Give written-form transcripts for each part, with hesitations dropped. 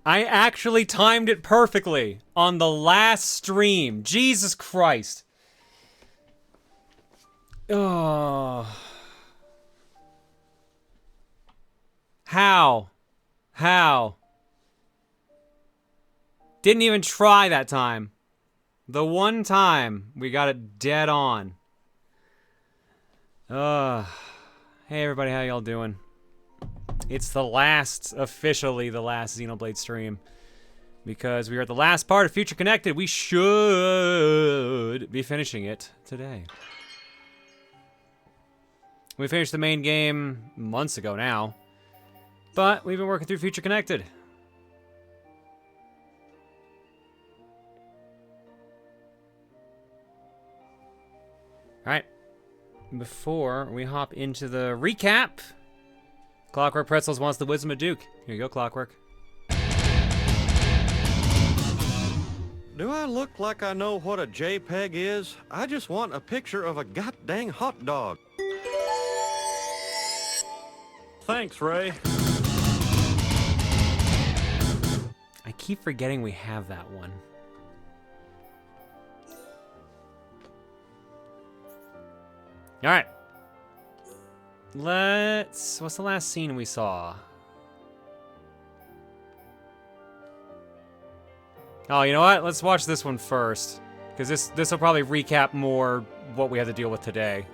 I actually timed it perfectly on the last stream. Jesus Christ. Oh. How? How? Didn't even try that time. The one time we got it dead on. Hey everybody, how y'all doing? It's officially the last Xenoblade stream. Because we are at the last part of Future Connected. We should be finishing it today. We finished the main game months ago now. But we've been working through Future Connected. Alright. Before we hop into the recap, Clockwork Pretzels wants the wisdom of Duke. Here you go, Clockwork. Do I look like I know what a JPEG is? I just want a picture of a goddamn hot dog. Thanks, Ray. I keep forgetting we have that one. Alright. What's the last scene we saw? Oh, you know what? Let's watch this one first. Because this will probably recap more what we have to deal with today.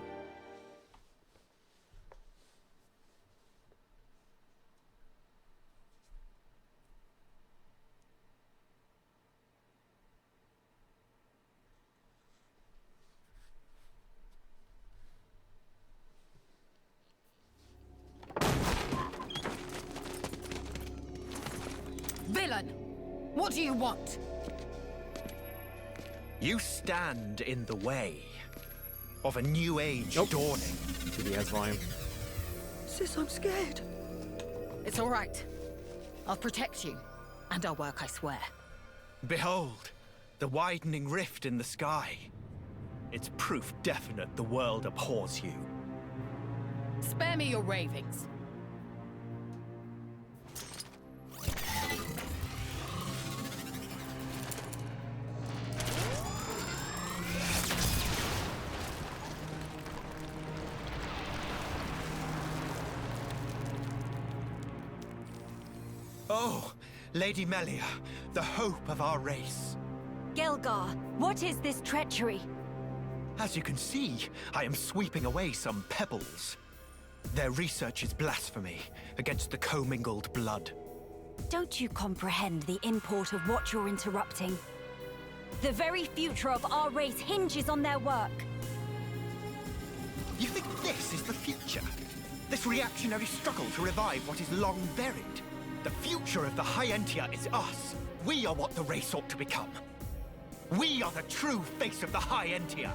Villain! What do you want? You stand in the way of a new age dawning. TBS volume. Sis, I'm scared. It's all right. I'll protect you. And I'll work, I swear. Behold, the widening rift in the sky. It's proof definite the world abhors you. Spare me your ravings. Oh, Lady Melia, the hope of our race. Gelgar, what is this treachery? As you can see, I am sweeping away some pebbles. Their research is blasphemy against the commingled blood. Don't you comprehend the import of what you're interrupting? The very future of our race hinges on their work. You think this is the future? This reactionary struggle to revive what is long buried? The future of the High Entia is us. We are what the race ought to become. We are the true face of the High Entia.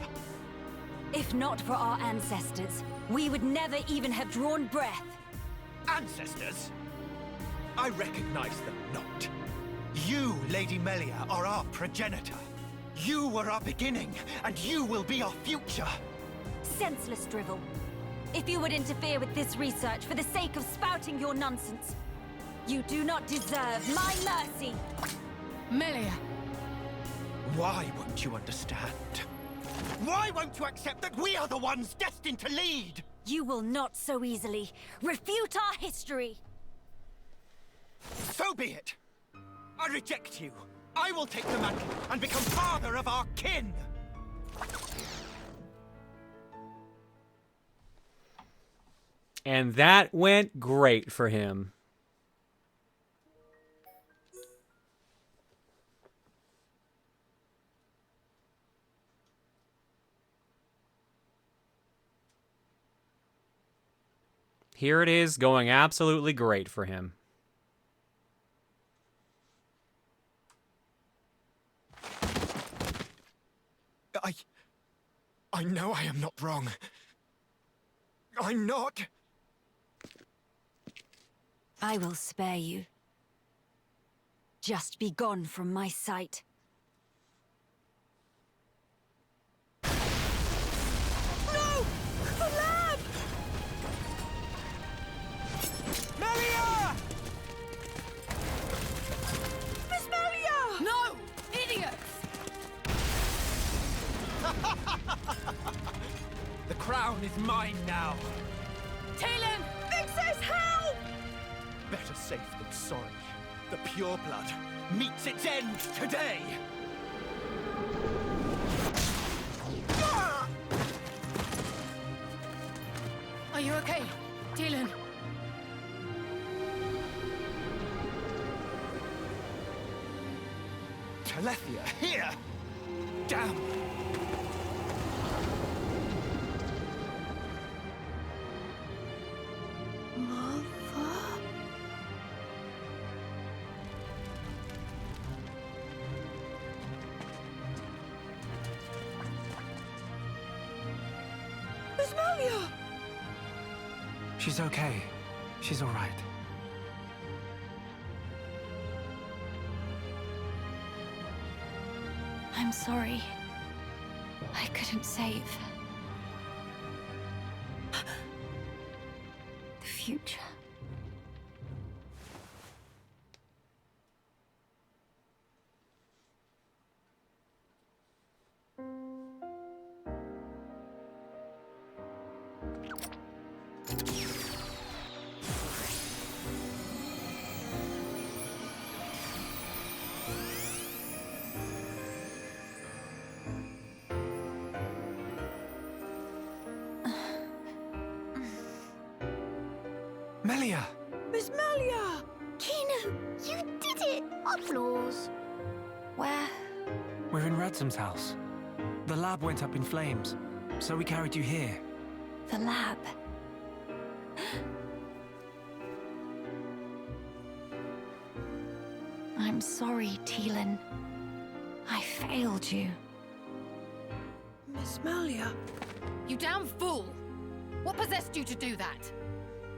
If not for our ancestors, we would never even have drawn breath. Ancestors? I recognize them not. You, Lady Melia, are our progenitor. You were our beginning, and you will be our future. Senseless drivel. If you would interfere with this research for the sake of spouting your nonsense, you do not deserve my mercy! Melia. Why won't you understand? Why won't you accept that we are the ones destined to lead? You will not so easily refute our history! So be it! I reject you! I will take the mantle and become father of our kin! And that went great for him. Here it is, going absolutely great for him. I know I am not wrong. I'm not. I will spare you. Just be gone from my sight. No! The lab! Melia! The crown is mine now. Talon! Vixis, help! Better safe than sorry. The pure blood meets its end today. Are you okay, Talon? Telethia, here! Damn! Mother? Ismalia! She's okay. She's all right. I'm sorry. I couldn't save. The future. Melia! Ismalia! Kino, you did it! Applause. Where? We're in Ransom's house. The lab went up in flames, so we carried you here. The lab. I'm sorry, Talon. I failed you. Ismalia? You damn fool! What possessed you to do that?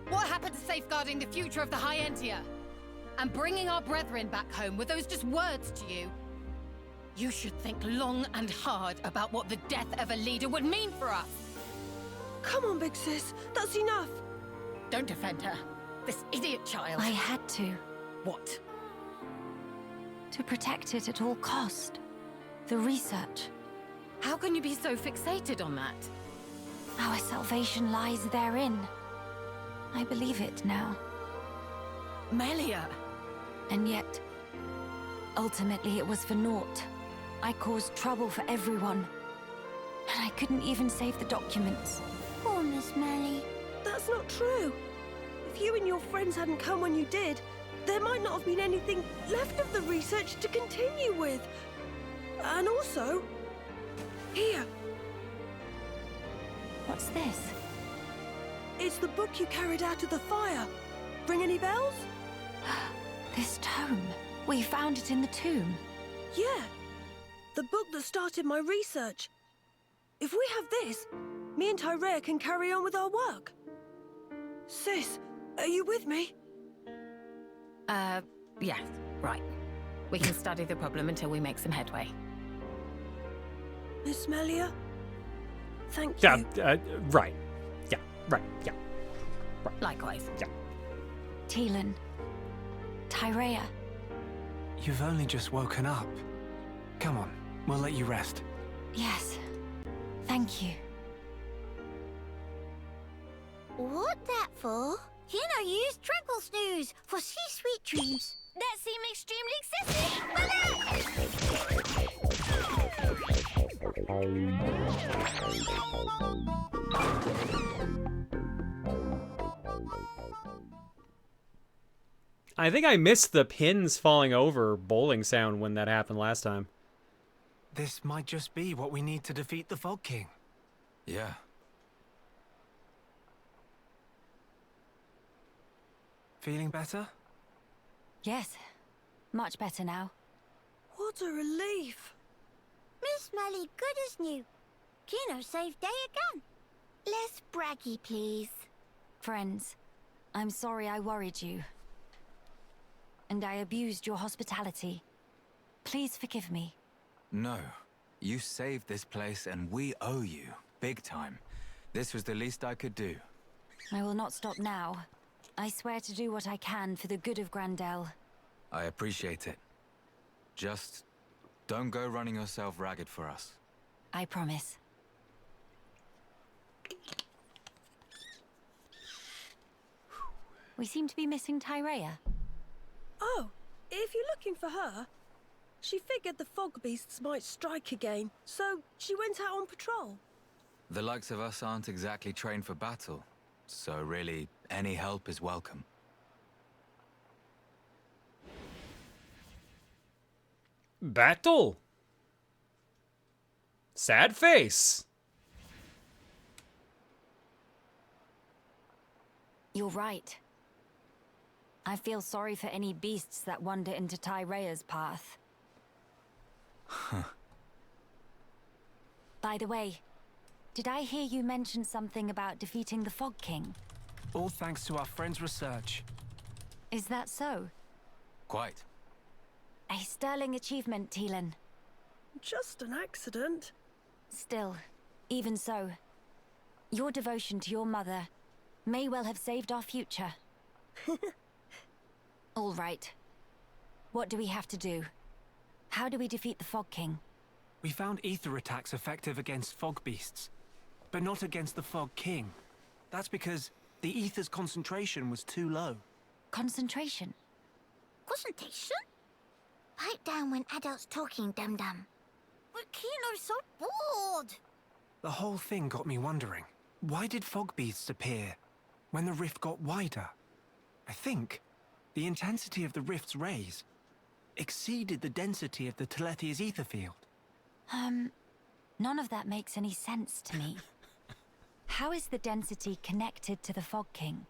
What happened to safeguarding the future of the High Entia? And bringing our brethren back home, were those just words to you? You should think long and hard about what the death of a leader would mean for us! Come on, big sis. That's enough. Don't defend her. This idiot child. I had to. What? To protect it at all cost. The research. How can you be so fixated on that? Our salvation lies therein. I believe it now. Melia! And yet, ultimately it was for naught. I caused trouble for everyone. And I couldn't even save the documents. Poor Miss Melly. That's not true. If you and your friends hadn't come when you did, there might not have been anything left of the research to continue with. And also, here, What's this? it's the book you carried out of the fire. Ring any bells? This tome. We found it in the tomb. Yeah, the book that started my research. If we have this, me and Tyrea can carry on with our work. Sis, are you with me? Yes, right. We can study the problem until we make some headway. Miss Melia? Thank Yeah, you. right. Yeah, right, yeah. Likewise. Talon. Tyrea. You've only just woken up. Come on, we'll let you rest. Yes. Thank you. What that for? Kino used Tranquil Snooze for sweet dreams. That seemed extremely excessive. I think I missed the pins falling over bowling sound when that happened last time. This might just be what we need to defeat the Fog King. Yeah. Feeling better? Yes. Much better now. What a relief. Miss Melly good as new. Kino saved day again. Less braggy, please. Friends, I'm sorry I worried you. And I abused your hospitality. Please forgive me. No. You saved this place and we owe you. Big time. This was the least I could do. I will not stop now. I swear to do what I can for the good of Grandel. I appreciate it. Just don't go running yourself ragged for us. I promise. We seem to be missing Tyrea. Oh, if you're looking for her, she figured the fog beasts might strike again, so she went out on patrol. The likes of us aren't exactly trained for battle, so really, any help is welcome. Battle. Sad face. You're right. I feel sorry for any beasts that wander into Tyrea's path. By the way, did I hear you mention something about defeating the Fog King? All thanks to our friend's research. Is that so? Quite. A sterling achievement, Teelan. Just an accident. Still, even so, your devotion to your mother may well have saved our future. All right. What do we have to do? How do we defeat the Fog King? We found ether attacks effective against fog beasts, but not against the Fog King. That's because the ether's concentration was too low. Concentration? Concentration? Pipe down when adults talking, dum-dum. But Kino's so bored. The whole thing got me wondering, why did fog beasts appear when the rift got wider? I think the intensity of the rift's rays exceeded the density of the Telethia's ether field. None of that makes any sense to me. How is the density connected to the Fog King?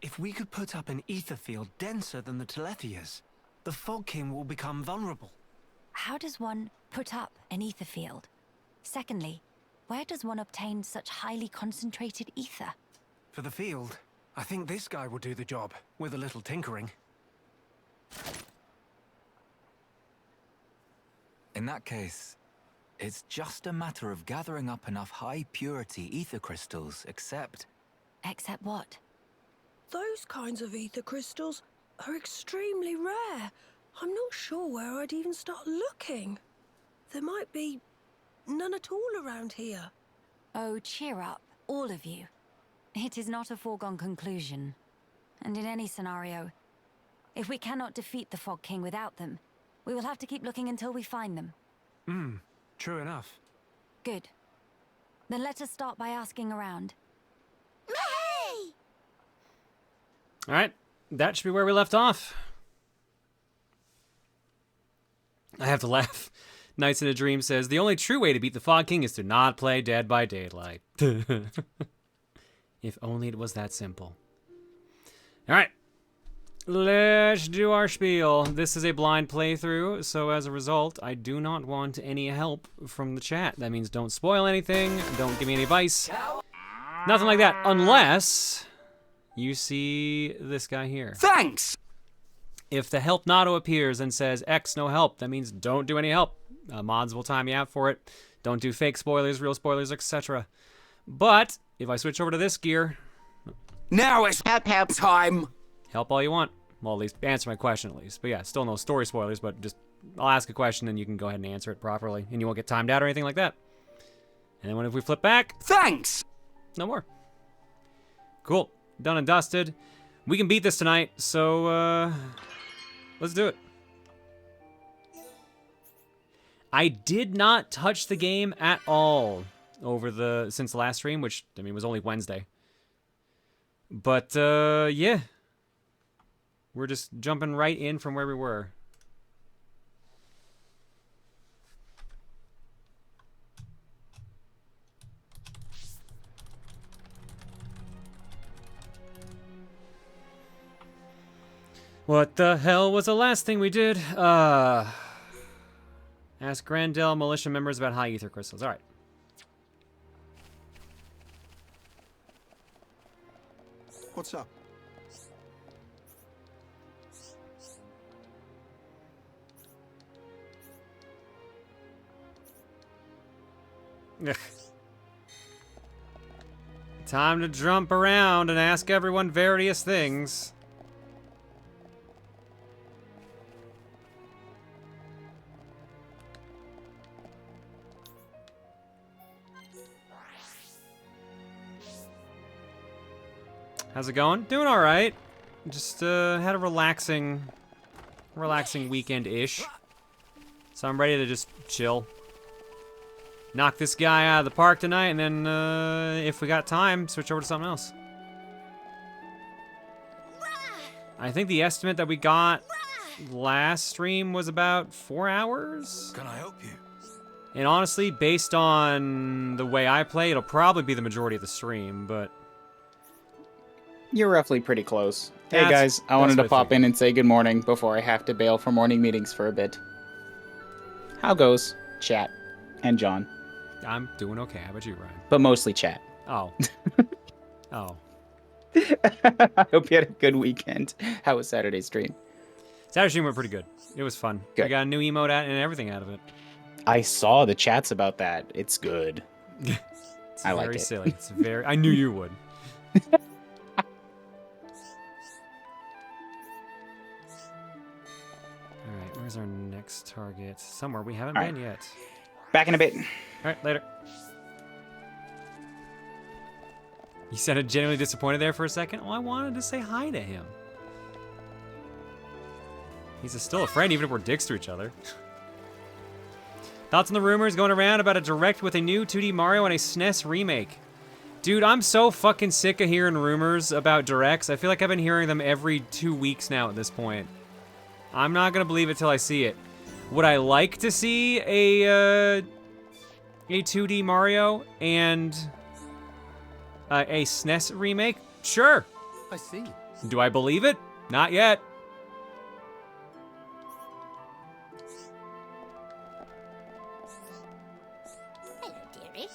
If we could put up an ether field denser than the Telethia's, the Fog King will become vulnerable. How does one put up an ether field? Secondly, where does one obtain such highly concentrated ether? For the field, I think this guy will do the job, with a little tinkering. In that case, it's just a matter of gathering up enough high-purity ether crystals, except... Except what? Those kinds of ether crystals are extremely rare. I'm not sure where I'd even start looking. There might be none at all around here. Oh, cheer up, all of you. It is not a foregone conclusion. And in any scenario, if we cannot defeat the Fog King without them, we will have to keep looking until we find them. True enough. Good. Then let us start by asking around. Hey! All right, that should be where we left off. I have to laugh. Nights in a Dream says, the only true way to beat the Fog King is to not play Dead by Daylight. If only it was that simple. All right, let's do our spiel. This is a blind playthrough, so as a result, I do not want any help from the chat. That means don't spoil anything, don't give me any advice. Nothing like that, unless you see this guy here. Thanks! If the help Notto appears and says X no help, that means don't do any help. Mods will time you out for it. Don't do fake spoilers, real spoilers, etc. But if I switch over to this gear, now it's help time. Help all you want. Well, at least answer my question at least. But yeah, still no story spoilers, but just I'll ask a question and you can go ahead and answer it properly. And you won't get timed out or anything like that. And then if we flip back, thanks! No more. Cool. Done and dusted. We can beat this tonight, so let's do it. I did not touch the game at all since the last stream, which I mean was only Wednesday. But yeah. We're just jumping right in from where we were. What the hell was the last thing we did? Ask Grandel militia members about high ether crystals. All right. What's up? Ugh. Time to jump around and ask everyone various things. How's it going? Doing all right. Just had a relaxing weekend-ish. So I'm ready to just chill. Knock this guy out of the park tonight, and then, if we got time, switch over to something else. I think the estimate that we got last stream was about 4 hours. Can I help you? And honestly, based on the way I play, it'll probably be the majority of the stream, but... You're roughly pretty close. Hey That's- guys, I wanted that's to what I pop in and say good morning before I have to bail for morning meetings for a bit. How goes chat and John? I'm doing okay. How about you, Ryan? But mostly chat. Oh. Oh. I hope you had a good weekend. How was Saturday's stream? Saturday stream went pretty good. It was fun. Good. We got a new emote out and everything out of it. I saw the chats about that. It's good. It's I like very it. silly. It's very... I knew you would. Alright, where's our next target? Somewhere we haven't been yet. Back in a bit. Alright, later. You sounded genuinely disappointed there for a second? Oh, I wanted to say hi to him. He's still a friend, even if we're dicks to each other. Thoughts on the rumors going around about a direct with a new 2D Mario and a SNES remake? Dude, I'm so fucking sick of hearing rumors about directs. I feel like I've been hearing them every 2 weeks now at this point. I'm not gonna believe it till I see it. Would I like to see a 2D Mario and a SNES remake? Sure. I see. Do I believe it? Not yet. Hello, dearie.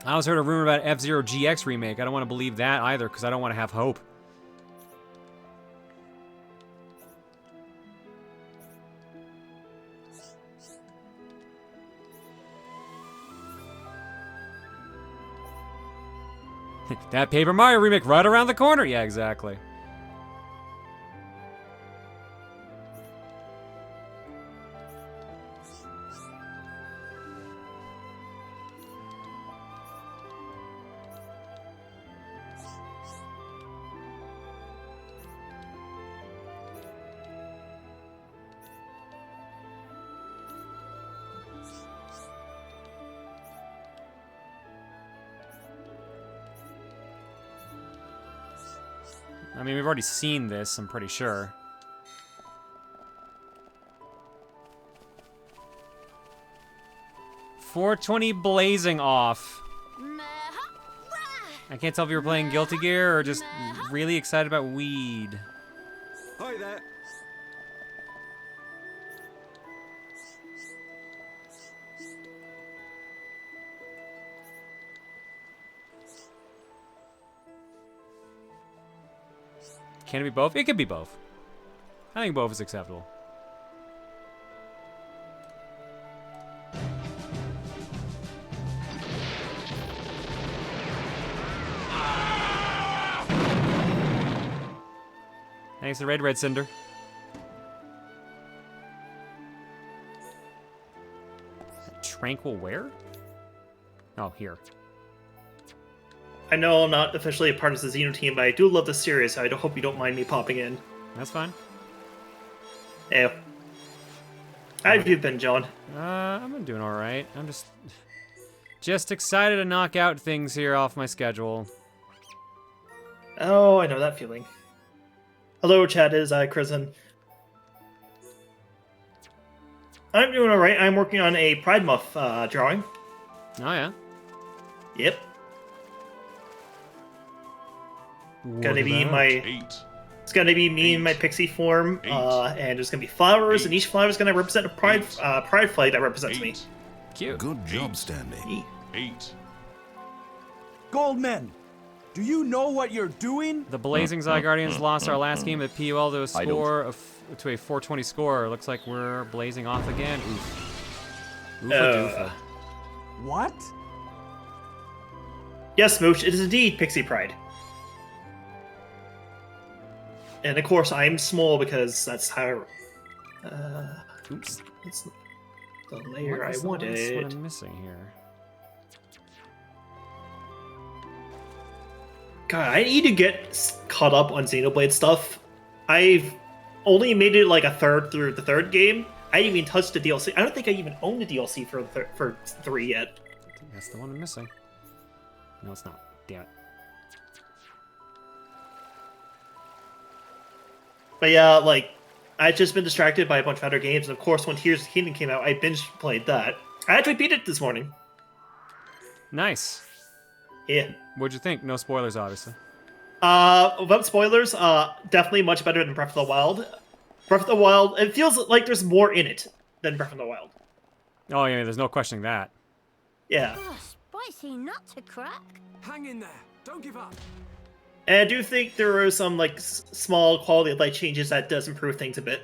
I also heard a rumor about F-Zero GX remake. I don't want to believe that either, because I don't want to have hope. That Paper Mario remake right around the corner. Yeah, exactly. I mean, we've already seen this, I'm pretty sure. .420 blazing off. I can't tell if you were playing Guilty Gear or just really excited about weed. Hi there. Can it be both? It could be both. I think both is acceptable. Thanks to Red Cinder. Tranquil where? Oh, here. I know I'm not officially a part of the Xeno team, but I do love the series, so I hope you don't mind me popping in. That's fine. Yeah. How have you been, John? I've been doing alright. I'm just excited to knock out things here off my schedule. Oh, I know that feeling. Hello, chat, it is I, Kristen. I'm doing alright. I'm working on a Pride Muff drawing. Oh, yeah? Yep. Gonna be it's gonna be me in my pixie form, and there's gonna be flowers, and each flower is gonna represent a pride flag that represents me. Cute. Good job, Stanley. 8. Goldman, do you know what you're doing? The Blazing Zygardians lost our last game at PUL to a score to a 420 score. Looks like we're blazing off again. Oof. Oofa doofa. What? Yes, Mooch, it is indeed Pixie Pride. And of course, I'm small because that's how. Oops. It's the layer I What wanted. I'm missing here? God, I need to get caught up on Xenoblade stuff. I've only made it like a third through the third game. I didn't even touch the DLC. I don't think I even own the DLC for 3 yet. I think that's the one I'm missing. No, it's not. Damn it. But yeah, like, I've just been distracted by a bunch of other games, and of course, when Tears of the Kingdom came out, I binge played that. I actually beat it this morning. Nice. Yeah. What'd you think? No spoilers, obviously. Without spoilers, definitely much better than Breath of the Wild. Breath of the Wild, it feels like there's more in it than Breath of the Wild. Oh, yeah, there's no questioning that. Yeah. Oh, spicy nut to crack. Hang in there. Don't give up. And I do think there are some, like, small quality of life changes that does improve things a bit.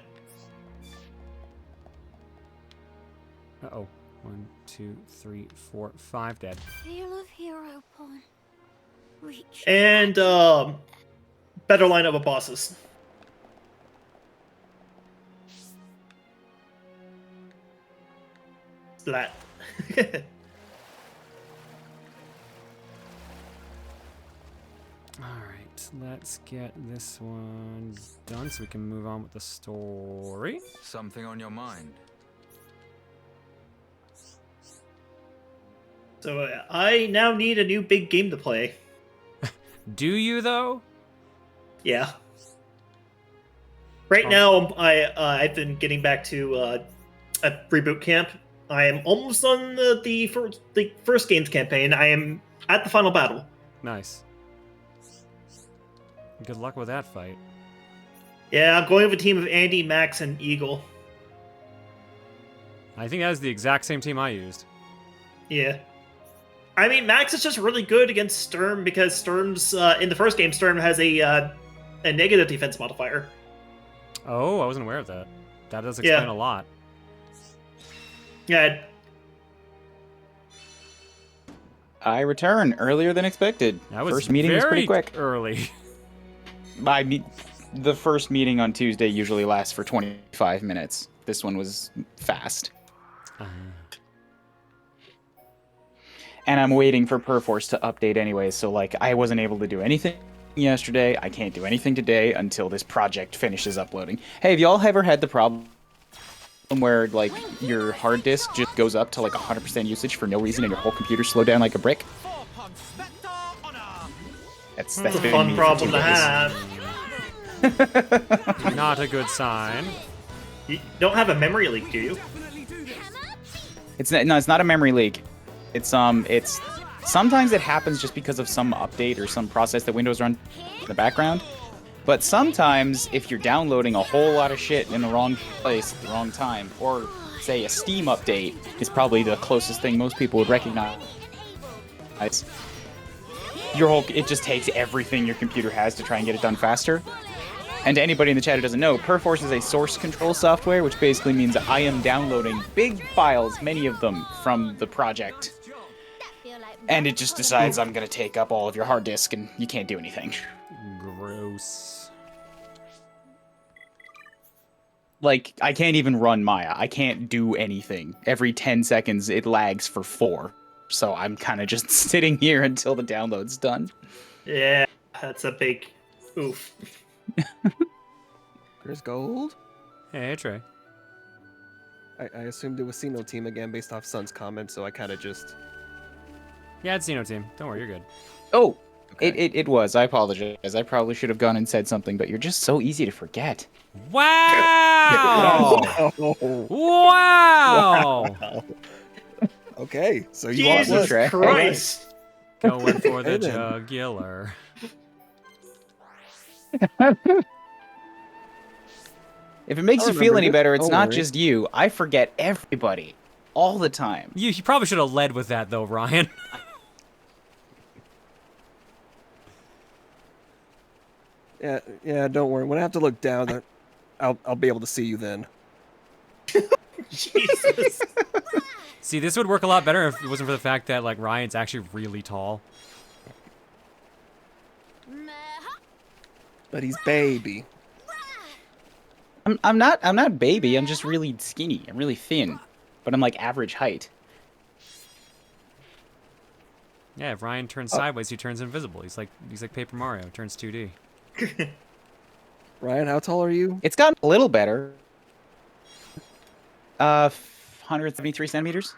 Uh-oh. 1, 2, 3, 4, 5 dead. Feel of hero porn. Reach. And, better lineup of bosses. Splat. Alright, let's get this one done so we can move on with the story. Something on your mind? So I now need a new big game to play. Do you, though? Yeah. Right now, I've been getting back to a reboot camp. I am almost on the first game's campaign. I am at the final battle. Nice. Good luck with that fight. Yeah, I'm going with a team of Andy, Max, and Eagle. I think that is the exact same team I used. Yeah. I mean, Max is just really good against Sturm because Sturm's in the first game, Sturm has a negative defense modifier. Oh, I wasn't aware of that. That does explain a lot. Yeah. I return earlier than expected. That was first meeting was pretty quick. Early. The first meeting on Tuesday usually lasts for 25 minutes. This one was fast. And I'm waiting for Perforce to update anyway, so like I wasn't able to do anything yesterday. I can't do anything today until this project finishes uploading. Hey, have y'all ever had the problem where like your hard disk just goes up to like 100% usage for no reason and your whole computer slowed down like a brick? That's a been fun me problem for 2 to days. have. Not a good sign. You don't have a memory leak, do you? It's not a memory leak. It's sometimes it happens just because of some update or some process that Windows runs in the background. But sometimes if you're downloading a whole lot of shit in the wrong place at the wrong time, or say a Steam update is probably the closest thing most people would recognize. It just takes everything your computer has to try and get it done faster. And to anybody in the chat who doesn't know, Perforce is a source control software, which basically means I am downloading big files, many of them, from the project. And it just decides I'm going to take up all of your hard disk and you can't do anything. Gross. Like, I can't even run Maya. I can't do anything. Every 10 seconds, it lags for 4. So I'm kind of just sitting here until the download's done. Yeah, that's a big oof. There's Gold. Hey, Trey. I assumed it was Xeno Team again based off Sun's comment, so I kind of just... Yeah, it's Xeno Team. Don't worry, you're good. Oh, okay. it was. I apologize. I probably should have gone and said something, but you're just so easy to forget. Wow! Wow! Okay, so you Jesus lost. Christ! Going for the Hey, then. jugular. If it makes I you feel remember any this. better, it's Don't not worry. just you. I forget everybody. All the time. You probably should have led with that, though, Ryan. Yeah, don't worry. When I have to look down, I'll be able to see you then. Jesus. See, this would work a lot better if it wasn't for the fact that, like, Ryan's actually really tall. But he's baby. I'm not baby. I'm just really skinny. I'm really thin, but I'm like average height. Yeah, if Ryan turns sideways, he turns invisible. He's like Paper Mario, turns 2D. Ryan, how tall are you? It's gotten a little better. 173 centimeters.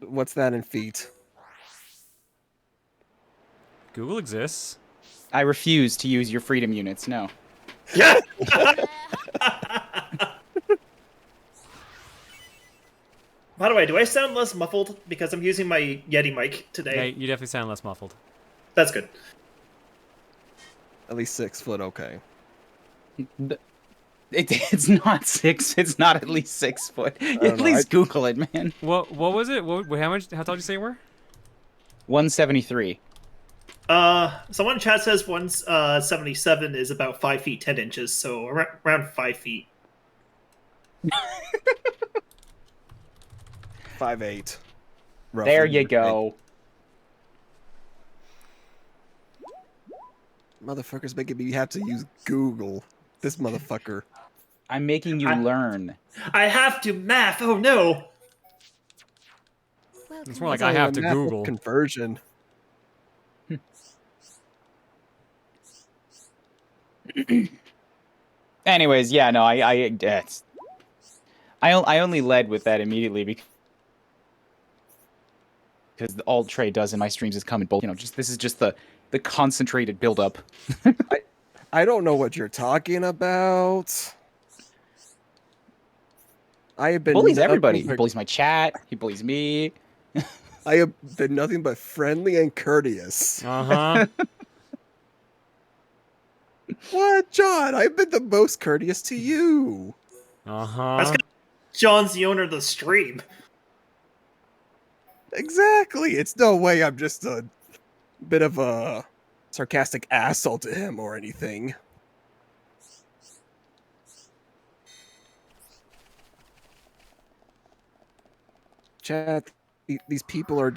What's that in feet? Google exists. I refuse to use your freedom units. No. Yeah. By the way, do I sound less muffled because I'm using my Yeti mic today? Yeah, you definitely sound less muffled. That's good. At least 6 foot, okay. It's not 6. It's not at least 6 foot. At least Google it, man. What was it? How tall did you say you were? 173. Someone in chat says 177 is about 5 feet 10 inches, so around 5 feet. 5'8". There you go. Motherfucker's making me have to use Google. This motherfucker. I'm making you learn. I have to math. Oh no. It's more like I have to Google. Conversion. Anyways, yeah, no, I only led with that immediately because all Trey does in my streams is come in bulk. This is just the concentrated build-up. I don't know what you're talking about. I have been bullies everybody. He bullies my chat. He bullies me. I have been nothing but friendly and courteous. Uh-huh. What, John? I've been the most courteous to you. Uh-huh. That's 'cause John's the owner of the stream. Exactly. It's no way I'm just a bit of a sarcastic asshole to him or anything. Chat, these people are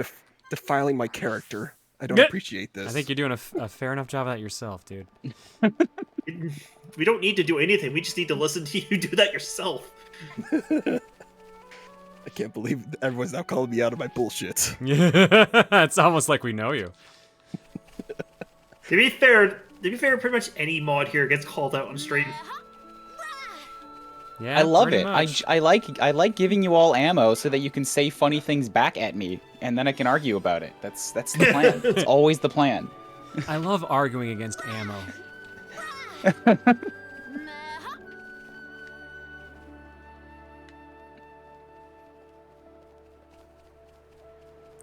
defiling my character. I don't appreciate this. I think you're doing a fair enough job of that yourself, dude. We don't need to do anything. We just need to listen to you do that yourself. I can't believe everyone's now calling me out of my bullshit. It's almost like we know you. To be fair, pretty much any mod here gets called out on stream. Yeah, I love it. much. I like giving you all ammo so that you can say funny things back at me, and then I can argue about it. That's the plan. It's always the plan. I love arguing against ammo.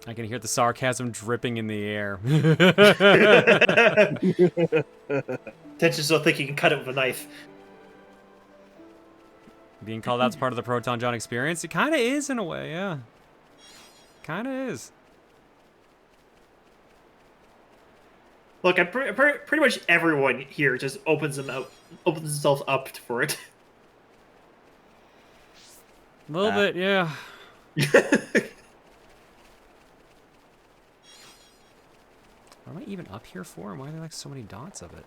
I can hear the sarcasm dripping in the air. Tension still think you can cut it with a knife. Being called out's part of the Proton John experience? It kind of is in a way, yeah. Kind of is. Look, pretty much everyone here just opens themselves up for it. A little bit, yeah. What am I even up here for? Why are there like so many dots of it?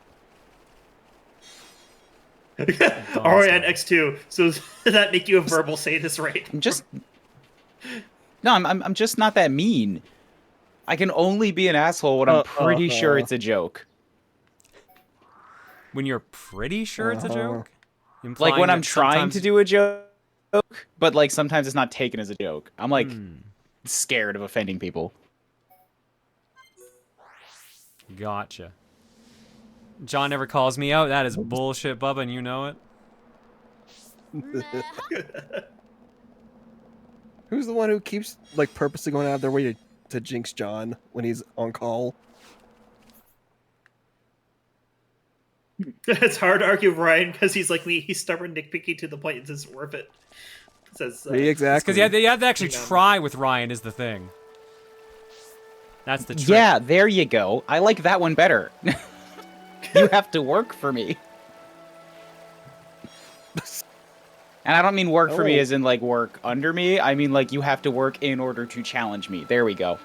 Alright, and X2. So does that make you a verbal sadist, right? I'm just not that mean. I can only be an asshole when I'm pretty sure it's a joke. When you're pretty sure it's a joke? Like when I'm trying to do a joke, but like sometimes it's not taken as a joke. I'm like scared of offending people. Gotcha. John never calls me out. That is bullshit, Bubba, and you know it. Who's the one who keeps like purposely going out of their way to jinx John when he's on call? It's hard to argue with Ryan because he's like me. He's stubborn, nitpicky to the point it isn't worth it. Says, exactly. Because you have to actually try with Ryan is the thing. That's the trick. Yeah, there you go. I like that one better. You have to work for me. And I don't mean work for me as in like work under me. I mean like you have to work in order to challenge me. There we go.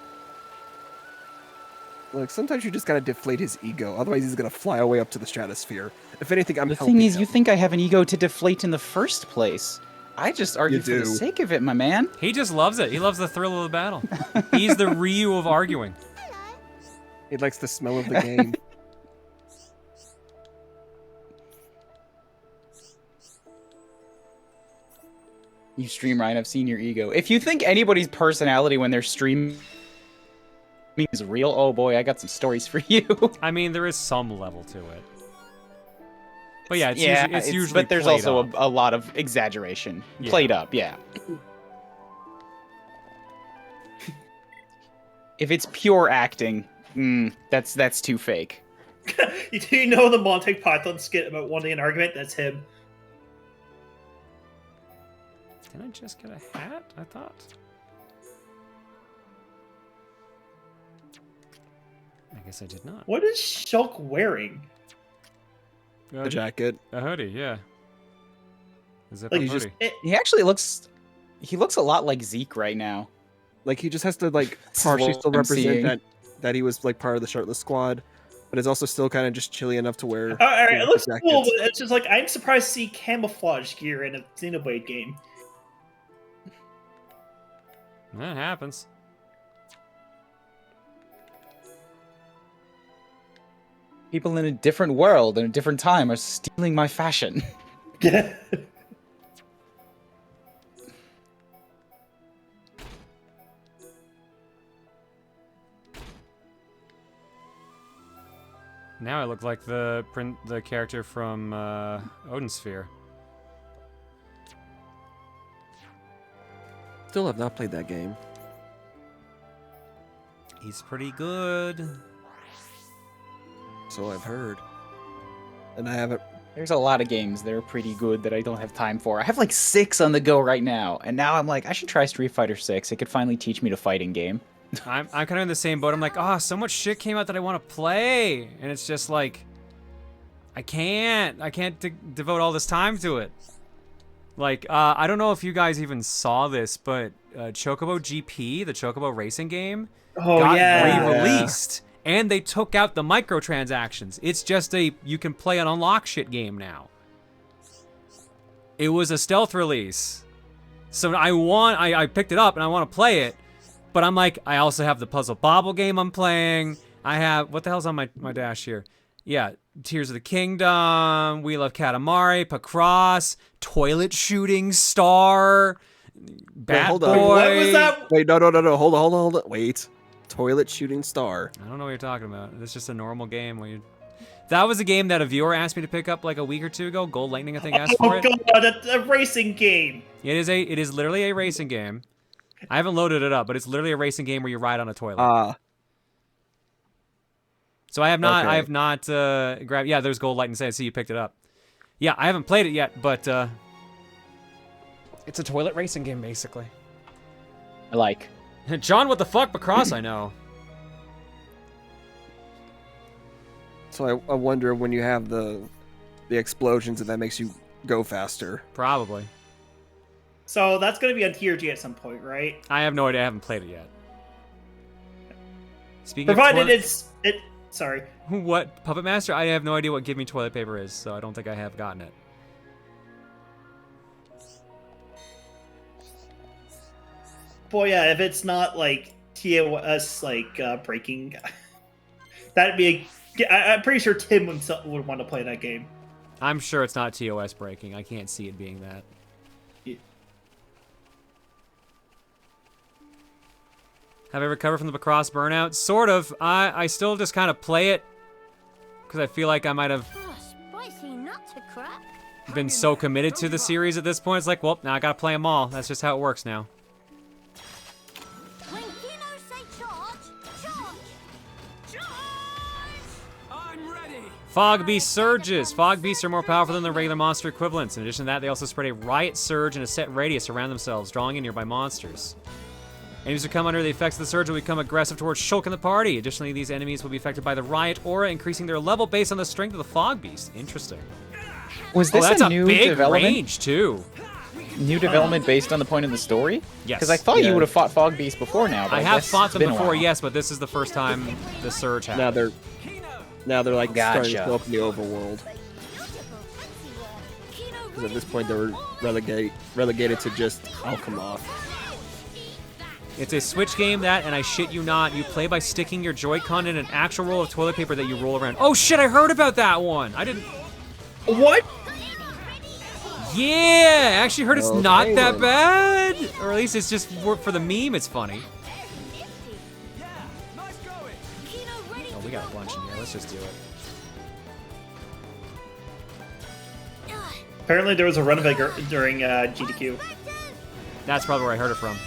Like sometimes you just gotta deflate his ego, otherwise he's gonna fly away up to the stratosphere. If anything, I'm the helping thing is, him. you think I have an ego to deflate in the first place. I just argue for the sake of it, my man. He just loves it. He loves the thrill of the battle. He's the Ryu of arguing. He likes the smell of the game. You stream, Ryan. I've seen your ego. If you think anybody's personality when they're streaming is real, oh boy, I got some stories for you. I mean, there is some level to it. But yeah, it's usually but there's played also up. a lot of exaggeration. Yeah. Played up, yeah. If it's pure acting, that's too fake. Do you know the Monty Python skit about wanting an argument? That's him. Did I just get a hat? I thought. I guess I did not. What is Shulk wearing? A jacket. A hoodie, yeah. A zip Like, up he's just- hoodie. He actually looks... He looks a lot like Zeke right now. Like, he just has to, like, This is partially what still I'm represent seeing. that he was, like, part of the Shirtless Squad, but is also still kind of just chilly enough to wear... Alright, you know, it looks jackets. cool, but it's just like, I'm surprised to see camouflage gear in a Xenoblade game. That happens. People in a different world, in a different time, are stealing my fashion. Yeah. Now I look like the character from Odin Sphere. Still have not played that game. He's pretty good. So I've heard. And I haven't... There's a lot of games that are pretty good that I don't have time for. I have like 6 on the go right now, and now I'm like, I should try Street Fighter 6. It could finally teach me to fighting game. I'm kind of in the same boat. I'm like, oh, so much shit came out that I want to play, and it's just like, I can't devote all this time to it. Like, I don't know if you guys even saw this, but Chocobo GP, the Chocobo racing game, got re-released, and they took out the microtransactions. It's just you can play an unlock shit game now. It was a stealth release, so I picked it up and I want to play it. But I'm like, I also have the Puzzle Bobble game I'm playing. I have, what the hell's on my dash here? Yeah, Tears of the Kingdom, Wheel of Katamari, Pacross, Toilet Shooting Star, Bat hold Boy. on. What was that? Wait, no. Hold on. Wait. Toilet Shooting Star. I don't know what you're talking about. It's just a normal game. That was a game that a viewer asked me to pick up like a week or two ago. Gold Lightning, I think, asked for it. Oh god, that's a racing game! It is literally a racing game. I haven't loaded it up, but it's literally a racing game where you ride on a toilet. So I have not grabbed. Yeah, there's Gold Light and I see you picked it up. Yeah, I haven't played it yet, but it's a toilet racing game basically. I like. John, what the fuck? Pacross, I know. So I wonder when you have the explosions if that makes you go faster. Probably. So that's going to be on TRG at some point, right? I have no idea. I haven't played it yet. Speaking Provided of sorry. What? Puppet Master? I have no idea what Give Me Toilet Paper is, so I don't think I have gotten it. Boy, yeah, if it's not like TOS, like breaking, that'd be I'm pretty sure Tim himself would want to play that game. I'm sure it's not TOS breaking. I can't see it being that. Yeah. Have I recovered from the Pacross burnout? Sort of. I still just kind of play it because I feel like I might have Spicy nut to crack. been so committed to the series at this point. It's like, well, now I gotta play them all. That's just how it works now. When Kino say charge! I'm ready. Fog Beast surges. Fog Beasts are more powerful than the regular monster equivalents. In addition to that, they also spread a riot surge in a set radius around themselves, drawing in nearby monsters. Enemies who come under the effects of the surge will become aggressive towards Shulk and the party. Additionally, these enemies will be affected by the riot aura, increasing their level based on the strength of the Fog Beast. Interesting. Was this that's a new big development? range too. New development based on the point of the story? Yes. Because I thought you would have fought Fog Beast before now. But I have guess fought it's them been a before, while. yes, but this is the first time the surge happened. Now they're like starting to Gotcha. show up in the overworld. Because at this point they were relegated to just Alchemoth. It's a Switch game that, and I shit you not, you play by sticking your Joy-Con in an actual roll of toilet paper that you roll around. Oh shit, I heard about that one! I didn't... What? Yeah! I actually heard it's not that bad! Or at least it's just for the meme, it's funny. Oh, we got a bunch in here. Let's just do it. Apparently there was a run of it during GDQ. That's probably where I heard it from.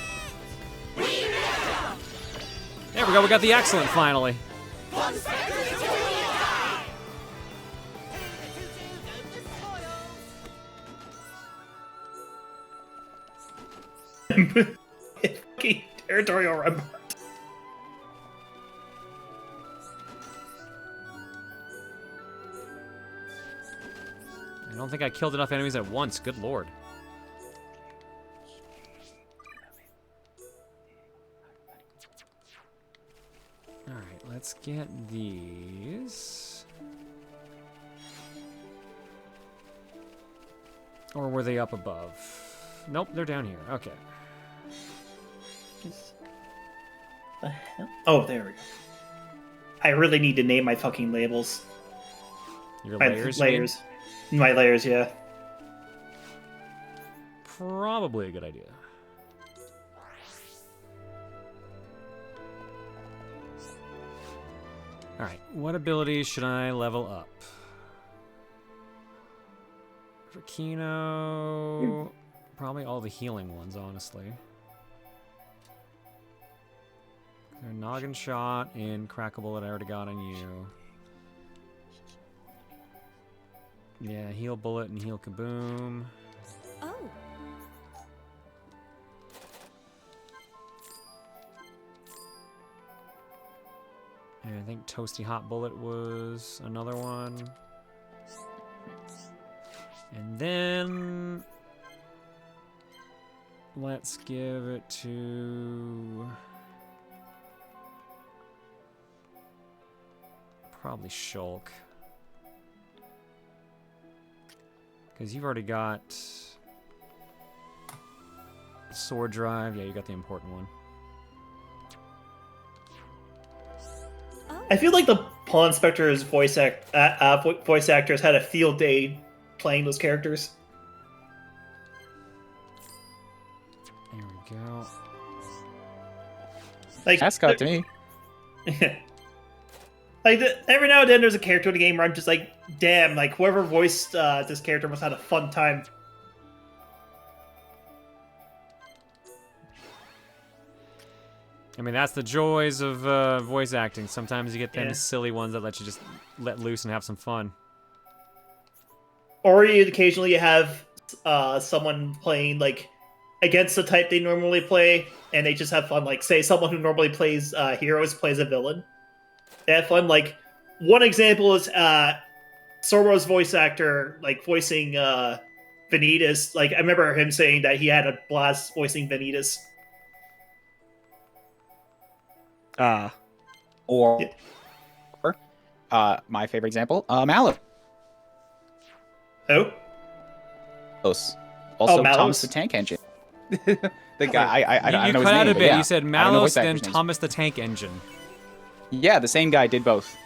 There we go, we got the excellent finally. Fucking territorial Rembrandt. I don't think I killed enough enemies at once, good lord. Alright, let's get these. Or were they up above? Nope, they're down here. Okay. The hell? Oh, there we go. I really need to name my fucking labels. Your My layers? layers. My layers, yeah. Probably a good idea. Alright, what abilities should I level up? For Kino, probably all the healing ones, honestly. Noggin Shot and Crack a Bullet I already got on you. Yeah, Heal Bullet and Heal Kaboom. Oh. And I think Toasty Hot Bullet was another one. And then let's give it to probably Shulk. Because you've already got Sword Drive. Yeah, you got the important one. I feel like the Pawn Inspector's voice actors had a field day playing those characters. There we go. Like Mascot to me. Like every now and then, there's a character in the game where I'm just like, damn, like whoever voiced this character must have had a fun time. I mean, that's the joys of voice acting. Sometimes you get them silly ones that let you just let loose and have some fun. Or you occasionally have someone playing like against the type they normally play, and they just have fun. Like, say someone who normally plays heroes plays a villain. They have fun. Like, one example is Sorbo's voice actor, like voicing Vanitas. Like, I remember him saying that he had a blast voicing Vanitas. Or my favorite example, Mallow. Who? Also, Thomas Mallows? the Tank Engine. The guy, I don't know You his cut out name, a but bit. yeah. You said I don't know Mallows, voice then actors' names. Thomas the Tank Engine. Yeah, the same guy did both.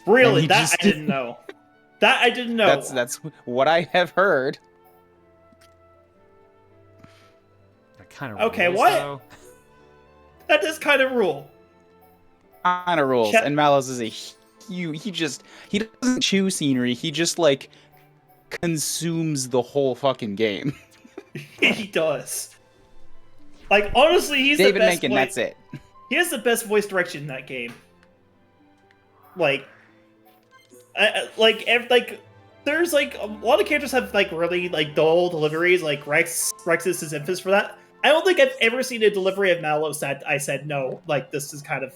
Really? he That just- I didn't know. That I didn't know. That's what I have heard. That kind of Okay, rules, what? though. That does kind of rule. Kind of rules. Check- And Mallows is a he doesn't chew scenery. He just like consumes the whole fucking game. He does. Like, honestly, he's David the best Mencken, that's it. He has the best voice direction in that game. Like, there's like a lot of characters have like really like dull deliveries. Like Rexus is infamous for that. I don't think I've ever seen a delivery of Mallow that I said no. Like, this is kind of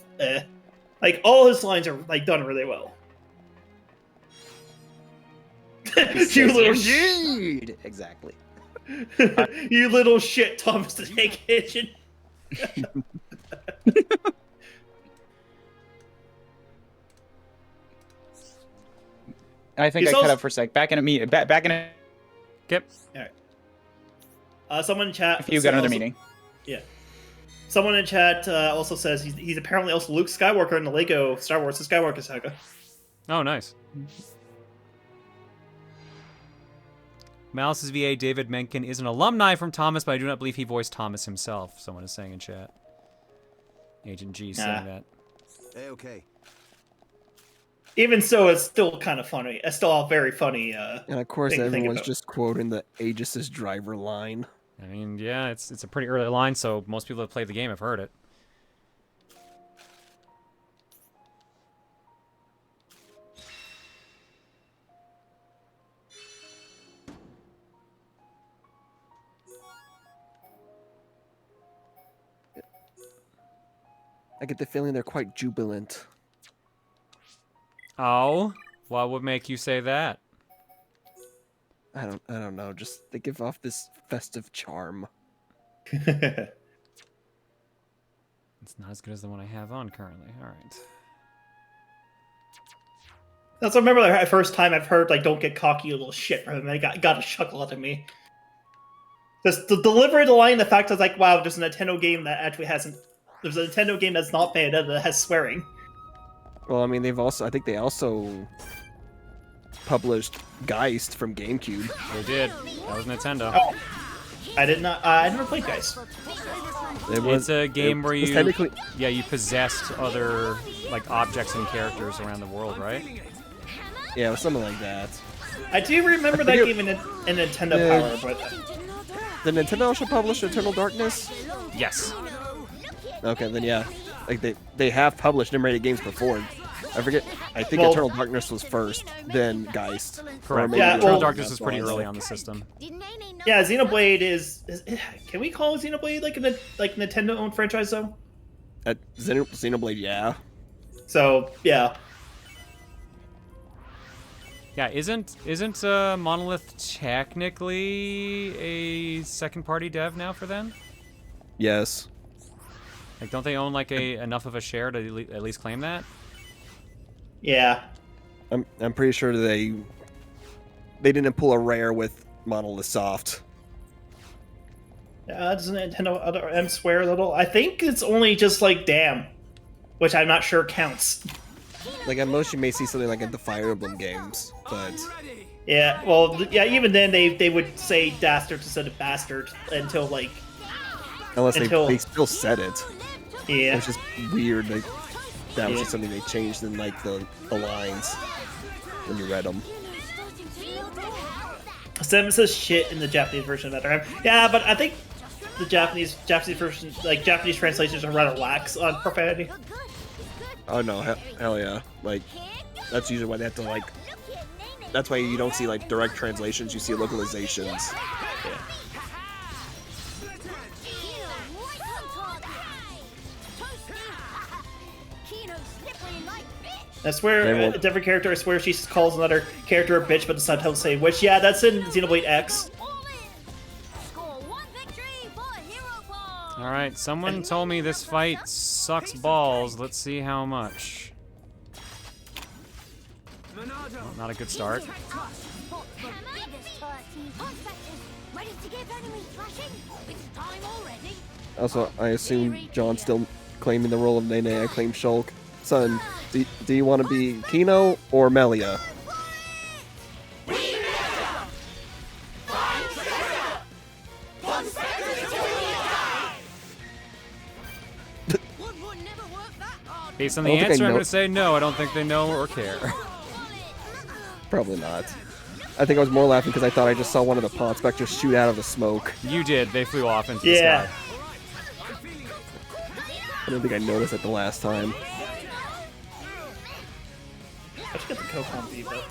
like all his lines are like done really well. You little Indeed. Exactly. you little shit, Thomas the Tank Engine. I think He's I cut also- out for a sec. Back in a meeting. Back in a. Yep. All right. Someone in chat. If you got another meeting. Yeah. Someone in chat also says he's apparently also Luke Skywalker in the Lego Star Wars: The Skywalker Saga. Oh, nice. Malice's VA David Mencken is an alumni from Thomas, but I do not believe he voiced Thomas himself. Someone is saying in chat. Agent G saying that. Hey, okay. Even so, it's still kind of funny. It's still a very funny. And of course, everyone's just quoting the Aegis' driver line. I mean, yeah, it's a pretty early line, so most people that played the game have heard it. I get the feeling they're quite jubilant. Oh, what would make you say that? I don't know. Just they give off this festive charm. It's not as good as the one I have on currently. All right. That's I remember the first time I've heard like "Don't get cocky, you little shit" from him. I got a chuckle out of me. Just the delivery of the line, the fact I was like, wow, there's a Nintendo game that actually hasn't. There's a Nintendo game that's not banned that has swearing. Well, I mean, I think they also published Geist from GameCube. They did. That was Nintendo. Oh, I did not. I never played Geist. It's a game where you, technically... yeah, you possessed other like objects and characters around the world, right? Yeah, it was something like that. I do remember that game in Nintendo Power, but did Nintendo also publish Eternal Darkness? Yes. Okay, then yeah, like they have published numerated games before. I forget. I think Eternal Darkness was first, then Geist. Correct. Yeah, Eternal Darkness was pretty early on the system. Yeah, Xenoblade is can we call Xenoblade like a Nintendo-owned franchise though? Xenoblade, yeah. So yeah. Yeah, isn't Monolith technically a second-party dev now for them? Yes. Like, don't they own like enough of a share to at least claim that? Yeah. I'm pretty sure they didn't pull a rare with Monolith Soft. Doesn't Nintendo M swear a little? I think it's only just like damn, which I'm not sure counts. Like at most you may see something like in the Fire Emblem games, but yeah, well, yeah, even then they would say dastard instead of bastard until like unless they still said it. Yeah, which is weird. Like that was just something they changed in like the lines when you read them. Sam says shit in the Japanese version of that. Yeah, but I think the Japanese version, like Japanese translations, are rather lax on profanity. Oh no, hell yeah! Like that's usually why they have to like. That's why you don't see like direct translations. You see localizations. Yeah. I swear, a different character. I swear she calls another character a bitch, but the subtitles say which. Yeah, that's in Xenoblade X. All right, someone told me this fight sucks balls. Let's see how much. Well, not a good start. Also, I assume John's still claiming the role of Nene. I claim Shulk. Son, do you want to be Kino or Melia? Based on the answer, I'm going to say no. I don't think they know or care. Probably not. I think I was more laughing because I thought I just saw one of the Pod Spectres shoot out of the smoke. You did. They flew off into the sky. I don't think I noticed it the last time. I should get the Kokon V, but...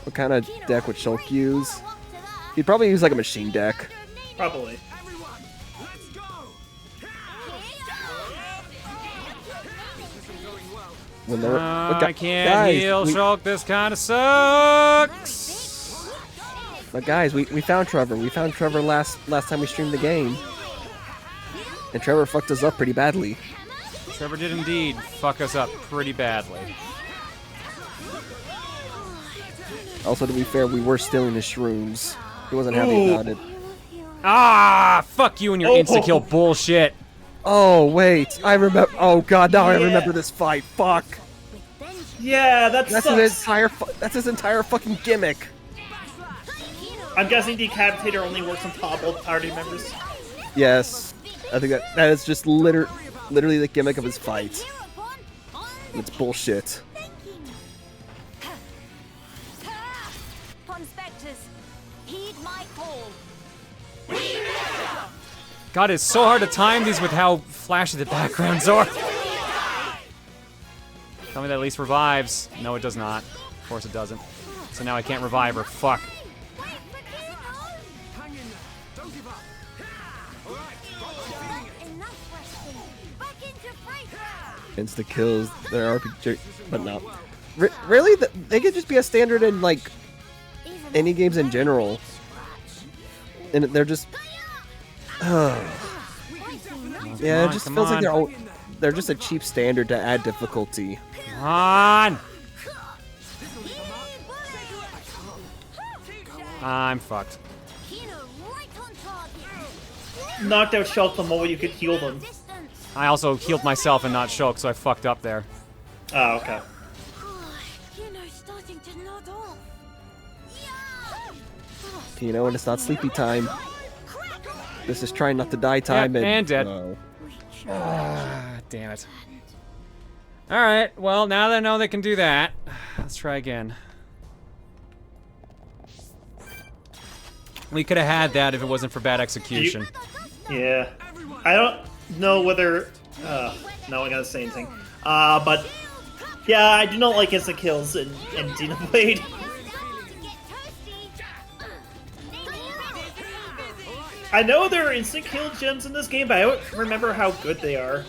What kind of deck would Shulk use? He'd probably use like a machine deck. Probably. When I can't heal Shulk. This kind of sucks. But guys, we found Trevor. We found Trevor last time we streamed the game. And Trevor fucked us up pretty badly. Trevor did indeed fuck us up pretty badly. Also, to be fair, we were stealing his shrooms. He wasn't happy about it. Ah, fuck you and your insta-kill bullshit. Oh, wait. I remember. Oh, God, now I remember this fight. Fuck. Yeah, that's his entire fucking gimmick. I'm guessing Decapitator only works on top of party members. Yes. I think that is just literally the gimmick of his fight. It's bullshit. God, it's so hard to time these with how flashy the backgrounds are. Tell me that at least revives. No, it does not. Of course it doesn't. So now I can't revive her. Fuck. Insta kills their RPG, but no. Really, they could just be a standard in like any games in general, and they're just. Yeah, it just feels like they're just a cheap standard to add difficulty. Come on! I'm fucked. Knocked out Shulk the moment you could heal them. I also healed myself and not Shulk, so I fucked up there. Oh, okay. You know, and it's not sleepy time. This is trying not to die time. Yep, and dead. Damn it. Alright, well, now that I know they can do that, let's try again. We could have had that if it wasn't for bad execution. Yeah. I don't know whether... no, I gotta say anything. But... Yeah, I do not like instant kills in Xenoblade. I know there are instant kill gems in this game, but I don't remember how good they are.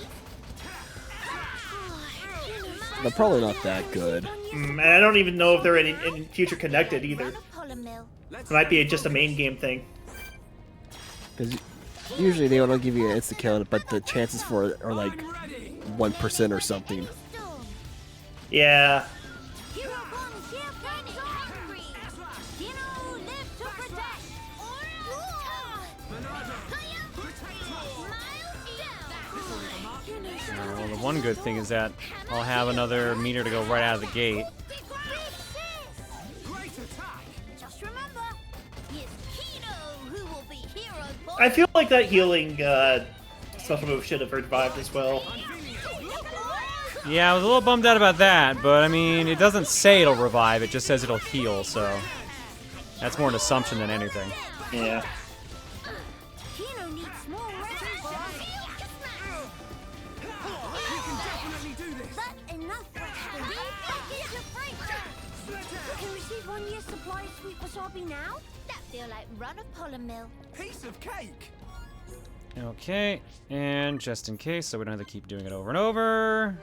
They're probably not that good. And I don't even know if they're in Future Connected either. It might be just a main game thing. Because usually they don't give you an insta kill, but the chances for it are like 1% or something. Yeah. Well, the one good thing is that I'll have another meter to go right out of the gate. I feel like that healing special move should have revived as well. Yeah, I was a little bummed out about that, but I mean, it doesn't say it'll revive, it just says it'll heal, so that's more an assumption than anything. Yeah. Now? That feel like run a polymer mill. Piece of cake. Okay, and just in case, so we don't have to keep doing it over and over.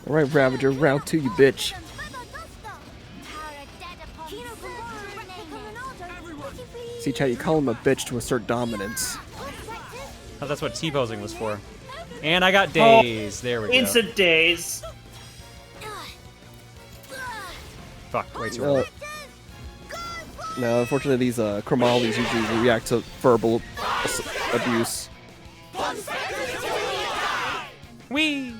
Alright, Ravager, round 2, you bitch. See, chat, you call him a bitch to assert dominance. Oh, that's what T-posing was for. And I got daze. There we go. Instant daze. Fuck, way too early. No, unfortunately, these chromolyes usually react to verbal abuse. Whee!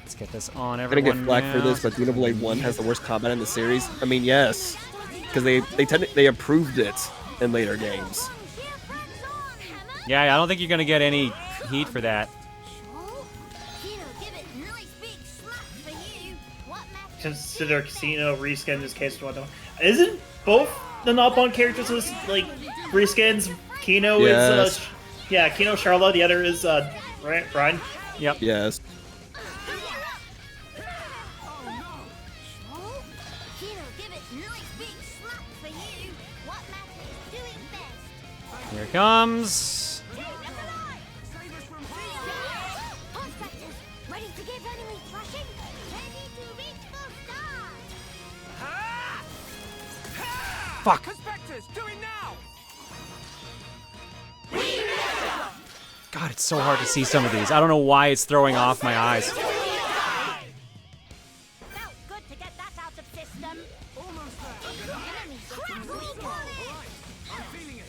Let's get this on I'm everyone. gonna get flack for this, but Xenoblade 1 has the worst combat in the series. I mean, yes, because they improved it in later games. Yeah, I don't think you're gonna get any heat for that. Consider Casino reskin in this case. Isn't both the Nopon characters like reskins? Kino is yeah, Kino Charlotte. The other is Brian. Yep. Yes. Here it comes. Fuck. God, it's so hard to see some of these. I don't know why it's throwing off my eyes. subsystem. Almost there. Enemy getting weaker. I'm feeling it.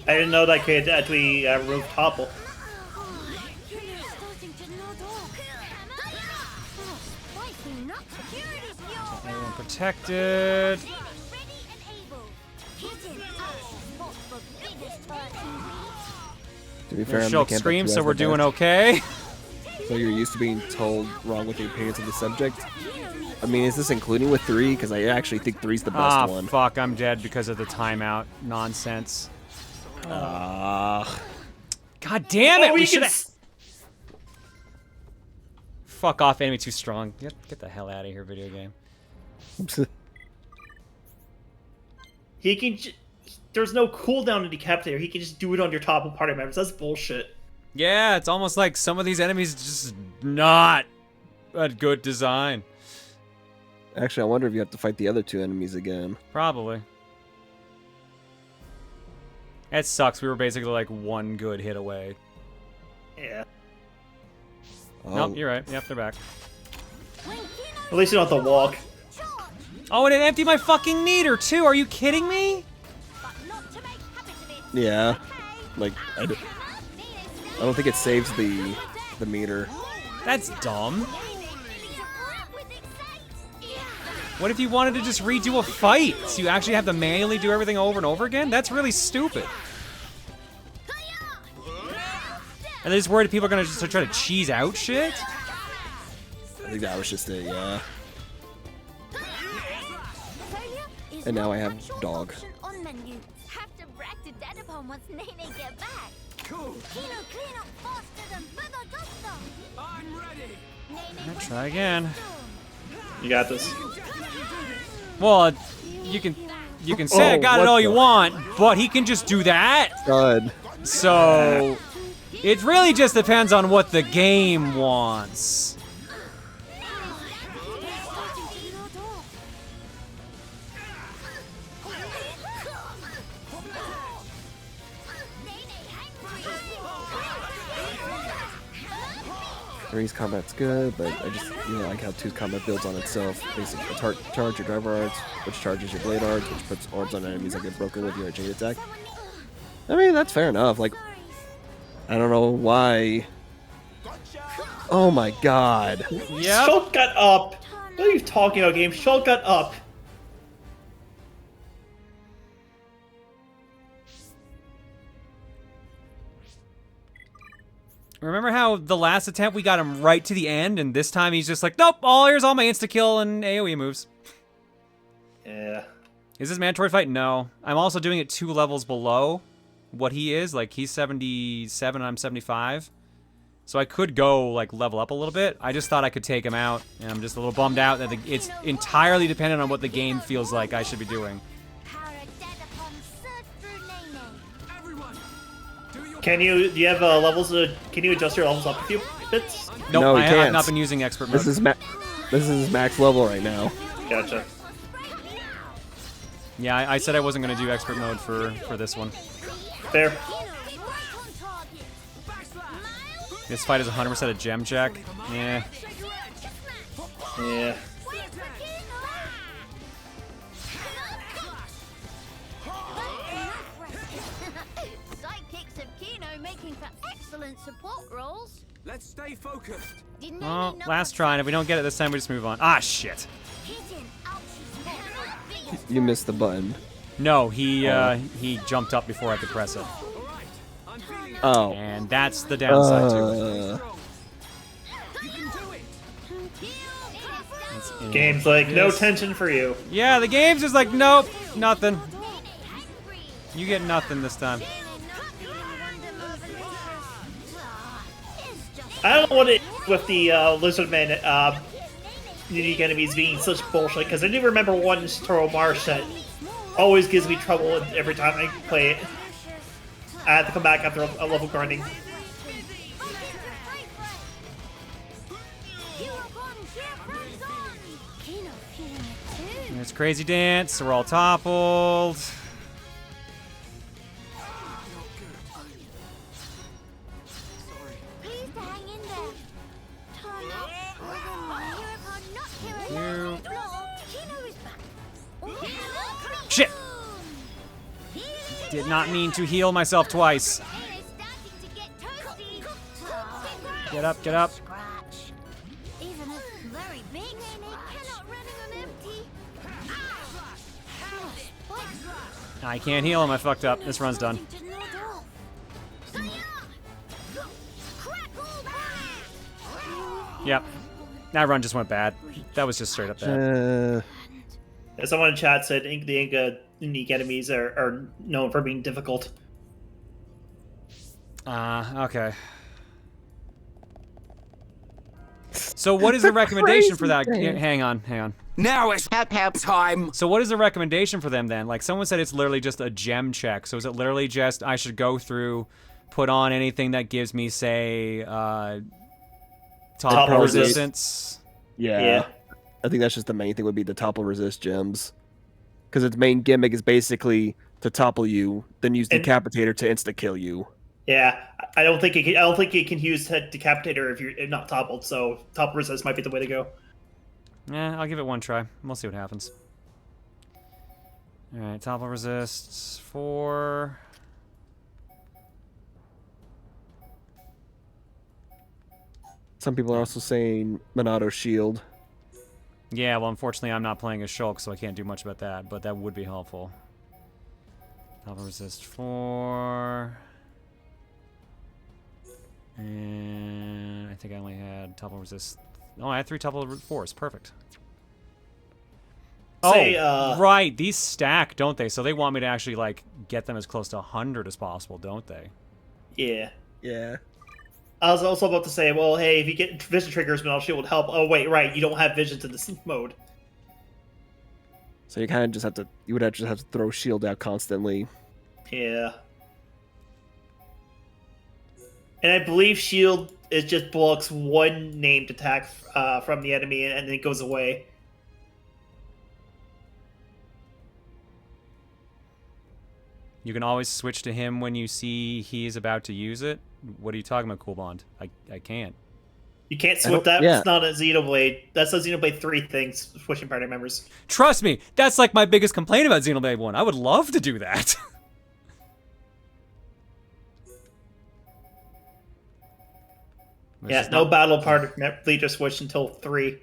I didn't know that could actually remove topple. Everyone protected. To be fair, No I'm Shulk the camp that screams, you so guys we're the doing best. okay. So you're used to being told wrong with the appearance of the subject? I mean, is this including with 3? Because I actually think 3's the best one. Fuck, I'm dead because of the timeout nonsense. God damn it! Oh, We should have. Fuck off, enemy too strong. Get the hell out of here, video game. He can. There's no cooldown to Decapitator. He can just do it on your top of party members. That's bullshit. Yeah, it's almost like some of these enemies just not a good design. Actually, I wonder if you have to fight the other 2 enemies again. Probably. It sucks. We were basically like one good hit away. Yeah. Oh. Nope, you're right. Yep, they're back. At least you don't have to walk. Oh, and it emptied my fucking meter too. Are you kidding me? Yeah. Like, I don't think it saves the meter. That's dumb. What if you wanted to just redo a fight? So you actually have to manually do everything over and over again? That's really stupid. And they're just worried people are gonna just try to cheese out shit? I think that was just it, yeah. And now I have dog. On menu. Have to brag to Dad upon once Nene get back. Cool. Kino clean up faster than Mega Gusto. I'm ready. I'll try again. You got this. Well, you can say I got it all you want, but he can just do that. God. So it really just depends on what the game wants. Three's combat's good, but I just like how 2's combat builds on itself. Basically, charge your driver arts, which charges your blade arts, which puts orbs on enemies that get broken with your chain attack. I mean, that's fair enough. Like, I don't know why. Oh my god. Yeah. Shulk got up. What are you talking about, game? Shulk got up. Remember how the last attempt we got him right to the end, and this time he's just like, nope, here's all my insta-kill and AoE moves. Yeah. Is this mandatory fight? No. I'm also doing it 2 levels below what he is. Like, he's 77 and I'm 75. So I could go, like, level up a little bit. I just thought I could take him out, and I'm just a little bummed out that it's entirely dependent on what the game feels like I should be doing. Do you have levels? Can you adjust your levels up a few bits? Nope, No, I can't. have not been using expert mode. This is max level right now. Gotcha. Yeah, I said I wasn't going to do expert mode for this one. Fair. This fight is 100% a gem check. Yeah. Yeah. Sidekicks of Kino making for excellent support roles. Let's stay focused. Well, last try, and if we don't get it this time, we just move on. Ah, shit. You missed the button. No, he jumped up before I could press it. Oh. And that's the downside to it. Game's like, no tension for you. Yeah, the game's just like, nope, nothing. You get nothing this time. I don't know what it is with the Lizardman unique enemies being such bullshit, because I do remember one Toro Marsh that always gives me trouble every time I play it. I have to come back after a level grinding. There's Crazy Dance, we're all toppled. You. Shit! Did not mean to heal myself twice. Get up, get up. I can't heal him, I fucked up. This run's done. Yep. That run just went bad. That was just straight up bad. Someone in chat said the Inca unique enemies are known for being difficult. Okay. So what is the recommendation for that? Hang on. Now it's help time. So what is the recommendation for them then? Like someone said it's literally just a gem check. So is it literally just I should go through, put on anything that gives me, say, topple resistance? Yeah. I think that's just the main thing would be the topple resist gems. Because its main gimmick is basically to topple you, then use Decapitator to insta-kill you. Yeah, I don't think it can use Decapitator if you're not toppled. So topple resist might be the way to go. Yeah, I'll give it one try. We'll see what happens. All right, topple resists 4. Some people are also saying Monado Shield. Yeah, well, unfortunately, I'm not playing as Shulk, so I can't do much about that, but that would be helpful. Topple resist 4. And I think I only had topple resist. Oh, I had 3 topple 4s. Perfect. Say, right. These stack, don't they? So they want me to actually, like, get them as close to 100 as possible, don't they? Yeah. Yeah. I was also about to say, well, hey, if you get vision triggers, Monado Shield would help. Oh, wait, right. You don't have visions in this mode. So you kind of just have to, you would just have to throw shield out constantly. Yeah. And I believe shield it just blocks one named attack from the enemy, and then it goes away. You can always switch to him when you see he's about to use it. What are you talking about, Cool Bond? I can't. You can't switch that. Yeah. It's not a Xenoblade. That's a Xenoblade 3 thing, switching party members. Trust me, that's like my biggest complaint about Xenoblade 1. I would love to do that. Yeah, no battle party leader switch until 3.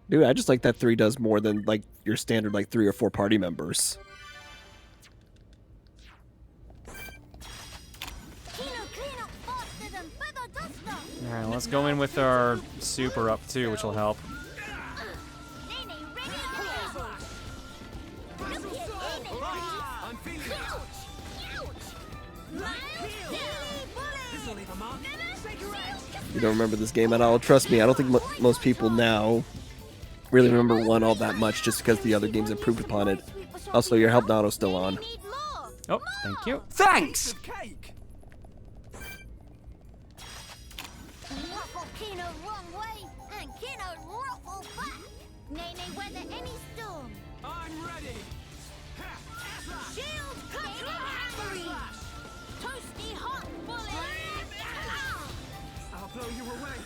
Dude, I just like that 3 does more than like your standard like 3 or 4 party members. Alright, let's go in with our super up too, which will help. You don't remember this game at all? Trust me, I don't think most people now really remember 1 all that much just because the other games improved upon it. Also, your help Nato's still on. Oh, thank you. Thanks! I'm ready. Shield control. Toasty hot bullet. I'll blow you away.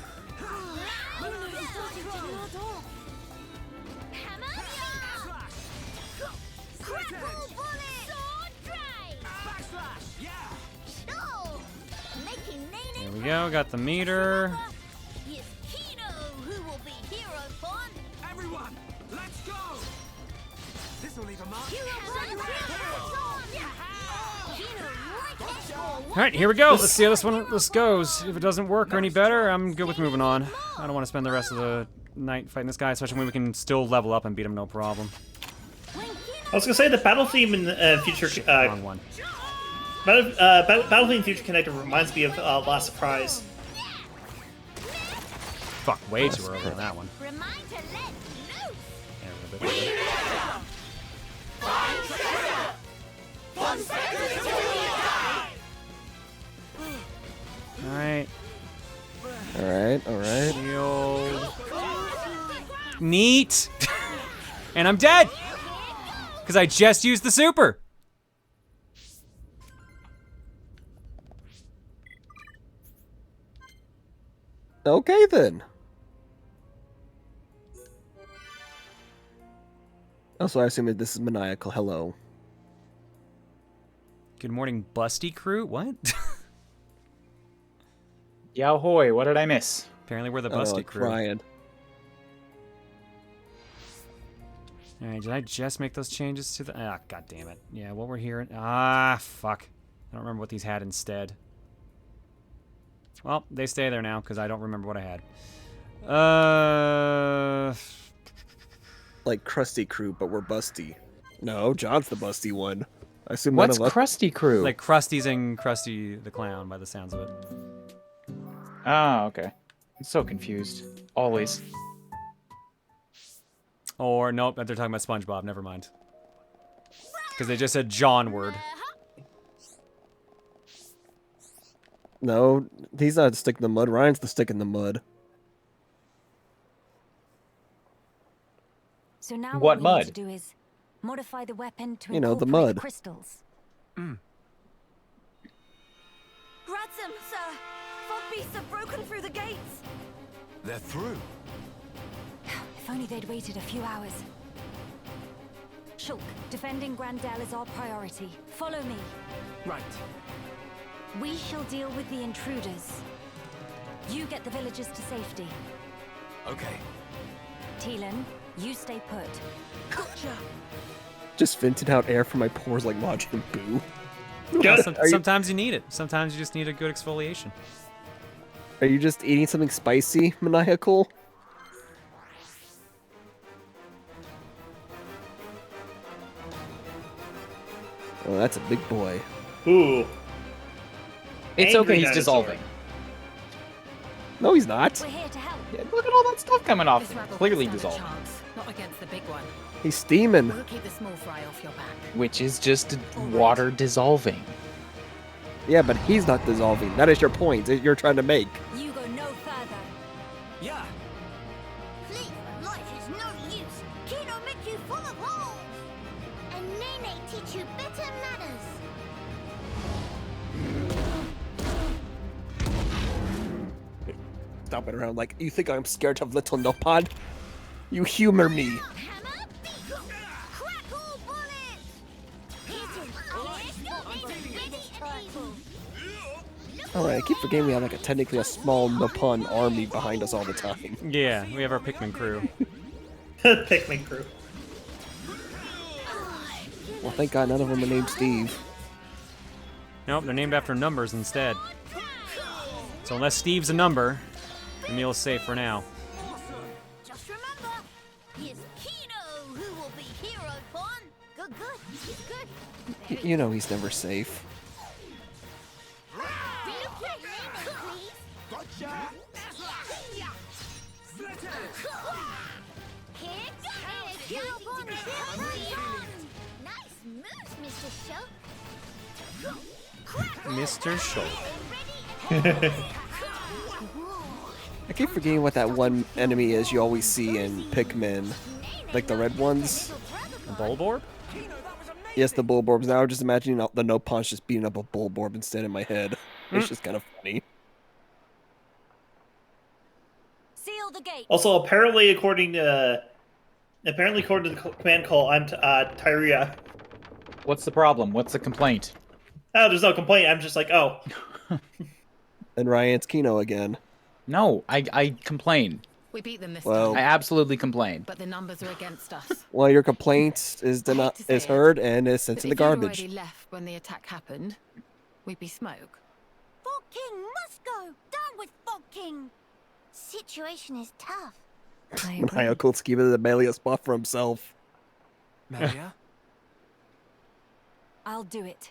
Crackle bullet. Sword drive. Backslash. Yeah. Oh, making There we go. Got the meter. Yes, Kino, who will be hero fun. Everyone, let's go. This will leave a mark. All right, here we go. Let's see how this goes. If it doesn't work or any better, I'm good with moving on. I don't want to spend the rest of the night fighting this guy, especially when we can still level up and beat him no problem. I was gonna say the battle theme in future. Wrong one. Battle theme Future Connected reminds me of Last Surprise. Fuck, way too early on that one. Alright. Alright. Shield. Neat! And I'm dead! Because I just used the super! Okay, then. Also, I assume that this is maniacal. Hello. Good morning, Busty crew. What? Yahoy, what did I miss? Apparently we're the I don't know, Busty like crew. crying. Alright, did I just make those changes to the... Ah, god damn it. Yeah, what we're hearing... Ah, fuck. I don't remember what these had instead. Well, they stay there now, because I don't remember what I had. Like Krusty Crew, but we're Busty. No, John's the Busty one. I assume What's none of us... Krusty Crew? Like Krusty's and Krusty the Clown, by the sounds of it. Oh, okay. I'm so confused. Always. Or, nope, they're talking about SpongeBob. Never mind. Because they just said John word. No, he's not the stick in the mud. Ryan's the stick in the mud. So now What what we need mud? to do is modify the weapon to You know, the incorporate mud. crystals. Gradsum, sir. Fog beasts have broken through the gates. They're through. If only they'd waited a few hours. Shulk, defending Grandel is our priority. Follow me. Right. We shall deal with the intruders. You get the villagers to safety. Okay. Teelan, you stay put. Gotcha. Just vented out air from my pores like Majin Buu. Yeah, sometimes you need it. Sometimes you just need a good exfoliation. Are you just eating something spicy, maniacal? Oh, that's a big boy. Ooh. It's Angry okay, he's dinosaur. dissolving. No, he's not. We're here to help. Yeah, look at all that stuff coming off. This rebel Clearly can stand a dissolving. chance, not against the big one. He's steaming. We'll keep the small fry off your back. Which is just water dissolving. Yeah, but he's not dissolving. That is your point that you're trying to make. You go no further. Yeah. Flee for life is no use. Kino make you full of holes. And Nene teach you better manners. Stomping around like, you think I'm scared of little Nopod? You humor me. Hammer, beat. Crackle bullets. Alright, I keep forgetting we have like technically a small Nopon army behind us all the time. Yeah, we have our Pikmin crew. Pikmin crew. Well, thank God none of them are named Steve. Nope, they're named after numbers instead. So unless Steve's a number, the meal is safe for now. Just remember, it's Kino who will be hero pawn. Good, good. He's good. You know he's never safe. Relocate Nene, please. Gotcha. Here's hero pawn is here. Nice moves, Mr. Shulk. Mr. Shulk. I keep forgetting what that one enemy is you always see in Pikmin. Like the red ones. A Bulborb? Yes, the Bulborbs. Now I'm just imagining the Nopons just beating up a Bulborb instead in my head. It's just kind of funny. Seal the gate. Also, apparently, according to the command call, I'm Tyria. What's the problem? What's the complaint? Oh, there's no complaint. I'm just like, oh. And Ryan's Kino again. No, I complain. We beat them this Well- I time, absolutely complain. but the numbers are against us. Well, your complaint is I hate to say is it, heard and is sent But to the if you'd garbage. already left when the attack happened, we'd be smoke. Fog King must go. Down with Fog King. Situation is tough. I agree. Maniacal giving the Melia spot for himself. Melia? I'll do it.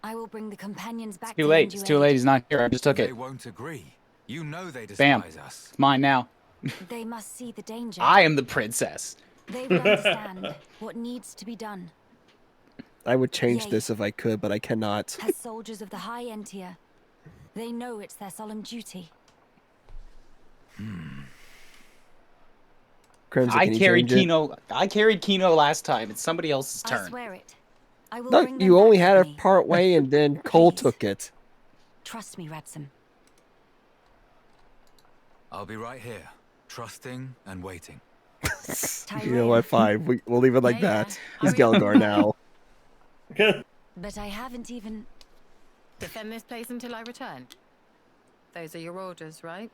I will bring the companions back It's too to late. lend you It's too aid. late. He's not here. I just took They it. won't agree. You know they Bam. despise us. It's mine now. They must see the danger. I am the princess. They will understand what needs to be done. I would change Yay. this if I could, but I cannot. As soldiers of the High Entia, they know it's their solemn duty. Crimson, I can you carried change it? Kino. I carried Kino last time. It's somebody else's I turn. swear it. I will No, bring them you only back had to it me. part way and then Cole Please. took it. Trust me, Radsum. I'll be right here, trusting and waiting. You know what? Fine. We'll leave it like that. He's Gelgar now. But I haven't even... Defend this place until I return. Those are your orders, right?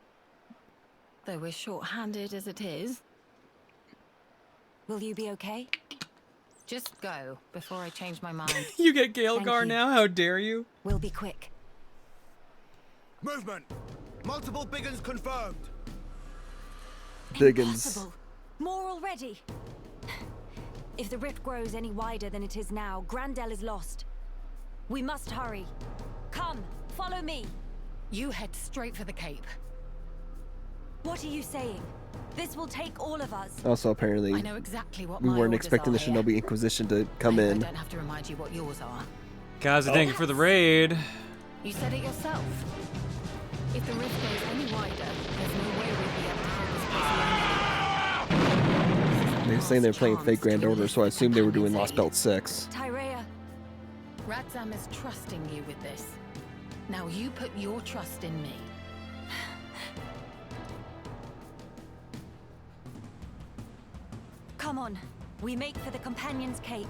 Though we're short-handed as it is. Will you be okay? Just go before I change my mind. You get Gelgar now? How dare you? We'll be quick. Movement! Multiple Biggins confirmed! Biggins. Impossible. More already. If the rift grows any wider than it is now, Grandel is lost. We must hurry. Come, follow me. You head straight for the cape. What are you saying? This will take all of us. Also, apparently, I know exactly what we my weren't orders expecting the are here. Shinobi Inquisition to come I in. don't have to remind you what yours are. Kaza, thank you for the raid. You said it yourself. If the rift goes any wider, there's no way we'll be able to hold this place alone. They were saying they were playing Fake Grand Order, so I assumed they were doing Lost Belt 6. Tyrea. Radzam is trusting you with this. Now you put your trust in me. Come on. We make for the Companion's Cape.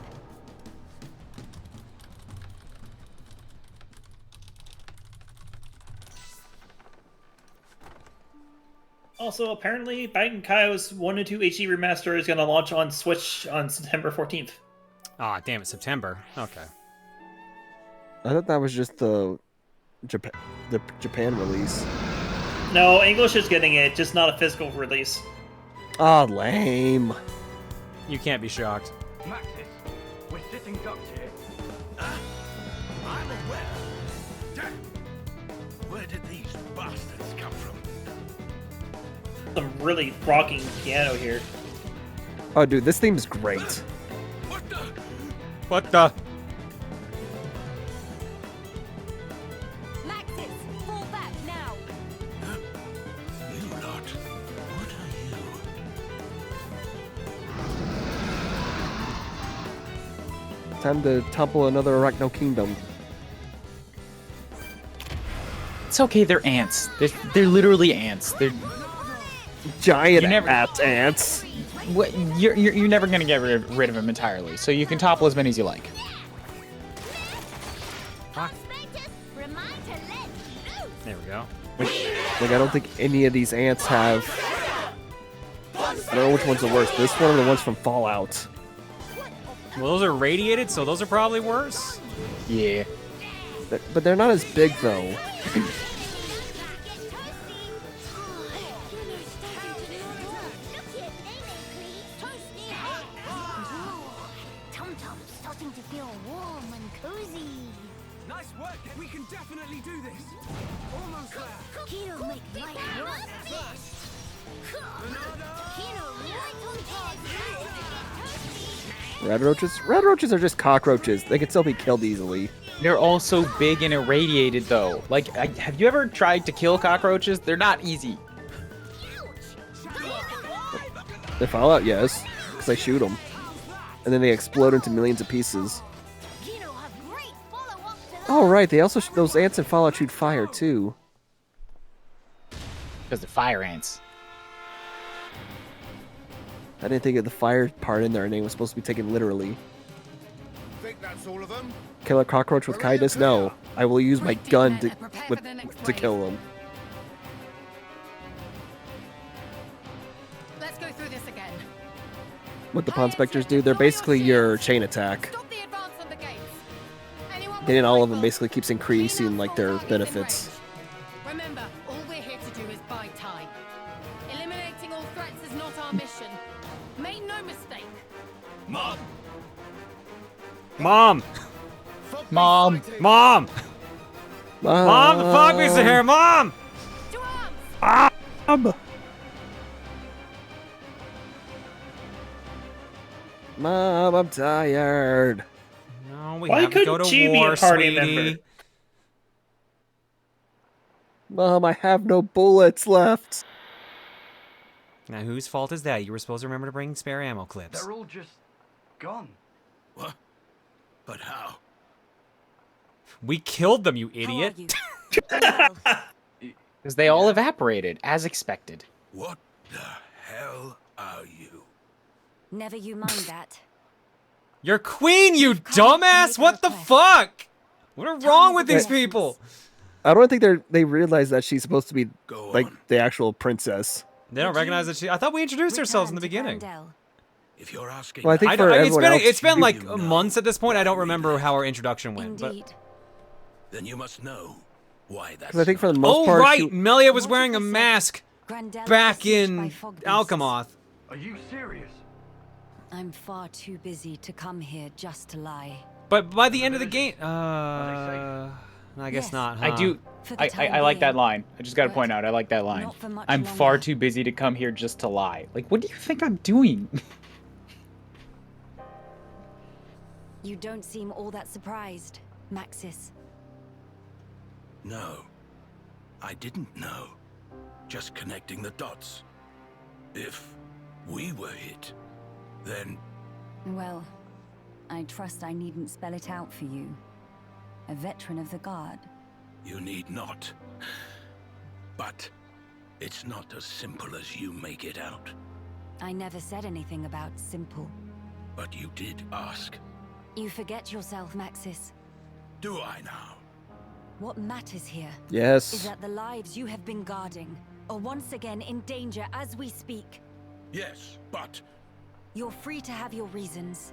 Also, apparently, Biden Kaio's 1 and 2 HD remaster is going to launch on Switch on September 14th. Ah, damn it, September. Okay. I thought that was just the Japan release. No, English is getting it, just not a physical release. Ah, lame. You can't be shocked. Maxis, we're sitting ducks here. I'm aware. Where did these bastards come from? Some really rocking piano here. Oh, dude, this theme's great. What the? Maxis, fall back now. You lot, what are you? Time to topple another Arachno Kingdom. It's okay, they're ants. They're literally ants. They're giant ants. What, you're never gonna get rid of them entirely, so you can topple as many as you like. There we go. Like, I don't think any of these ants have... I don't know which one's the worst. This one or the ones from Fallout. Well, those are radiated, so those are probably worse. Yeah. But they're not as big, though. Tum-Tum's starting to feel warm and cozy. Nice work. We can definitely do this. Almost there. Kino make light work. Kino right on top. Red roaches? Red roaches are just cockroaches. They can still be killed easily. They're also big and irradiated, though. Like, have you ever tried to kill cockroaches? They're not easy. They fall out, yes, because I shoot them. And then they explode into millions of pieces. Oh, right, they also those ants in Fallout shoot fire, too. Because they're fire ants. I didn't think of the fire part in there, and it was supposed to be taken literally. Think that's all of them? Kill a cockroach with kindness? No. I will use my gun to kill them. Let's go through this again. What the Pawn Specters do, they're basically your chain attack. Hitting all of them basically keeps increasing like their benefits. Remember, all we're here to do is buy time. Eliminating all threats is not our mission. Make no mistake. Mom! Mom! Mom! Mom! Mom, the fog beats are here! Mom! Mom! Mom, I'm tired. No, we Why have to go couldn't to she be war, a party sweetie. member? Mom, I have no bullets left. Now, whose fault is that? You were supposed to remember to bring spare ammo clips. They're all just gone. What? But how? We killed them, you idiot. Because they all evaporated, as expected. What the hell are you? Never you mind that. You're queen, you dumbass! What the fuck? What are wrong with these people? I don't think they realize that she's supposed to be like the actual princess. They don't recognize that she. I thought we introduced ourselves in the beginning. If you're asking, Well, I think for everyone else, it's been like months at this point. I don't remember how our introduction went. But then you must know why that's. I think for the most part, right, Melia was wearing a mask back in Alchemoth. Are you serious? I'm far too busy to come here just to lie. But by the end of the game, I guess not. Huh? I do. I like that line. I just gotta point out, I like that line. I'm far too busy to come here just to lie. Like, what do you think I'm doing? You don't seem all that surprised, Maxis. No, I didn't know. Just connecting the dots. If we were hit, then... Well, I trust I needn't spell it out for you. A veteran of the Guard. You need not. But it's not as simple as you make it out. I never said anything about simple. But you did ask. You forget yourself, Maxis. Do I now? What matters here yes, is that the lives you have been guarding are once again in danger as we speak. Yes, but... You're free to have your reasons.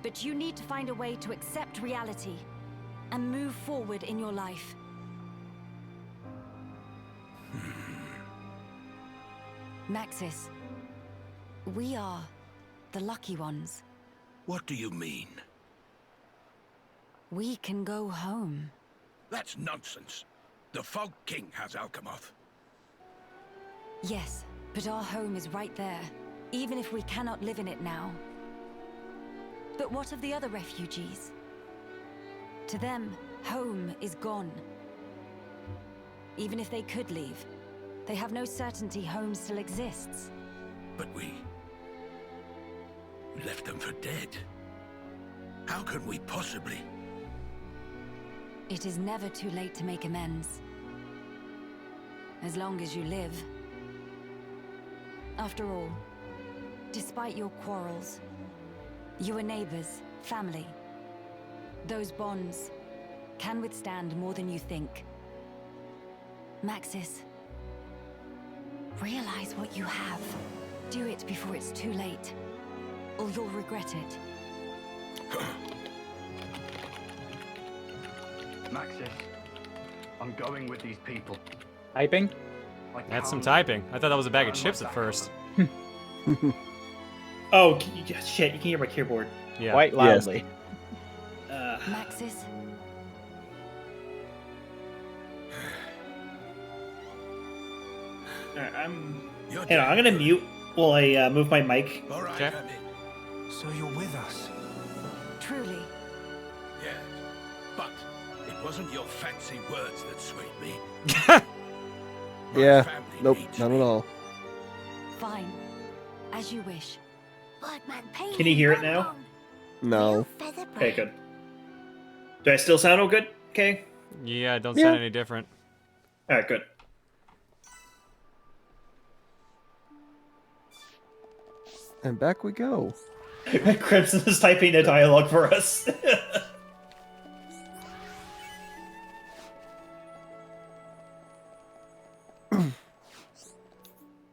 But you need to find a way to accept reality and move forward in your life. Maxis, we are the lucky ones. What do you mean? We can go home. That's nonsense. The Fog King has Alchemoth. Yes, but our home is right there, even if we cannot live in it now. But what of the other refugees? To them, home is gone. Even if they could leave, they have no certainty home still exists. But we left them for dead. How can we possibly? It is never too late to make amends. As long as you live. After all, despite your quarrels, you are neighbors, family. Those bonds can withstand more than you think. Maxis, realize what you have. Do it before it's too late, or you'll regret it. Maxis, I'm going with these people. Typing? That's some typing. I thought that was a bag of chips at first. Oh, shit, you can hear my keyboard. Yeah. Quite loudly. Maxis? Hang on, I'm gonna mute while I move my mic. All right, Okay. So you're with us? Truly. Yes, but it wasn't your fancy words that swayed me. yeah, nope, not at all. Fine. As you wish. Can you hear it now? No. Okay, good. Do I still sound all good? Okay. Yeah, don't sound any different. Alright, good. And back we go. Crimson is typing a dialogue for us.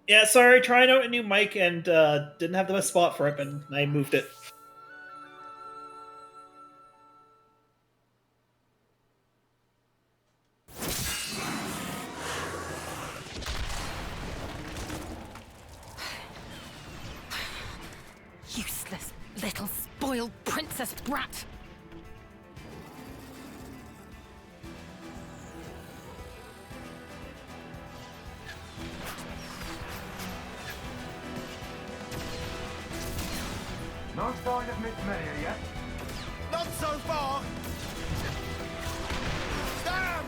Yeah, sorry, trying out a new mic and didn't have the best spot for it, and I moved it. Useless little spoiled princess brat. No sign of Miss Melia yet? Not so far! Damn!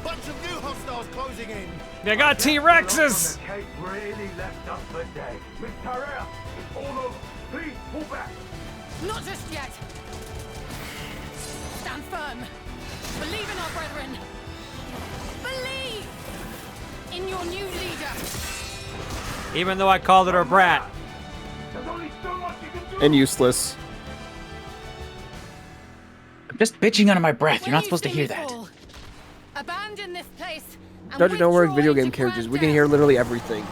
Bunch of new hostiles closing in! They got T-Rexes! The case really left us for dead. Miss Tarea, it's all over. Please, pull back. Not just yet. Stand firm. Believe in our brethren. Believe! in your new leader. Even though I called it her brat. And useless. I'm just bitching under my breath. You're not supposed to hear that. Abandon this place. Dungeon don't work video game characters. We can hear literally everything.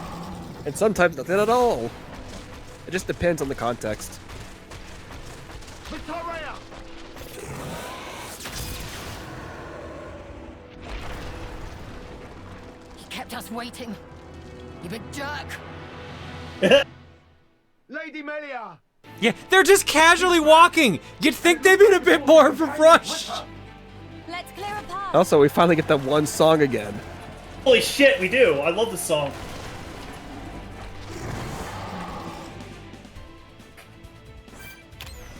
And sometimes nothing at all. It just depends on the context. He kept us waiting. You big jerk. Lady Melia! Yeah, they're just casually walking. You'd think they'd been a bit more rushed. Let's clear a path. Also, we finally get that one song again. Holy shit, we do. I love this song.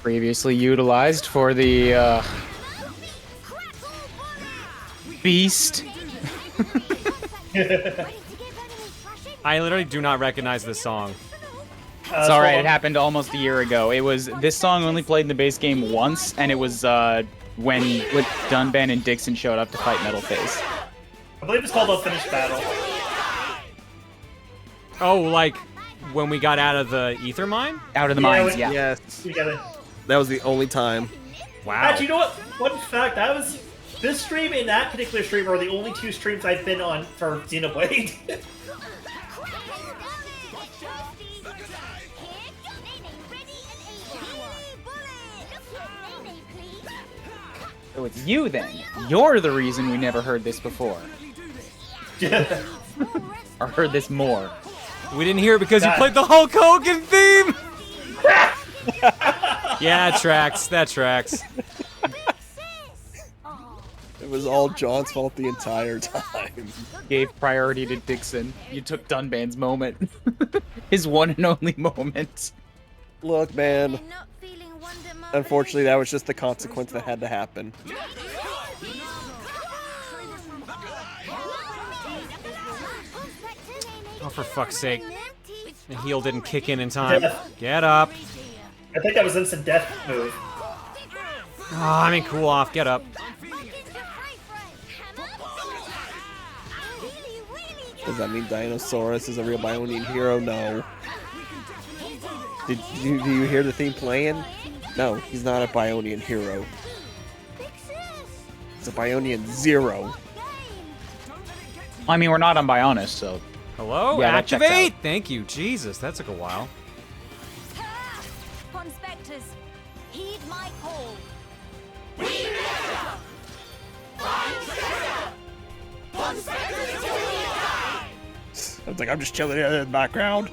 Previously utilized for the beast. I literally do not recognize this song. It's alright, it happened almost a year ago. It was, this song only played in the base game once, and it was when Dunban and Dixon showed up to fight Metalface. I believe it's called Unfinished Battle. Oh, like when we got out of the ether mine? Out of the mines, yeah. Yes. We gotta... That was the only time. Wow. Actually, you know what? Fun fact, that was... This stream and that particular stream are the only two streams I've been on for Xenoblade. So it's you then. You're the reason we never heard this before. Or heard this more. We didn't hear it because you played the Hulk Hogan theme! Yeah, that tracks. That tracks. It was all John's fault the entire time. Gave priority to Dixon. You took Dunban's moment. His one and only moment. Look, man. Unfortunately, that was just the consequence that had to happen. Oh, for fuck's sake. The heal didn't kick in time. Get up. I think that was instant death move. Oh, I mean, cool off. Get up. Does that mean Dinosaurus is a real Bionian hero? No. Do you hear the theme playing? No, he's not a Bionian hero. It's a Bionian Zero. I mean, we're not on bionis, so... Hello? Yeah, Activate! Thank you. Jesus, that took a while. Conspectors, heed my call. I was like, I'm just chilling here in the background.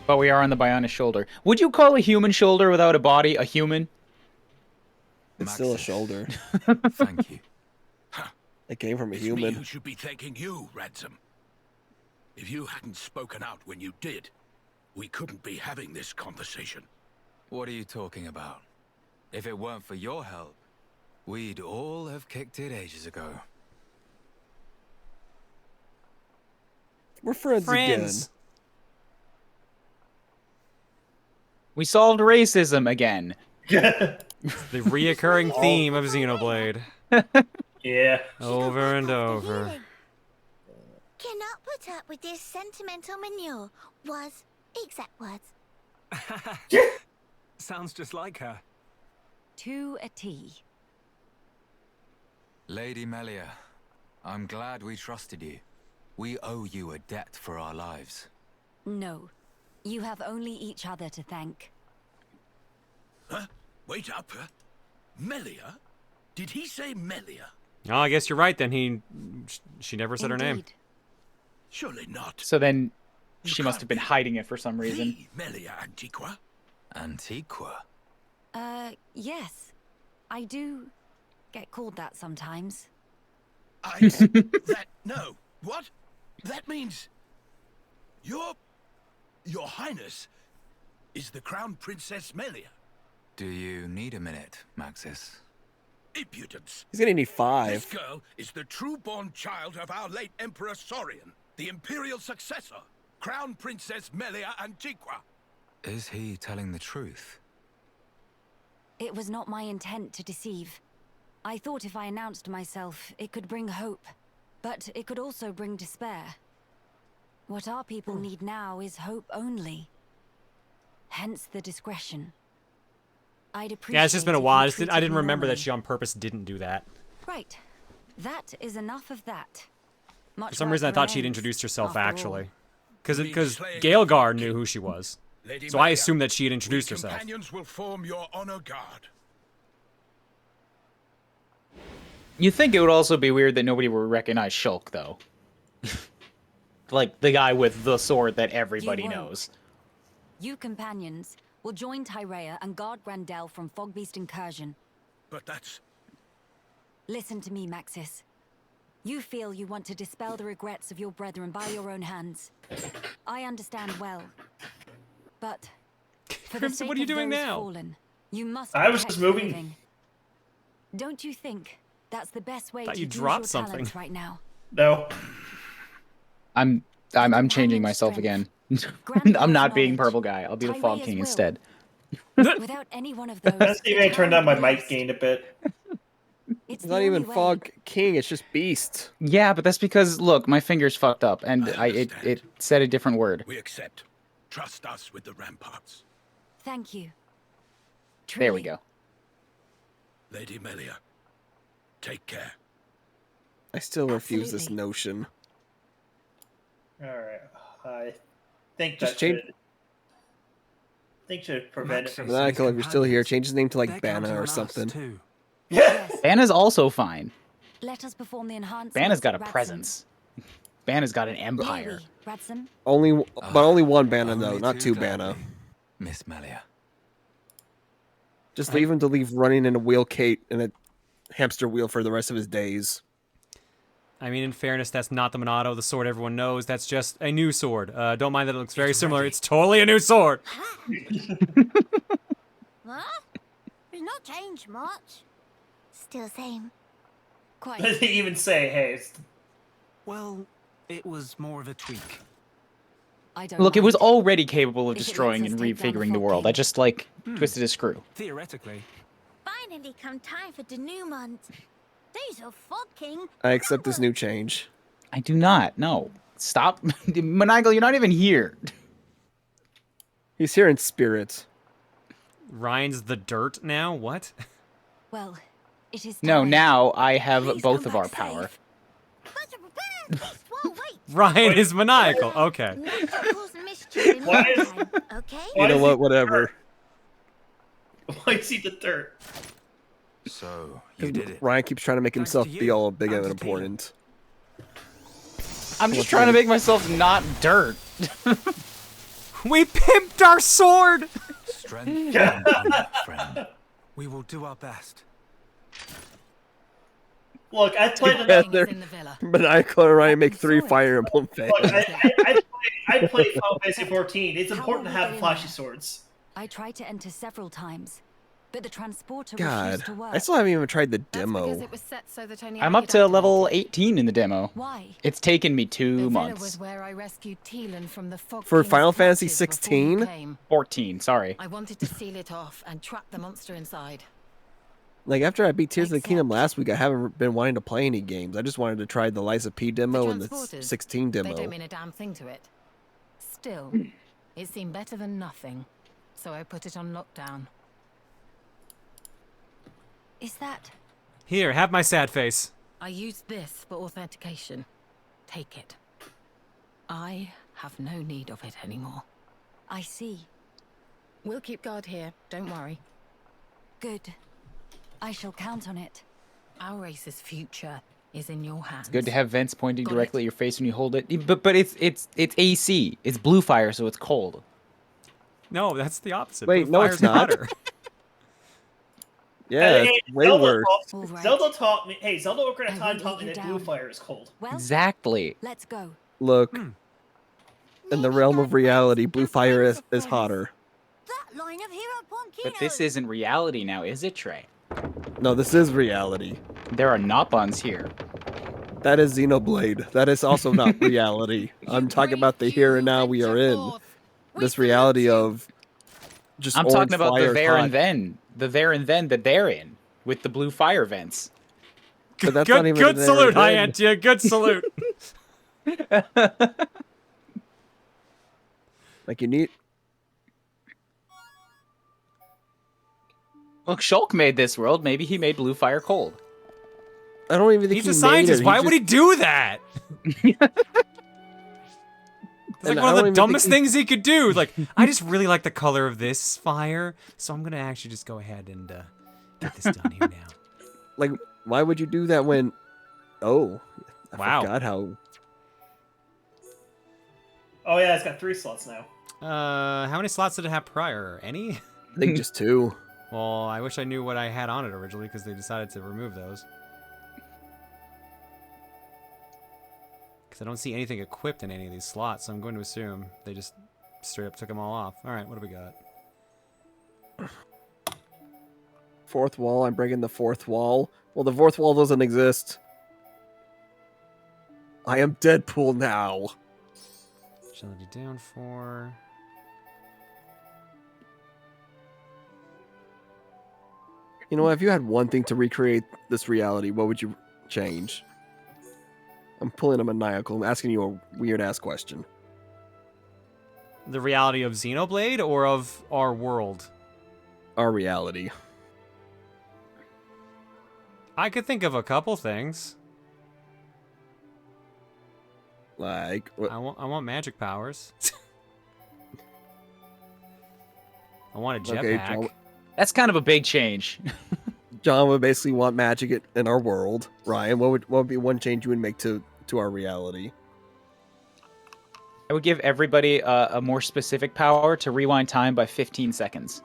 But we are on the bionis shoulder. Would you call a human shoulder without a body a human? It's still a shoulder. Thank you. It came from a It's me human. who should be thanking you, Ransom. If you hadn't spoken out when you did, we couldn't be having this conversation. What are you talking about? If it weren't for your help, we'd all have kicked it ages ago. We're friends again. We solved racism again. The reoccurring theme of Xenoblade. Yeah. Over and over. Cannot put up with this sentimental manure. Was exact words. Sounds just like her. To a T. Lady Melia, I'm glad we trusted you. We owe you a debt for our lives. No. You have only each other to thank. Huh? Wait up. Melia? Did he say Melia? Oh, I guess you're right then. She never said her name. Indeed. Surely not. So then she must have been hiding it for some reason. The Melia Antiqua? Antiqua? Yes. I do get called that sometimes. No. What? That means... Your Highness is the Crown Princess Melia. Do you need a minute, Maxis? Impudence. He's gonna need 5. This girl is the true-born child of our late Emperor Saurian, the Imperial successor, Crown Princess Melia Antiqua. Is he telling the truth? It was not my intent to deceive. I thought if I announced myself, it could bring hope. But it could also bring despair. What our people need now is hope only. Hence the discretion. I'd appreciate. Yeah, it's just been a if you while. I treated didn't me remember that normally. she on purpose didn't do that. Right. That is enough of that. For some reason, I thought she'd introduced herself, actually. Because Gaelgar knew who she was. Lady So I Maria, assumed that she had introduced we herself. companions will form your honor guard. You think it would also be weird that nobody would recognize Shulk, though. Like, the guy with the sword that everybody knows. You companions will join Tyrea and guard Grandel from Fogbeast incursion. But that's... Listen to me, Maxis. You feel you want to dispel the regrets of your brethren by your own hands. I understand well. But for the Crimson, sake what are you of doing those now? fallen, you must I was protect just the moving. living. Don't you think that's the best way Thought to you use dropped your something. talents right now? No. I'm changing myself again. I'm not being Purple Guy. I'll be the Fog King instead. Without any one of those, That's even I turned down my mic gain a bit. It's not even Fog King, it's just Beast. Yeah, but that's because, look, my finger's fucked up, and it said a different word. We accept. Trust us with the ramparts. Thank you. There we go. Lady Melia, take care. I still refuse this notion. Alright. I think Just that change- should prevent it from... Maniacal, if you're still here, change his name to like Banna or something. Banna's also fine. Let us perform the enhancements. Banna's got a at Radson. presence. Banna's got an empire. Radson? But only one Banna though, not two Banna. Miss Melia. Just leave him to leave running in a wheel Kate in a hamster wheel for the rest of his days. I mean, in fairness, that's not the Monado, the sword everyone knows. That's just a new sword. Don't mind that it looks very similar. It's totally a new sword. Huh? There's not changed much. Still same. Quite. They even say, hey, it's... Well, it was more of a tweak. I don't Look, it mind. was already capable of If it destroying lets and us take down the refiguring the Fog world. King. I just, like, twisted a screw. Theoretically. Finally come time for the new month. Days of Fog King. I accept this new change. I do not. No. Stop. Maniacal, you're not even here. He's here in spirit. Ryan's the dirt now? What? Well, it is No, time. now I have Please both come of our back power. Whoa, wait. Ryan is maniacal. Okay. Not to cause mischief in Why my is- time, okay? You know what? Whatever. Why is he the dirt? So, you did it. Ryan keeps trying to make himself to be you. all big and And to Tina. important. I'm just trying to make myself not dirt. We pimped our sword! Strength and honor, friend. We will do our best. Look, I played Together, in the villa. Maniacal and Ryan make 3 Fire Emblem fans. Look, I played Final Fantasy 14. It's important to have flashy swords. I tried to enter several times, but the transporter God, refused to work. I still haven't even tried the Because demo. it was set so that only I'm I up could to activate level it. 18 in the demo. Why? It's taken me The 2 villa months. was where I rescued Teelan from the Fog For King's Final Fantasy clutches before you 16? came. 14, sorry. I wanted to seal it off and trap the monster inside. Like, after I beat Tears of the Makes Kingdom sense. last week, I haven't been wanting to play any games. I just wanted to try the Liza P demo and the transporters, 16 They demo. don't mean a damn thing to it. Still, it seemed better than nothing, so I put it on lockdown. Is that? Here, have my sad face. I used this for authentication. Take it. I have no need of it anymore. I see. We'll keep guard here, don't worry. Good. I shall count on it. Our race's future is in your hands. It's good to have vents pointing Got directly it. at your face when you hold it. But it's AC. It's blue fire, so it's cold. No, that's the opposite. Wait, Blue no, fire's it's not. hotter. Yeah, Hey, it's way worse. All right. Zelda taught me. Hey, Zelda Ocarina of I Time will taught me lead that you blue down. fire is cold. Well, Exactly. let's go. Look, in the realm of reality, blue fire is hotter. That line of hero Ponkino. But this isn't reality now, is it, Trey? No, this is reality. There are not buns here. That is Xenoblade. That is also not reality. I'm talking about the here and now we are in. This reality of just I'm orange talking about fire the there hot. and then. the there and then that they're in with the blue fire vents. But that's not even Good there salute, and then. Hyantia. Good salute. Like you need. Look, Shulk made this world. Maybe he made blue fire cold. I don't even think He's he a made scientist. it. Why would he do that? It's like And one I of don't the even dumbest think things he could do. Like, I just really like the color of this fire, so I'm gonna actually just go ahead and get this done here now. Like, why would you do that when? Oh, I Wow. forgot how. Oh yeah, it's got 3 slots now. How many slots did it have prior? Any? I think just 2. Well, I wish I knew what I had on it originally because they decided to remove those. Because I don't see anything equipped in any of these slots, so I'm going to assume they just straight up took them all off. All right, what do we got? 4th wall. I'm breaking the 4th wall. Well, the 4th wall doesn't exist. I am Deadpool now. Agility down 4. You know what? If you had one thing to recreate this reality, what would you change? I'm pulling a maniacal. I'm asking you a weird ass question. The reality of Xenoblade or of our world? Our reality. I could think of a couple things. Like, what? I want magic powers. I want a Okay, jetpack. John, That's kind of a big change. John would basically want magic in our world. Ryan, what would be one change you would make to our reality? I would give everybody a more specific power to rewind time by 15 seconds.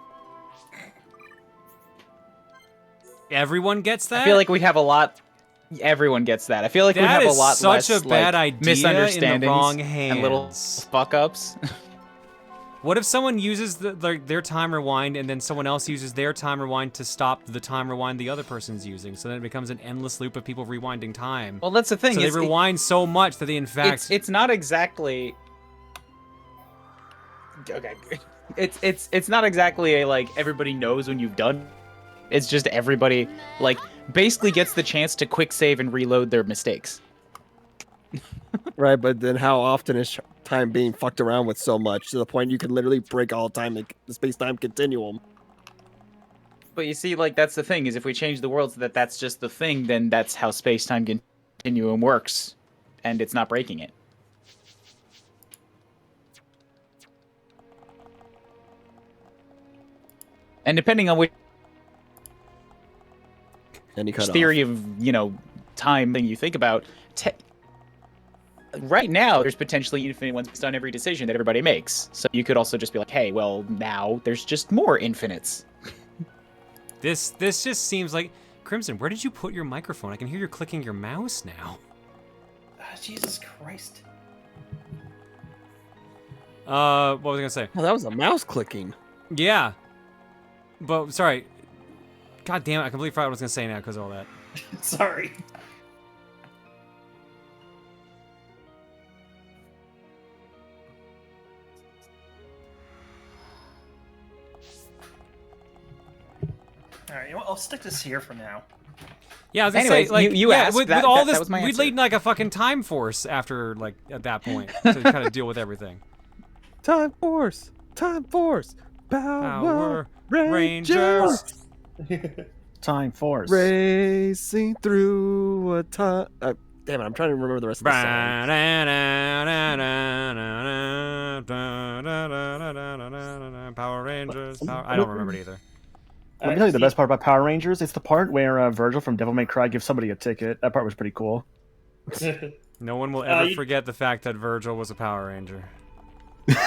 Everyone gets that? I feel like we'd have a lot. Everyone gets that. I feel like we'd have a lot such less a bad like, idea misunderstandings in the wrong and little hands. fuck ups. What if someone uses their time rewind and then someone else uses their time rewind to stop the time rewind the other person's using? So then it becomes an endless loop of people rewinding time. Well, that's the thing. So they rewind so much that they, in fact, it's not exactly. Okay, it's not exactly a like everybody knows when you've done. It's just everybody like basically gets the chance to quick save and reload their mistakes. Right, but then how often is time being fucked around with so much to the point you can literally break all time, the space-time continuum? But you see, like that's the thing is if we change the world so that that's just the thing, then that's how space-time continuum works, and it's not breaking it. And depending on which theory of time thing you think about, right now there's potentially infinite ones based on every decision that everybody makes. So you could also just be like, hey, well now there's just more infinites. this just seems like Crimson. Where did you put your microphone? I can hear you clicking your mouse now. Jesus Christ. What was I gonna say? Oh, that was a mouse clicking. Yeah. But sorry. God damn it! I completely forgot what I was gonna say now because of all that. Sorry. Alright, you know what? I'll stick this here for now. Yeah, I was gonna Anyways, say, like, you asked, with that all was this, my we'd answer. need like a fucking time force after, like, at that point to kind of deal with everything. Time Force! Time Force! Power Rangers! Time Force. Racing through a time... damn it, I'm trying to remember the rest of the song. Power Rangers. I don't remember it either. Let me tell you the best part about Power Rangers. It's the part where Virgil from Devil May Cry gives somebody a ticket. That part was pretty cool. No one will ever forget the fact that Virgil was a Power Ranger.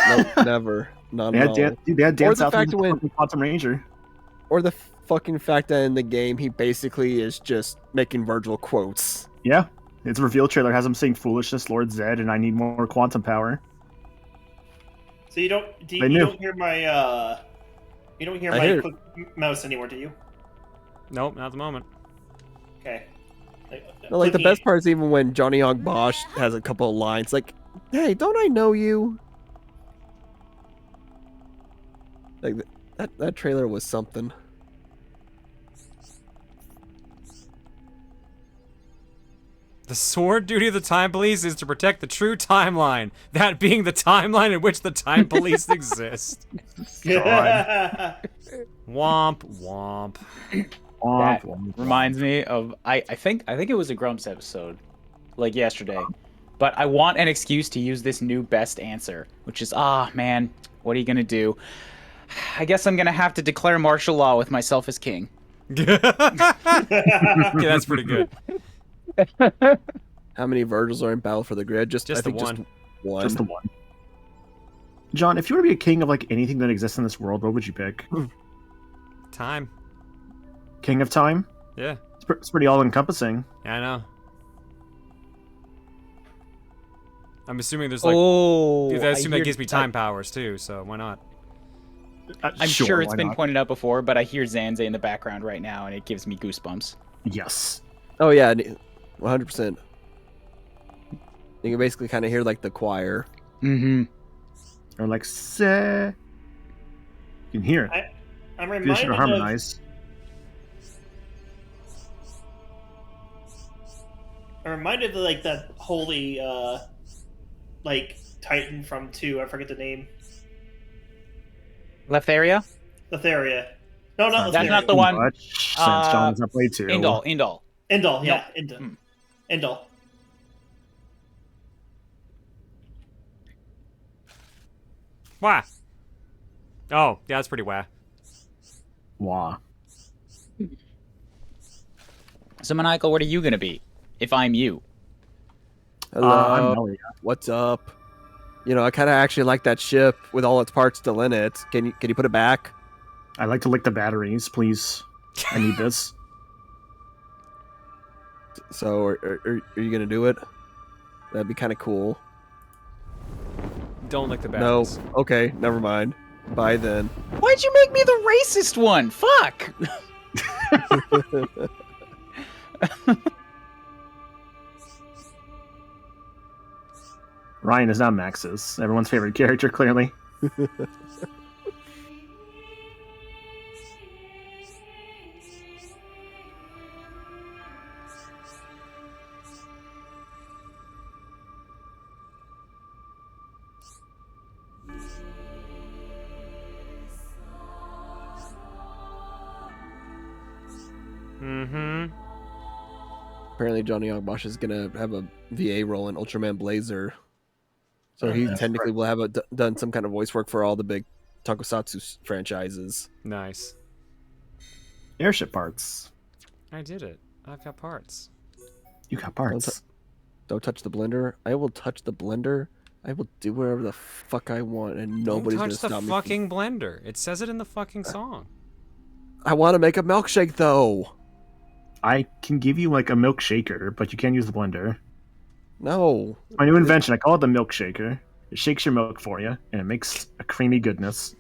Nope, never. Not at all. They had Or dance the out fact when Quantum Ranger. Or the fucking fact that in the game he basically is just making Virgil quotes. Yeah, its reveal trailer has him saying "Foolishness, Lord Zed," and I need more quantum power. So you don't hear my mouse anymore, do you? Nope, not at the moment. Okay. No, like the best part is even when Johnny Young Bosch has a couple of lines like, "Hey, don't I know you?" Like that trailer was something. The sword duty of the Time Police is to protect the true timeline, that being the timeline in which the Time Police exist. God. Womp womp. That reminds me of I think it was a Grumps episode, like yesterday. But I want an excuse to use this new best answer, which is, man, what are you gonna do? I guess I'm gonna have to declare martial law with myself as king. Yeah, that's pretty good. How many Virgils are in Battle for the Grid? Just the one. Just one. Just the one. John, if you were to be a king of like anything that exists in this world, what would you pick? Time. King of time? Yeah. It's pretty all-encompassing. Yeah, I know. I'm assuming there's like... I assume that gives me time powers too, so why not? I'm sure it's been pointed out before, but I hear Zanze in the background right now, and it gives me goosebumps. Yes. Oh yeah, 100%. You can basically kind of hear like the choir. Mm-hmm. Or like, say... You can hear it. I'm You should harmonize. I'm reminded of like that holy like Titan from 2, I forget the name. Letheria? Letheria. No, not Letheria. That's not the one. Since John's not played 2. Indal, yeah. Nope. Indal. Wah. Oh, yeah, that's pretty wah. Wah. So, Maniacal, what are you gonna be if I'm you? Hello. I'm Melia. What's up? You know, I kind of actually like that ship with all its parts still in it. Can you put it back? I'd like to lick the batteries, please. I need this. So, are you gonna do it? That'd be kind of cool. Don't lick the batteries. No. Okay, never mind. Bye then. Why'd you make me the racist one? Fuck! Ryan is now Max's. Everyone's favorite character, clearly. Mm-hmm. Apparently, Johnny Ogbosh is gonna have a VA role in Ultraman Blazer, so he technically will have done some kind of voice work for all the big Tokusatsu franchises. Nice. Airship parts. I did it. I've got parts. You got parts. Don't touch the blender. I will touch the blender. I will do whatever the fuck I want, and nobody's gonna stop me. Don't touch the fucking blender. It says it in the fucking song. I want to make a milkshake, though. I can give you like a milk shaker, but you can't use the blender. No. My new invention. I call it the milk shaker. It shakes your milk for you, and it makes a creamy goodness.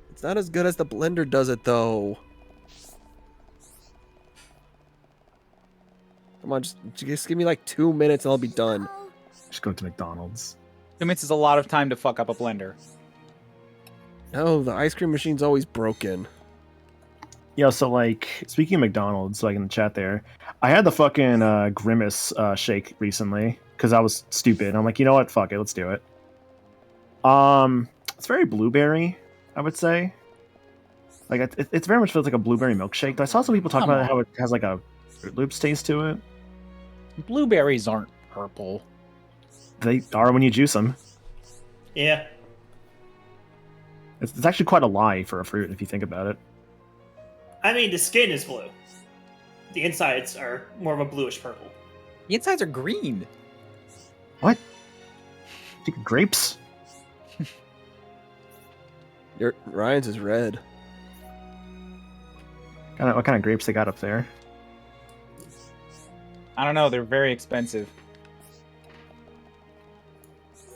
It's not as good as the blender does it, though. Come on, just give me like 2 minutes and I'll be done. Just go to McDonald's. 2 minutes is a lot of time to fuck up a blender. No, the ice cream machine's always broken. Yeah, so like, speaking of McDonald's, like in the chat there, I had the fucking Grimace shake recently because I was stupid. I'm like, you know what? Fuck it, let's do it. It's very blueberry, I would say. Like, it very much feels like a blueberry milkshake. I saw some people talk about how it has like a Fruit Loops taste to it. Blueberries aren't purple. They are when you juice them. Yeah. It's actually quite a lie for a fruit if you think about it. I mean, the skin is blue. The insides are more of a bluish purple. The insides are green. What? Grapes? Ryan's is red. What kind of grapes they got up there? I don't know. They're very expensive.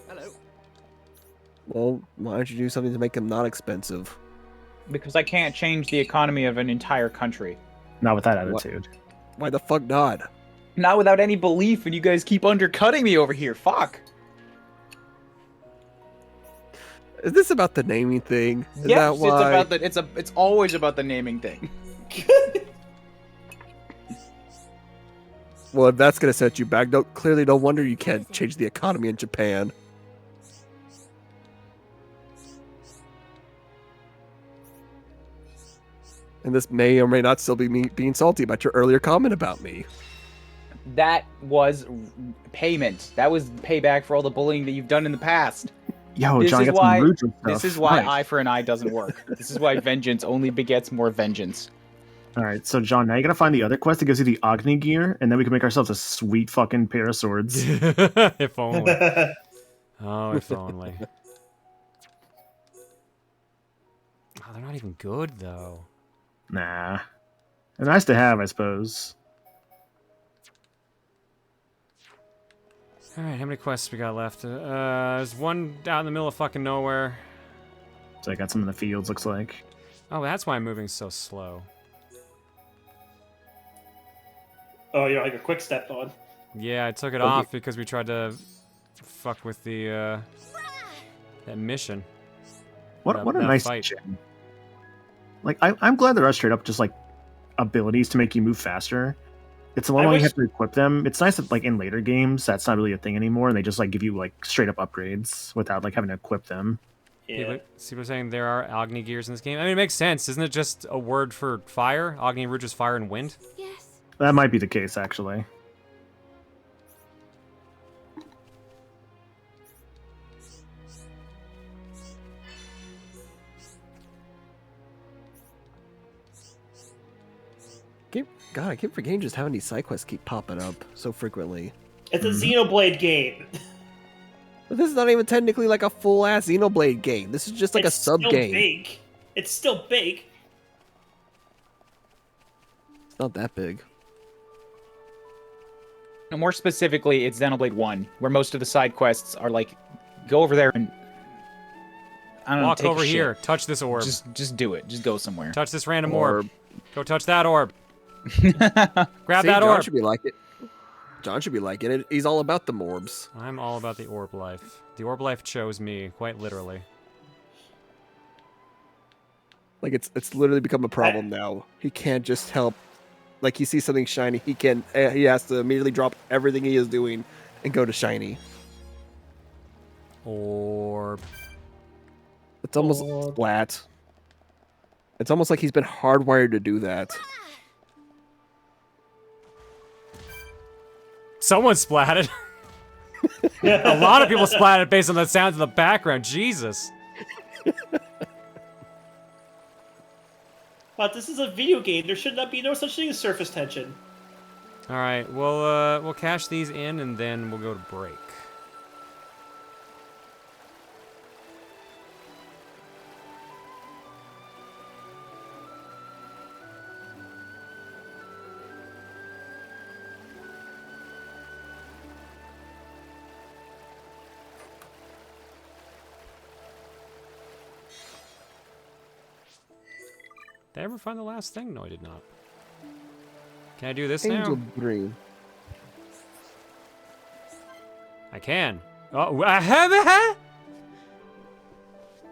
Hello. Well, why don't you do something to make them not expensive? Because I can't change the economy of an entire country. Not with that attitude. Why the fuck not? Not without any belief, and you guys keep undercutting me over here. Fuck. Is this about the naming thing? Is Yes, that why? it's always about the naming thing. Well, if that's gonna set you back, clearly no wonder you can't change the economy in Japan. And this may or may not still be me being salty about your earlier comment about me. That was payment. That was payback for all the bullying that you've done in the past. Yo, This John, is get some why. roots and This stuff. is why Nice. eye for an eye doesn't work. This is why vengeance only begets more vengeance. All right, so John, now you gotta find the other quest that gives you the Agni gear, and then we can make ourselves a sweet fucking pair of swords. If only. Oh, if only. Oh, they're not even good, though. Nah. They're nice to have, I suppose. Alright, how many quests we got left? There's one out in the middle of fucking nowhere. So I got some in the fields, looks like. Oh, that's why I'm moving so slow. Oh, you're like a quick step on. Yeah, I took it off because we tried to fuck with the, that mission. What a nice fight. gem. Like, I'm glad there are straight up just, like, abilities to make you move faster. It's the one where you have to equip them. It's nice that, like, in later games, that's not really a thing anymore, and they just, like, give you, like, straight up upgrades without, like, having to equip them. Yeah. People are saying there are Agni gears in this game. I mean, it makes sense. Isn't it just a word for fire? Agni Rouge is fire and wind? Yes. That might be the case, actually. God, I keep forgetting just how many side quests keep popping up so frequently. It's a Xenoblade game. But this is not even technically like a full-ass Xenoblade game. This is just like a sub-game. Big. It's still big. It's not that big. No, more specifically, it's Xenoblade 1, where most of the side quests are like, go over there and I don't know, Walk take a over shit. here. Touch this orb. Just do it. Just go somewhere. Touch this random orb. Go touch that orb. Grab See, that John orb. should be like it. John should be liking it. He's all about the morbs. I'm all about the orb life. The orb life chose me, quite literally. Like it's literally become a problem now. He can't just help. Like he sees something shiny, he has to immediately drop everything he is doing and go to shiny. Orb. It's almost flat. It's almost like he's been hardwired to do that. Someone splatted. A lot of people splatted based on the sounds in the background. Jesus. But this is a video game. There should not be no such thing as surface tension. All right, we'll cash these in and then we'll go to break. Did I ever find the last thing? No, I did not. Can I do this Angel now? Dream. I can. Oh, I have it.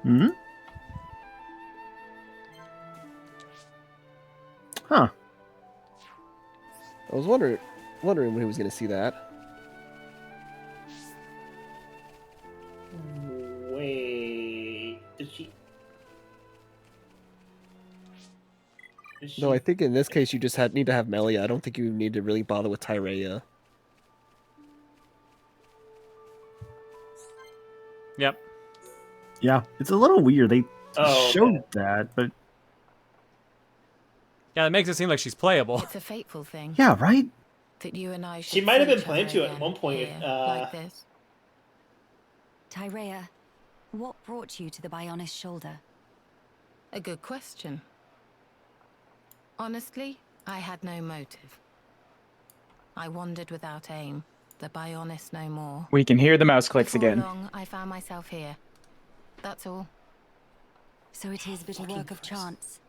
Hmm? Huh. I was wondering when he was going to see that. Wait, did she? No, I think in this case you just need to have Melia. I don't think you need to really bother with Tyrea. Yep. Yeah, it's a little weird. They showed okay. that, but Yeah, that makes it seem like she's playable. It's a fateful thing. yeah, right? That you and I She should might have see been each planned other to at again one point. here, like this. Tyrea, what brought you to the bionis shoulder? A good question. Honestly, I had no motive. I wandered without aim. The bionis no more. We can hear the mouse clicks Before again. long, I found myself here. That's all. So it is but a work of chance.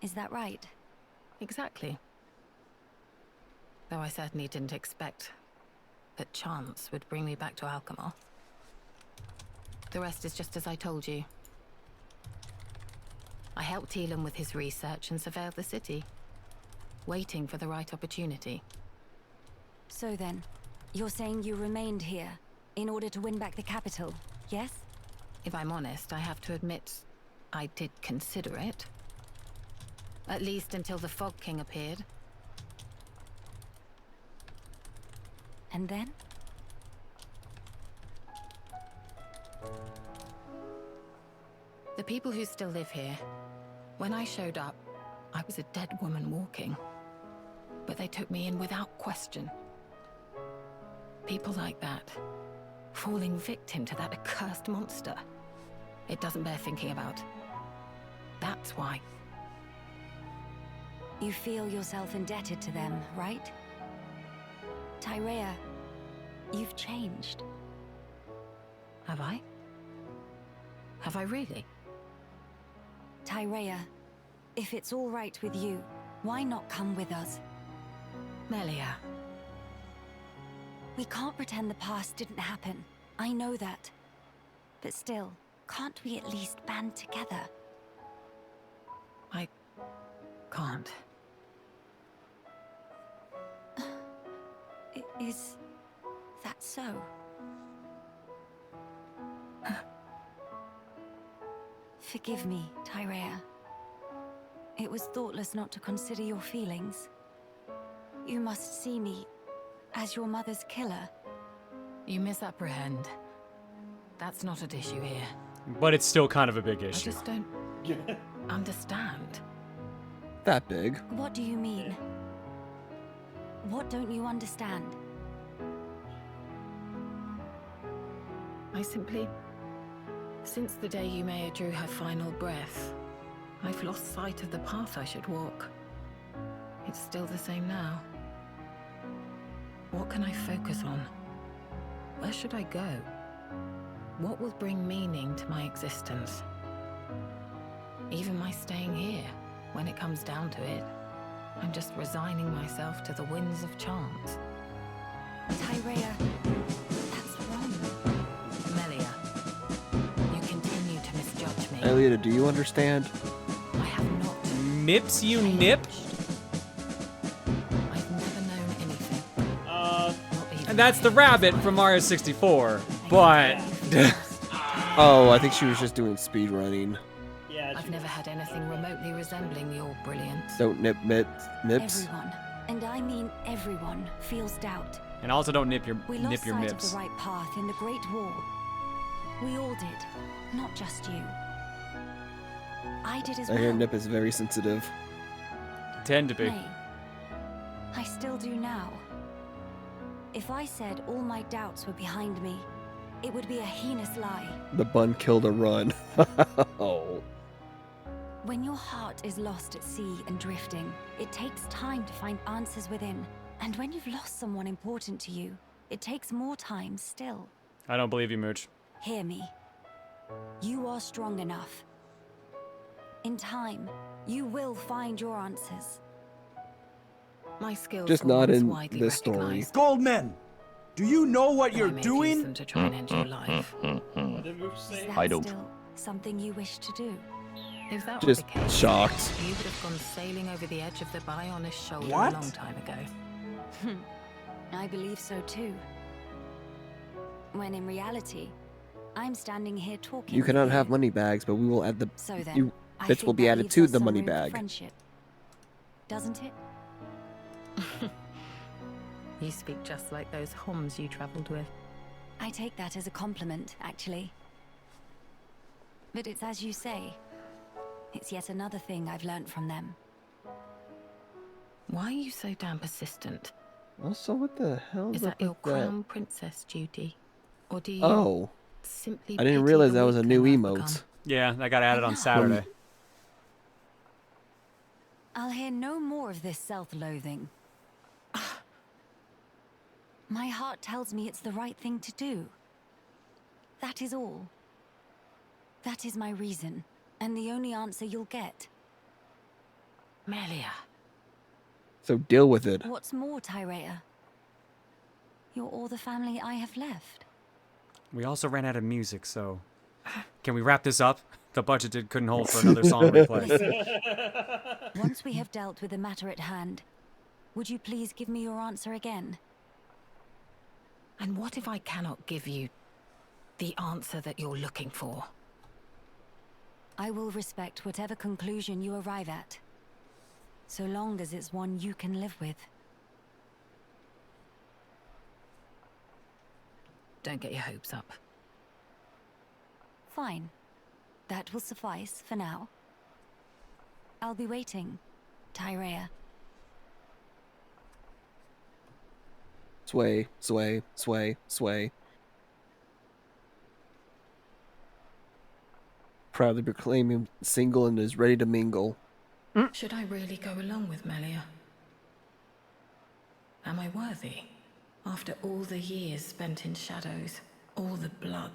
Is that right? Exactly. Though I certainly didn't expect that chance would bring me back to Alchemoth. The rest is just as I told you. I helped Elam with his research and surveilled the city, waiting for the right opportunity. So then, you're saying you remained here in order to win back the capital, yes? If I'm honest, I have to admit, I did consider it. At least until the Fog King appeared. And then? The people who still live here, when I showed up, I was a dead woman walking. But they took me in without question. People like that, falling victim to that accursed monster. It doesn't bear thinking about. That's why. You feel yourself indebted to them, right? Tyrea, you've changed. Have I? Have I really? Tyrea, if it's all right with you, why not come with us? Melia. We can't pretend the past didn't happen. I know that. But still, can't we at least band together? I can't. Is that so? Forgive me, Tyrea. It was thoughtless not to consider your feelings. You must see me as your mother's killer. You misapprehend. That's not at issue here. But it's still kind of a big I issue. just don't understand. That big. What do you mean? What don't you understand? I simply... Since the day Yumea drew her final breath, I've lost sight of the path I should walk. It's still the same now. What can I focus on? Where should I go? What will bring meaning to my existence? Even my staying here, when it comes down to it, I'm just resigning myself to the winds of chance. Tyrea, that's wrong. Melia, you continue to misjudge me. Elliota, do you understand? I have not. Nips you nip? I've never known anything. And that's the rabbit from Mario 64. But... Oh, I think she was just doing speed running. Yeah, I've never had anything remotely resembling your brilliance. Don't nips. Everyone, and I mean everyone, feels doubt. And also don't nip your We lost sight mips. of the right path in the Great War. We all did, not just you. I did as I well. hear Nip is very sensitive. Tend to be. Nay, I still do now. If I said all my doubts were behind me, it would be a heinous lie. The bun killed a run. Oh. When your heart is lost at sea and drifting, it takes time to find answers within. And when you've lost someone important to you, it takes more time still. I don't believe you, Mooch. Hear me. You are strong enough. In time, you will find your answers. My skills Just were not once in widely this story. recognized. Goldman, do you know what you're I may have doing? used them to try and end your life. Is that still something you wish to do? If that Just were the case, shocked. you would have gone sailing over the edge of the bionis shoulder What? a long time ago. I believe so too. When in reality, I'm standing here talking. You with cannot have money bags, but we will add the So then, you I bits think will be that added leaves to us the some money room for bag. friendship, doesn't it? You speak just like those Homs you travelled with. I take that as a compliment, actually. But it's as you say. It's yet another thing I've learnt from them. Why are you so damn persistent? Also, what the hell Is up that your with that? crown princess duty? Or do you Oh, simply I didn't pity realize the that was a new weakling I've emote. become? Yeah, that got added on Saturday. I'll hear no more of this self-loathing. My heart tells me it's the right thing to do. That is all. That is my reason, and the only answer you'll get. Melia. So deal with it. What's more, Tyrea? You're all the family I have left. We also ran out of music, so... Can we wrap this up? The budget couldn't hold for another song replay. Once we have dealt with the matter at hand, would you please give me your answer again? And what if I cannot give you the answer that you're looking for? I will respect whatever conclusion you arrive at, so long as it's one you can live with. Don't get your hopes up. Fine. That will suffice for now. I'll be waiting, Tyrea. Sway, sway, sway, sway. Proudly proclaiming single and is ready to mingle. Should I really go along with Melia? Am I worthy? After all the years spent in shadows, all the blood.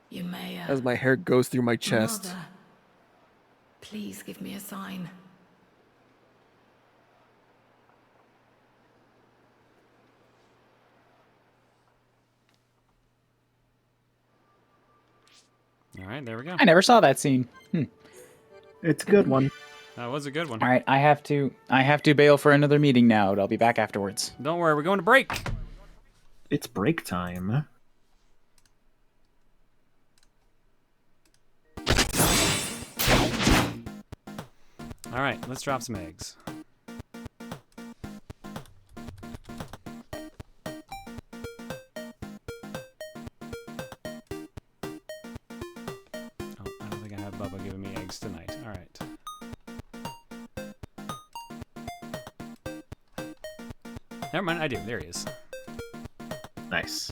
You may, As my hair goes through my chest. Mother, please give me a sign. All right, there we go. I never saw that scene. It's a good one. That was a good one. All right, I have to bail for another meeting now, but I'll be back afterwards. Don't worry, we're going to break. It's break time. All right, let's drop some eggs. I don't think I have Bubba giving me eggs tonight. All right. Never mind, I do. There he is. Nice.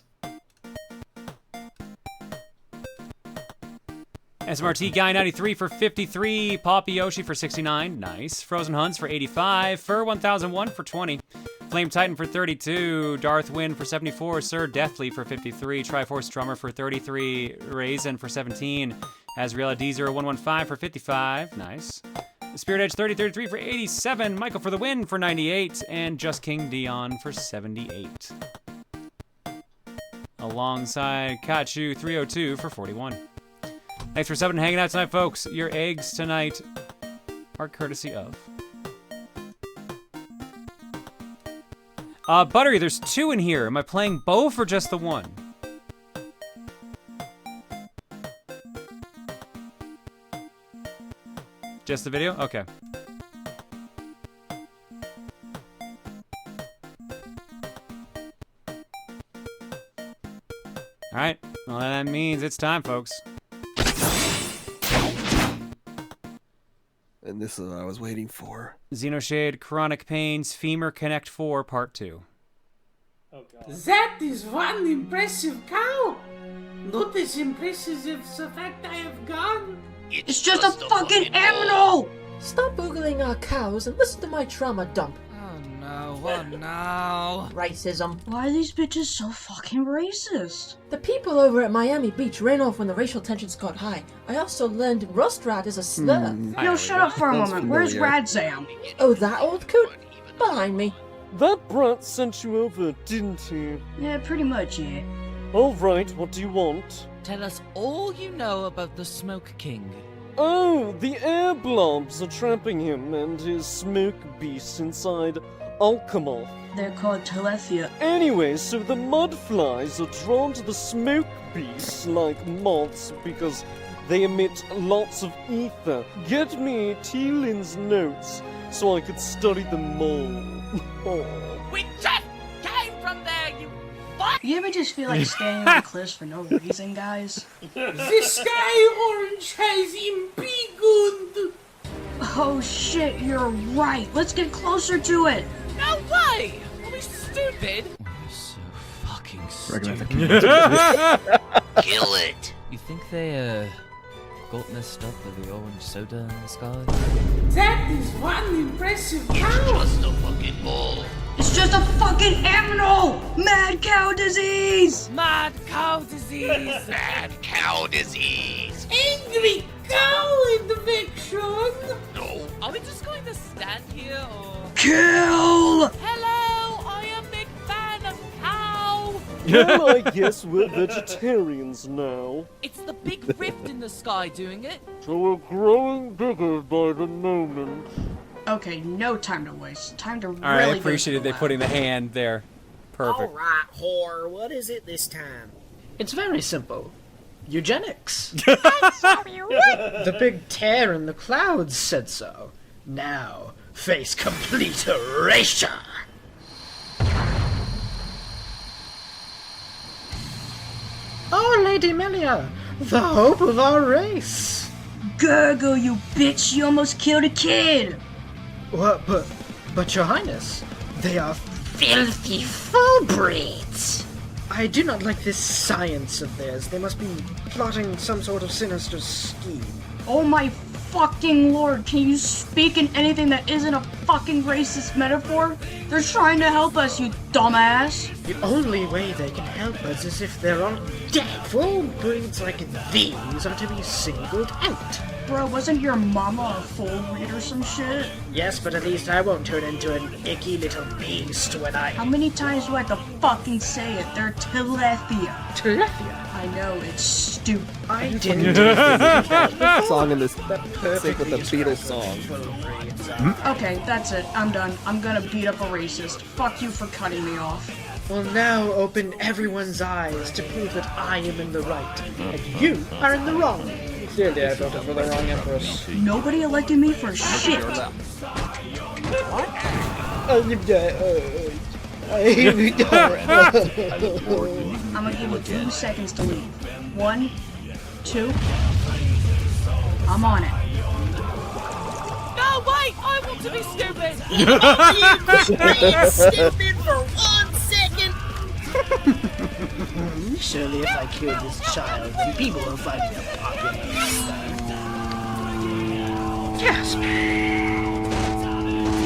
SMRT Guy 93 for 53, Poppy Yoshi for 69, nice. Frozen Huns for 85, Fur 1001 for 20, Flame Titan for 32, Darth Wind for 74, Sir Deathly for 53, Triforce Drummer for 33, Raisin for 17, Azriela Deezer 115 for 55, nice. Spirit Edge 3033 for 87, Michael for the Win for 98, and Just King Dion for 78. Alongside Kachu 302 for 41. Thanks for subbing and hanging out tonight, folks. Your eggs tonight are courtesy of Buttery, there's 2 in here. Am I playing both or just the one? Just the video? Okay. Alright. Well, that means it's time, folks. And this is what I was waiting for. Xenoblade Chronic Pains Femur Connect 4 Part 2. Oh, God. That is one impressive cow. Not as impressive as the fact I have gone. It's just a fucking animal! Stop boogling our cows and listen to my trauma dump. Oh no. Racism. Why are these bitches so fucking racist? The people over at Miami Beach ran off when the racial tensions got high. I also learned Rustrat is a slur. Yo, shut up for a moment. Where's Radzam? Oh, that old coot? Behind me. That brat sent you over, didn't he? Yeah, pretty much, yeah. Alright, what do you want? Tell us all you know about the Smoke King. Oh, the air blobs are trapping him and his smoke beast inside Alchemoth. They're called Telethia. Anyway, so the mudflies are drawn to the smoke beast like moths because they emit lots of ether. Get me Teelin's notes so I could study them more. We just came from there, you fuck! You ever just feel like standing on cliffs for no reason, guys? The sky orange has embiggened. Oh shit, you're right. Let's get closer to it. No way! Are we stupid? We're so fucking stupid. Kill it! You think they, got messed up with the orange soda in the sky? That is one impressive cow. It's just a fucking ball. It's just a fucking animal! Mad cow disease! Mad cow disease! Mad cow disease! Angry cow infection! No. Are we just going to stand here or... Kill! Hello, I am a big fan of cow! Well, I guess we're vegetarians now. It's the big rift in the sky doing it. So we're growing bigger by the moment. Okay, no time to waste. Time to really All right, I go appreciated to they the putting the hand there. Perfect. Alright, whore, what is it this time? It's very simple. Eugenics. I'm sorry, what? The big tear in the clouds said so. Now, face complete erasure. Oh, Lady Melia, the hope of our race. Gurgle, you bitch! You almost killed a kid! What, but Your Highness, they are filthy full breeds. I do not like this science of theirs. They must be plotting some sort of sinister scheme. Oh my fucking lord, can you speak in anything that isn't a fucking racist metaphor? They're trying to help us, you dumbass! The only way they can help us is if they're all dead. Full breeds like these are to be singled out. Bro, wasn't your mama a full breed or some shit? Yes, but at least I won't turn into an icky little beast when I... How many times do I have to fucking say it? They're Telethia. Telethia? I know, it's stupid. I didn't The song in this sync with the Beatles song. Okay, that's it. I'm done. I'm gonna beat up a racist. Fuck you for cutting me off. Will now open everyone's eyes to prove that I am in the right and you are in the wrong. Clearly, I voted for the wrong empress. Nobody elected me for shit. I'm gonna give you 2 seconds to leave. 1, 2. I'm on it. No, wait! I want to be stupid! You quit being stupid for 1 second! Surely if I kill this child, then people will find me a pocket. Gasp!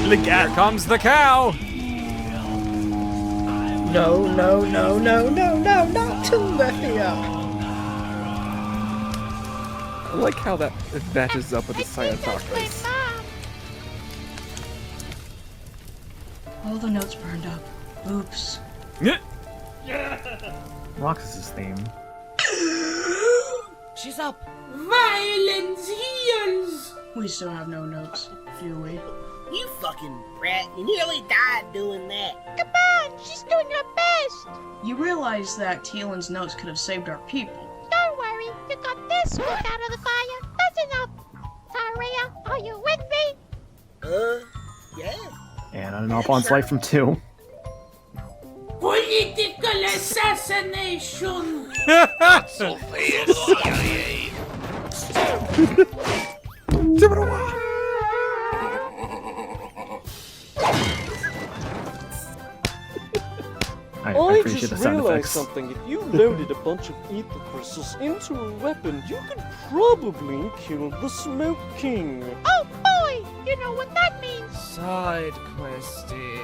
Here comes the cow! No, not Telethia! I like how that matches up with the Scientology race. All the notes burned up. Oops. Roxas's theme. She's up. Violence heals! We still have no notes, do we? You fucking brat. You nearly died doing that. Come on, she's doing her best. You realize that Teelan's notes could have saved our people. Don't worry, you got this one out of the fire. That's enough. Taria, are you with me? Yeah. And an Alphonse life from 2. Political assassination! So fast, CIA. I I appreciate just the sound realized effects. something. If you loaded a bunch of ether crystals into a weapon, you could probably kill the Smoke King. Oh boy, you know what that means. Side questing.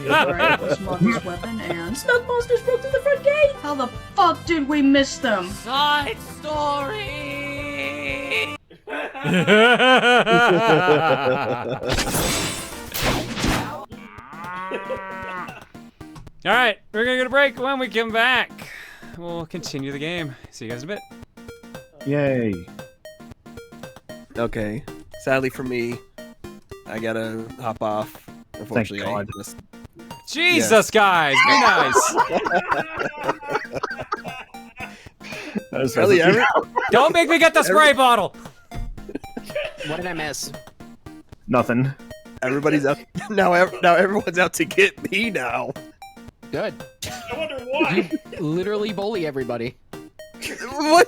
Alright, let's mod this weapon and... Smoke monsters broke through the front gate! How the fuck did we miss them? Side story! Alright, we're gonna get a break. When we come back, we'll continue the game. See you guys in a bit. Yay. Okay. Sadly for me, I gotta hop off. Unfortunately, Thank I God. missed. Jesus, guys, be nice. Really, Don't make me get the spray bottle. What did I miss? Nothing. Everybody's out now. Now everyone's out to get me now. Good. I wonder why. You literally bully everybody. What?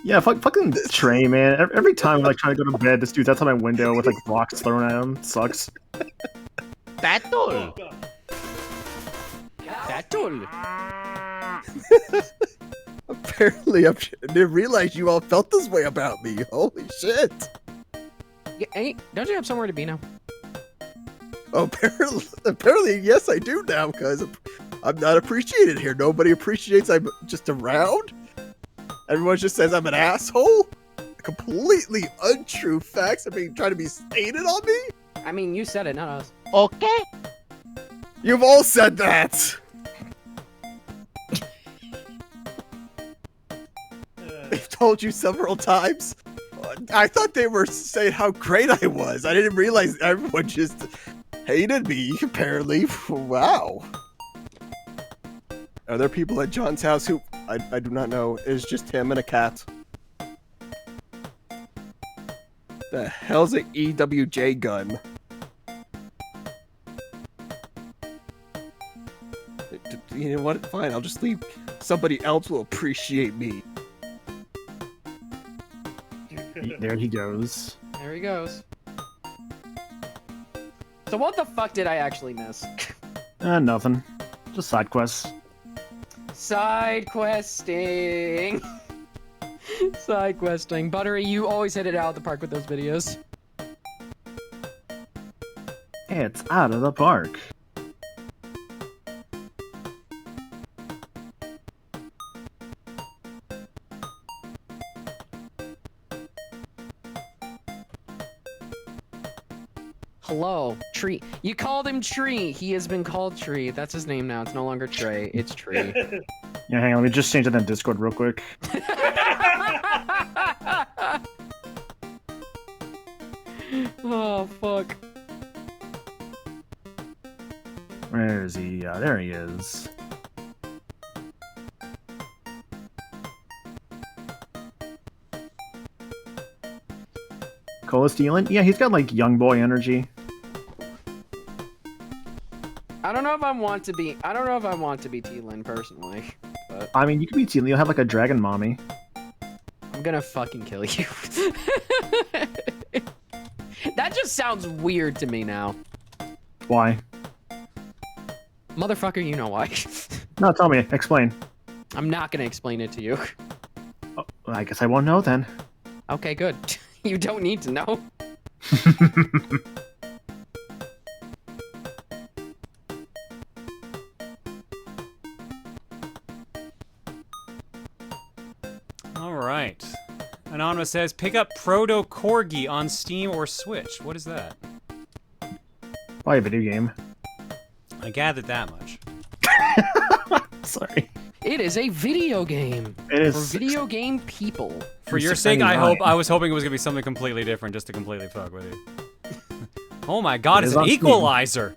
Yeah, fucking Trey, man. Every time I try to go to bed, this dude's outside my window with like rocks thrown at him. It sucks. Battle. Battle. Apparently, I didn't realize you all felt this way about me. Holy shit! Yeah, hey, don't you have somewhere to be now? Oh, apparently, yes, I do now, because I'm not appreciated here. Nobody appreciates I'm just around. Everyone just says I'm an asshole. Completely untrue facts are being trying to be stated on me. I mean, you said it, not us. Okay. You've all said that. I've told you several times. I thought they were saying how great I was. I didn't realize everyone just hated me, apparently. Wow. Are there people at John's house who I do not know? It's just him and a cat. The hell's an EWJ gun? You know what? Fine, I'll just leave. Somebody else will appreciate me. There he goes. There he goes. So what the fuck did I actually miss? Nothing. Just side quests. Side questing. Side questing. Buttery, you always hit it out of the park with those videos. It's out of the park. Hello, Tree. You called him Tree. He has been called Tree. That's his name now. It's no longer Trey. It's Tree. Yeah, hang on. Let me just change it in Discord real quick. Oh, fuck. Where is he? There he is. Cola Stealing? Yeah, he's got like young boy energy. I don't know if I want to be T-Lin personally, but I mean, you could be Teal. You'll have like a dragon mommy. I'm gonna fucking kill you. That just sounds weird to me now. Why? Motherfucker, you know why. No, tell me. Explain. I'm not gonna explain it to you. Oh, I guess I won't know then. Okay, good. You don't need to know. Alright. Anonymous says, pick up Proto Corgi on Steam or Switch. What is that? Probably a video game. I gathered that much. Sorry. It is a video game. It is for video game people. For your sake, I was hoping it was gonna be something completely different, just to completely fuck with you. Oh my god, it's an equalizer!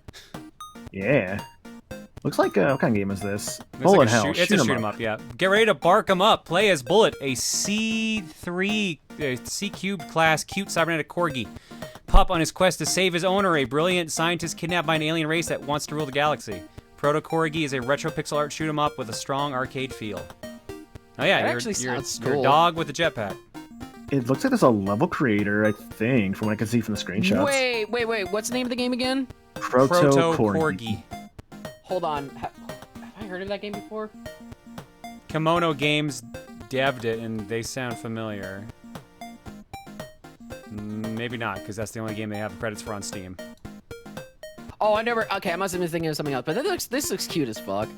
Yeah. Looks like what kind of game is this? It's like it's a shoot 'em up, yeah. Get ready to bark 'em up. Play as Bullet, a C3 C-cubed class cute cybernetic corgi. Pup on his quest to save his owner, a brilliant scientist kidnapped by an alien race that wants to rule the galaxy. Proto Corgi is a retro pixel art shoot 'em up with a strong arcade feel. Oh yeah, you're a dog with a jetpack. It looks like there's a level creator, I think, from what I can see from the screenshots. Wait. What's the name of the game again? Proto Corgi. Hold on. Have I heard of that game before? Kimono Games devved it, and they sound familiar. Maybe not, because that's the only game they have credits for on Steam. Oh, okay, I must have been thinking of something else, but this looks cute as fuck.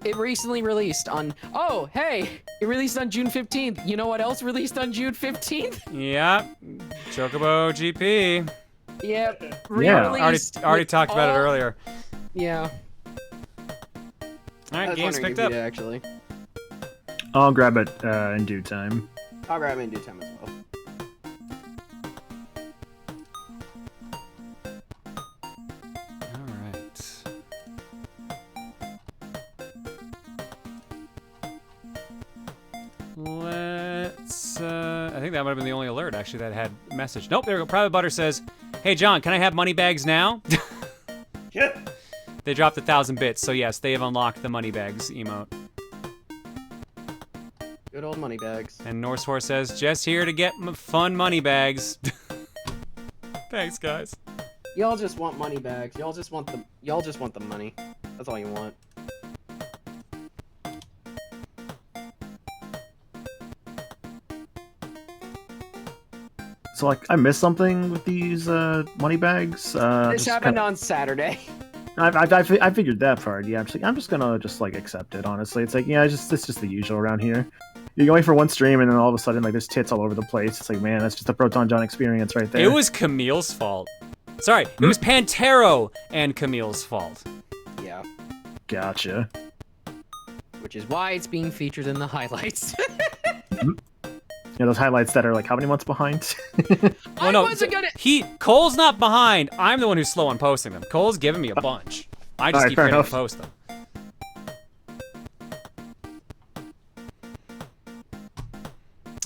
It recently released on, oh, hey, it released on June 15th. You know what else released on June 15th? Yeah, Chocobo GP. Yep, re-released. Already talked about it earlier. Yeah. Alright, game's picked up. Actually. I'll grab it in due time. I'll grab it in due time as well. I think that might have been the only alert, actually, that had message. Nope, there we go. Private Butter says, hey, John, can I have money bags now? Yeah. They dropped 1,000 bits, so yes, they have unlocked the money bags emote. Good old money bags. And Norse Horse says, just here to get fun money bags. Thanks, guys. Y'all just want money bags. Y'all just want the money. That's all you want. So, like, I missed something with these money bags. This happened on Saturday. I figured that part. Yeah, I'm just gonna accept it. Honestly, it's like, yeah, it's just the usual around here. You're going for one stream, and then all of a sudden, like, there's tits all over the place. It's like, man, that's just a Proton John experience right there. It was Camille's fault. Sorry, it was Pantero and Camille's fault. Yeah. Gotcha. which is why it's being featured in the highlights. Yeah, those highlights that are like how many months behind? Well, no, Cole's not behind. I'm the one who's slow on posting them. Cole's giving me a bunch. I just keep forgetting to post them.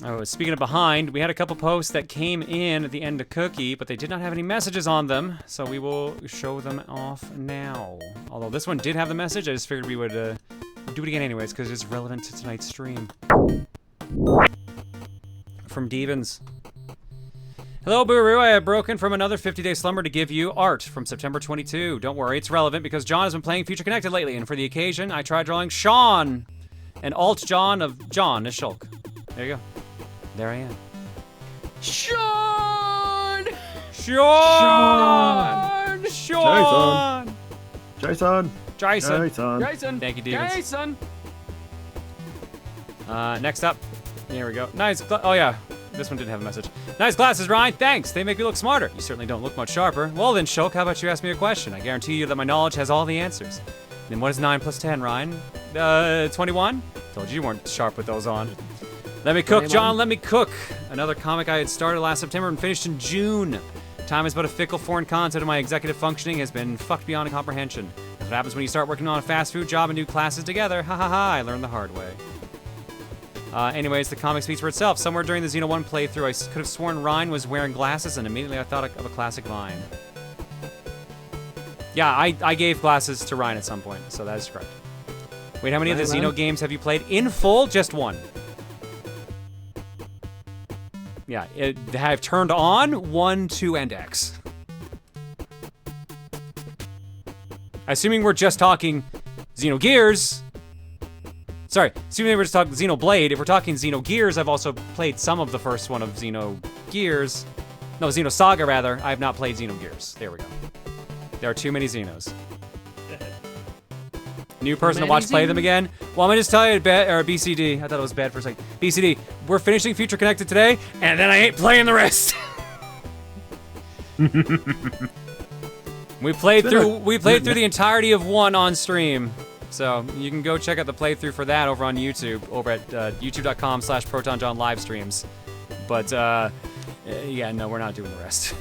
Oh, speaking of behind, we had a couple posts that came in at the end of Cookie, but they did not have any messages on them, so we will show them off now. Although this one did have the message, I just figured we would do it again anyways, because it's relevant to tonight's stream. From Devens. Hello, Booru. I have broken from another 50-day slumber to give you art from September 22. Don't worry, it's relevant because John has been playing Future Connected lately, and for the occasion, I tried drawing Sean, an alt John of John as Shulk. There you go. There I am. Sean! Sean! Sean! Jason! Jason! Thank you, Devens. Jason! Next up. There we go. Nice. Oh, yeah. This one didn't have a message. Nice glasses, Ryan. Thanks. They make me look smarter. You certainly don't look much sharper. Well then, Shulk, how about you ask me a question? I guarantee you that my knowledge has all the answers. Then what is 9 plus 10, Ryan? 21? Told you weren't sharp with those on. Let me cook, John. Let me cook. Another comic I had started last September and finished in June. Time is but a fickle foreign concept, and my executive functioning has been fucked beyond comprehension. That's what happens when you start working on a fast food job and do classes together. Ha ha ha, I learned the hard way. Anyways, the comic speaks for itself. Somewhere during the Xeno 1 playthrough, I could have sworn Ryan was wearing glasses, and immediately I thought of a classic line. Yeah, I gave glasses to Ryan at some point, so that is correct. Wait, how many of the Xeno games have you played in full? Just one. Yeah, I've turned on 1, 2, and X. Assuming we're just talking Xenogears. Sorry, assuming we're just talking Xenoblade. If we're talking Xenogears, I've also played some of the first one of Xenogears. No, Xenosaga, rather. I have not played Xenogears. There we go. There are too many Xenos. New person to watch play them again? Well, I'm gonna just tell you, BCD. I thought it was bad for a second. BCD, we're finishing Future Connected today, and then I ain't playing the rest. We played through the entirety of 1 on stream. So you can go check out the playthrough for that over on YouTube, over at youtube.com/ProtonJohnLivestreams. But yeah, no, we're not doing the rest.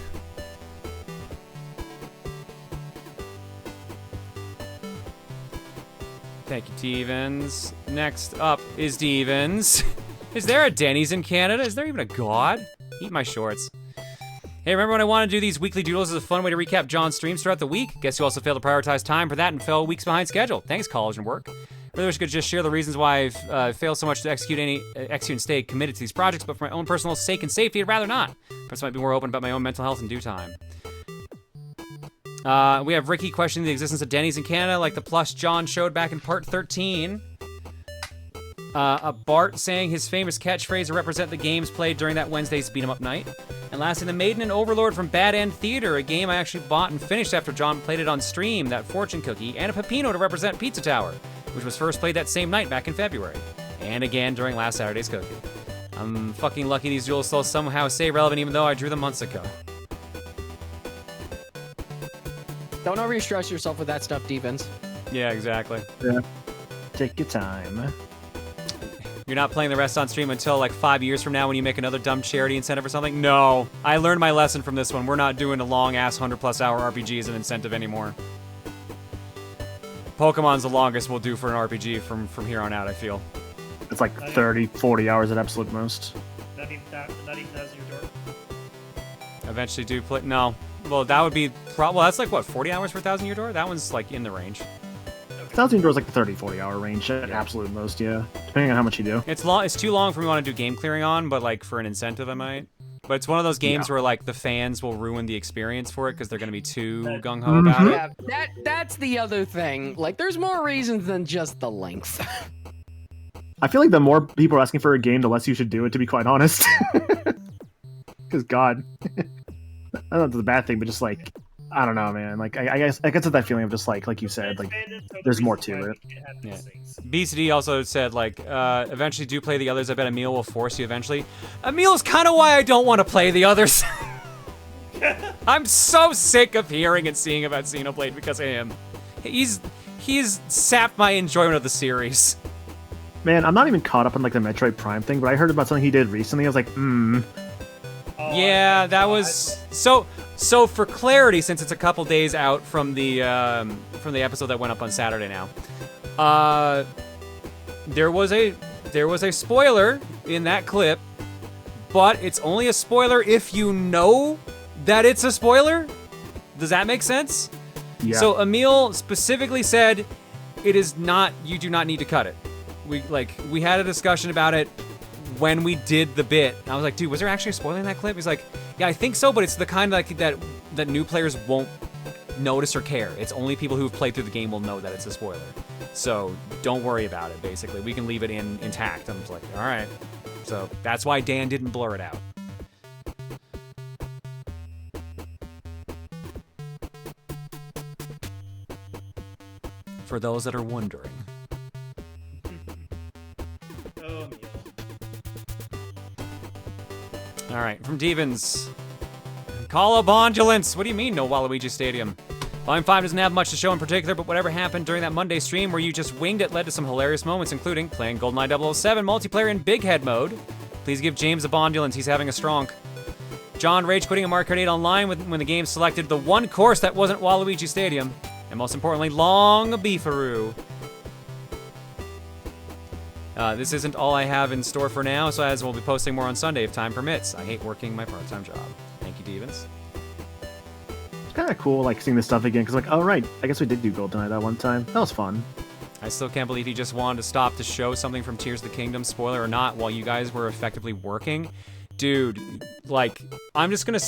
Thank you, Stevens. Next up is Stevens. Is there a Denny's in Canada? Is there even a god? Eat my shorts. Hey, remember when I wanted to do these weekly doodles as a fun way to recap John's streams throughout the week? Guess you also failed to prioritize time for that and fell weeks behind schedule. Thanks, college and work. Really wish I could just share the reasons why I've failed so much to execute and stay committed to these projects, but for my own personal sake and safety, I'd rather not. Perhaps I might be more open about my own mental health in due time. We have Ricky questioning the existence of Denny's in Canada, like the plush John showed back in part 13. Bart saying his famous catchphrase to represent the games played during that Wednesday's beat 'em up night. And lastly, the Maiden and Overlord from Bad End Theater, a game I actually bought and finished after John played it on stream, that fortune cookie, and a Pepino to represent Pizza Tower, which was first played that same night back in February. And again during last Saturday's cookie. I'm fucking lucky these duels still somehow stay relevant even though I drew them months ago. Don't overstress yourself with that stuff, Devens. Yeah, exactly. Yeah. Take your time. You're not playing the rest on stream until like 5 years from now when you make another dumb charity incentive or something? No. I learned my lesson from this one. We're not doing a long-ass 100-plus hour RPG as an incentive anymore. Pokemon's the longest we'll do for an RPG from here on out, I feel. It's like 30, 40 hours at absolute most. Not even Thousand Year Door. Eventually do play... No. Well, that would be... Well, that's like, what, 40 hours for 1,000 Year Door? That one's like in the range. 1,000 Year Door is like the 30, 40 hour range at absolute most, yeah. Depending on how much you do. It's long. It's too long for me to want to do game clearing on, but like for an incentive I might. But it's one of those games where like the fans will ruin the experience for it because they're going to be too gung-ho about it. Yeah, that's the other thing. Like, there's more reasons than just the length. I feel like the more people are asking for a game, the less you should do it, to be quite honest. Because God. I don't know if it's a bad thing, but just like, I don't know, man. Like, I guess it's that feeling of just like you said, like, there's more to it. Yeah. BCD also said, like, eventually do play the others. I bet Emil will force you eventually. Emil's kind of why I don't want to play the others. I'm so sick of hearing and seeing about Xenoblade because of him. He's sapped my enjoyment of the series. Man, I'm not even caught up on like the Metroid Prime thing, but I heard about something he did recently. I was like, Yeah, that was so. For clarity, since it's a couple days out from the episode that went up on Saturday now, there was a spoiler in that clip, but it's only a spoiler if you know that it's a spoiler. Does that make sense? Yeah. So Emil specifically said, "It is not. You do not need to cut it." We had a discussion about it when we did the bit. And I was like, dude, was there actually a spoiler in that clip? He's like, yeah, I think so, but it's the kind like that new players won't notice or care. It's only people who've played through the game will know that it's a spoiler. So don't worry about it, basically. We can leave it intact. I'm just like, all right. So that's why Dan didn't blur it out. For those that are wondering. All right, from Devens. Call of Ambulance. What do you mean, no Waluigi Stadium? Volume 5 doesn't have much to show in particular, but whatever happened during that Monday stream where you just winged it led to some hilarious moments, including playing GoldenEye 007 multiplayer in Big Head mode. Please give James a Bondulance. He's having a stronk. John rage quitting a Mario Kart 8 Online when the game selected the one course that wasn't Waluigi Stadium. And most importantly, Long Beefaroo. This isn't all I have in store for now, so as we'll be posting more on Sunday if time permits. I hate working my part-time job. Thank you, Devens. It's kind of cool, like, seeing this stuff again, because, like, oh, right, I guess we did do GoldenEye that one time. That was fun. I still can't believe he just wanted to stop to show something from Tears of the Kingdom, spoiler or not, while you guys were effectively working. Dude, like, I'm just gonna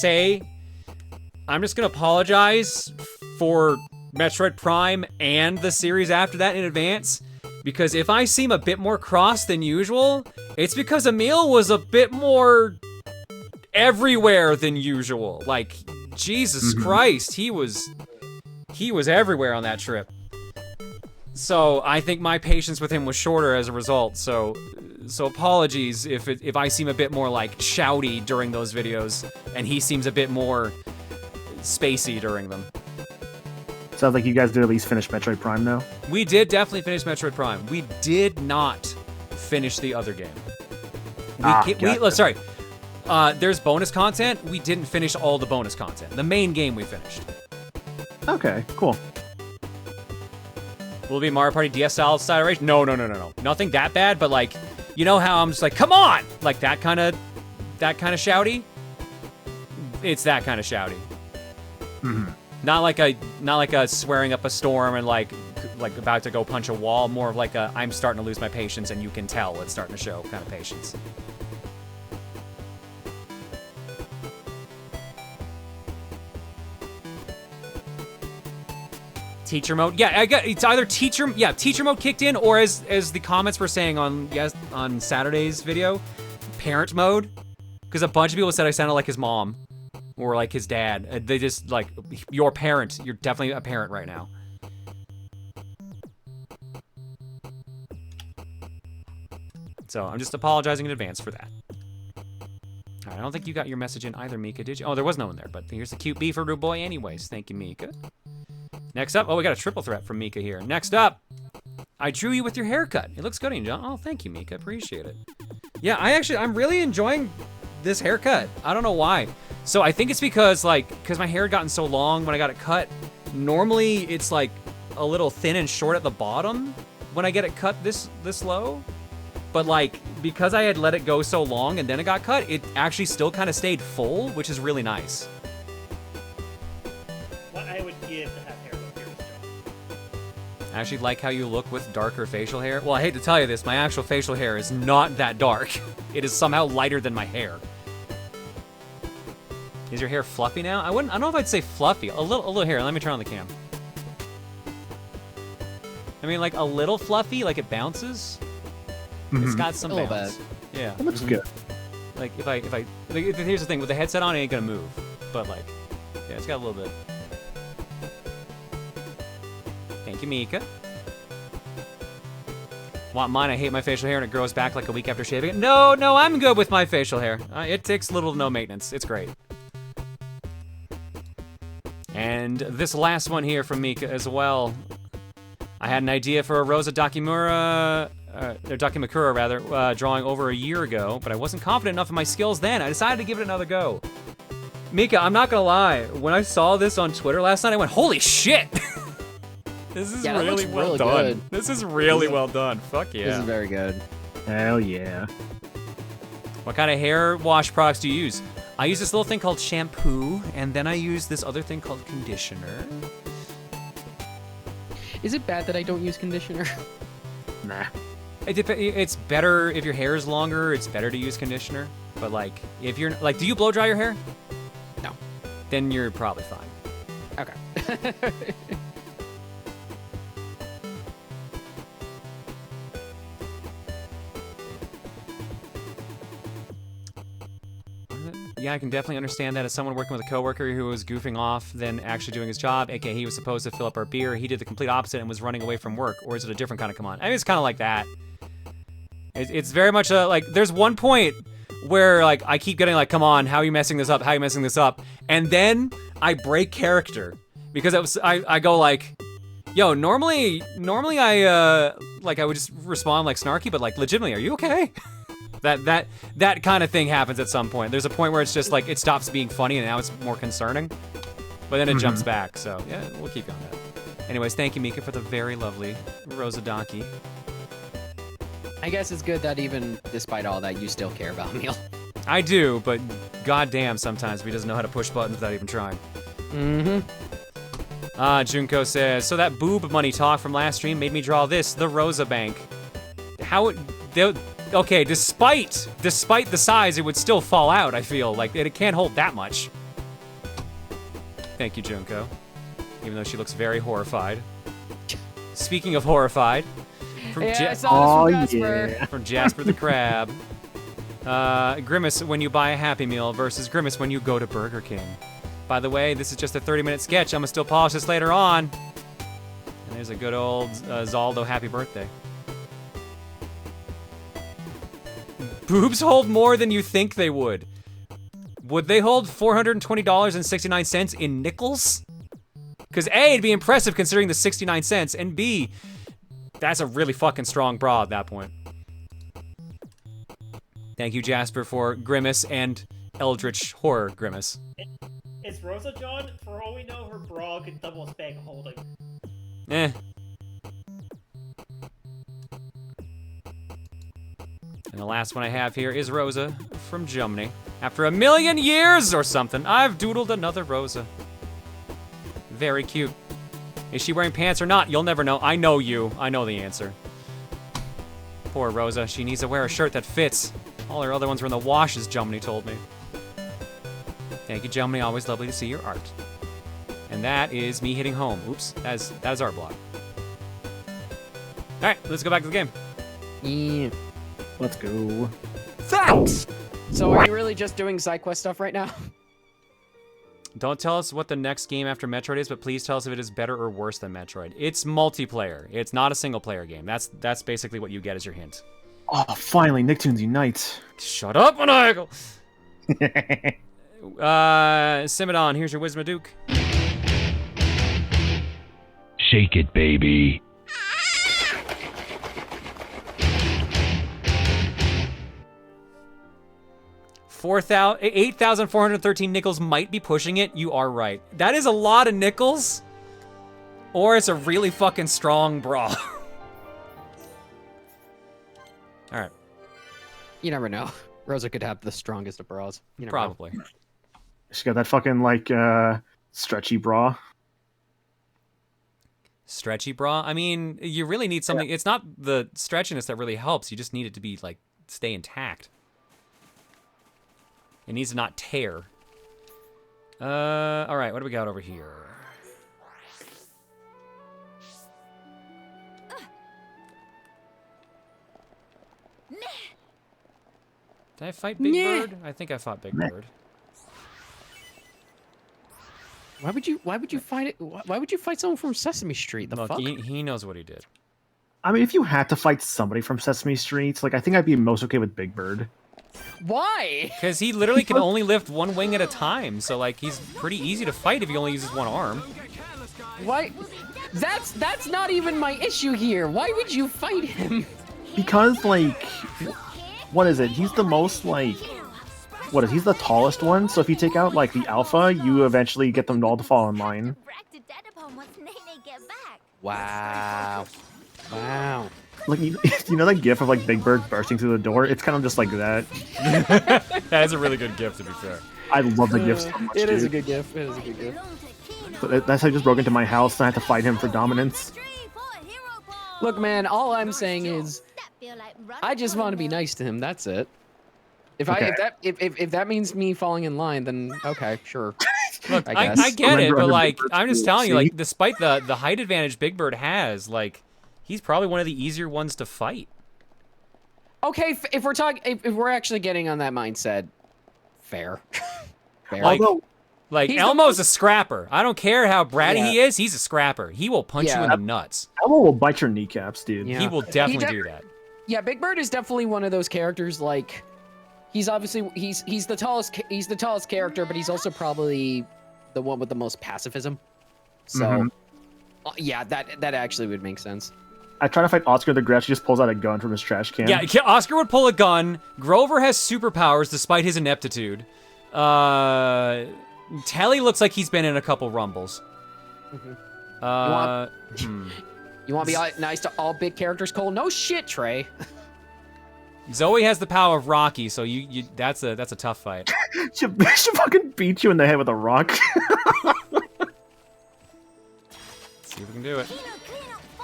apologize for Metroid Prime and the series after that in advance. Because if I seem a bit more cross than usual, it's because Emil was a bit more everywhere than usual. Like, Jesus Christ, he was everywhere on that trip. So I think my patience with him was shorter as a result. So apologies if I seem a bit more like shouty during those videos, and he seems a bit more spacey during them. Sounds like you guys did at least finish Metroid Prime, though. We did definitely finish Metroid Prime. We did not finish the other game. Sorry. There's bonus content. We didn't finish all the bonus content. The main game we finished. Okay, cool. Will it be Mario Party DS style iteration? No. Nothing that bad, but like, you know how I'm just like, come on! Like that kind of shouty? It's that kind of shouty. Mm-hmm. Not like a swearing up a storm and like about to go punch a wall. More of like a I'm starting to lose my patience and you can tell it's starting to show kind of patience. Teacher mode, yeah, it's either teacher mode kicked in, or as the comments were saying on Saturday's video, parent mode, because a bunch of people said I sounded like his mom. Or like his dad. They just like, your parent. You're definitely a parent right now. So I'm just apologizing in advance for that. Alright, I don't think you got your message in either, Mika, did you? Oh, there was no one there, but here's a cute beefaroo boy anyways. Thank you, Mika. Next up, oh, we got a triple threat from Mika here. Next up, I drew you with your haircut. It looks good on you, John. Oh, thank you, Mika. Appreciate it. Yeah, I'm really enjoying this haircut. I don't know why. So I think it's because my hair had gotten so long when I got it cut. Normally it's like a little thin and short at the bottom when I get it cut this low. But like, because I had let it go so long and then it got cut, it actually still kind of stayed full, which is really nice. What I would give to have hair look here is I actually like how you look with darker facial hair. Well, I hate to tell you this, my actual facial hair is not that dark. It is somehow lighter than my hair. Is your hair fluffy now? I don't know if I'd say fluffy. A little hair. Let me turn on the cam. I mean, like a little fluffy, like it bounces. It's got some bounce. Yeah. That looks good. Like here's the thing, with the headset on, it ain't gonna move. But like, yeah, it's got a little bit. Thank you, Mika. Want mine? I hate my facial hair and it grows back like a week after shaving it. No, I'm good with my facial hair. It takes little to no maintenance. It's great. And this last one here from Mika as well. I had an idea for a Rosa Dakimura Dakimakura rather, drawing over a year ago, but I wasn't confident enough in my skills then. I decided to give it another go. Mika, I'm not gonna lie. When I saw this on Twitter last night, I went, "Holy shit!" This is really well done. Good. This is really well done. Fuck yeah. This is very good. Hell yeah. What kind of hair wash products do you use? I use this little thing called shampoo, and then I use this other thing called conditioner. Is it bad that I don't use conditioner? Nah. It's better if your hair is longer. It's better to use conditioner. But like, if you're like, do you blow dry your hair? No. Then you're probably fine. Okay. Yeah, I can definitely understand that as someone working with a coworker who was goofing off than actually doing his job, aka he was supposed to fill up our beer, he did the complete opposite and was running away from work. Or is it a different kind of come on? I mean, it's kind of like that. It's very much a, like, there's one point where, like, I keep getting like, come on, how are you messing this up? How are you messing this up? And then I break character because I go like, yo, normally I would just respond like snarky, but like, legitimately, are you okay? That kind of thing happens at some point. There's a point where it's just like, it stops being funny and now it's more concerning. But then it jumps back, so yeah, we'll keep going that. Anyways, thank you, Mika, for the very lovely Rosa Donkey. I guess it's good that even despite all that, you still care about Neil. I do, but goddamn, sometimes he doesn't know how to push buttons without even trying. Junko says, so that boob money talk from last stream made me draw this, the Rosa Bank. Okay, despite the size, it would still fall out, I feel. Like, it can't hold that much. Thank you, Junko. Even though she looks very horrified. Speaking of horrified, from I saw this from Jasper. Yeah. From Jasper the Crab. Grimace when you buy a Happy Meal versus Grimace when you go to Burger King. By the way, this is just a 30-minute sketch. I'm gonna still polish this later on. And there's a good old Zaldo happy birthday. Boobs hold more than you think they would. Would they hold $420.69 in nickels? Because A, it'd be impressive considering the 69 cents, and B, that's a really fucking strong bra at that point. Thank you, Jasper, for Grimace and Eldritch Horror Grimace. It's Rosa John. For all we know, her bra can double as bag holding. Eh. And the last one I have here is Rosa from Germany. After 1,000,000 years or something, I've doodled another Rosa. Very cute. Is she wearing pants or not? You'll never know. I know you. I know the answer. Poor Rosa. She needs to wear a shirt that fits. All her other ones were in the wash, as Germany told me. Thank you, Germany. Always lovely to see your art. And that is me hitting home. Oops. That is Artblock. All right, let's go back to the game. Yeah. Let's go. Thanks! So are you really just doing side quest stuff right now? Don't tell us what the next game after Metroid is, but please tell us if it is better or worse than Metroid. It's multiplayer. It's not a single-player game. That's basically what you get as your hint. Oh, finally, Nicktoons Unite. Shut up, Maniacal! Simidon, here's your Wismaduke. Shake it, baby. $8,413 nickels might be pushing it. You are right. That is a lot of nickels. Or it's a really fucking strong bra. Alright. You never know. Rosa could have the strongest of bras. You never Probably. know. She got that fucking, like, stretchy bra. Stretchy bra? I mean, you really need something. Yeah. It's not the stretchiness that really helps. You just need it to be, like, stay intact. It needs to not tear. Alright, what do we got over here? Did I fight Big Bird? I think I fought Big Bird. Why would you fight it? Why would you fight someone from Sesame Street? The Look, fuck? he knows what he did. I mean, if you had to fight somebody from Sesame Street, like, I think I'd be most okay with Big Bird. Why? Because he literally can only lift one wing at a time, so like he's pretty easy to fight if he only uses one arm. Why? That's not even my issue here. Why would you fight him? because like, what is it? He's the most like, he's the tallest one. So if you take out like the alpha, you eventually get them all to fall in line. Wow. Wow. Like you know that gif of like Big Bird bursting through the door? It's kind of just like that. That is a really good gif, to be fair. I love the gif so much. It is a dude. good gif. It is a good gif. But that's how he just broke into my house and I had to fight him for dominance. Look, man, all I'm saying is, I just want to be nice to him. That's it. If if that means me falling in line, then okay, sure. Look, I guess. I get it, but like, I'm just telling you, like, despite the height advantage Big Bird has, like, he's probably one of the easier ones to fight. Okay, if we're talking, if we're actually getting on that mindset, fair. Fair. Like Elmo's a scrapper. I don't care how bratty he is. He's a scrapper. He will punch you in the nuts. Elmo will bite your kneecaps, dude. He will definitely do that. Yeah, Big Bird is definitely one of those characters. Like, he's obviously he's the tallest character, but he's also probably the one with the most pacifism. So, yeah, that actually would make sense. I try to fight Oscar the Grouch. He just pulls out a gun from his trash can. Yeah, Oscar would pull a gun. Grover has superpowers despite his ineptitude. Telly looks like he's been in a couple rumbles. You want to be nice to all big characters, Cole? No shit, Trey. Zoe has the power of Rocky, so that's a tough fight. she fucking beat you in the head with a rock. See if we can do it.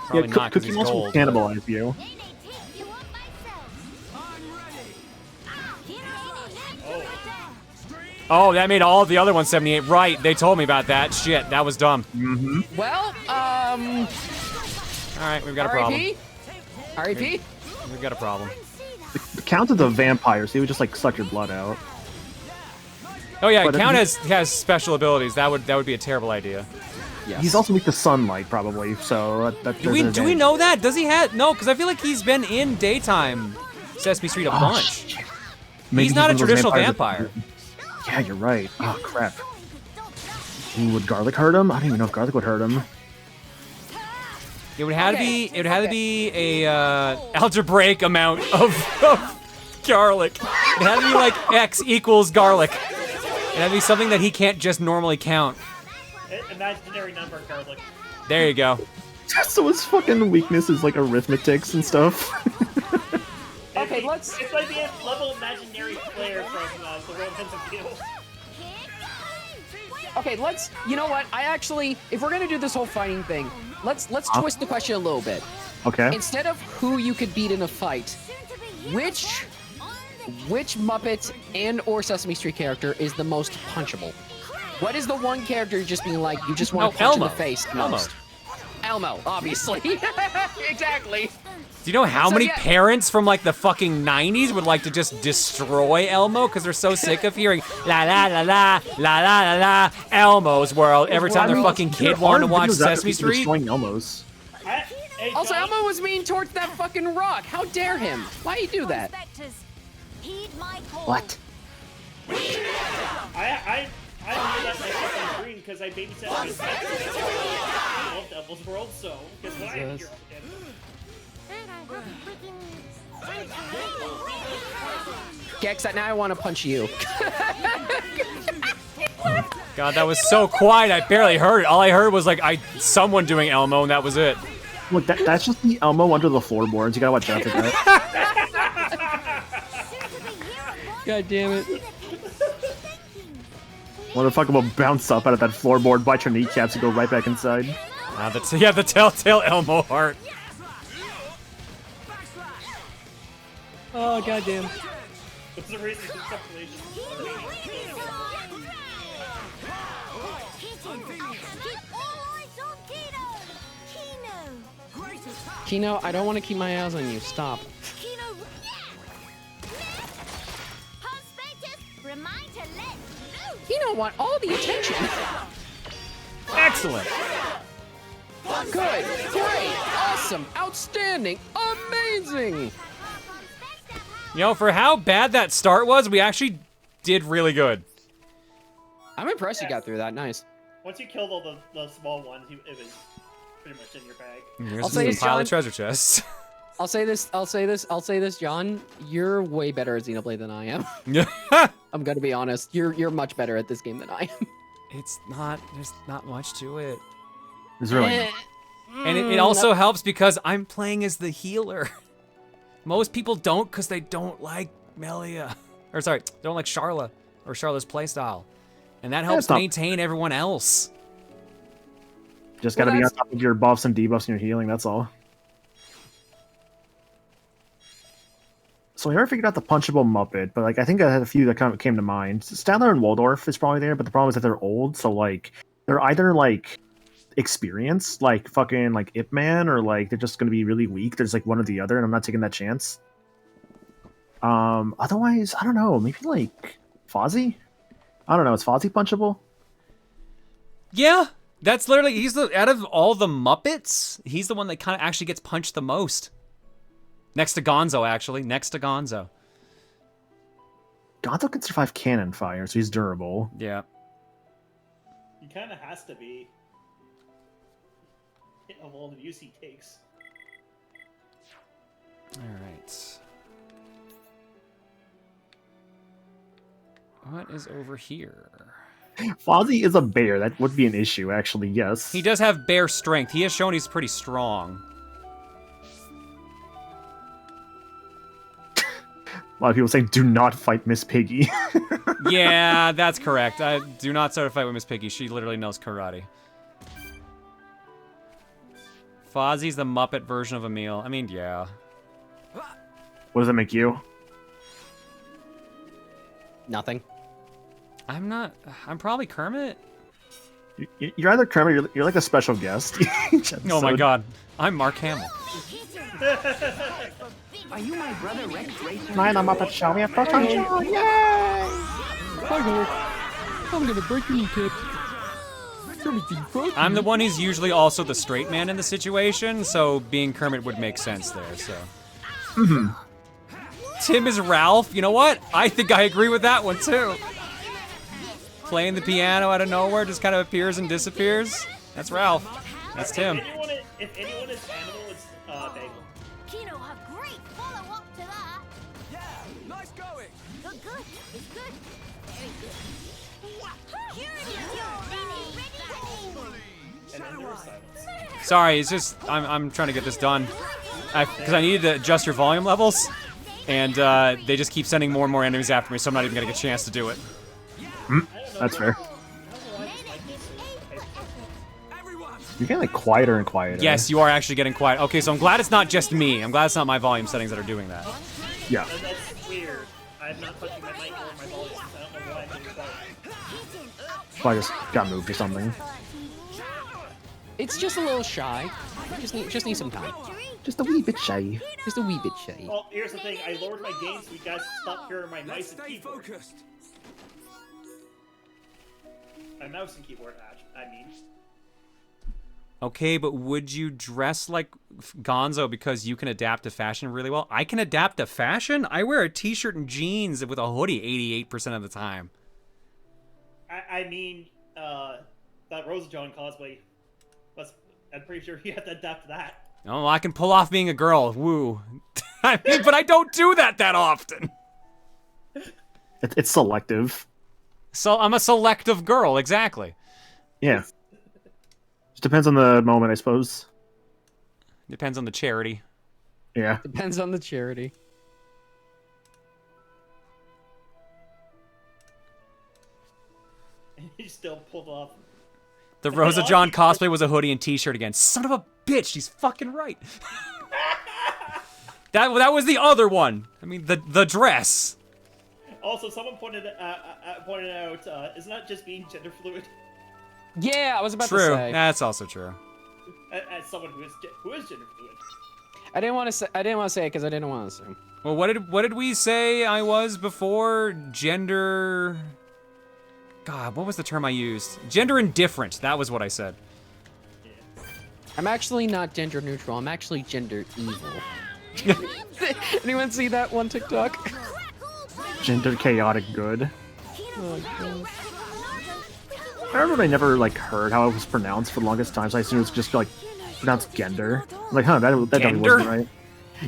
Probably not, 'cause Cookie he's Monster will gold. cannibalize you. Oh, that made all of the other 178. Right, they told me about that. Shit, that was dumb. Well, All right, we've got a problem. R.I.P. We've got a problem. The Count is a vampire, so he would just like suck your blood out. Oh yeah, But Count has special abilities. That would be a terrible idea. Yes. He's also weak to sunlight, probably. So Do we know that? Does he have? No, because I feel like he's been in daytime Sesame Street a bunch. He's not a traditional vampire. Yeah, you're right. Oh crap. Would garlic hurt him? I don't even know if garlic would hurt him. It would have to be. It would have to be a algebraic amount of garlic. It had to be like X equals garlic. It had to be something that he can't just normally count. Imaginary number garlic. There you go. So his fucking weakness is like arithmetics and stuff. Okay, It's like the level imaginary player from the World Ends of Steel. Okay, you know what? If we're gonna do this whole fighting thing, let's twist the question a little bit. Okay. Instead of who you could beat in a fight, which Muppet and or Sesame Street character is the most punchable? What is the one character you're just being like, you just want to punch in the face most? Elmo, obviously. Exactly. Do you know how many parents from like the fucking 90s would like to just destroy Elmo because they're so sick of hearing la la la la la la la la Elmo's world every time their fucking kid wanted to watch Sesame Street? Destroying Elmo's. Also, Elmo was mean towards that fucking rock. How dare him? Why you do that? What? I knew that next on green because I babysat my pet. I love Devil's World, so guess what I am here again. Gex, now I want to punch you. God, that was so quiet. I barely heard it. All I heard was like someone doing Elmo, and that was it. Look, that's just the Elmo under the floorboards. You gotta watch out for that. God damn it. Motherfucker will bounce up out of that floorboard, bite your kneecaps, and go right back inside. The telltale Elmo heart. Oh, goddamn. What's the reason for speculation? Kino, I don't want to keep my eyes on you. Stop. Kino want all the attention. Excellent. Good. Great. Awesome. Outstanding. Amazing. You know, for how bad that start was, we actually did really good. I'm impressed you got through that. Nice. Once you killed all the small ones, it was pretty much in your bag. Here's a pile of treasure chests. I'll say this, John. You're way better at Xenoblade than I am. I'm gonna be honest. You're much better at this game than I am. There's not much to it. There's really And it also helps because I'm playing as the healer. Most people don't because they don't like Melia. Or sorry, don't like Charla or Charla's playstyle. And that helps maintain everyone else. Just gotta be on top of your buffs and debuffs and your healing, that's all. So I already figured out the punchable Muppet, but like I think I had a few that kind of came to mind. Statler and Waldorf is probably there, but the problem is that they're old, so like they're either like experienced, like fucking like Ip Man, or like they're just gonna be really weak. There's like one or the other, and I'm not taking that chance. Otherwise, I don't know, maybe like Fozzie? I don't know, is Fozzie punchable? Yeah, that's literally, out of all the Muppets, he's the one that kind of actually gets punched the most. Next to Gonzo, actually. Next to Gonzo. Gonzo can survive cannon fire, so he's durable. Yeah. He kind of has to be. Of all the views he takes. Alright. What is over here? Fozzie is a bear. That would be an issue, actually, yes. He does have bear strength. He has shown he's pretty strong. A lot of people saying, do not fight Miss Piggy. Yeah, that's correct. I do not start a fight with Miss Piggy. She literally knows karate. Fozzie's the Muppet version of Emil. I mean, yeah. What does that make you? Nothing. I'm probably Kermit. You're either Kermit or you're like a special guest. Oh my god. I'm Mark Hamill. Are you my brother Rex Racer? Mine, I'm Muppet Show. We have Proton Show. Yay! I'm gonna break your kneecap. I'm the one who's usually also the straight man in the situation, so being Kermit would make sense there, so. Tim is Ralph. You know what? I think I agree with that one, too. Playing the piano out of nowhere, just kind of appears and disappears. That's Ralph. That's Tim. If anyone is Animal, it's Bagel. Kino have great follow-up to that. Yeah, nice going. Good. It's good. Very good. Here it is, ready. Sorry, it's just, I'm trying to get this done. Because I needed to adjust your volume levels, and they just keep sending more and more enemies after me, so I'm not even going to get a chance to do it. That's fair. You're getting like quieter and quieter. Yes, you are actually getting quiet. Okay, so I'm glad it's not just me. I'm glad it's not my volume settings that are doing that. Yeah. That's weird. I'm not touching my mic or my volume. I don't know why I'm doing that. Probably just got moved or something. It's just a little shy. Just need some time. Just a wee bit shy. Just a wee bit shy. Well, here's the thing. I lowered my gain so you guys stop hearing my mice and keyboard. Focused. My mouse and keyboard, I mean. Okay, but would you dress like Gonzo because you can adapt to fashion really well? I can adapt to fashion? I wear a t-shirt and jeans with a hoodie 88% of the time. I mean, that Rosa John cosplay, I'm pretty sure you have to adapt to that. Oh, I can pull off being a girl. Woo. I mean, but I don't do that often. It's selective. So I'm a selective girl, exactly. Yeah. Just depends on the moment, I suppose. Depends on the charity. Yeah. Depends on the charity. And you still pulled off. The Rosa John cosplay was a hoodie and t-shirt again. Son of a bitch, she's fucking right. that was the other one. I mean, the dress. Also, someone pointed out, it's not just being gender fluid. Yeah, I was about to say. True, that's also true. As someone who is gender fluid. I didn't want to say it because I didn't want to assume. Well, what did we say I was before? Gender. God, what was the term I used? Gender indifferent. That was what I said. I'm actually not gender neutral. I'm actually gender evil. Anyone see that one TikTok? Gender chaotic good. Oh, I remember I never like heard how it was pronounced for the longest time, so I assumed it was just like pronounced Gender. I'm like, huh, that definitely wasn't right.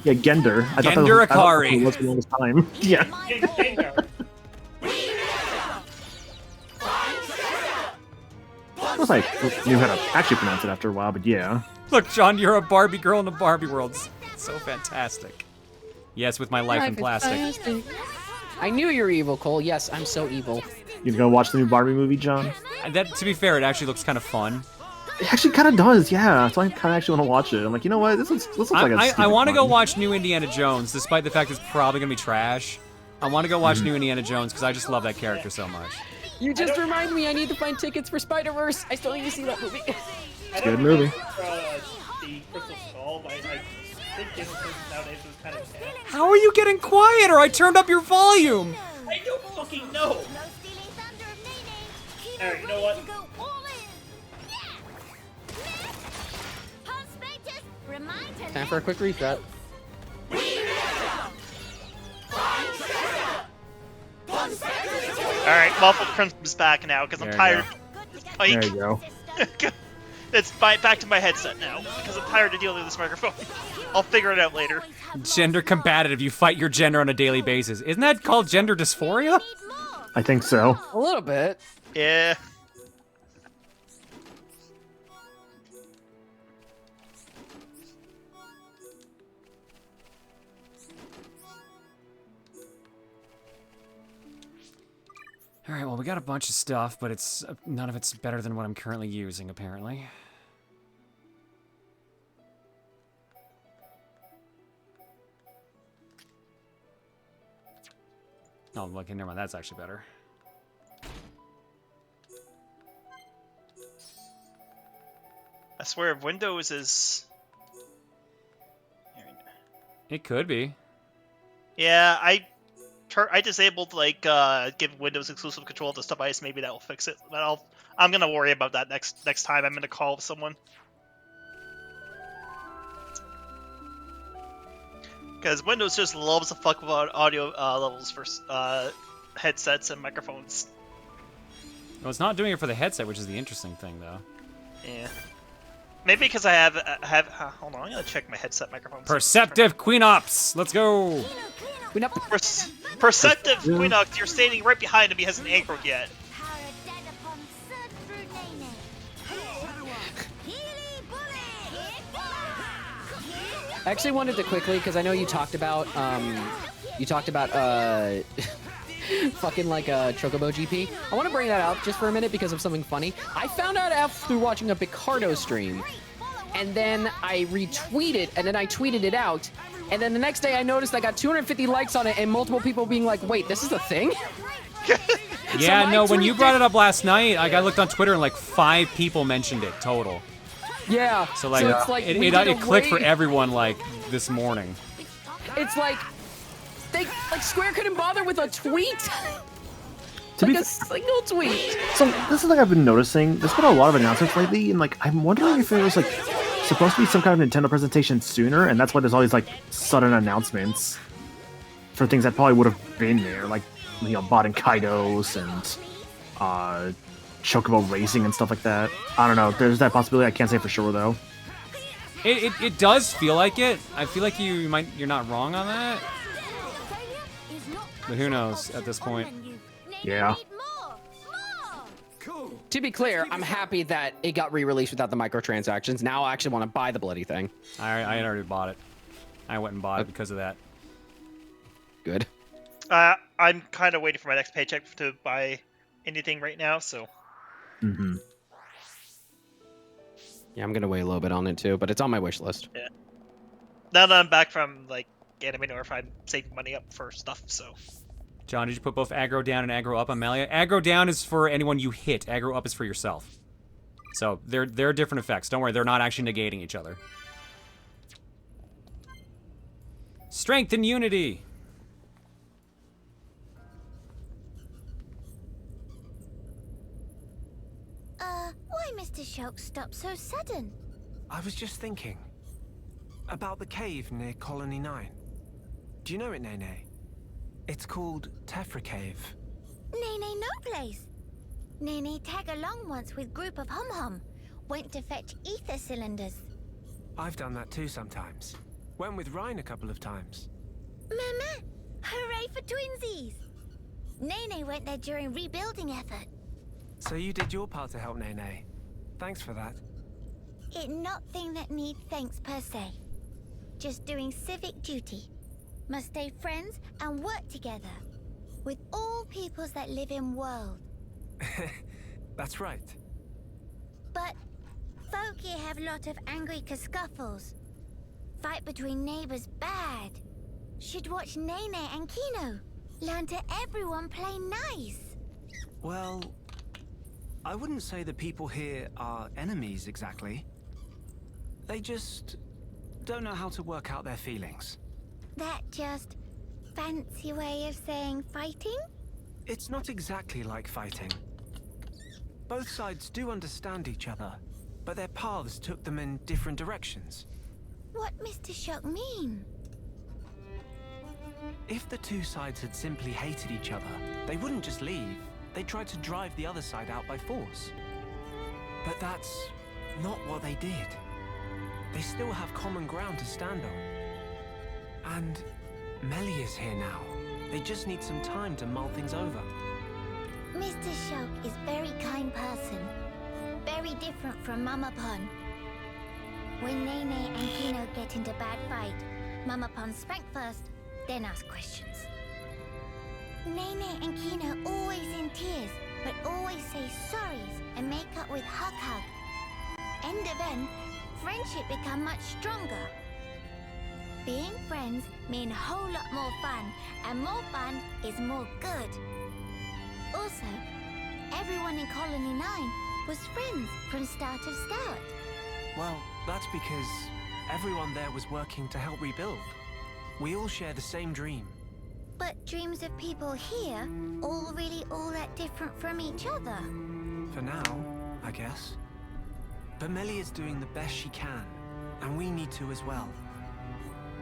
Yeah, Gender. I thought Gender that was Akari. was for the longest time. Yeah. I was like, knew how to actually pronounce it after a while, but yeah. Look, John, you're a Barbie girl in a Barbie world. It's so fantastic. Yes, with my life in plastic. I knew you were evil, Cole. Yes, I'm so evil. You gonna watch the new Barbie movie, John? That, to be fair, it actually looks kind of fun. It actually kind of does, yeah. So I kind of actually want to watch it. I'm like, you know what? This looks like a I want to go watch New Indiana Jones, despite the fact it's probably gonna be trash. I want to go watch New Indiana Jones because I just love that character so much. You just remind me I need to find tickets for Spider-Verse. I still need to see that movie. It's a good movie. The Crystal Skull, but I think Game of Thrones nowadays was kind of sad. How are you getting quieter? I turned up your volume. I don't fucking know. Alright, you know what? Time for a quick reset. Alright, Muffled Crimson's back now, because I'm tired. There you go. It's back to my headset now, because I'm tired of dealing with this microphone. I'll figure it out later. Gender combative, you fight your gender on a daily basis. Isn't that called gender dysphoria? I think so. A little bit. Yeah. Alright, well, we got a bunch of stuff, but it's none of it's better than what I'm currently using, apparently. Oh, okay, never mind, that's actually better. I swear, Windows is... It could be. Yeah, I disabled, like, give Windows exclusive control of this device. Maybe that will fix it. But I'm gonna worry about that next time I'm gonna call someone. Because Windows just loves to fuck with audio levels for headsets and microphones. Well, it's not doing it for the headset, which is the interesting thing, though. Yeah. Maybe because I have hold on, I'm gonna check my headset microphone. Perceptive Queen Ops! Let's go! Queen Ops. Perceptive Queen Ops, you're standing right behind him, he hasn't aggroed yet. I actually wanted to quickly, because I know you talked about, fucking like a Chocobo GP. I want to bring that up just for a minute because of something funny. I found out through watching a Picardo stream, and then I retweeted, and then I tweeted it out, and then the next day I noticed I got 250 likes on it, and multiple people being like, wait, this is a thing? Yeah, no, when you brought it up last night, I looked on Twitter and like 5 people mentioned it total. Yeah. So like, it's like it clicked for everyone like this morning. It's like, Square couldn't bother with a tweet? Like a single tweet. So this is like I've been noticing. There's been a lot of announcements lately, and like I'm wondering if it was like supposed to be some kind of Nintendo presentation sooner, and that's why there's all these like sudden announcements for things that probably would have been there, like Baden Kaidos and Chocobo Racing and stuff like that. I don't know. There's that possibility. I can't say for sure though. It does feel like it. I feel like you're not wrong on that. But who knows at this point? Yeah. To be clear, I'm happy that it got re-released without the microtransactions. Now I actually want to buy the bloody thing. I had already bought it. I went and bought it because of that. Good. I'm kind of waiting for my next paycheck to buy anything right now, so. Mm-hmm. Yeah, I'm gonna wait a little bit on it too, but it's on my wish list. Yeah. Now that I'm back from like Anime North, I'm saving money up for stuff, so. John, did you put both aggro down and aggro up on Malia? Aggro down is for anyone you hit. Aggro up is for yourself. So they're different effects. Don't worry, they're not actually negating each other. Strength and unity. Why Mr. Shulk stopped so sudden? I was just thinking about the cave near Colony 9. Do you know it, Nene? It's called Tephra Cave. Nene no place. Nene tag along once with group of Hum Hum. Went to fetch ether cylinders. I've done that too sometimes. Went with Ryan a couple of times. Mama, hooray for twinsies! Nene went there during rebuilding effort. So you did your part to help Nene. Thanks for that. It not thing that need thanks per se. Just doing civic duty. Must stay friends and work together. With all peoples that live in world. That's right. But folk here have lot of angry scuffles. Fight between neighbors bad. Should watch Nene and Kino. Learn to everyone play nice. Well, I wouldn't say the people here are enemies exactly. They just don't know how to work out their feelings. That just fancy way of saying fighting? It's not exactly like fighting. Both sides do understand each other, but their paths took them in different directions. What Mr. Shock mean? If the two sides had simply hated each other, they wouldn't just leave. They tried to drive the other side out by force. But that's not what they did. They still have common ground to stand on. And Melly is here now. They just need some time to mull things over. Mr. Shock is very kind person. Very different from Mama Pon. When Nene and Kino get into bad fight, Mama Pon spank first, then ask questions. Nene and Kino always in tears, but always say sorries and make up with hug. End of end, friendship become much stronger. Being friends mean a whole lot more fun, and more fun is more good. Also, everyone in Colony 9 was friends from start of start. Well, that's because everyone there was working to help rebuild. We all share the same dream. But dreams of people here all really all that different from each other. For now, I guess. But Melly is doing the best she can, and we need to as well.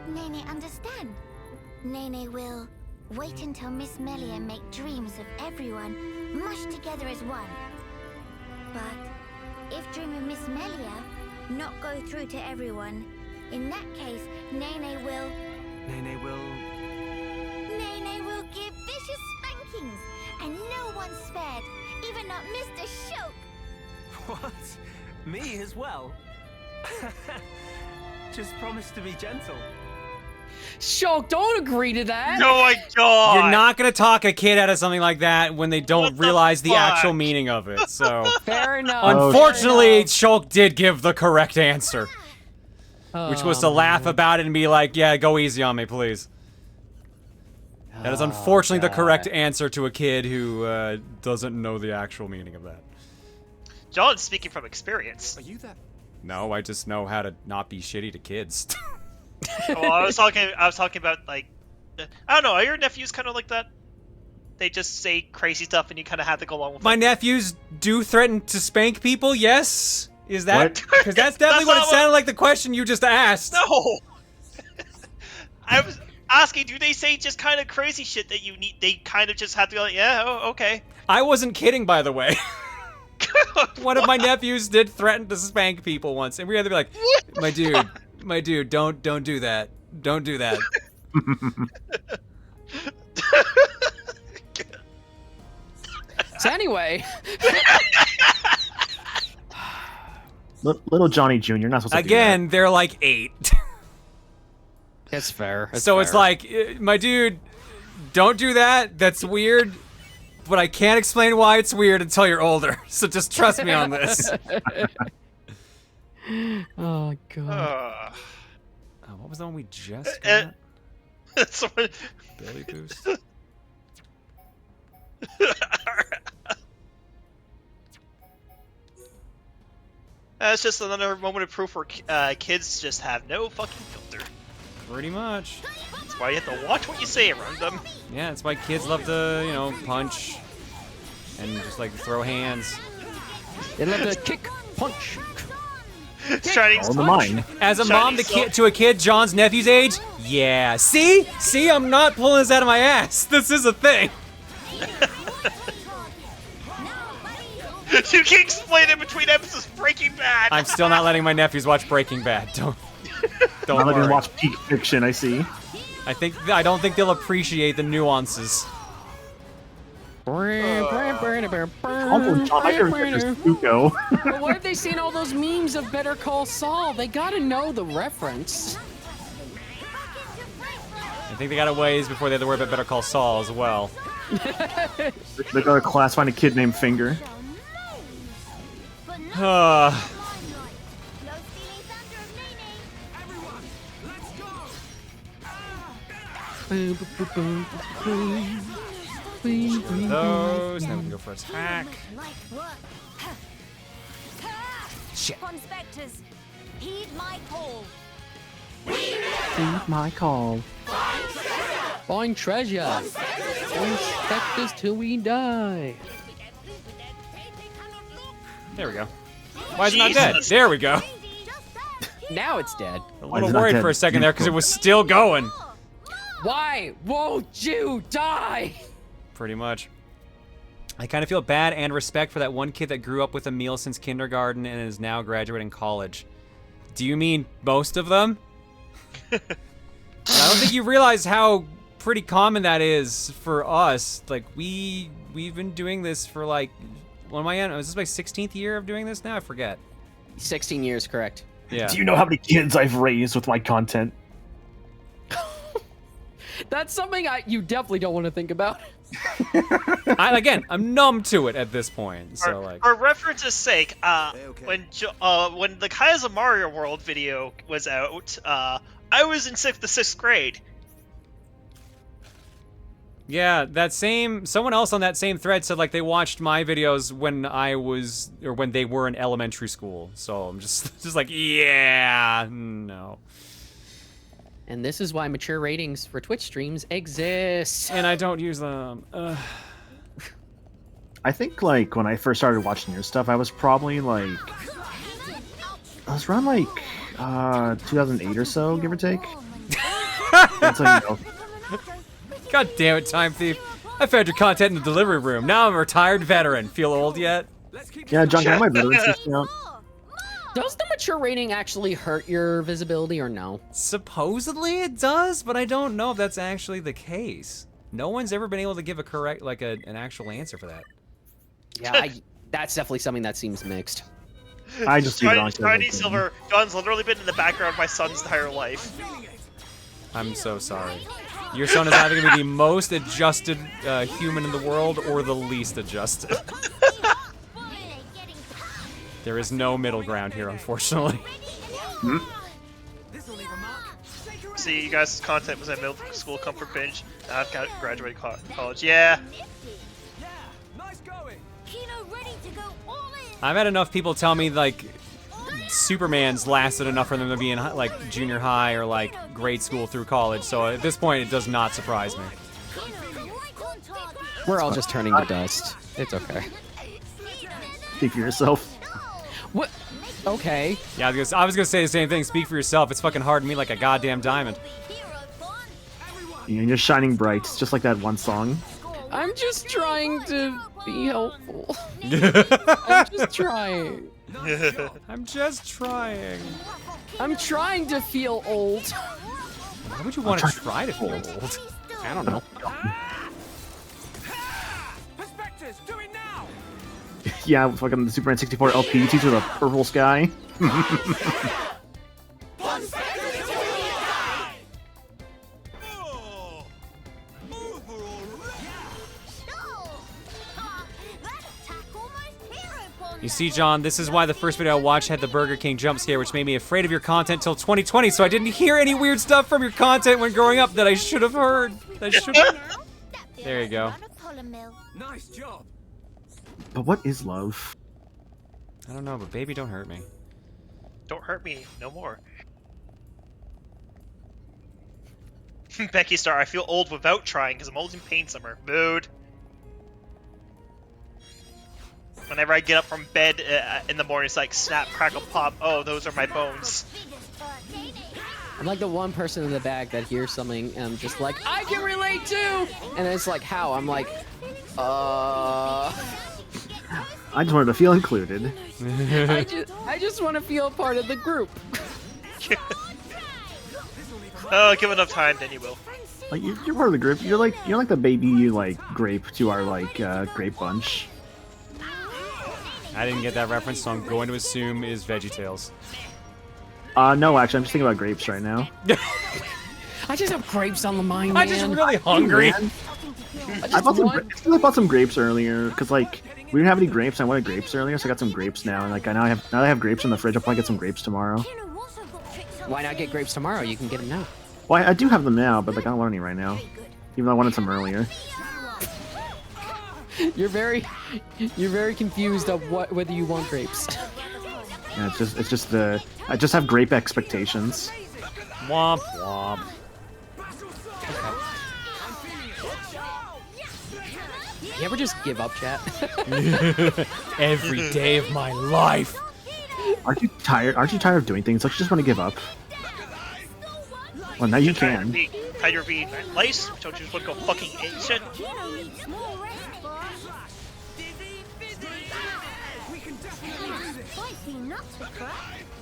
Nene understand. Nene will wait until Miss Melia make dreams of everyone mushed together as one. But if dream of Miss Melia not go through to everyone, in that case, Nene will give vicious spankings, and no one spared, even not Mr. Shoke. What? Me as well? Just promise to be gentle. Shock, don't agree to that. Oh my god! You're not gonna talk a kid out of something like that when they don't realize the actual meaning of it. So fair enough. Unfortunately, Shulk did give the correct answer, which was to laugh about it and be like, "Yeah, go easy on me, please." That is unfortunately the correct answer to a kid who doesn't know the actual meaning of that. John's speaking from experience. Are you that? No, I just know how to not be shitty to kids. Well, I was talking about, like, I don't know. Are your nephews kind of like that? They just say crazy stuff, and you kind of have to go along with My it. nephews do threaten to spank people. Yes, is that? Because that's definitely what it sounded like. The question you just asked. No. I was asking, do they say just kind of crazy shit that you need? They kind of just have to go, like, yeah, oh, okay. I wasn't kidding, by the way. One of my nephews did threaten to spank people once, and we had to be like, my dude, don't do that. Don't do that. So anyway, little Johnny Jr. Not supposed to Again, they're like 8. That's fair. So it's like, my dude, don't do that. That's weird. But I can't explain why it's weird until you're older. So just trust me on this. Oh god. What was the one we just got? Billy Boost. That's just another moment of proof where kids just have no fucking filter. Pretty much. That's why you have to watch what you say around them. Yeah, that's why kids love to, you know, punch and just like throw hands. They love to kick, punch. Chinese mine. As a mom to a kid John's nephew's age, yeah. See, I'm not pulling this out of my ass. This is a thing. You can explain it between episodes of Breaking Bad. I'm still not letting my nephews watch Breaking Bad. Don't. Don't Now they're worry. gonna watch Peak Fiction. I see. I don't think they'll appreciate the nuances. Uncle John, my favorite character is Zuko. But what if they seen all those memes of Better Call Saul? They gotta know the reference. I think they got a ways before they had to worry about Better Call Saul as well. They go to class, find a kid named Finger. Those. Now we can go for attack. Shit. Spectres, heed my call. Heed my call. Find treasure. Find specters till we die. There we go. Why is it not dead? There we go. Now it's dead. A little worried for a second there because it was still going. Why won't you die? Pretty much. I kind of feel bad and respect for that one kid that grew up with a meal since kindergarten and is now graduating college. Do you mean most of them? I don't think you realize how pretty common that is for us. Like, we've been doing this for like, what am I on? Is this my 16th year of doing this now? I forget. 16 years, correct. Yeah. Do you know how many kids I've raised with my content? That's something you definitely don't want to think about. I'm numb to it at this point. So like, for reference's sake, when the Kai's of Mario World video was out, I was in the sixth grade. yeah, someone else on that same thread said like they watched my videos when when they were in elementary school. So I'm just like, yeah, no. And this is why mature ratings for Twitch streams exist. And I don't use them. I think like when I first started watching your stuff, I was probably like, I was around like 2008 or so, give or take. That's how you know. God damn it, Time Thief. I found your content in the delivery room. Now I'm a retired veteran. Feel old yet? Yeah, John, can I have my veteran system out? Does the mature rating actually hurt your visibility or no? Supposedly it does, but I don't know if that's actually the case. No one's ever been able to give a correct, like an actual answer for that. Yeah, that's definitely something that seems mixed. I just leave it on. Tiny Silver, John's literally been in the background of my son's entire life. I'm so sorry. Your son is either going to be the most adjusted human in the world or the least adjusted. There is no middle ground here, unfortunately. See, you guys' content was at middle school comfort binge. Now I've got graduated college. Yeah. I've had enough people tell me, like, Superman's lasted enough for them to be in, like, junior high or, like, grade school through college. So at this point, it does not surprise me. We're all just turning to dust. It's okay. Speak for yourself. What? Okay. Yeah, I was gonna say the same thing. Speak for yourself. It's fucking hard to me like a goddamn diamond. You're shining bright, it's just like that one song. I'm just trying to be helpful. I'm just trying. I'm just trying. I'm trying to feel old. Why would you want to try to feel old? I don't know. Yeah, fucking the Superman 64 LP teacher with a purple sky. You see, John, this is why the first video I watched had the Burger King jump scare, which made me afraid of your content till 2020, so I didn't hear any weird stuff from your content when growing up that I should have heard. There you go. Nice job. But what is love? I don't know, but baby, don't hurt me. Don't hurt me no more. Becky Star, I feel old without trying because I'm old in pain summer. Mood. Whenever I get up from bed in the morning, it's like snap, crackle, pop. Oh, those are my bones. I'm like the one person in the bag that hears something and I'm just like, I can relate too! And it's like, how? I'm like, I just wanted to feel included. I just want to feel part of the group. Oh, give enough time, then you will. Like you're part of the group. You're like the baby like grape to our like grape bunch. I didn't get that reference, so I'm going to assume is VeggieTales. No, actually, I'm just thinking about grapes right now. I just have grapes on the mind, I'm just really hungry. I bought some grapes earlier because like we didn't have any grapes. I wanted grapes earlier, so I got some grapes now. And like now that I have grapes in the fridge, I'll probably get some grapes tomorrow. Why not get grapes tomorrow? You can get them now. Well, I do have them now, but like I don't want any right now. Even though I wanted some earlier. You're very confused of whether you want grapes. Yeah, I just have grape expectations. Womp womp. You ever just give up, chat? Every day of my life. Aren't you tired? Aren't you tired of doing things? Don't you just want to give up? Well, now you can. Tired of being lice? Don't you just want to go fucking eat shit?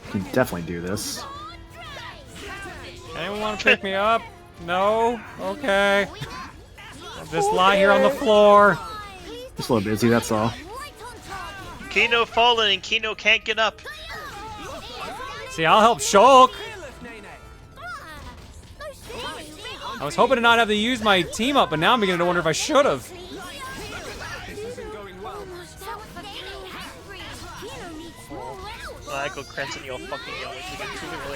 You can definitely do this. Anyone want to pick me up? No? Okay. I'll just lie here on the floor. Just a little busy, that's all. Kino fallen and Kino can't get up. See, I'll help Shulk. I was hoping to not have to use my team up, but now I'm beginning to wonder if I should have. Michael Cranston, you'll fucking yell at me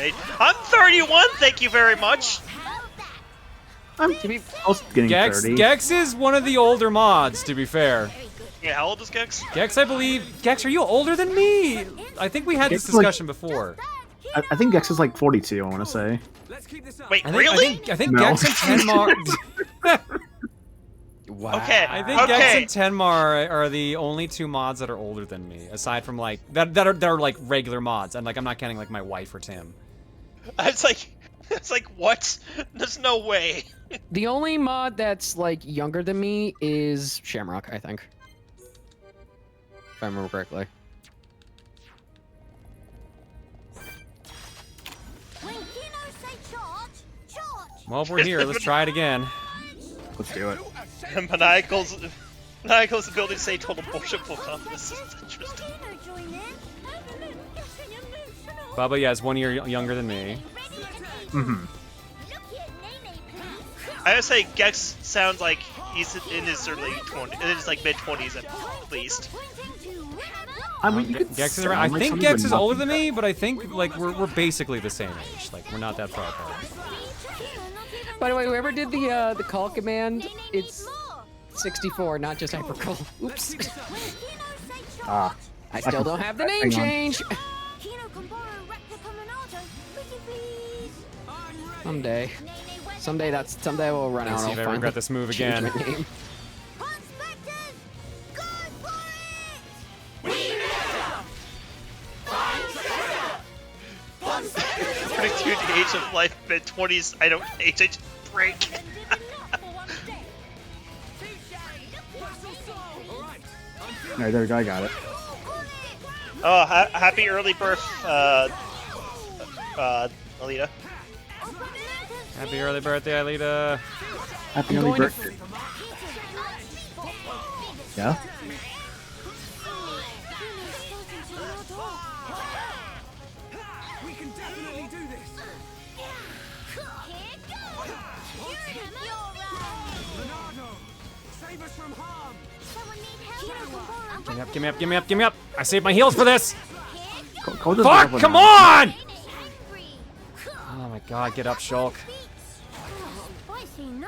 again. I'm 31, thank you very much. I'm also getting 30. Gex is one of the older mods, to be fair. Yeah, how old is Gex? Gex, I believe. Gex, are you older than me? I think we had this discussion before. I think Gex is like 42, I want to say. Wait, really? I think No. Gex and Tenmar... Wow. Okay. I think Gex and Tenmar are the only two mods that are older than me, aside from like that are like regular mods, and like I'm not counting like my wife or Tim. It's like what? There's no way. The only mod that's like younger than me is Shamrock, I think. If I remember correctly. Well, we're here. Let's try it again. Let's do it. Maniacal's ability to say total bullshit full confidence is interesting. Bubba, yeah, is 1 year younger than me. Mm-hmm. I would say Gex sounds like he's in his early 20s, in his like mid-20s at least. I mean, you could Gex is around. I think Gex is older than me, but I think like we're basically the same age. Like we're not that far apart. By the way, whoever did the call command, it's 64, not just hypercall. Oops. Ah. I still don't have the name change. Someday. Someday we'll run out. Let's see if I regret this move again. 32 the age of life, mid-20s, I don't age, I just break. Alright, there we go, I got it. Oh, happy early birth, Alita. Happy early birthday, Alita. Happy early birthday. Yeah? We can definitely do this. Save us from harm. Give me up, give me up, give me up! I saved my heals for this! Fuck, come on! Oh my god, get up, Shulk.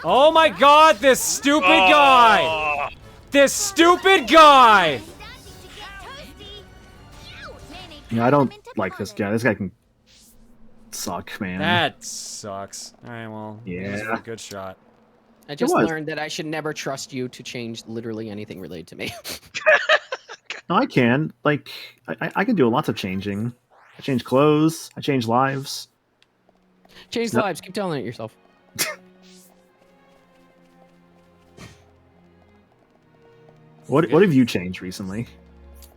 Oh my god, this stupid guy! This stupid guy! Yeah, I don't like this guy. This guy can suck, man. That sucks. Alright, well, Yeah. this was a good shot. I just learned that I should never trust you to change literally anything related to me. No, I can. Like, I can do lots of changing. I change clothes. I change lives. Change lives. Keep telling it yourself. What have you changed recently?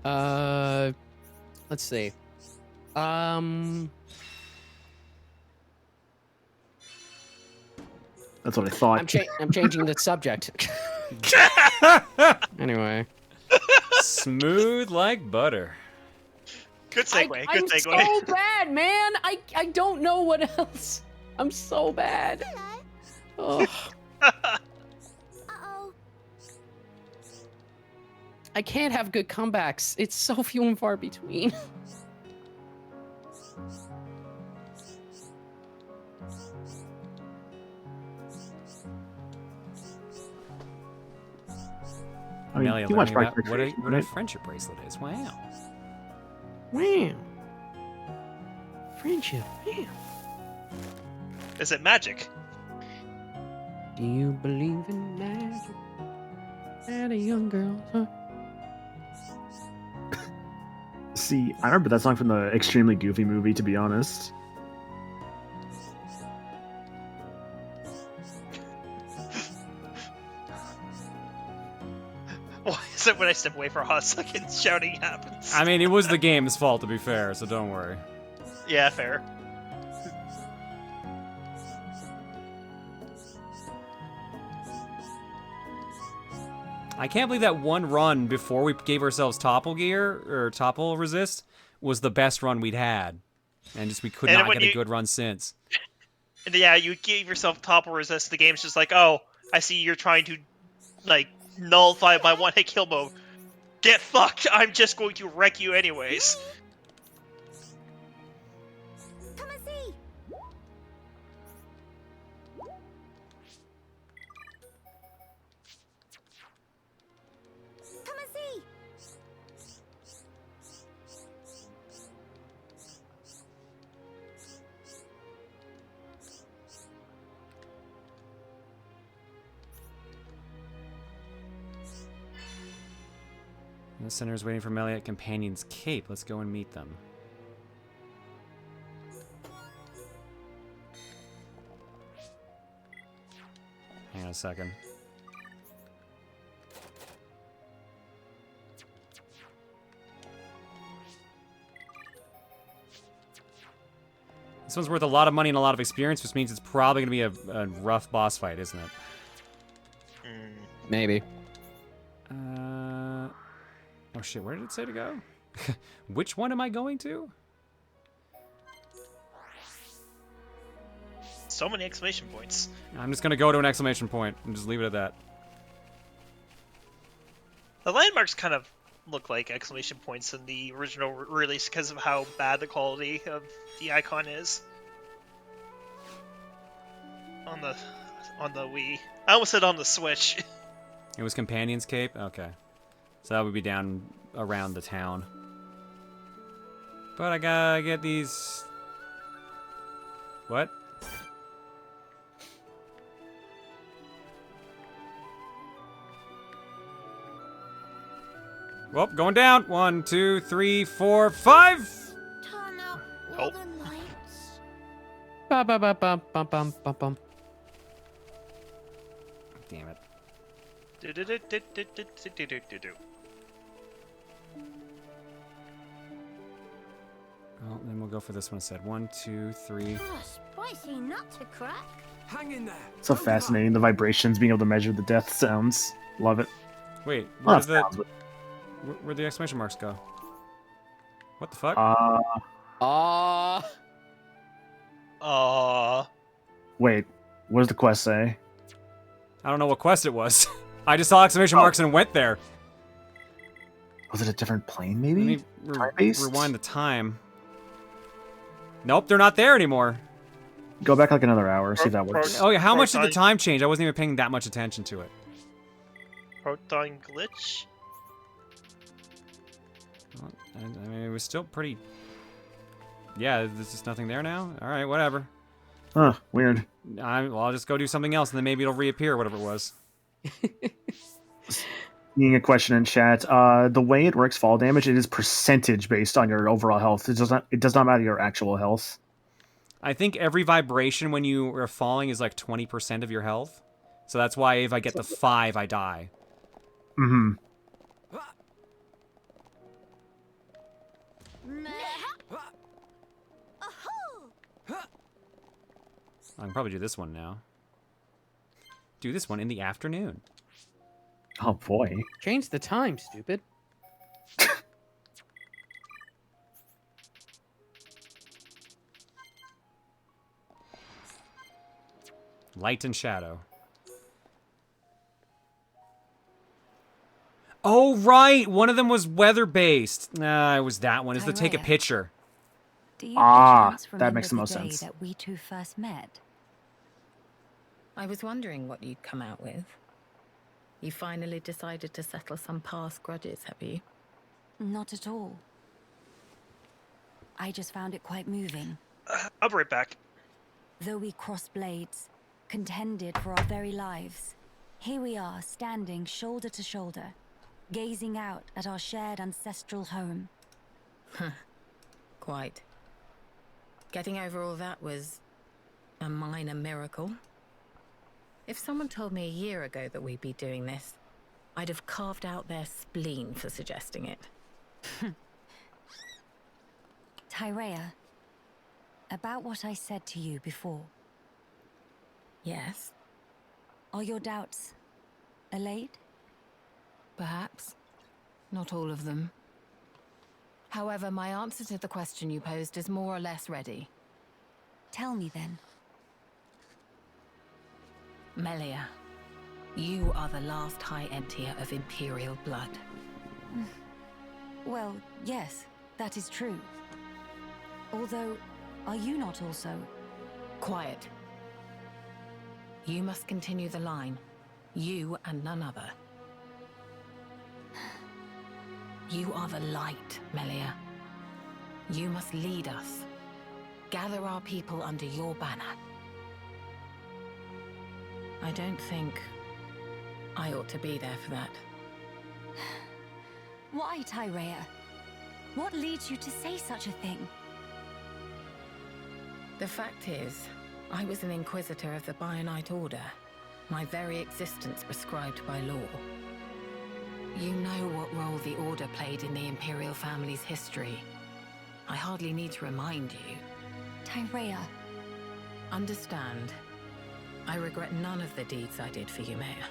Let's see. That's what I thought. I'm changing the subject. Anyway. Smooth like butter. Good segue. I'm Good segue. so bad, man. I don't know what else. I'm so bad. Oh. I can't have good comebacks. It's so few and far between. I mean, Amelia you watch learning about Break what a friendship bracelet is. Wow. Wow. Friendship. Wow. Is it magic? Do you believe in magic? And a young girl, huh? See, I remember that song from the Extremely Goofy movie, to be honest. Why is it when I step away for a hot second, shouting happens? I mean, it was the game's fault, to be fair, so don't worry. Yeah, fair. I can't believe that one run before we gave ourselves topple gear, or topple resist, was the best run we'd had. And just we could not get a good run since. And yeah, you gave yourself topple resist, the game's just like, oh, I see you're trying to, like, nullify my one-hit kill mode. Get fucked! I'm just going to wreck you anyways. Come and see. Come and see. The center is waiting for Melee at Companion's Cape. Let's go and meet them. Hang on a second. This one's worth a lot of money and a lot of experience, which means it's probably going to be a rough boss fight, isn't it? Maybe. Oh shit, where did it say to go? Which one am I going to? So many exclamation points. I'm just going to go to an exclamation point and just leave it at that. The landmarks kind of look like exclamation points in the original release because of how bad the quality of the icon is. On the Wii. I almost said on the Switch. It was Companion's Cape? Okay. So that would be down around the town. But I gotta get these... What? Well, going down. 1, 2, 3, 4, 5! Turn out all the lights. Ba ba ba bum bum bum bum bum. Damn it. Oh, then we'll go for this one instead. 1, 2, 3. Oh, spicy nut to crack. Hang in there. So fascinating, the vibrations, being able to measure the death sounds. Love it. Wait, Well, where'd the exclamation marks go? What the fuck? Wait, what does the quest say? I don't know what quest it was. I just saw exclamation marks and went there. Was it a different plane, maybe? Let me Time-based? rewind the time. Nope, they're not there anymore. Go back like another hour, see if that works. Oh yeah, how much did the time change? I wasn't even paying that much attention to it. Proton glitch? Well, I mean, it was still pretty... Yeah, there's just nothing there now? Alright, whatever. Huh, weird. Well, I'll just go do something else, and then maybe it'll reappear, whatever it was. Seeing a question in chat, the way it works fall damage, it is percentage based on your overall health. It does not matter your actual health. I think every vibration when you are falling is like 20% of your health. So that's why if I get the 5, I die. Mm-hmm. I can probably do this one now. do this one in the afternoon. Oh boy. Change the time, stupid. Light and shadow. Oh, right! One of them was weather-based. It was that one. Is to take a Tyraya. picture. Do you that remember makes the most day sense. that we two first met? I was wondering what you'd come out with. You finally decided to settle some past grudges, have you? Not at all. I just found it quite moving. I'll be right back. Though we crossed blades, contended for our very lives, here we are standing shoulder to shoulder, gazing out at our shared ancestral home. Quite. Getting over all that was a minor miracle. If someone told me a year ago that we'd be doing this, I'd have carved out their spleen for suggesting it. Tyraya, about what I said to you before. Yes? Are your doubts allayed? Perhaps. Not all of them. However, my answer to the question you posed is more or less ready. Tell me then. Melia, you are the last High Entier of Imperial blood. Well, yes, that is true. Although, are you not also? Quiet. You must continue the line. You and none other. You are the light, Melia. You must lead us. Gather our people under your banner. I don't think I ought to be there for that. Why, Tyraya? What leads you to say such a thing? The fact is, I was an Inquisitor of the Bionite Order, my very existence prescribed by law. You know what role the Order played in the Imperial family's history. I hardly need to remind you. Tyraya. Understand, I regret none of the deeds I did for you, Maya.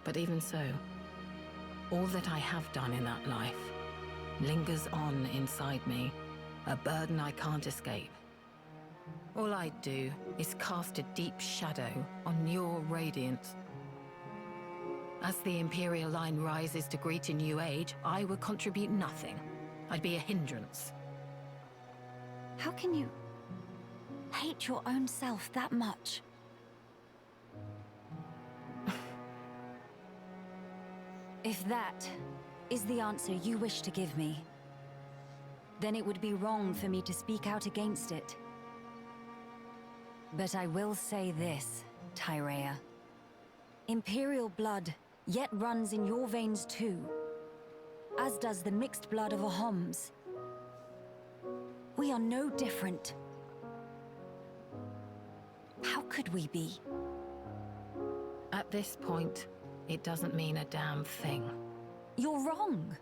But even so, all that I have done in that life lingers on inside me, a burden I can't escape. All I'd do is cast a deep shadow on your radiance. As the Imperial line rises to greet a new age, I would contribute nothing. I'd be a hindrance. How can you hate your own self that much? If that is the answer you wish to give me, then it would be wrong for me to speak out against it. But I will say this, Tyraya. Imperial blood yet runs in your veins too, as does the mixed blood of Ahoms. We are no different. How could we be? At this point, it doesn't mean a damn thing. You're wrong.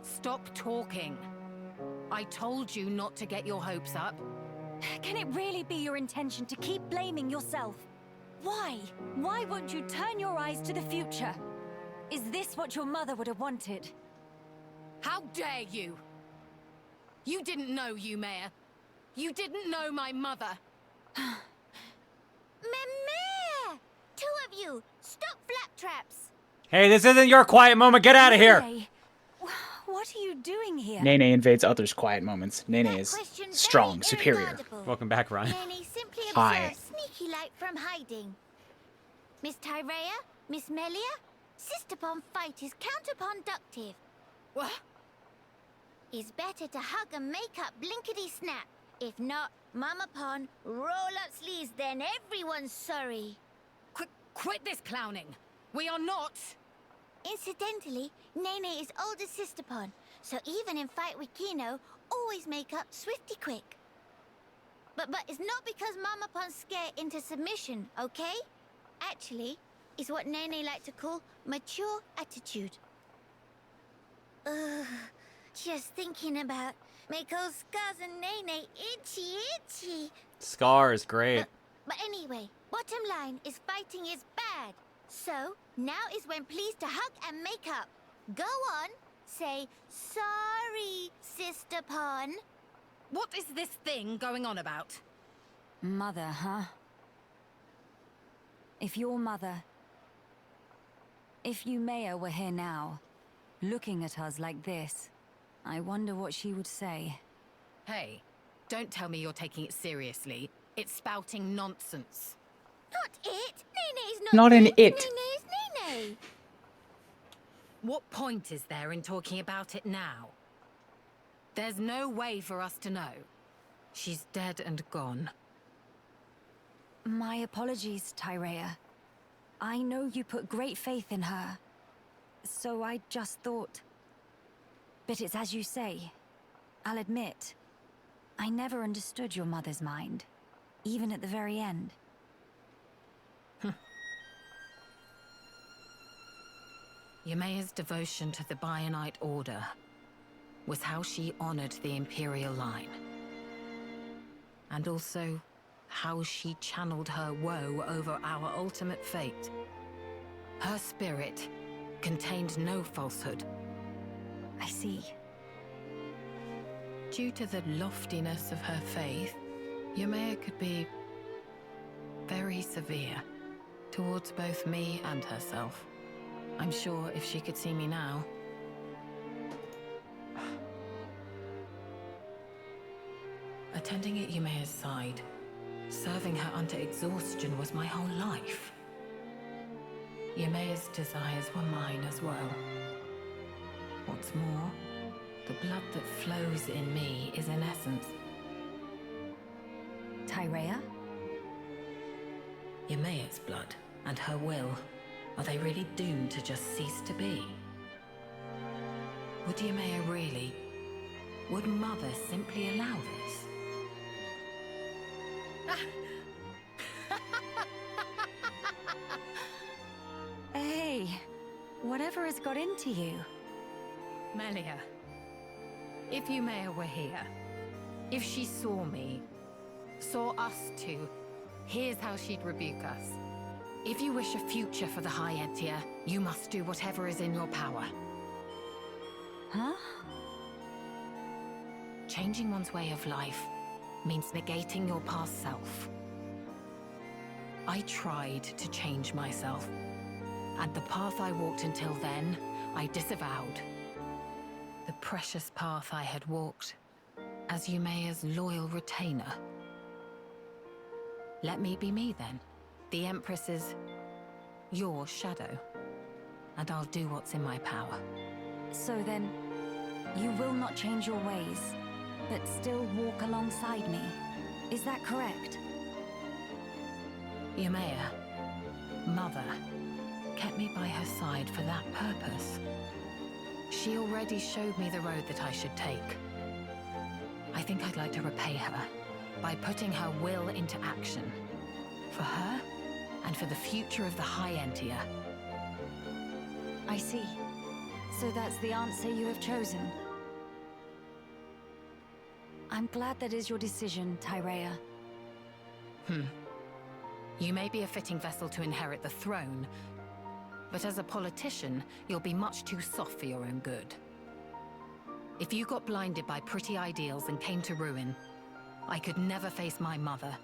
Stop talking. I told you not to get your hopes up. Can it really be your intention to keep blaming yourself? Why? Why won't you turn your eyes to the future? Is this what your mother would have wanted? How dare you? You didn't know Mayor. You didn't know my mother. Meh! Two of you, stop flaptraps! Hey, this isn't your quiet moment. Get out of here. Nene, what are you doing here? Nene invades others' quiet moments. Nene is strong, superior. Welcome back, Ryan. Nene simply Hi. observes sneaky like from hiding. Miss Tyraya, Miss Melia, sister-pon fight is counterproductive. What? It's better to hug and make up blinkety-snap. If not, Mama Pon, roll up sleeves, then everyone's sorry. Quit this clowning. We are not. Incidentally, Nene is older sister-pon, so even in fight with Kino, always make up swifty quick. But it's not because Mama Pon's scared into submission, okay? Actually, it's what Nene like to call mature attitude. Just thinking about make old Scars and Nene itchy. Scar is great. But anyway, Bottom line is fighting is bad. So, now is when please to hug and make up. Go on, say, sorry, Sister Pon. What is this thing going on about? Mother, huh? If your mother... If Yumea were here now, looking at us like this, I wonder what she would say. Hey, don't tell me you're taking it seriously. It's spouting nonsense. Not it. Nene's Not an you. it. Nene's Nene. What point is there in talking about it now? There's no way for us to know. She's dead and gone. My apologies, Tyrea. I know you put great faith in her. So I just thought... But it's as you say. I'll admit, I never understood your mother's mind. Even at the very end. Yumea's devotion to the Bionite Order was how she honored the Imperial line. And also, how she channeled her woe over our ultimate fate. Her spirit contained no falsehood. I see. Due to the loftiness of her faith, Yumea could be very severe towards both me and herself. I'm sure if she could see me now... Attending at Yumea's side, serving her unto exhaustion was my whole life. Yumea's desires were mine as well. What's more, the blood that flows in me is in essence... Tyrea? Yumea's blood and her will. Are they really doomed to just cease to be? Would Yumea really? Would Mother simply allow this? Hey, whatever has got into you? Melia, if Yumea were here, if she saw me, saw us two, here's how she'd rebuke us. If you wish a future for the High Entia, you must do whatever is in your power. Huh? Changing one's way of life means negating your past self. I tried to change myself, and the path I walked until then, I disavowed. The precious path I had walked as Yumea's loyal retainer. Let me be me then. The Empress is your shadow, and I'll do what's in my power. So then, you will not change your ways, but still walk alongside me. Is that correct? Yumea, Mother, kept me by her side for that purpose. She already showed me the road that I should take. I think I'd like to repay her by putting her will into action. For her, and for the future of the High Entia. I see. So that's the answer you have chosen. I'm glad that is your decision, Tyrea. You may be a fitting vessel to inherit the throne, but as a politician, you'll be much too soft for your own good. If you got blinded by pretty ideals and came to ruin, I could never face my mother.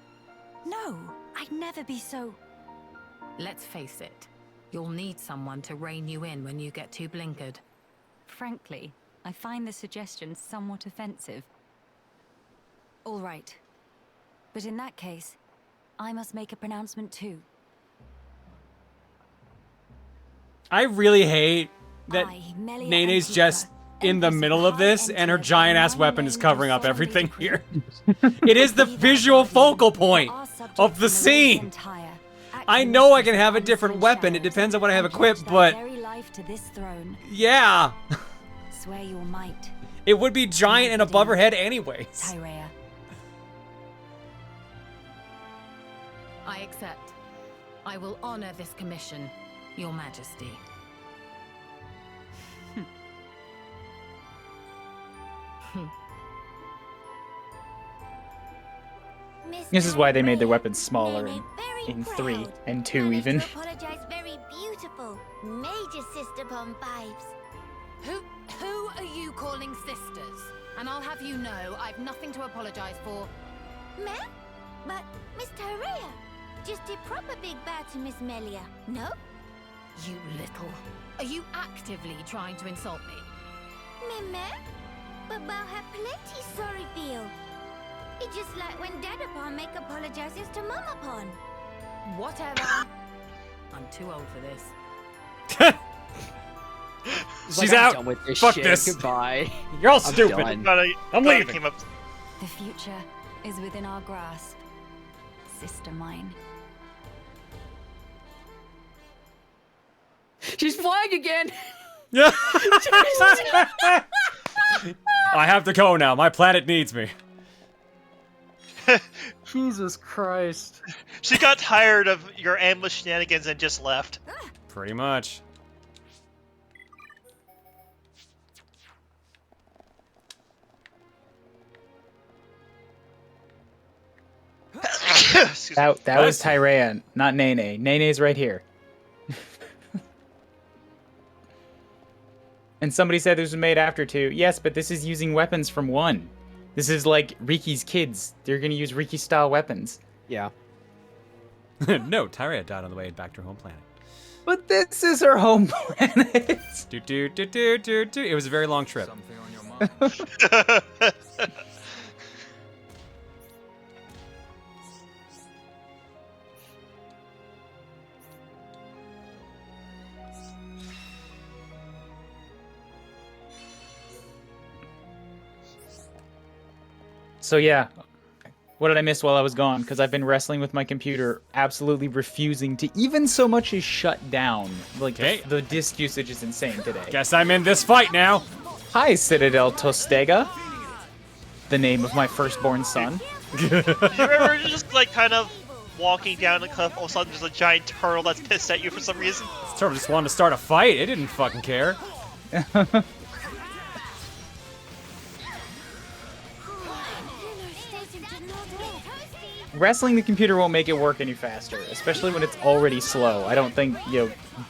No, I'd never be so... Let's face it, you'll need someone to rein you in when you get too blinkered. Frankly, I find the suggestion somewhat offensive. All right. But in that case, I must make a pronouncement too. I really hate that Nene's just in the middle of this and her giant-ass weapon is covering up everything here. It is the visual focal point of the scene. I know I can have a different weapon. It depends on what I have equipped, but yeah. Swear your might. It would be giant and above her head anyways. Tyrea. I accept. I will honor this commission, Your Majesty. This is why they made their weapons smaller in 3 and 2 even. Apologize, very beautiful. Major sister bomb vibes. Who are you calling sisters? And I'll have you know, I've nothing to apologize for. Me? But Miss Tyrea just did proper big bad to Miss Melia, no? You little. Are you actively trying to insult me? Me? But Bao had plenty sorry feel. It's just like when Dadapon make apologizes to Mamapon. Whatever. I'm too old for this. She's I'm out. done with this Fuck shit. this. Goodbye. You're all I'm stupid. done. I'm leaving. The future is within our grasp, sister mine. She's flying again. Yeah. I have to go now. My planet needs me. Jesus Christ. She got tired of your ambush shenanigans and just left. Pretty much. That was Tyran, not Nene. Nene's right here. And somebody said this was made after 2. Yes, but this is using weapons from 1. This is like Riki's kids. They're gonna use Riki-style weapons. Yeah. No, Tyrea died on the way back to her home planet. But this is her home planet. It was a very long trip. So yeah, what did I miss while I was gone? Because I've been wrestling with my computer, absolutely refusing to even so much as shut down. Like, the disk usage is insane today. Guess I'm in this fight now. Hi, Citadel Tostega. The name of my firstborn son. You remember just like kind of walking down the cliff, all of a sudden there's a giant turtle that's pissed at you for some reason? This turtle just wanted to start a fight. It didn't fucking care. Wrestling the computer won't make it work any faster, especially when it's already slow. I don't think,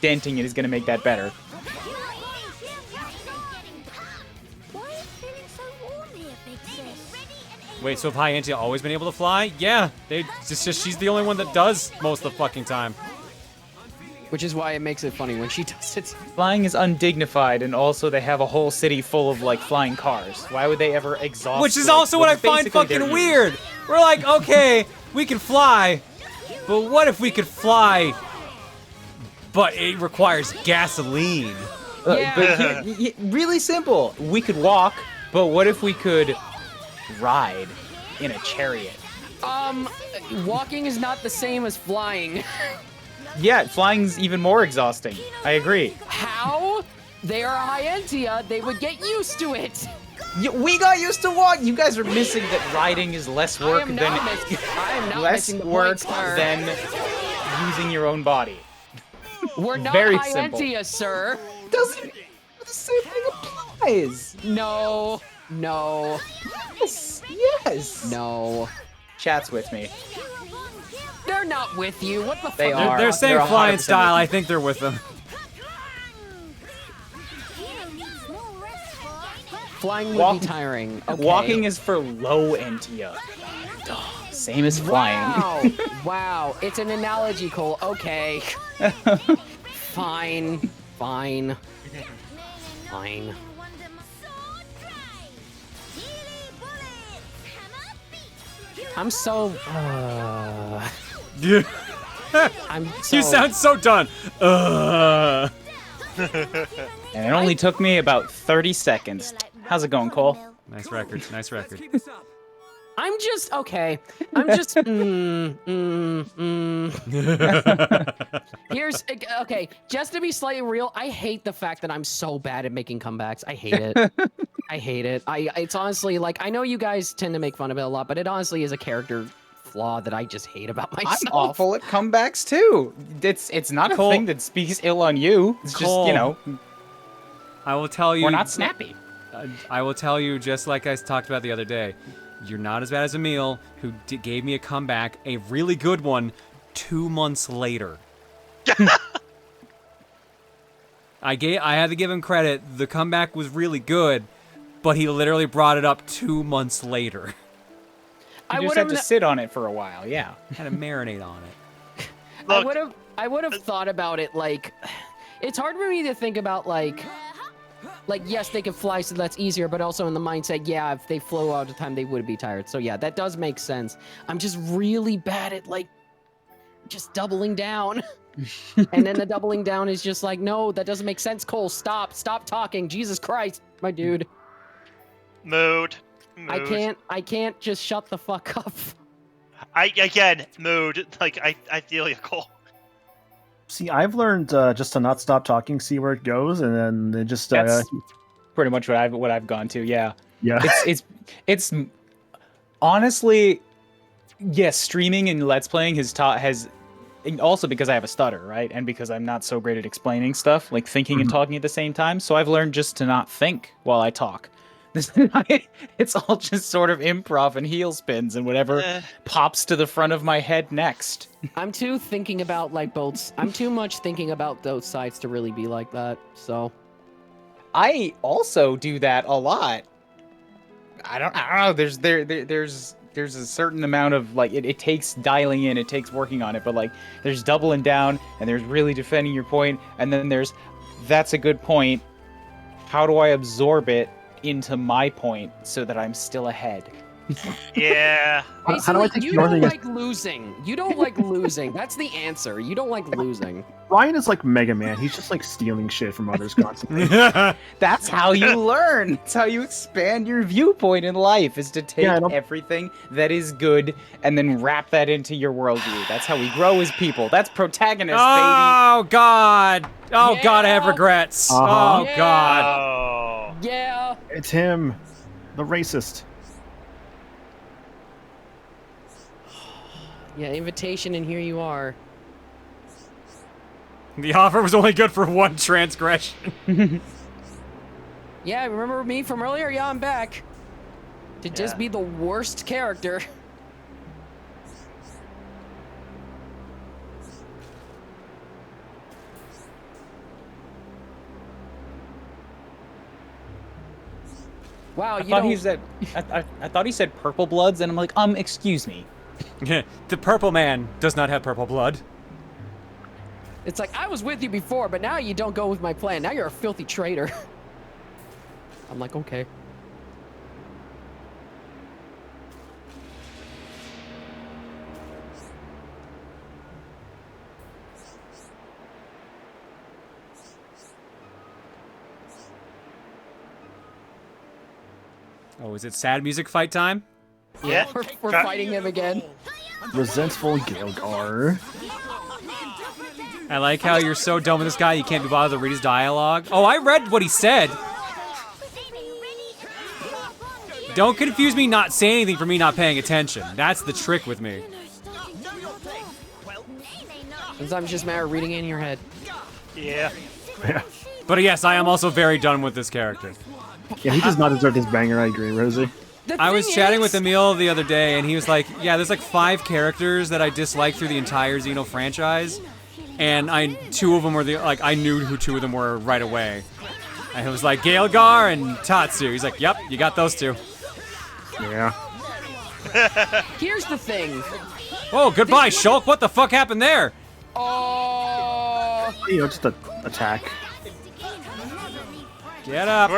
denting it is going to make that better. Wait, so have Hyantia always been able to fly? Yeah, she's the only one that does most of the fucking time. Which is why it makes it funny when she does it. Flying is undignified, and also they have a whole city full of, flying cars. Why would they ever exhaust... Which is also what I find fucking weird. We're like, okay, we can fly, but what if we could fly, but it requires gasoline? But really simple. We could walk, but what if we could ride in a chariot? Walking is not the same as flying. Yeah, flying's even more exhausting. I agree. How? They are Hyantia. They would get used to it. We got used to walk. You guys are missing that riding is less work I am not less missing the work point, sir. than using your own body. We're not Very Hyantia, simple. sir. Doesn't the same thing applies? No. Yes. No. Chat's with me. They're not with you. What the They fuck? are. They're saying They're flying 100% style. with I think they're with them. Flying would be tiring. Okay. Walking is for low Entia. Same as flying. Wow. Wow. It's an analogy, Cole. Okay. Fine. I'm so... I'm so... You sound so done. And it only took me about 30 seconds. How's it going, Cole? Nice record. Nice record. I'm just... Okay. I'm just... Here's... Okay. Just to be slightly real, I hate the fact that I'm so bad at making comebacks. I hate it. I hate it. It's honestly, I know you guys tend to make fun of it a lot, but it honestly is a character flaw that I just hate about myself. I'm awful at comebacks, too. It's not a thing that speaks ill on you. It's Cole, just, I will tell you... We're not snappy. I will tell you, just like I talked about the other day, you're not as bad as Emil, who gave me a comeback, a really good one, 2 months later. I had to give him credit. The comeback was really good, but he literally brought it up 2 months later. You just had to sit on it for a while, yeah. Had to marinate on it. I would have thought about it like, it's hard for me to think about like yes, they can fly, so that's easier, but also in the mindset, yeah, if they flew all the time, they would be tired. So yeah, that does make sense. I'm just really bad at like just doubling down. And then the doubling down is just like, no, that doesn't make sense, Cole. Stop talking. Jesus Christ, my dude. Mood. I can't just shut the fuck up. Mood. Like, I feel you, Cole. See, I've learned just to not stop talking, see where it goes, and then it just... That's pretty much what I've gone to, yeah. Yeah. It's honestly, yes, streaming and Let's Playing has also because I have a stutter, right? And because I'm not so great at explaining stuff, like thinking and talking at the same time, so I've learned just to not think while I talk. It's all just sort of improv and heel spins and whatever pops to the front of my head next. I'm too much thinking about those sides to really be like that, so. I also do that a lot. I don't know. There's a certain amount of like it takes dialing in, it takes working on it, but like there's doubling down and there's really defending your point, and then there's that's a good point. How do I absorb it into my point so that I'm still ahead? Yeah. How do I take you don't like losing. You don't like losing. That's the answer. You don't like losing. Ryan is like Mega Man. He's just like stealing shit from others constantly. That's how you learn. That's how you expand your viewpoint in life, is to take everything that is good and then wrap that into your worldview. That's how we grow as people. That's protagonist, baby. Oh, God. Oh, God, I have regrets. Oh, Yeah. God. Yeah. It's him, the racist. Yeah, invitation, and here you are. The offer was only good for one transgression. Yeah, remember me from earlier? Yeah, I'm back. To just be the worst character. Wow, I thought he said purple bloods, and I'm like, excuse me. The purple man does not have purple blood. It's like, I was with you before, but now you don't go with my plan. Now you're a filthy traitor. I'm like, okay. Oh, is it sad music fight time? Yeah, we're fighting him again. Resentful Gilgar. I like how you're so done with this guy you can't be bothered to read his dialogue. Oh, I read what he said. Don't confuse me not saying anything for me not paying attention. That's the trick with me. Sometimes just a matter of reading it in your head. Yeah. But yes, I am also very done with this character. Yeah, he does not deserve this banger, I agree, Rosie. I was chatting with Emil the other day, and he was like, yeah, there's like 5 characters that I dislike through the entire Xeno franchise, and 2 of them were I knew who 2 of them were right away. And it was like Gaelgar and Tatsu. He's like, yep, you got those 2. Yeah. Here's the thing. Oh, goodbye, Shulk. What the fuck happened there? Oh. Just an attack. Get up.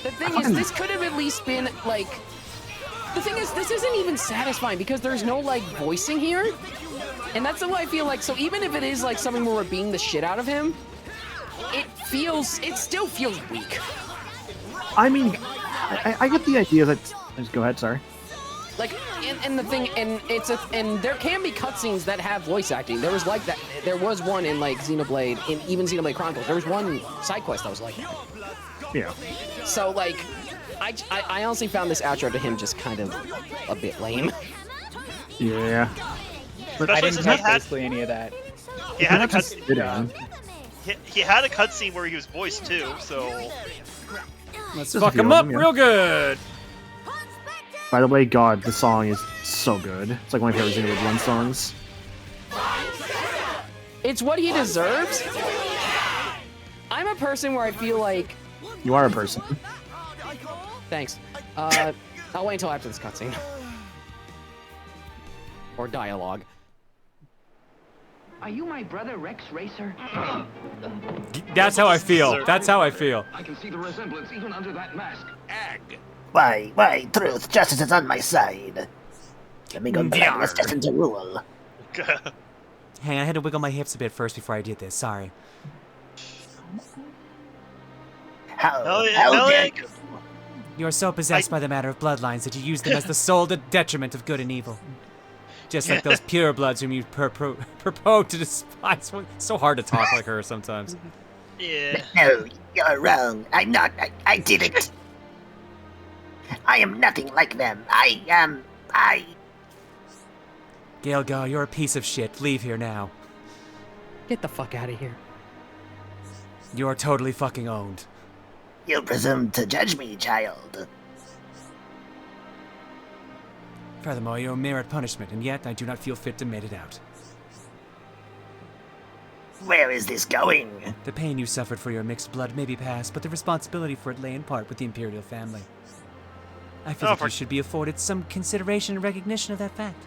The thing is, this could have at least been, like... The thing is, this isn't even satisfying because there's no, like, voicing here. And that's what I feel like. So even if it is, like, something where we're beating the shit out of him, it still feels weak. I mean, I get the idea that... Just go ahead, sorry. Like, and the thing, and there can be cutscenes that have voice acting. There was like that. There was one in like Xenoblade, in even Xenoblade Chronicles. There was one side quest that was like that. Yeah. So like, I honestly found this outro to him just kind of a bit lame. Yeah. But I didn't touch basically any of that. He had a cutscene. He had a cutscene where he was voiced too. So let's fuck him up real good. By the way, God, the song is so good. It's like one of my favorite Xenoblade 1 songs. It's what he deserves. I'm a person where I feel like... You are a person. Thanks. I'll wait until after this cutscene. Or dialogue. Are you my brother Rex Racer? That's how I feel. That's how I feel. I can see the resemblance even under that mask. Ag. Why, truth, justice is on my side. Let me go back was destined to rule. Hey, I had to wiggle my hips a bit first before I did this. Sorry. How dare you? You are so possessed by the matter of bloodlines that you use them as the sole detriment of good and evil. Just like those purebloods whom you purport to despise. It's so hard to talk like her sometimes. Yeah. No, you're wrong. I'm not. I didn't. I am nothing like them. I... Gaelgar, you're a piece of shit. Leave here now. Get the fuck out of here. You're totally fucking owned. You presume to judge me, child. Furthermore, you merit punishment, and yet I do not feel fit to mete it out. Where is this going? The pain you suffered for your mixed blood may be past, but the responsibility for it lay in part with the Imperial family. I feel like you should be afforded some consideration and recognition of that fact.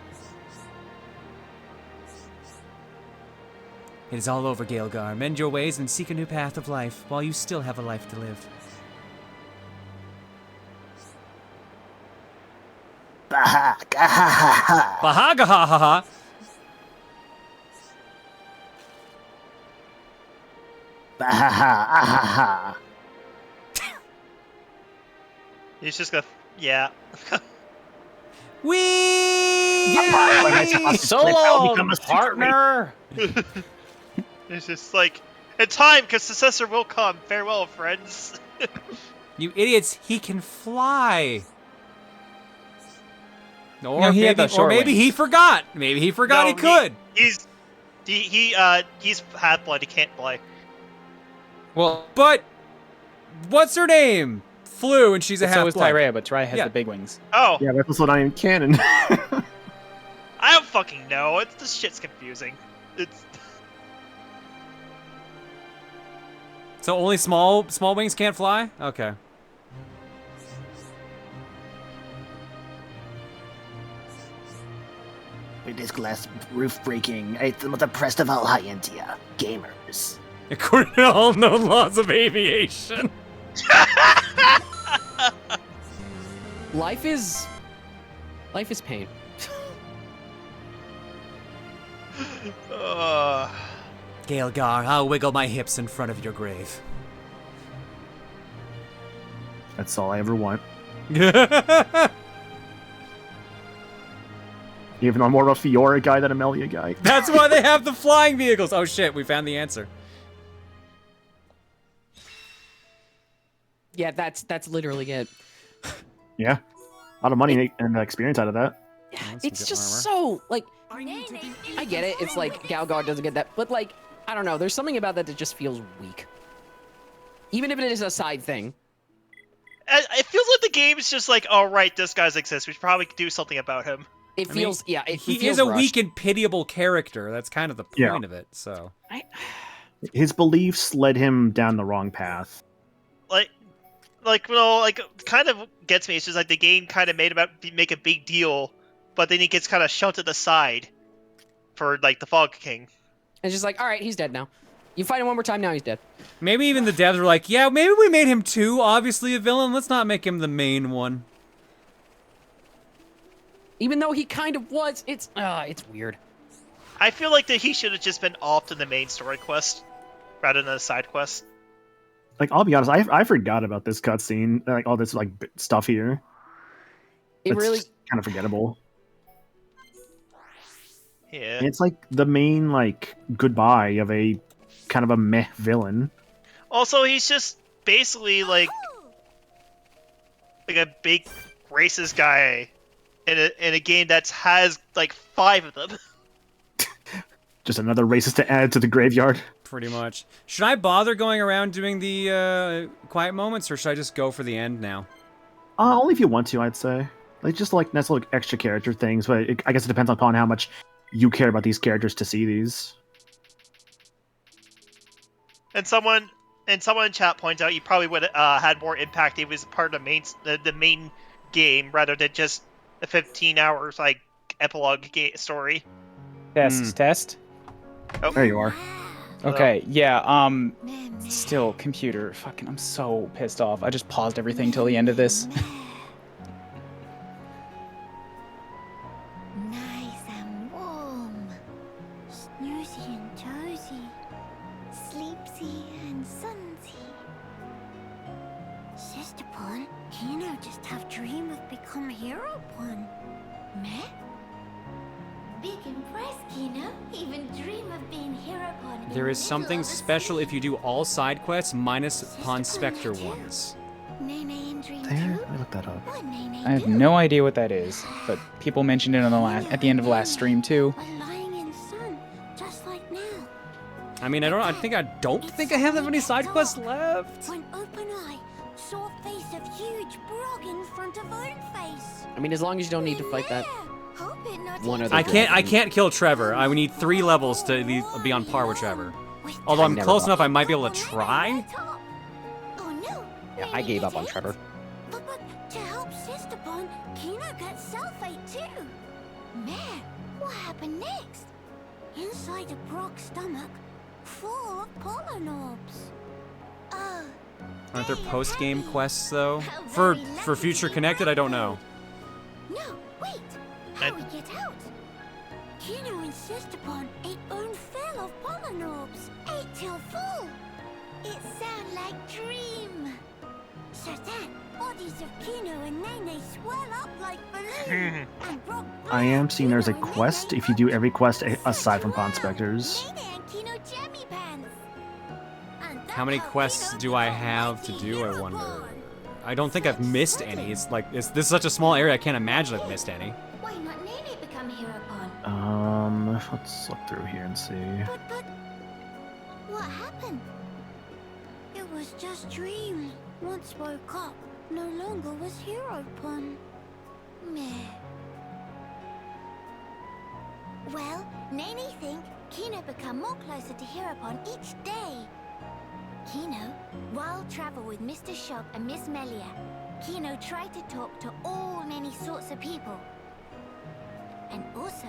It is all over, Gaelgar. Mend your ways and seek a new path of life while you still have a life to live. Baha-ga-ha-ha-ha. Baha-ga-ha-ha-ha. Baha-ha-ha-ha-ha. He's just gonna, yeah. Whee! Solo, partner! It's just like, in time, because successor will come. Farewell, friends. You idiots, he can fly. Or, No, he had the short maybe wings. he forgot. Maybe he forgot he could. He's half-blood, he can't fly. Well, but what's her name? Flew, and she's a So is half-blood. Tyrea, but Tyrea has the big wings. Oh. Yeah, that's also not even canon. I don't fucking know. This shit's confusing. It's... So only small wings can't fly? Okay. With this glass roof breaking, it's the most oppressed of all Hyentia. Gamers. According to all known laws of aviation. Life is pain. Gaelgar, I'll wiggle my hips in front of your grave. That's all I ever want. Even though I'm more of a Fiora guy than a Melia guy. That's why they have the flying vehicles. Oh shit, we found the answer. Yeah, that's literally it. Yeah. A lot of money and experience out of that. It's just so, like, I get it. It's like Galgar doesn't get that, but like, I don't know. There's something about that just feels weak. Even if it is a side thing. It feels like the game's just like, oh right, this guy's exists. We should probably do something about him. It feels, yeah. He is a weak and pitiable character. That's kind of the point of it. So His beliefs led him down the wrong path. Kind of gets me. It's just like the game kind of make a big deal, but then he gets kind of shoved to the side for like the Fog King. It's just like, all right, he's dead now. You fight him one more time, now he's dead. maybe even the devs were like, yeah, maybe we made him too obviously a villain. Let's not make him the main one. Even though he kind of was, it's weird. I feel like that he should have just been off to the main story quest rather than a side quest. Like, I'll be honest, I forgot about this cutscene, like all this like stuff here. It really kind of forgettable. Yeah. And it's like the main like goodbye of a kind of a meh villain. Also, he's just basically like a big racist guy in a game that has like 5 of them. Just another racist to add to the graveyard. Pretty much. Should I bother going around doing the quiet moments, or should I just go for the end now? Only if you want to, I'd say. Like just like nice little extra character things, but I guess it depends upon how much you care about these characters to see these. And someone in chat points out you probably would had more impact if it was part of the main game rather than just a 15 hours like epilogue story. Test. Oh. There you are. Okay, yeah, still, computer, fucking, I'm so pissed off. I just paused everything till the end of this. Nice and warm. Snoozy and tozy. Sleepsy and sunsy. Sister Pon, Kino just have dream of become hero Pon. Meh? Big impressed, Kino. Even dream of being hero Pon. There is something special if you do all side quests minus Pawn Spectre ones. Nene in dream There, let me look that up. I have no idea what that is, but people mentioned it on at the end of last stream too. lying in sun, just like now. I mean, I don't think I have that many side quests left. When open eye saw face of huge brog in front of own face. I mean, as long as you don't need to fight that one other. I can't kill Trevor. I would need 3 levels to be on par with Trevor. Although I'm close enough, I might be able to try. Yeah, I gave up on Trevor. But to help Sister Pon, Kino gets sulfate too. Man, what happened next? Inside a brog's stomach, full of pollen orbs. Oh. Aren't there post-game quests though? For Future Connected, I don't know. No, wait. How we get out? Kino and Sister Pon ate own fill of pollen orbs. Ate till full. It sound like dream. So then, bodies of Kino and Nene swell up like balloons. And brog I am seeing there's a quest if you do every quest aside from Pawn Specters. and Kino jammy pants. How many quests do I have to do, I wonder? I don't think I've missed any. This is such a small area, I can't imagine I've missed any. Why not Nene become hero Pon? Let's look through here and see. But what happened? It was just dream. Once woke up, no longer was hero Pon. Meh. Well, Nene think Kino become more closer to hero Pon each day. Kino, while travel with Mr. Shock and Miss Melia, Kino tried to talk to all many sorts of people. And also,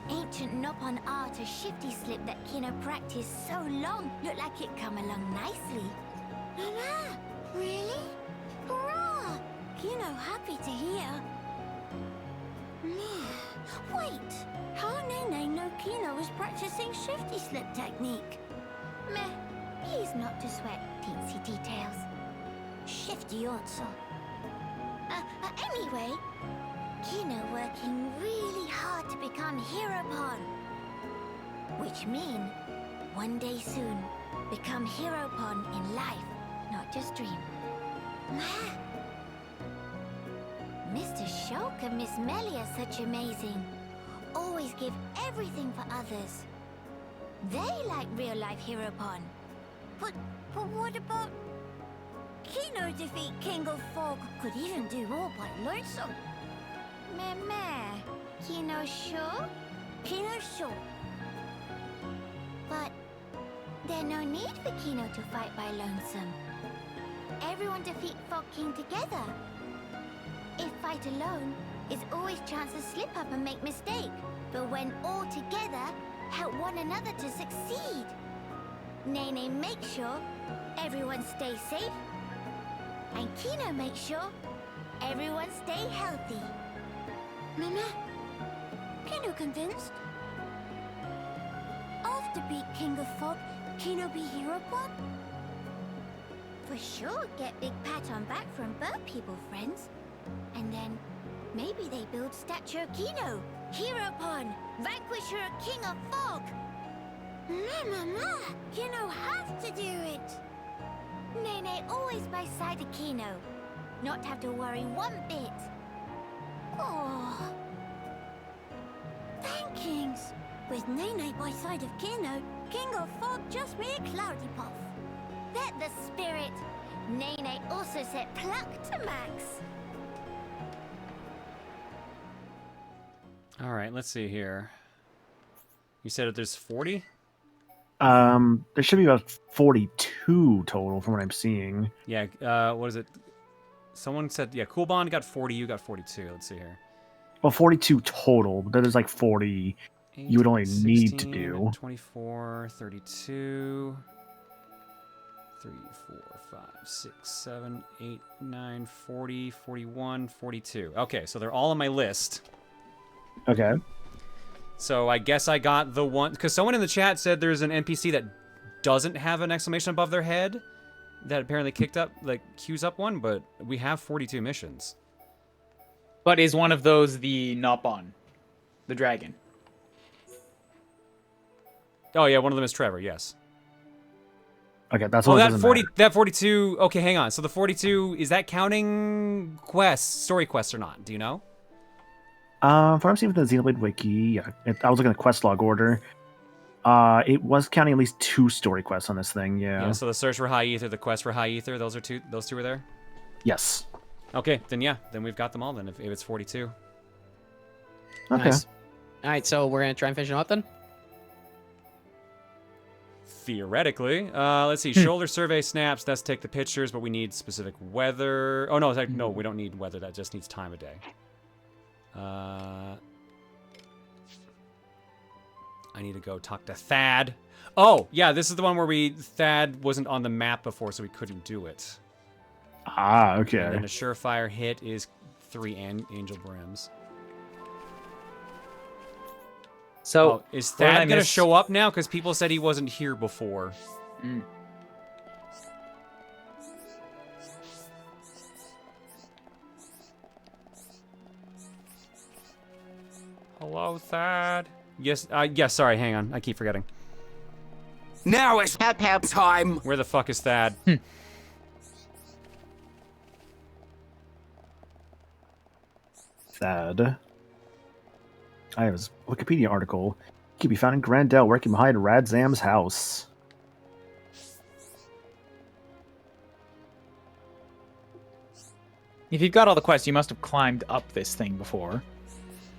ancient Nopon art of shifty slip that Kino practiced so long looked like it come along nicely. Nana, really? Hurrah! Kino happy to hear. Wait, how Nene know Kino was practicing shifty slip technique? Meh, he's not to sweat teensy details. Shifty also. Anyway, Kino working really hard to become hero Pon. Which mean, one day soon, become hero Pon in life, not just dream. Mr. Shulk and Miss Melia such amazing. Always give everything for others. They like real life hero Pon. But what about Kino defeat King of Fog? Could even do all by lonesome. Meh. Kino sure? Kino sure. But there's no need for Kino to fight by lonesome. Everyone defeat Fog King together. If fight alone, it's always chance to slip up and make mistake. But when all together, help one another to succeed. Nene make sure everyone stay safe. And Kino make sure everyone stay healthy. Mama, Kino convinced? After beat King of Fog, Kino be hero Pon? For sure get big pat on back from bird people friends. And then maybe they build statue of Kino, hero Pon, vanquisher of King of Fog. Mama, Kino have to do it. Nene always by side of Kino, not have to worry one bit. Oh, thankings. With Nene by side of Kino, King of Fog just be a cloudy puff. That the spirit. Nene also set pluck to max. All right, let's see here. You said that there's 40? There should be about 42 total from what I'm seeing. Yeah, what is it? Someone said, yeah, Cool Bond got 40, you got 42. Let's see here. Well, 42 total, but there's like 40 you would only need to do. 24, 32, 3, 4, 5, 6, 7, 8, 9, 40, 41, 42. Okay, so they're all on my list. Okay. So I guess I got the one, because someone in the chat said there's an NPC that doesn't have an exclamation above their head that apparently kicked up, like, queues up one, but we have 42 missions. But is one of those the Nopon, the dragon? Oh yeah, one of them is Trevor. Yes. Okay, that's oh, what that 40, that 42. Okay, hang on. So the 42 is that counting quests, story quests or not? Do you know? From what I'm seeing with the Xenoblade Wiki, yeah, I was looking at the quest log order. It was counting at least 2 story quests on this thing. Yeah. Yeah. So the search for High Ether, the quest for High Ether, those two were there. Yes. Okay, then yeah, then we've got them all. Then if it's 42. Okay. Nice. All right, so we're gonna try and finish them up then. Theoretically, let's see. Shoulder survey snaps. That's take the pictures, but we need specific weather. Oh no, it's like, no, we don't need weather. That just needs time of day. I need to go talk to Thad. Oh yeah, this is the one where Thad wasn't on the map before, so we couldn't do it. Ah, okay. And then a surefire hit is 3 Angel Brims. So is Thad gonna show up now? Because people said he wasn't here before. Hello, Thad. Yes. Yes. Sorry. Hang on. I keep forgetting. Now it's tap time. Where the fuck is Thad? Thad. I have his Wikipedia article. He can be found in Grandel, working behind Radzam's house. If you've got all the quests, you must have climbed up this thing before.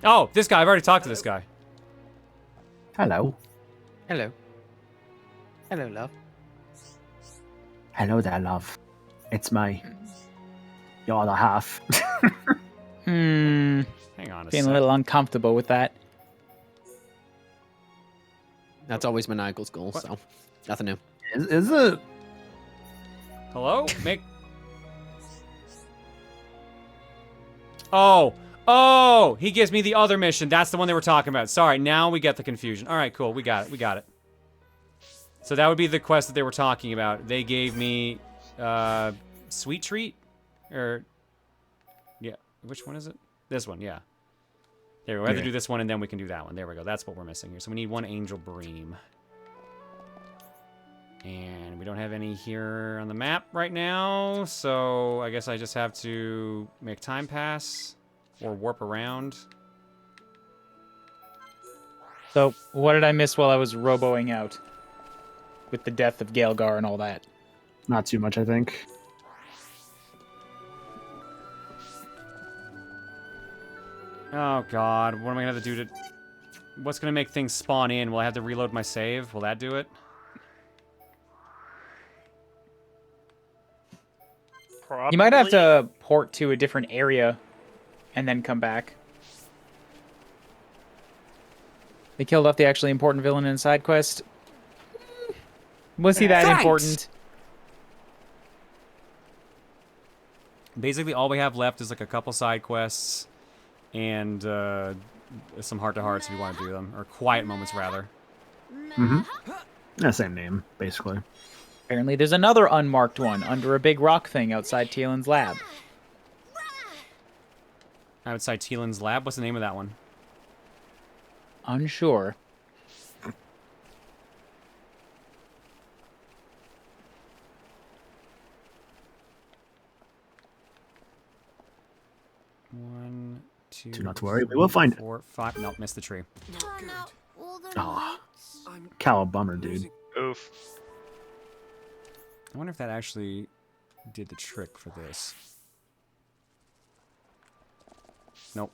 Oh, this guy. I've already talked to this guy. Hello. Hello. Hello, love. Hello there, love. It's me. You're the half. Hang on a Feeling sec. a little uncomfortable with that. That's always Maniacal's goal, so nothing new. Is it? Hello? Oh, he gives me the other mission. That's the one they were talking about. Sorry, now we get the confusion. All right, cool. We got it. So that would be the quest that they were talking about. They gave me Sweet Treat? Or, yeah, which one is it? This one, yeah. There we go. We have to do this one, and then we can do that one. There we go. That's what we're missing here. So we need 1 Angel Bream. And we don't have any here on the map right now, so I guess I just have to make time pass or warp around. So, what did I miss while I was roboing out? With the death of Galgar and all that? Not too much, I think. Oh god, what am I gonna have to do to... What's gonna make things spawn in? Will I have to reload my save? Will that do it? Probably. You might have to port to a different area and then come back. They killed off the actually important villain in a side quest. Was he that important? Basically, all we have left is like a couple side quests and some heart-to-hearts if you want to do them. Or quiet moments, rather. Mm-hmm. Yeah, same name, basically. Apparently there's another unmarked one under a big rock thing outside Tielen's lab. Outside Tielen's lab? What's the name of that one? Unsure. One, two, Do not worry, we will find it. 4, 5. Nope, missed the tree. Oh, Cal, bummer, dude. Oof. I wonder if that actually did the trick for this. Nope.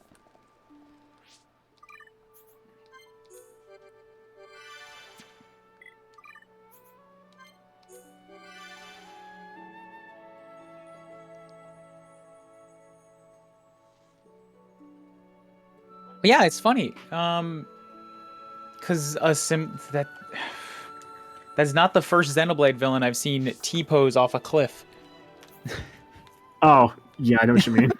Yeah, it's funny. Cause that's not the first Xenoblade villain I've seen T-pose off a cliff. Oh, yeah, I know what you mean.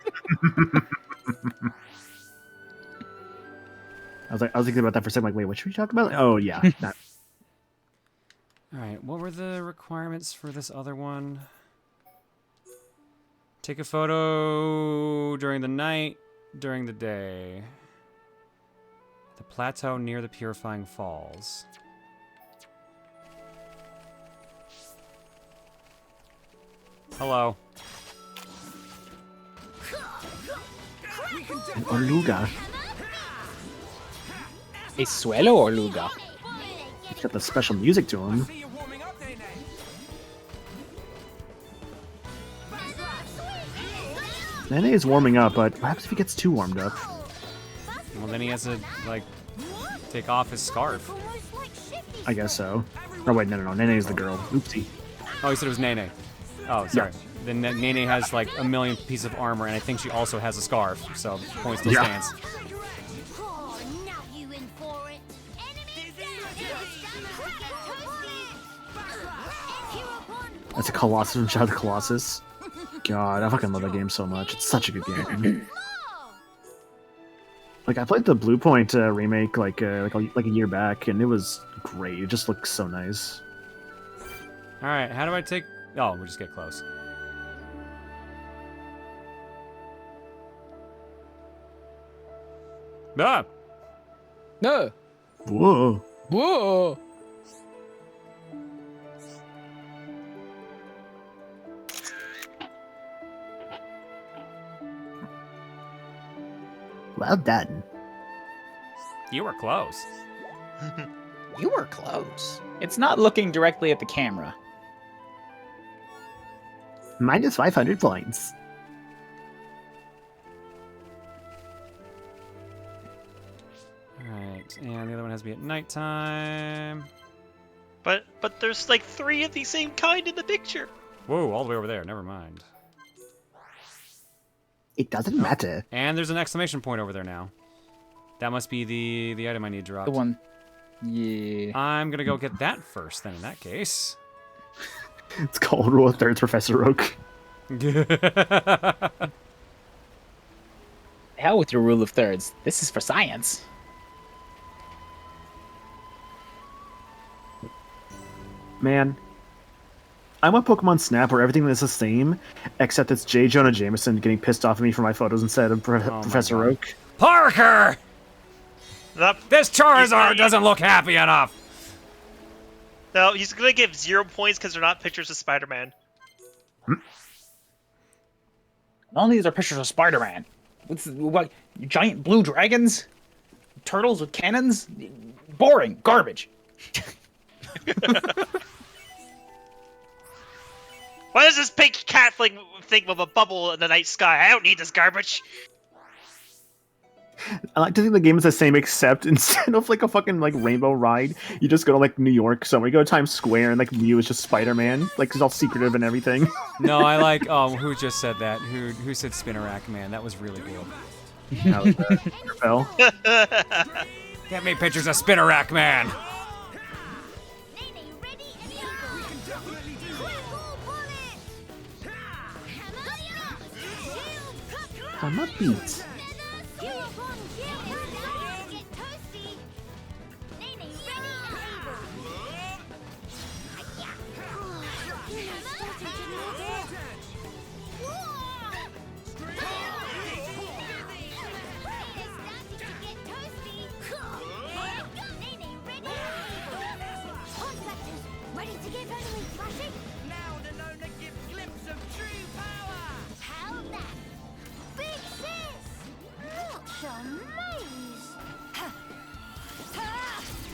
I was thinking about that for a second. Like, wait, what should we talk about? Oh, yeah. That. All right, what were the requirements for this other one? Take a photo during the night, during the day. The plateau near the Purifying Falls. Hello. Oruga. A suelo Oruga. He's got the special music to him. Nene is warming up, but what happens if he gets too warmed up? Well, then he has to, like, take off his scarf. I guess so. Oh, wait, no. Nene is the girl. Oopsie. Oh, he said it was Nene. Oh, sorry. Then Nene has, like, a million pieces of armor, and I think she also has a scarf, so point still stands. That's a Colossus from Shadow of the Colossus. God, I fucking love that game so much. It's such a good game. Like, I played the Blue Point remake like a year back, and it was great. It just looks so nice. All right, how do I take? Oh, we just get close. Ah! No. Whoa. Whoa. Well done. You were close. You were close. It's not looking directly at the camera. Minus 500 points. Alright, and the other one has to be at nighttime. But there's like 3 of the same kind in the picture. Whoa, all the way over there. Never mind. It doesn't matter. And there's an exclamation point over there now. That must be the item I need dropped. The one. Yeah. I'm gonna go get that first then in that case. It's called Rule of Thirds, Professor Oak. Hell with your rule of thirds. This is for science. Man, I want Pokemon Snap where everything is the same, except it's J. Jonah Jameson getting pissed off at me for my photos instead of Professor Oak. Parker! This Charizard doesn't look happy enough! No, he's gonna give 0 points because they're not pictures of Spider-Man. All these are pictures of Spider-Man. What? Giant blue dragons? Turtles with cannons? Boring. Garbage. Why does this pink cat think of a bubble in the night sky? I don't need this garbage. I like to think the game is the same, except instead of like a fucking like rainbow ride, you just go to like New York somewhere. You go to Times Square and like Mew is just Spider-Man. Like it's all secretive and everything. No, I like who just said that? Who said Spinnerack Man? That was really good. That was Phil. Get me pictures of Spinnerack Man. I'm a beat.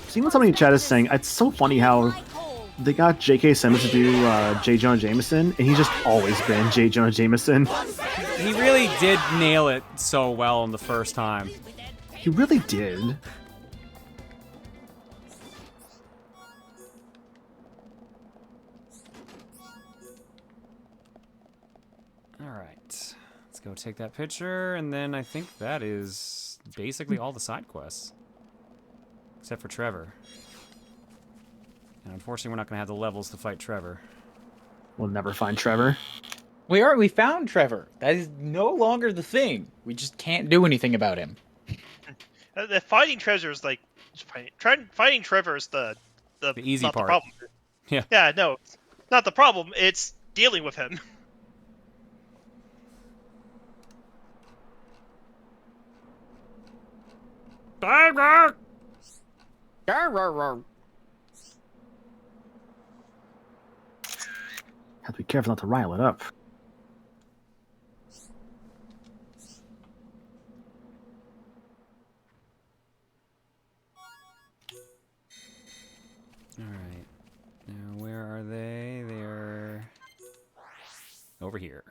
Seeing what somebody in chat is saying, it's so funny how they got J.K. Simmons to do J. Jonah Jameson, and he's just always been J. Jonah Jameson. He really did nail it so well in the first time. He really did. Alright. Let's Let's go take that picture, and then I think that is basically all the side quests. Except for Trevor. And unfortunately, we're not going to have the levels to fight Trevor. We'll never find Trevor. We found Trevor. That is no longer the thing. We just can't do anything about him. Fighting Trevor is like fighting Trevor is the easy not part. The problem. Yeah. Yeah, no, it's not the problem. It's dealing with him. Have to be careful not to rile it up. Alright. Now, where are they? They're over here.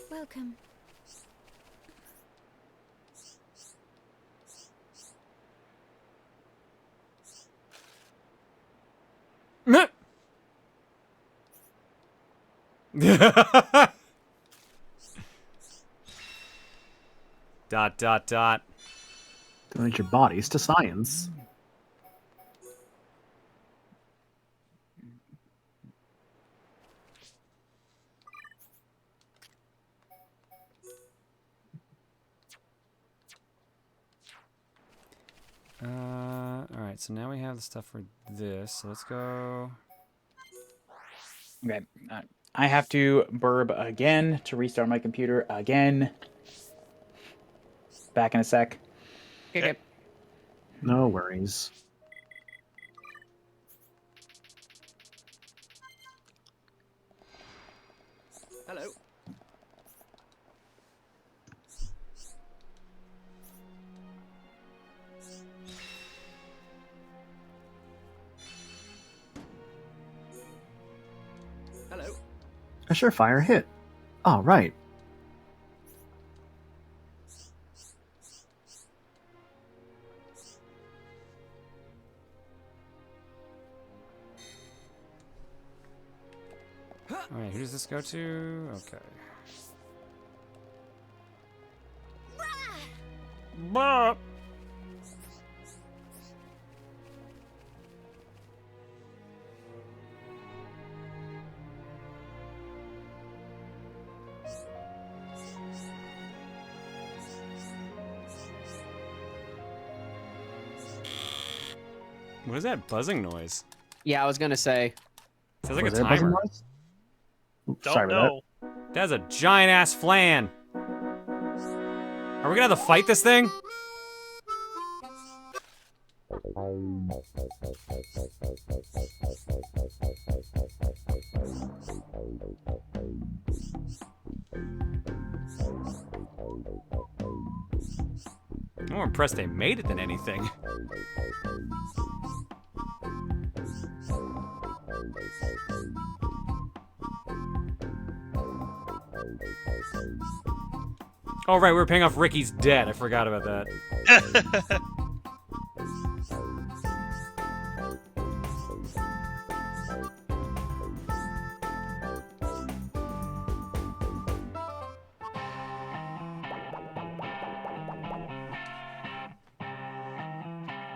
Welcome. Dot, dot, dot. Donate your bodies to science. Alright, so now we have the stuff for this. So let's go. Okay. I have to burb again to restart my computer again. Back in a sec. Okay. No worries. Hello. Hello. A surefire hit. All right. Alright, who does this go to? Okay. Bop. What is that buzzing noise? Yeah, I was gonna say. Sounds like a Was there a buzzing timer. noise? Oops, Don't sorry about know. That's a giant ass flan. Are we gonna have to fight this thing? I'm more impressed they made it than anything. Oh, right, we were paying off Ricky's debt. I forgot about that.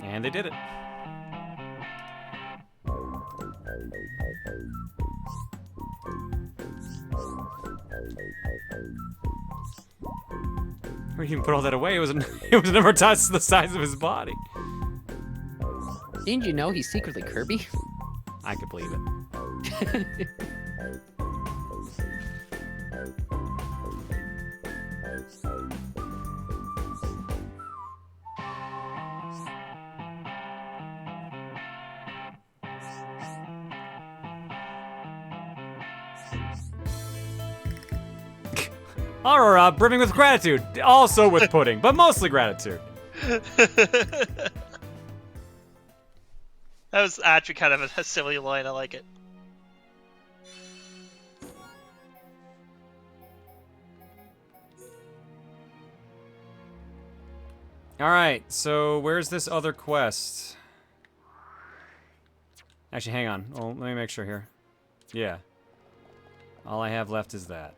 And they did it. We didn't even put all that away. It was never touched the size of his body. Didn't you know he's secretly Kirby? I could believe it. Aurora, brimming with gratitude. Also with pudding, but mostly gratitude. That was actually kind of a silly line. I like it. Alright, so where's this other quest? Actually, hang on. Oh, let me make sure here. Yeah. All I have left is that.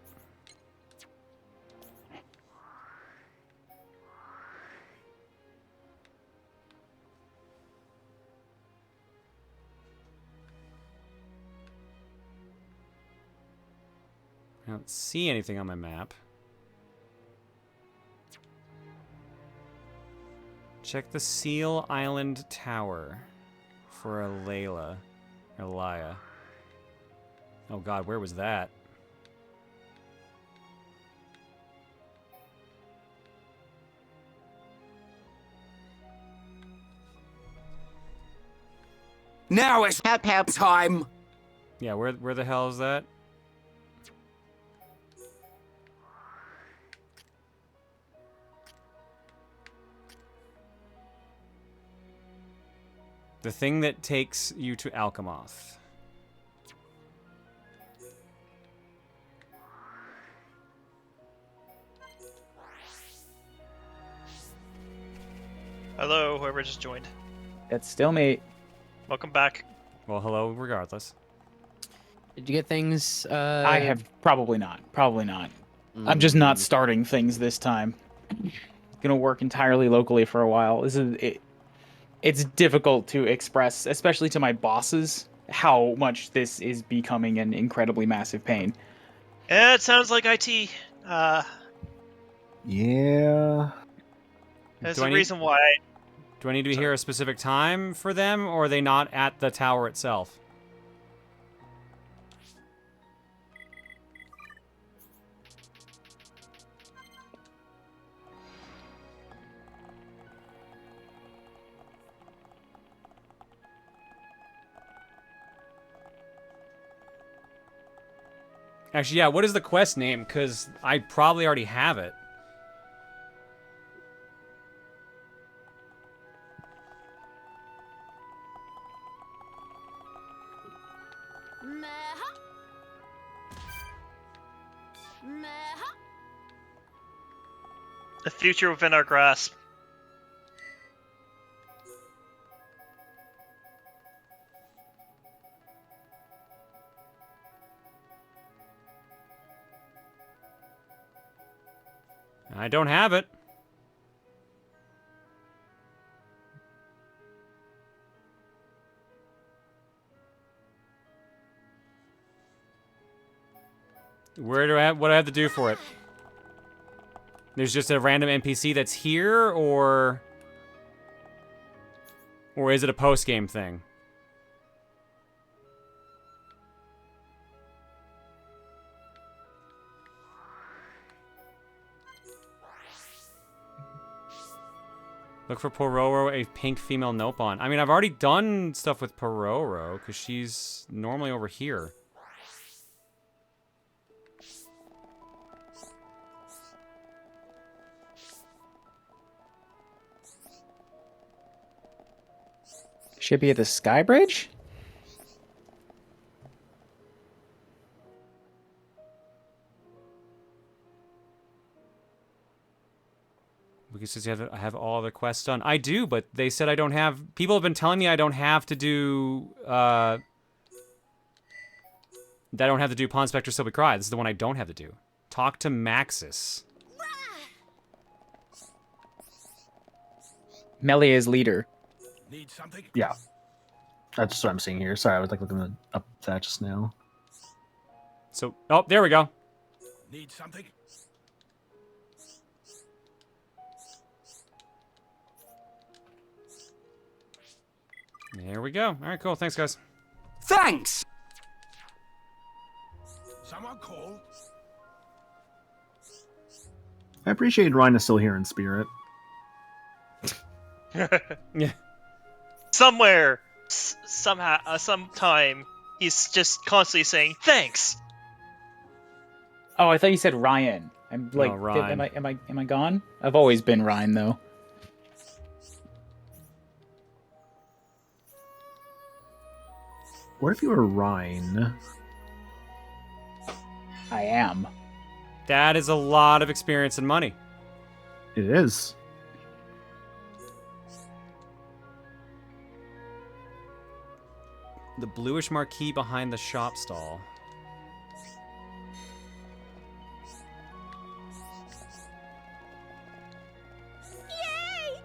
I don't see anything on my map. Check the Seal Island Tower for a Layla. Or Elia. Oh god, where was that? Now it's tap time. Yeah, where the hell is that? The thing that takes you to Alchemoth. Hello, whoever just joined. That's still me. Welcome back. Well, hello, regardless. Did you get things? I have probably not. Probably not. I'm just not starting things this time. Gonna work entirely locally for a while. This is it. It's difficult to express, especially to my bosses, how much this is becoming an incredibly massive pain. Yeah, it sounds like IT. Yeah. There's a reason why. Do I need to be here a specific time for them, or are they not at the tower itself? Actually, yeah, what is the quest name? Because I probably already have it. The future within our grasp. I don't have it. What do I have to do for it? There's just a random NPC that's here, or is it a post-game thing? Look for Pororo, a pink female Nopon. I mean, I've already done stuff with Pororo, because she's normally over here. Should be at the Sky Bridge? Because I have all the quests done. I do, but they said I don't have... People have been telling me I don't have to do... that I don't have to do Pawn Spectre Still Be Cry. This is the one I don't have to do. Talk to Maxis. Melia's leader. Need something? Yeah. That's just what I'm seeing here. Sorry, I was like looking up that just now. So, oh, there we go. Need something? There we go. All right, cool. Thanks, guys. Thanks! Someone call? I appreciate Ryan is still here in spirit. Yeah. Somewhere, somehow, sometime, he's just constantly saying thanks. Oh, I thought you said Ryan. I'm like, No, Ryan. am I gone? I've always been Ryan though. What if you were Ryan? I am. That is a lot of experience and money. It is. The bluish marquee behind the shop stall. Yay!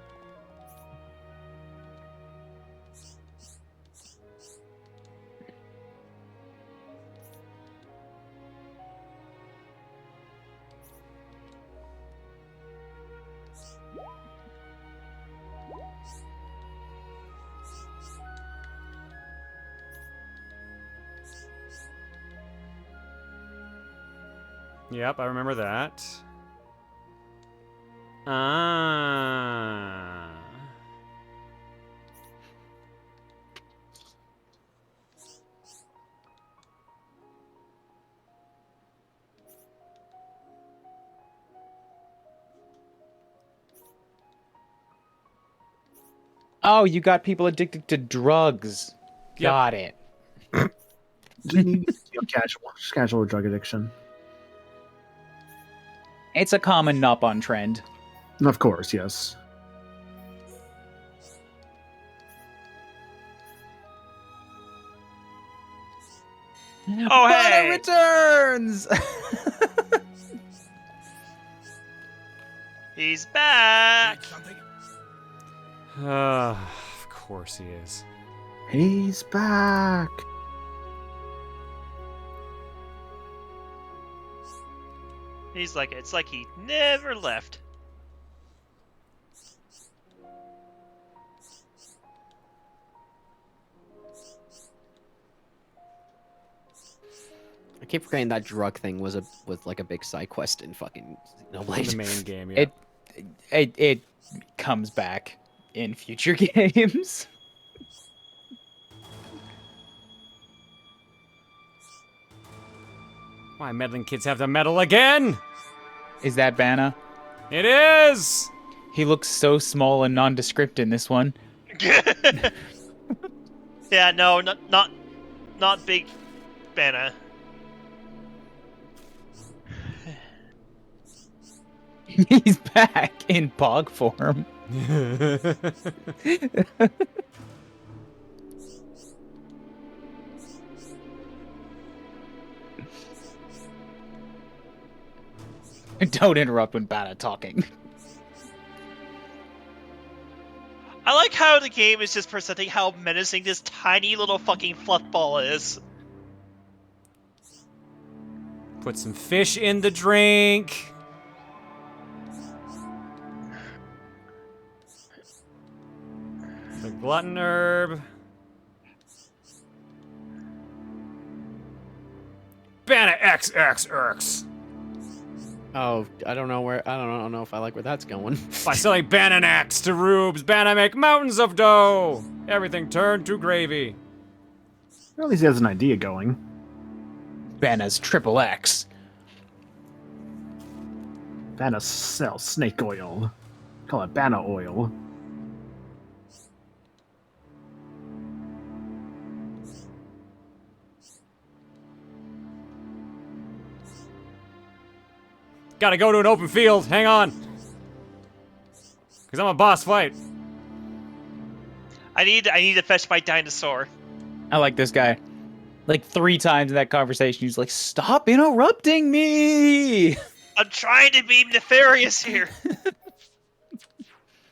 Yep, I remember that. Ah. Oh, you got people addicted to drugs. Got it. Casual drug addiction. It's a common Nop-on trend. Of course, yes. Oh, hey! Returns! He's back! Of course he is. He's back. He's like, it's like he never left. I keep forgetting that drug thing was like a big side quest in fucking Xenoblade. The main game, yeah. It comes back in future games. Why, meddling kids have to meddle again? Is that Banna? It is! He looks so small and nondescript in this one. Yeah, no, not big Banna. He's back in Pog form. Don't interrupt when Banna talking. I like how the game is just presenting how menacing this tiny little fucking fluff ball is. Put some fish in the drink. The glutton herb. Banna XX. Oh, I don't know if I like where that's going. By selling Bananax to rubes, Banna make mountains of dough. Everything turned to gravy. Well, at least he has an idea going. Banna's triple X. Banna sells snake oil. Call it Banna oil. Gotta go to an open field. Hang on. Because I'm a boss fight. I need to fetch my dinosaur. I like this guy. Like 3 times in that conversation, he's like, "Stop interrupting me!" I'm trying to be nefarious here.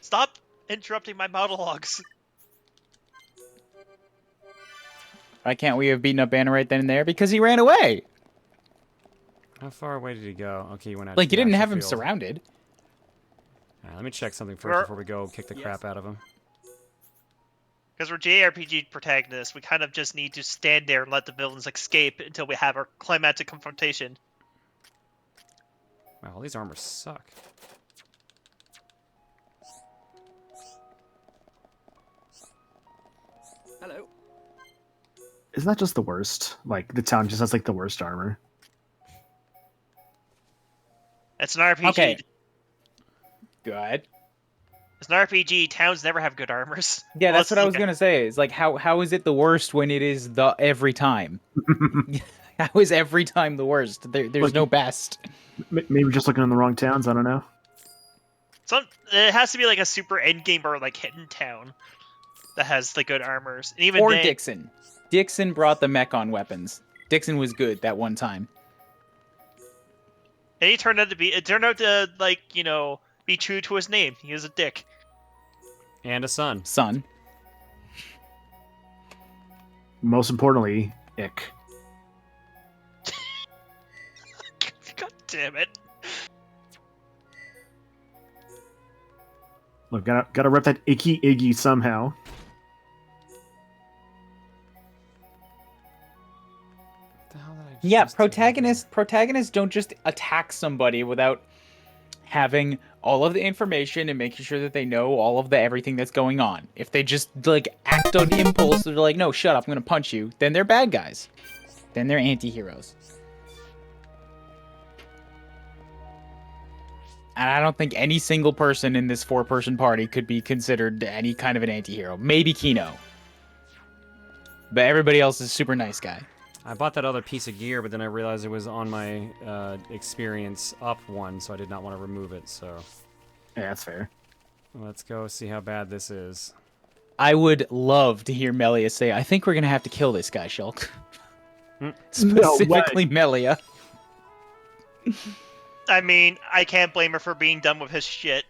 Stop interrupting my monologues. Why can't we have beaten up Banna right then and there? Because he ran away. How far away did he go? Okay, he went out. Like, to you the didn't actual have him field. surrounded. Let me check something first before we go kick the crap out of him. Because we're JRPG protagonists, we kind of just need to stand there and let the villains escape until we have our climactic confrontation. Wow, all these armors suck. Hello. Isn't that just the worst? Like, the town just has, like, the worst armor. It's an RPG. Okay. Good. It's an RPG. Towns never have good armors. Yeah, that's what I was gonna say. It's like, how is it the worst when it is the every time? How is every time the worst? There's no best. Maybe just looking in the wrong towns. I don't know. It has to be like a super endgame or like hidden town that has the good armors. And even Or then, Dixon. Dixon brought the mech-on weapons. Dixon was good that one time. And it turned out to like, you know, be true to his name. He was a dick. And a son. Son. Most importantly, ick. God damn it. Look, gotta rep that icky Iggy somehow. Yeah, protagonists don't just attack somebody without having all of the information and making sure that they know all of the everything that's going on. If they just like act on impulse, they're like, no, shut up, I'm gonna punch you, then they're bad guys. Then they're anti-heroes. And I don't think any single person in this 4-person party could be considered any kind of an anti-hero. Maybe Kino. But everybody else is a super nice guy. I bought that other piece of gear, but then I realized it was on my experience up one, so I did not want to remove it, so... Yeah, that's fair. Let's go see how bad this is. I would love to hear Melia say, I think we're going to have to kill this guy, Shulk. Specifically Melia. I mean, I can't blame her for being done with his shit.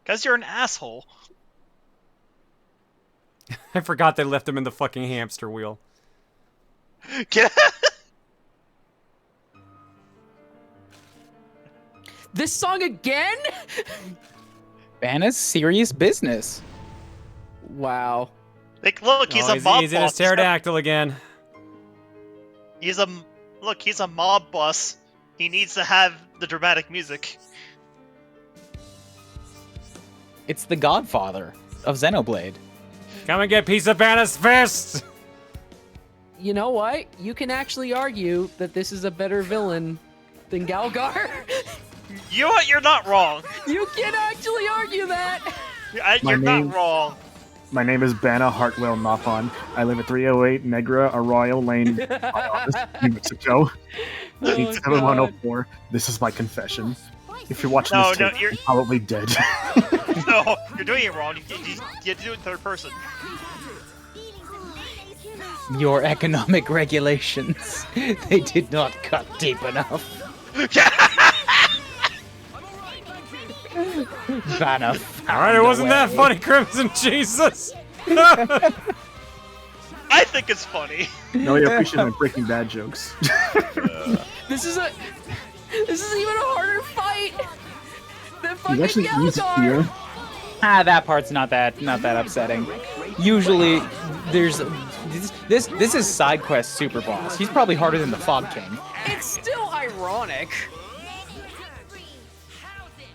Because you're an asshole. I forgot they left him in the fucking hamster wheel. This song again? Banna's serious business. Wow. Like, look, he's a mob He's in his boss. pterodactyl again. He's a mob boss. He needs to have the dramatic music. It's the godfather of Xenoblade. Come and get piece of Banna's fist! You know what? You can actually argue that this is a better villain than Galgar. You know what? You're not wrong. You can actually argue that. You're not wrong. My name is Banna Hartwell Nopon. I live at 308 Negra Arroyo Lane, New Mexico. 87104. This is my confession. If you're watching this tape, you're probably dead. No, you're doing it wrong. You have to do it in third person. Your economic regulations. They did not cut deep enough. Banna. Alright, it wasn't that funny, Crimson Jesus! I think it's funny. No, you appreciate my Breaking Bad jokes. This is even a harder fight than fucking actually easy Galgar. here. That part's not that upsetting. Usually, there's this is side quest super boss. He's probably harder than the Fog King. It's still ironic.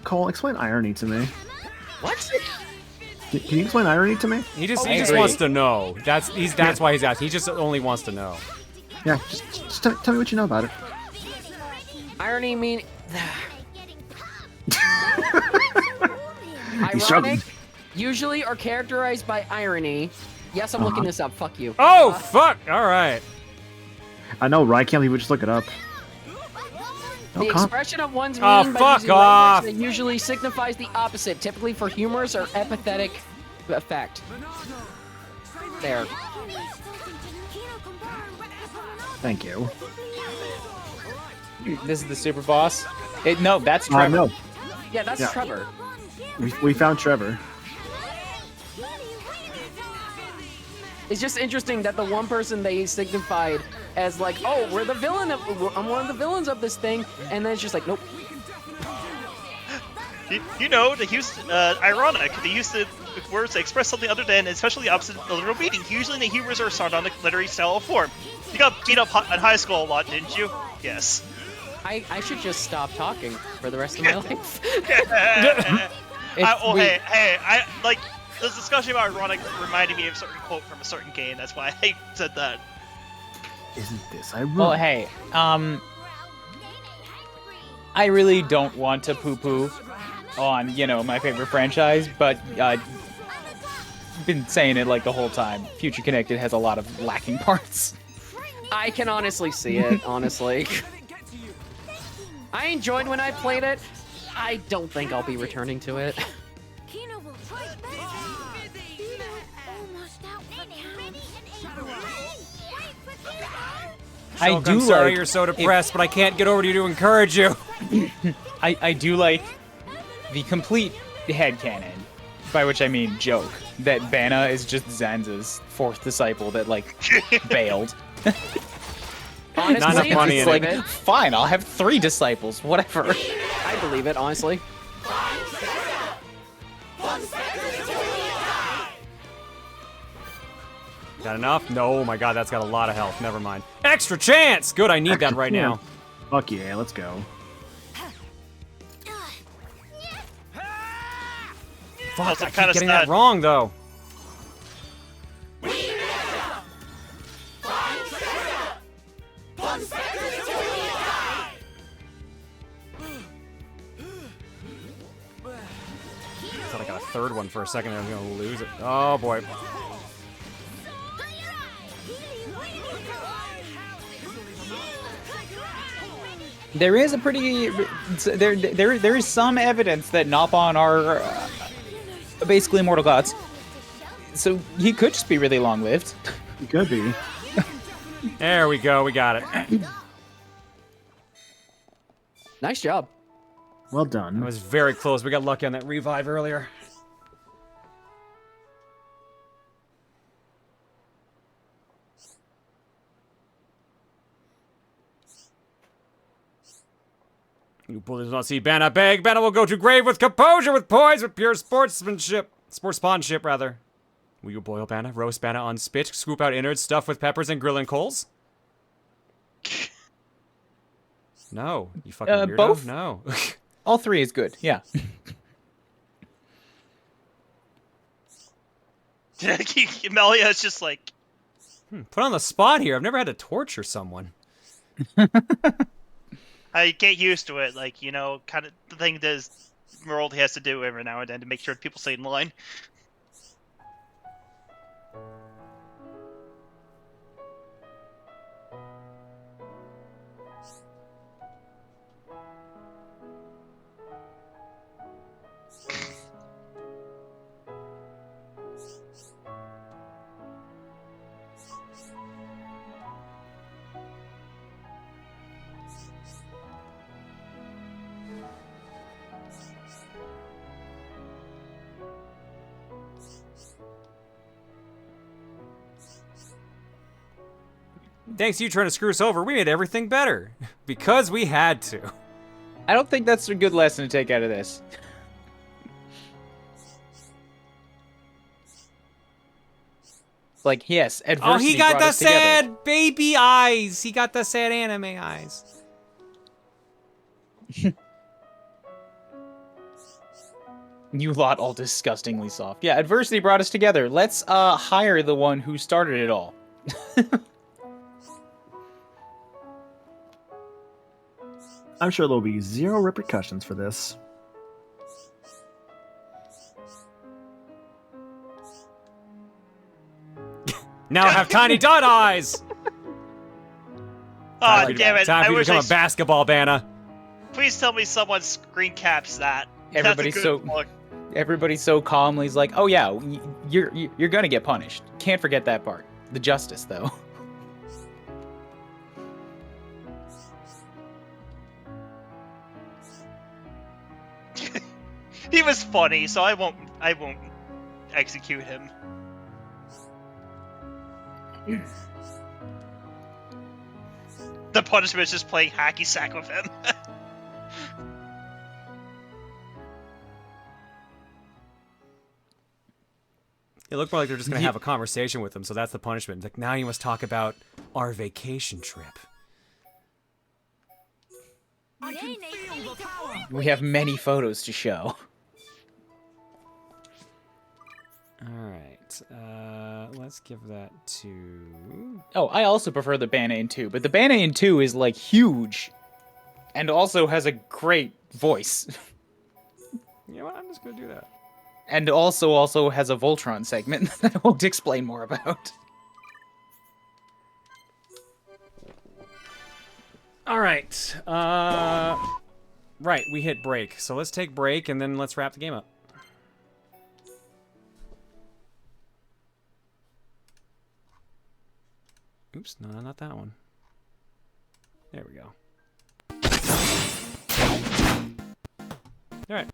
Cole, explain irony to me. What? Can you explain irony to me? He just wants to know. That's why he's asking. He just only wants to know. Yeah, just tell me what you know about it. Irony mean... He's Ironic usually are characterized by irony. Yes, I'm looking this up. Fuck you. Oh, fuck! Alright. I know, right? Can't believe we just look it up. The expression of one's Oh, meaning by fuck using off. language that usually signifies the opposite, typically for humorous or empathetic effect. There. Thank you. This is the super boss. No, that's Trevor. No. Yeah, that's Yeah. Trevor. We found Trevor. It's just interesting that the one person they signified as like, oh, I'm one of the villains of this thing, and then it's just like, nope. You know, they used ironic. They used the words to express something other than, especially the opposite of the literal meaning. Usually, the humors are sardonic, literary style of form. You got beat up in high school a lot, didn't you? Yes. I should just stop talking for the rest of my life. I like this discussion about ironic reminded me of a certain quote from a certain game. That's why I said that. Isn't this ironic? Well, hey, I really don't want to poo-poo on, my favorite franchise, but I've been saying it like the whole time. Future Connected has a lot of lacking parts. I can honestly see it, honestly. I enjoyed when I played it. I don't think I'll be returning to it. I do. I'm sorry you're so depressed, but I can't get over to you to encourage you. I do like the complete headcanon, by which I mean joke, that Banna is just Zanza's fourth disciple that, like, bailed. Honestly, not enough money in like, it. Fine, I'll have 3 disciples, whatever. I believe it, honestly. Got enough? No, oh my god, that's got a lot of health. Never mind. Extra chance! Good, I need that right now. Fuck yeah, let's go. Fuck, I keep getting that wrong, though. I thought I got a third one for a second and I was gonna lose it. Oh boy. There is a pretty... There is some evidence that Nopon are basically immortal gods. So he could just be really long-lived. He could be. There we go, we got it. Nice job. Well done. That was very close. We got lucky on that revive earlier. You bullies will not see Banna beg. Banna will go to grave with composure, with poise, with pure sportsmanship. Sportsmanship, rather. Will you boil Banna, roast Banna on spit, scoop out innards, stuff with peppers and grill and coals? No. You fucking weirdo. Both? No. All 3 is good, yeah. Melia is just like... Put on the spot here. I've never had to torture someone. I get used to it, like, you know, kind of the thing that World has to do every now and then to make sure people stay in line. Thanks to you trying to screw us over, we made everything better. Because we had to. I don't think that's a good lesson to take out of this. Like, yes, adversity. Oh, he got the sad together. baby eyes. He got the sad anime eyes. You lot all disgustingly soft. Yeah, adversity brought us together. Let's hire the one who started it all. I'm sure there'll be 0 repercussions for this. Now I have tiny dot eyes. Oh, damn it. Time for I you to wish become a basketball Banna. Please tell me someone screen caps that. Everybody's so calmly like, oh yeah, you're gonna get punished. Can't forget that part. The justice, though. He was funny, so I won't execute him. The punishment is just playing hacky sack with him. It looked more like they're just going to have a conversation with him, so that's the punishment. Like, now you must talk about our vacation trip. We have many photos to show. Alright, let's give that to... Oh, I also prefer the Banna in 2, but the Banna in 2 is, like, huge. And also has a great voice. You know what, I'm just gonna do that. And also has a Voltron segment that I won't explain more about. Alright, right, we hit break. So let's take break, and then let's wrap the game up. Oops, no, not that one. There we go. All right.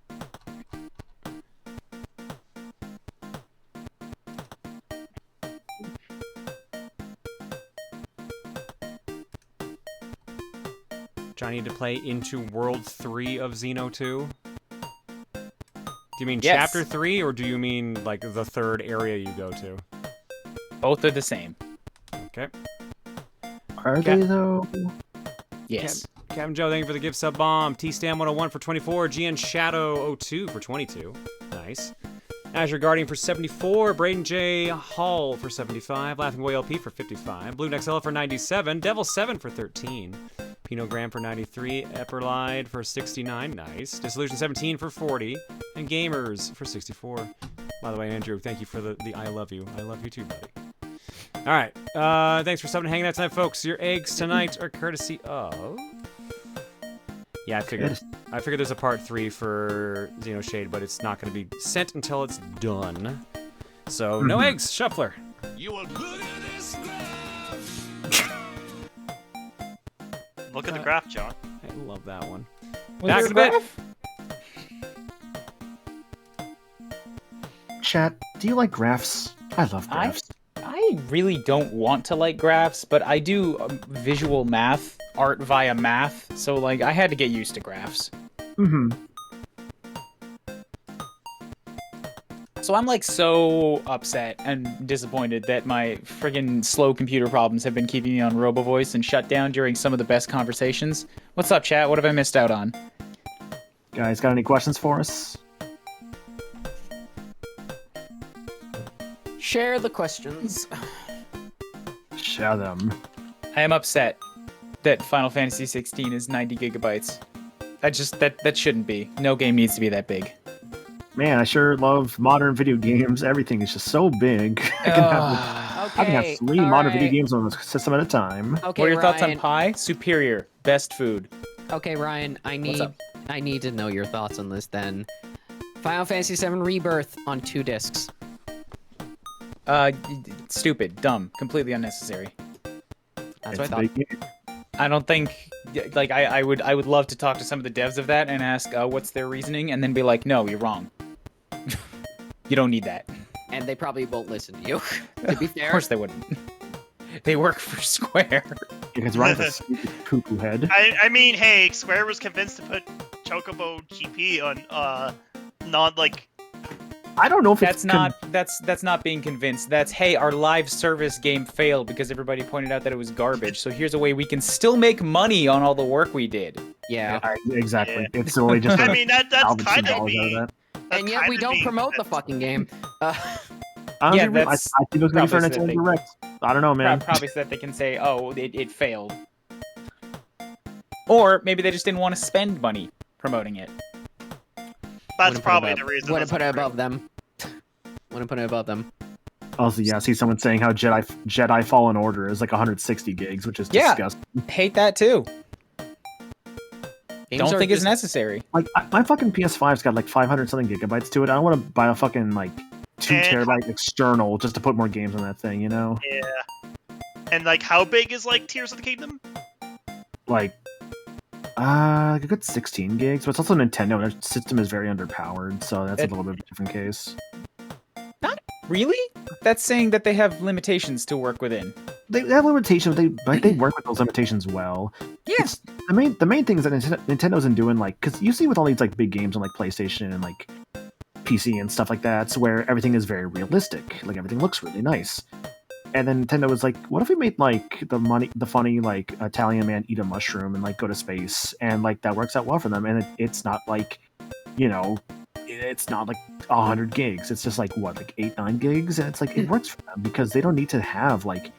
Do I need to play into World 3 of Xeno 2? Do you mean Yes. Chapter 3, or do you mean, like, the third area you go to? Both are the same. Okay. Are they, though? Yes. Captain Joe, thank you for the gift sub bomb. T-Stam 101 for 24. GN Shadow 02 for 22. Nice. Azure Guardian for 74. Braden J. Hall for 75. Laughing Boy LP for 55. Blue Nexella for 97. Devil 7 for 13. Pinogram for 93. Epperlide for 69. Nice. Dissolution 17 for 40. And Gamers for 64. By the way, Andrew, thank you for the I love you. I love you too, buddy. All right. Thanks for stopping and hanging out tonight, folks. Your eggs tonight are courtesy of... Yeah, I figured there's a part 3 for Xenoshade, but it's not going to be sent until it's done. So, no eggs, Shuffler. You are good at this Look at the graph, John. I love that one. Back in a bit. Chat, do you like graphs? I love graphs. I really don't want to like graphs, but I do visual math, art via math, so like I had to get used to graphs. So I'm like so upset and disappointed that my friggin' slow computer problems have been keeping me on RoboVoice and shut down during some of the best conversations. What's up, chat? What have I missed out on? Guys, got any questions for us? Share the questions. Share them. I am upset that Final Fantasy 16 is 90 gigabytes. That shouldn't be. No game needs to be that big. Man, I sure love modern video games. Everything is just so big. I can have 3 modern video games on a system at a time. Okay, What are your thoughts on Ryan. pie? Superior. Best food. Okay, Ryan, I up? need to know your thoughts on this then. Final Fantasy VII Rebirth on 2 discs. Stupid. Dumb. Completely unnecessary. That's what I thought. I don't think... Like, I would love to talk to some of the devs of that and ask what's their reasoning, and then be like, no, you're wrong. You don't need that. And they probably won't listen to you, to be fair. Of course they wouldn't. They work for Square. Because Ryan's a stupid poo-poo head. I mean, hey, Square was convinced to put Chocobo GP on, not like... I don't know if that's not being convinced. That's, hey, our live service game failed because everybody pointed out that it was garbage. So here's a way we can still make money on all the work we did. Yeah. Exactly. Yeah. It's only just. I mean, that's kind of me. And yet we don't promote the fucking game. I think it was going for an Nintendo Direct. I don't know, man. Probably so that they can say, oh, it failed. Or maybe they just didn't want to spend money promoting it. That's probably the reason. Wouldn't put it above them. Wouldn't put it above them. Also, yeah, I see someone saying how Jedi Fallen Order is like 160 gigs, which is disgusting. Hate that too. Don't think it's just necessary. Like my fucking PS5's got like 500 something gigabytes to it. I don't want to buy a fucking like 2 terabyte external just to put more games on that thing, you know? Yeah. And like, how big is like Tears of the Kingdom? Like a good 16 gigs, but it's also Nintendo. Their system is very underpowered, so that's a little bit of a different case. Not really. That's saying that they have limitations to work within. They have limitations, but they work with those limitations well. Yes. The main thing is that Nintendo isn't doing like, because you see with all these like big games on like PlayStation and like PC and stuff like that, so where everything is very realistic, like everything looks really nice. And then Nintendo was like, what if we made like the funny like Italian man eat a mushroom and like go to space, and like that works out well for them, and it's not like, you know, it's not like 100 gigs. It's just like what, like 8-9 gigs, and it's like it works for them because they don't need to have like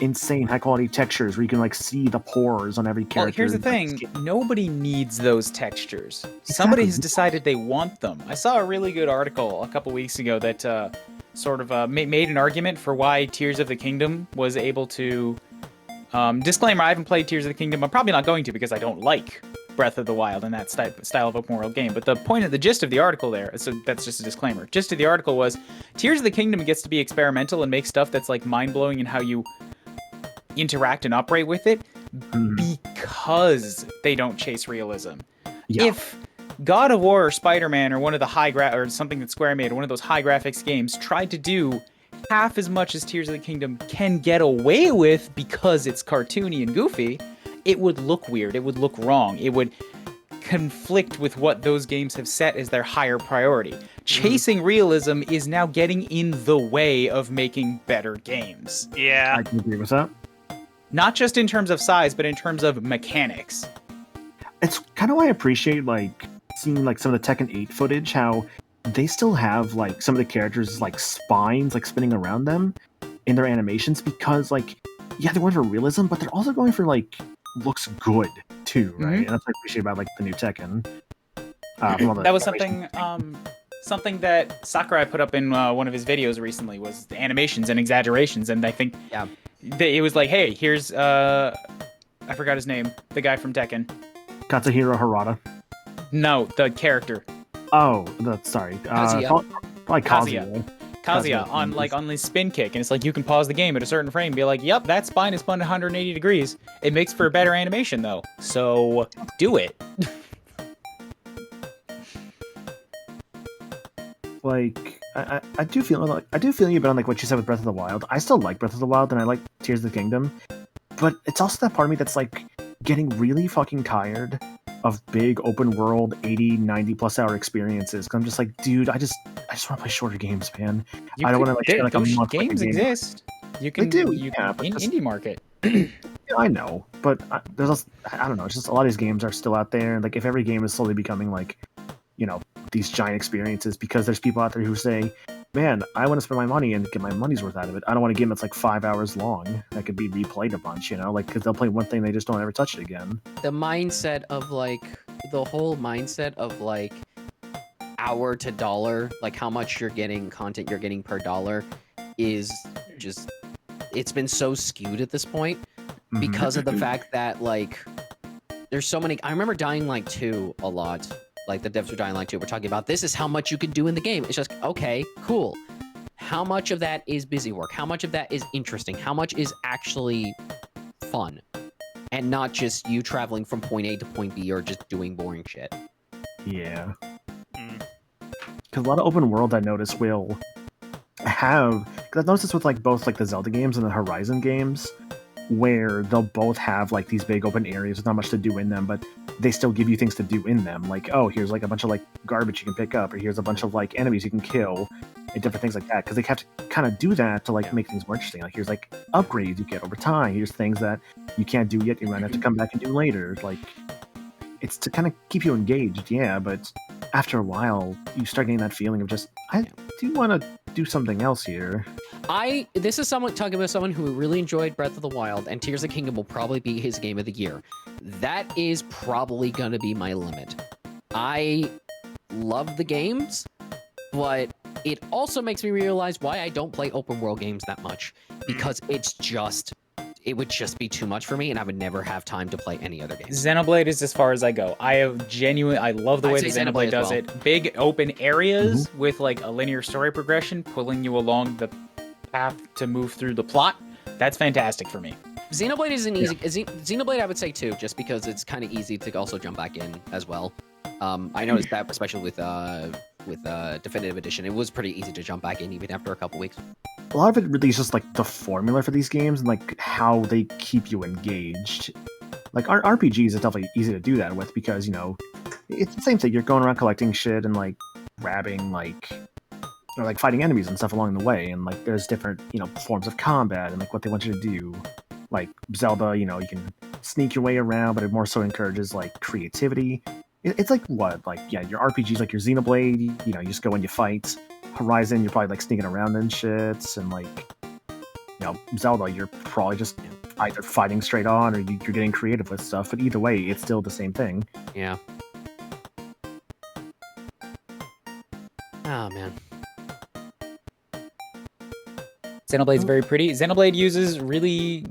insane high quality textures where you can like see the pores on every character. Well, here's the thing: nobody needs those textures. Somebody has decided they want them. I saw a really good article a couple weeks ago that sort of made an argument for why Tears of the Kingdom was able to... disclaimer, I haven't played Tears of the Kingdom. I'm probably not going to because I don't like Breath of the Wild and that style of open world game. But the gist of the article there, so that's just a disclaimer. Gist of the article was Tears of the Kingdom gets to be experimental and make stuff that's like mind blowing in how you interact and operate with it because they don't chase realism. Yeah. If God of War or Spider-Man or one of the or something that Square made, or one of those high graphics games tried to do half as much as Tears of the Kingdom can get away with because it's cartoony and goofy, it would look weird, it would look wrong, it would conflict with what those games have set as their higher priority. Chasing realism is now getting in the way of making better games. Yeah. I can agree with that. Not just in terms of size, but in terms of mechanics. It's kind of why I appreciate, like, seeing, like, some of the Tekken 8 footage, how they still have, like, some of the characters, like, spines, like, spinning around them in their animations, because, like, yeah, they're going for realism, but they're also going for, like, looks good, too, right? And that's what I appreciate about, like, the new Tekken. That was something that Sakurai put up in one of his videos recently, was the animations and exaggerations, and I think it was like, hey, here's, I forgot his name, the guy from Tekken. Katsuhiro Harada. No, the character. Oh, sorry. Kazuya. Like Kazuya. Kazuya on the spin kick, and it's like you can pause the game at a certain frame and be like, yep, that spine is spun 180 degrees. It makes for a better animation though, so do it. Like, I do feel you about like what you said with Breath of the Wild. I still like Breath of the Wild and I like Tears of the Kingdom, but it's also that part of me that's like getting really fucking tired of big open world 80, 90 plus hour experiences. Cause I'm just like, dude, I just want to play shorter games, man. I don't want to like spend like a month. Games exist. You can do. Indie market. Yeah, I know, but there's also, I don't know. It's just a lot of these games are still out there, and like if every game is slowly becoming like, you know, these giant experiences, because there's people out there who say, man, I want to spend my money and get my money's worth out of it. I don't want a game that's like 5 hours long that could be replayed a bunch, you know, like because they'll play one thing, they just don't ever touch it again. The mindset of like the whole mindset of like hour to dollar, like how much content you're getting per dollar, is just, it's been so skewed at this point because of the fact that like there's so many. I remember Dying Light 2 a lot. Like the devs for Dying Light 2 were talking about, this is how much you can do in the game. It's just, okay, cool. How much of that is busy work? How much of that is interesting? How much is actually fun? And not just you traveling from point A to point B or just doing boring shit. Yeah. Because a lot of open world, I notice, will have... Because I've noticed this with like both like the Zelda games and the Horizon games, where they'll both have like these big open areas with not much to do in them, but they still give you things to do in them. Like, oh, here's like a bunch of like garbage you can pick up, or here's a bunch of like enemies you can kill, and different things like that. Because they have to kind of do that to like make things more interesting. Like, here's like upgrades you get over time. Here's things that you can't do yet, you might have to come back and do later. Like, it's to kind of keep you engaged, yeah, but after a while, you start getting that feeling of just, I do want to do something else here. This is talking about someone who really enjoyed Breath of the Wild, and Tears of the Kingdom will probably be his game of the year. That is probably gonna be my limit. I love the games, but it also makes me realize why I don't play open world games that much, because it would just be too much for me, and I would never have time to play any other games. Xenoblade is as far as I go. I love the way that Xenoblade does it. Big open areas with like a linear story progression, pulling you along the path to move through the plot. That's fantastic for me. Xenoblade is an easy... Xenoblade, I would say, too, just because it's kind of easy to also jump back in as well. I noticed that, especially with Definitive Edition. It was pretty easy to jump back in even after a couple weeks. A lot of it really is just like the formula for these games and like how they keep you engaged. Like RPGs is definitely easy to do that with, because, you know, it's the same thing. You're going around collecting shit and like grabbing like, or like fighting enemies and stuff along the way, and like there's different, you know, forms of combat and like what they want you to do. Like Zelda, you know, you can sneak your way around, but it more so encourages like creativity. It's like what, like, yeah, your RPGs, like your Xenoblade, you know, you just go and you fight. Horizon, you're probably like sneaking around and shits, and like, you know, Zelda, you're probably just either fighting straight on or you're getting creative with stuff. But either way, it's still the same thing. Yeah. Oh man. Xenoblade's very pretty. Xenoblade uses really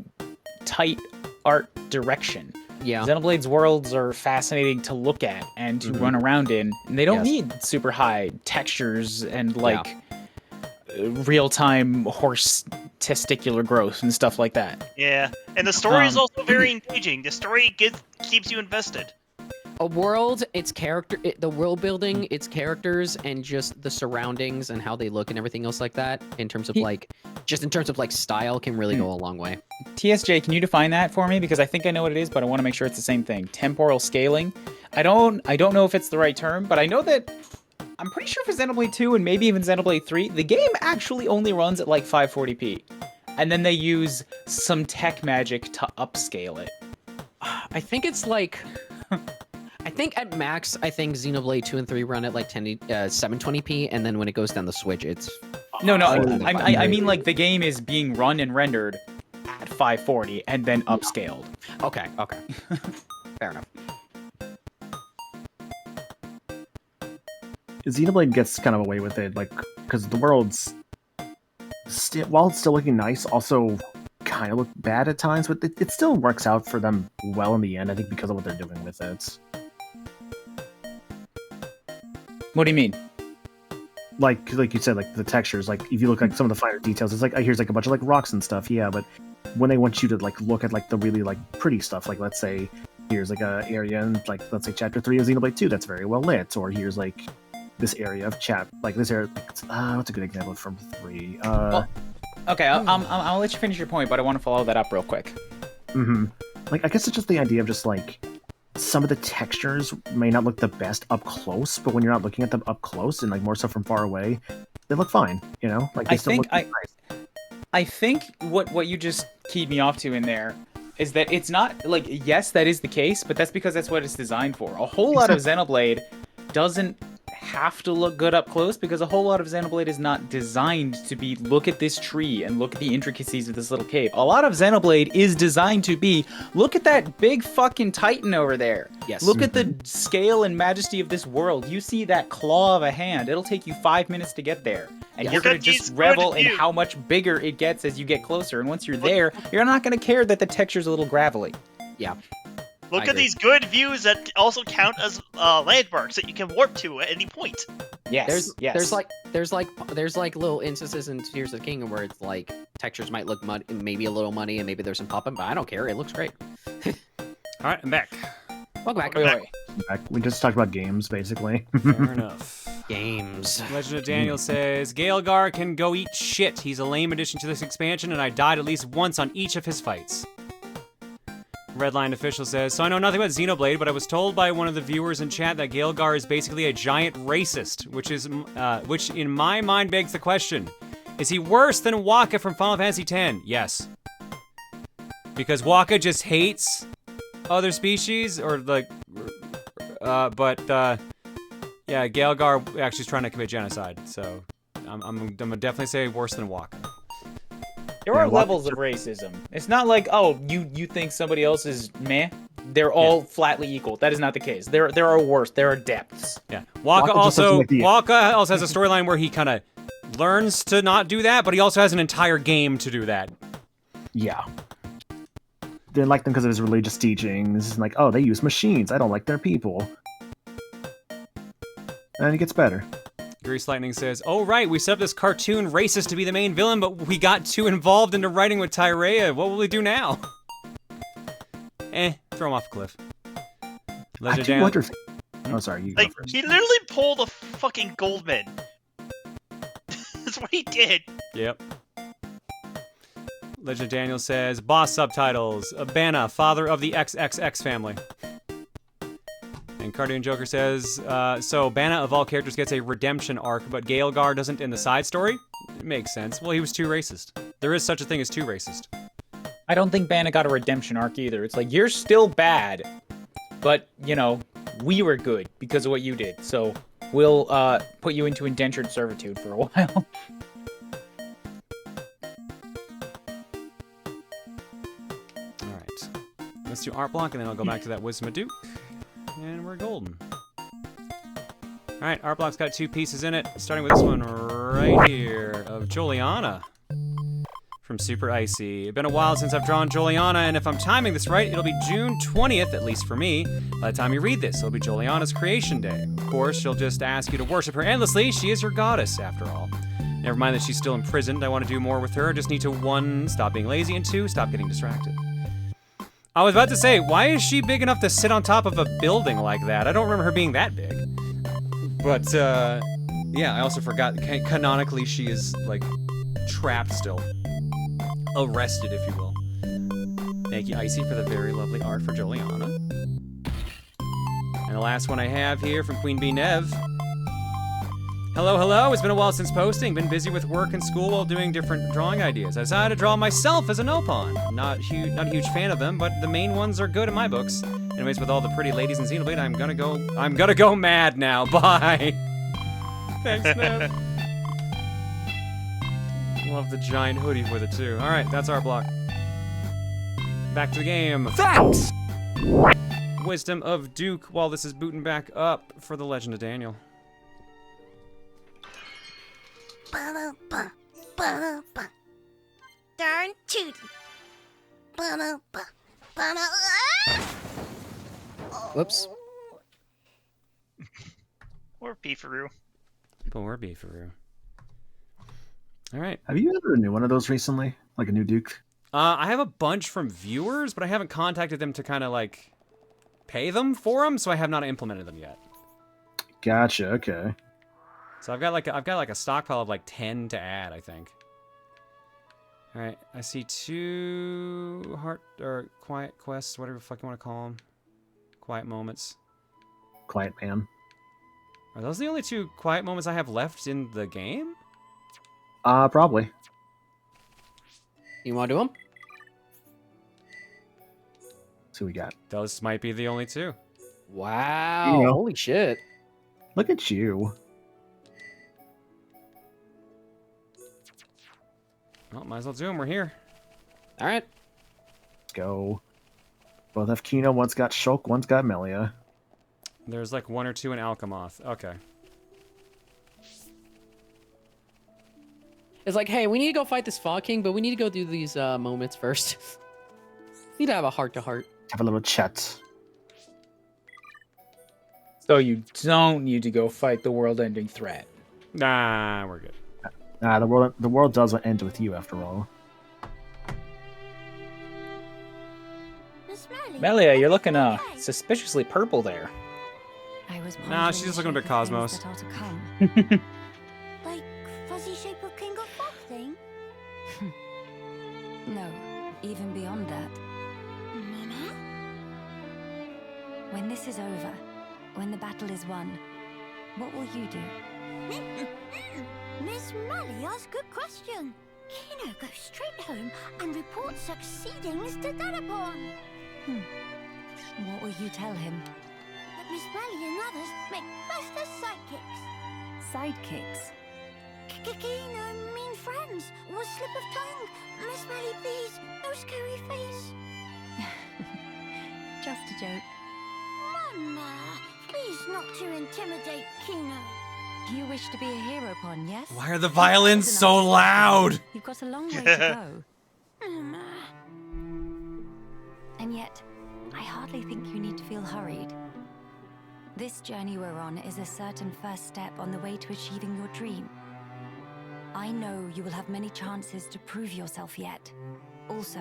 tight art direction. Yeah. Xenoblade's worlds are fascinating to look at and to run around in. And they don't need super high textures and like real-time horse testicular growth and stuff like that. Yeah, and the story is also very engaging. The story keeps you invested. A world, its character, the world building, its characters, and just the surroundings and how they look and everything else like that, in terms of like, just in terms of like style, can really go a long way. TSJ, can you define that for me? Because I think I know what it is, but I want to make sure it's the same thing. Temporal scaling. I don't know if it's the right term, but I know that I'm pretty sure for Xenoblade 2 and maybe even Xenoblade 3, the game actually only runs at like 540p. And then they use some tech magic to upscale it. I think it's like... I think at max, I think Xenoblade 2 and 3 run at like 720p, and then when it goes down the Switch, it's... No, I mean like the game is being run and rendered at 540 and then upscaled. Okay. Fair enough. Xenoblade gets kind of away with it, like, because the world's, while it's still looking nice, also kind of look bad at times, but it still works out for them well in the end, I think, because of what they're doing with it. What do you mean? Like you said, like the textures, like if you look like some of the finer details, it's like here's like a bunch of like rocks and stuff, yeah, but when they want you to like look at like the really like pretty stuff, like let's say here's like a area in like let's say chapter 3 of Xenoblade 2 that's very well lit, or here's like this area of this area, what's a good example from 3? Okay, I'll let you finish your point, but I want to follow that up real quick. Like I guess it's just the idea of just like some of the textures may not look the best up close, but when you're not looking at them up close and like more so from far away, they look fine, you know? Like they still look nice. I think what you just keyed me off to in there is that it's not like, yes, that is the case, but that's because that's what it's designed for. A whole lot of Xenoblade doesn't have to look good up close because a whole lot of Xenoblade is not designed to be look at this tree and look at the intricacies of this little cave. A lot of Xenoblade is designed to be look at that big fucking titan over there. Yes. Look at the scale and majesty of this world. You see that claw of a hand. It'll take you 5 minutes to get there. And you're going to just revel in how much bigger it gets as you get closer. And once you're there, you're not going to care that the texture's a little gravelly. Yeah. Look at these good views that also count as landmarks that you can warp to at any point. Yes. There's like little instances in Tears of the Kingdom where it's like textures might look muddy, maybe a little muddy, and maybe there's some pop-up, but I don't care. It looks great. All right, I'm back. Welcome back. We just talked about games, basically. Fair enough. Games. Legend of Daniel says, Gaelgar can go eat shit. He's a lame addition to this expansion, and I died at least once on each of his fights. Redline official says, so I know nothing about Xenoblade, but I was told by one of the viewers in chat that Gaelgar is basically a giant racist, which in my mind begs the question, is he worse than Waka from Final Fantasy X? Yes. Because Waka just hates other species, or like, yeah, Gaelgar actually is trying to commit genocide, so I'm gonna definitely say worse than Waka. There are levels of racism. It's not like, oh, you think somebody else is meh. They're all flatly equal. That is not the case. There are worse. There are depths. Yeah. Waka also has a storyline where he kind of learns to not do that, but he also has an entire game to do that. Yeah. Didn't like them because of his religious teachings. And like, oh, they use machines. I don't like their people. And it gets better. Grease Lightning says, oh right, we set up this cartoon racist to be the main villain, but we got too involved into writing with Tyrea. What will we do now? Throw him off a cliff. Oh, sorry, you go first. He literally pulled a fucking Goldman. That's what he did. Yep. Legend of Daniel says, boss subtitles, Abana, father of the XXX family. And Cartoon Joker says, so Bana of all characters gets a redemption arc, but Gaelgar doesn't in the side story? It makes sense. Well, he was too racist. There is such a thing as too racist. I don't think Bana got a redemption arc either. It's like, you're still bad, but, you know, we were good because of what you did. So we'll put you into indentured servitude for a while. Alright. Let's do Artblock, and then I'll go back to that Wisdom of Duke. And we're golden. Alright, Artblock's got 2 pieces in it, starting with this one right here of Juliana. from Super Icy. It's been a while since I've drawn Juliana, and if I'm timing this right, it'll be June 20th, at least for me. By the time you read this, it'll be Juliana's creation day. Of course, she'll just ask you to worship her endlessly. She is your goddess, after all. Never mind that she's still imprisoned. I want to do more with her. Just need to 1, stop being lazy, and 2, stop getting distracted. I was about to say, why is she big enough to sit on top of a building like that? I don't remember her being that big. But, yeah, I also forgot, canonically, she is, like, trapped still. Arrested, if you will. Thank you, Icy, for the very lovely art for Juliana. And the last one I have here from Queen Bee Nev. Hello, hello. It's been a while since posting. Been busy with work and school while doing different drawing ideas. I decided to draw myself as a Nopon. Not a huge fan of them, but the main ones are good in my books. Anyways, with all the pretty ladies in Xenoblade, I'm gonna go mad now. Bye. Thanks, Nev. Love the giant hoodie with it too. All right, that's Artblock. Back to the game. Thanks. Wisdom of Duke. While this is booting back up for the Legend of Daniel. Ba-da-ba, ba-da-ba. Darn tootin'. Ba-da-ba, ba-da. Whoops. Or Beefaroo. Poor Beefaroo. All right. Have you ever a new one of those recently? Like a new Duke? I have a bunch from viewers, but I haven't contacted them to kind of like pay them for them, so I have not implemented them yet. Gotcha. Okay. So I've got like a stockpile of like 10 to add, I think. All right, I see 2 heart or quiet quests, whatever the fuck you want to call them. Quiet moments. Quiet man. Are those the only 2 quiet moments I have left in the game? Probably. You want to do them? See what we got. Those might be the only 2. Wow! You know. Holy shit! Look at you. Well, might as well do them. We're here. All right. Let's go. Both have Kino. One's got Shulk. One's got Melia. There's like 1 or 2 in Alchemoth. Okay. It's like, hey, we need to go fight this Fog King, but we need to go do these moments first. Need to have a heart-to-heart. Have a little chat. So you don't need to go fight the world-ending threat. Nah, we're good. Nah, the world doesn't end with you after all. Melia, you're looking suspiciously purple there. Nah, she's just looking a bit Cosmos. Like fuzzy shape of King of Fog thing? No, even beyond that. Mama? When this is over, when the battle is won, what will you do? Miss Mally asked good question. Kino goes straight home and reports succeedings to Dadapon. What will you tell him? That Miss Mally and others make best as sidekicks. Sidekicks? Kino mean friends. Was slip of tongue. Miss Mally, please, no scary face. Just a joke. Mama, please not to intimidate Kino. You wish to be a hero, Pon, yes? Why are the violins so loud? You've got a long way to go. And yet, I hardly think you need to feel hurried. This journey we're on is a certain first step on the way to achieving your dream. I know you will have many chances to prove yourself yet. Also...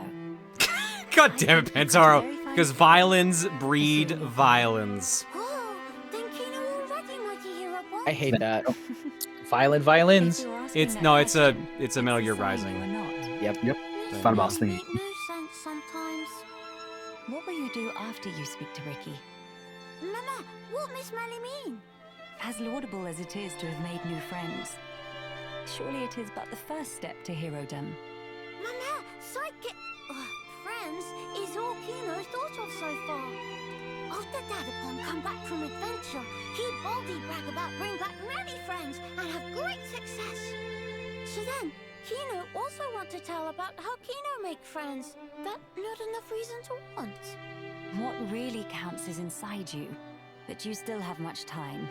God damn it, Pantaro. Because violins breed violins. I hate that. Violins. It's a Metal Gear Rising. Yep. Fun boss thing. Sometimes. What will you do after you speak to Ricky? Mama, what Miss Mally mean? As laudable as it is to have made new friends, surely it is but the first step to herodom. Mama, sidekick friends is all Kino thought of so far. After Dadapon come back from adventure, he boldly brag about bring back many friends and have great success. So then, Kino also want to tell about how Kino make friends. That not enough reason to want. What really counts is inside you, but you still have much time.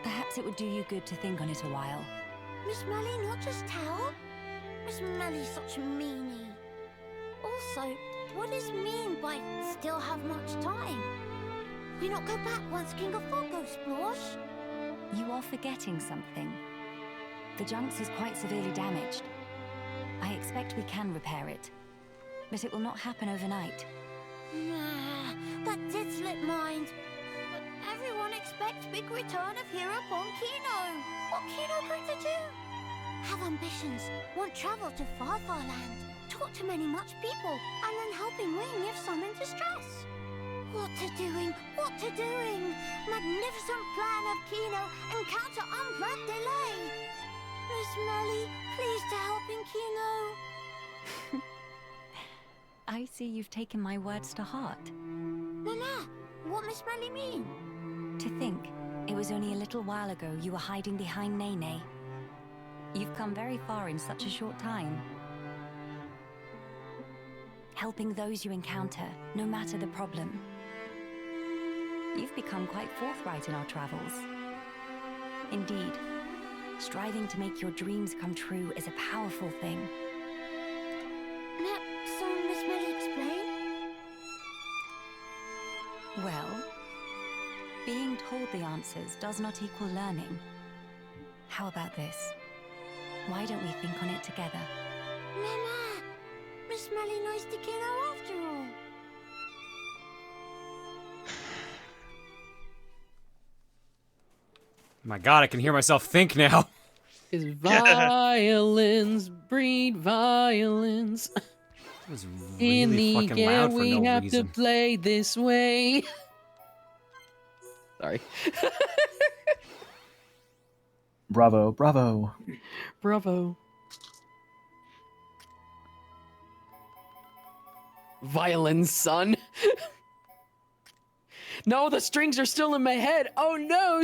Perhaps it would do you good to think on it a while. Miss Mally not just tell? Miss Melly's such a meanie. Also, what does mean by still have much time? We not go back once King of Fog goes splosh? You are forgetting something. The Junks is quite severely damaged. I expect we can repair it, but it will not happen overnight. Nah, that did slip mind. But everyone expects big return of hero upon Kino. What Kino going to do? Have ambitions, want travel to far land, talk to many much people, and then helping Wing if some in distress. What to doing? What to doing? Magnificent plan of Kino, encounter unplanned delay. Miss Melly, please to helping Kino. I see you've taken my words to heart. Nana, what Miss Melly mean? To think, it was only a little while ago you were hiding behind Nene. You've come very far in such a short time. Helping those you encounter, no matter the problem. You've become quite forthright in our travels. Indeed, striving to make your dreams come true is a powerful thing. So Miss Melly explain? Well, being told the answers does not equal learning. How about this? Why don't we think on it together? Nana, Miss Melly nice to Kino after all. My God, I can hear myself think now. Is violins breed violins. It was really In the fucking loud end, for we no have reason. to play this way. Sorry. Bravo, bravo. Bravo. Violins, son. No, the strings are still in my head. Oh no.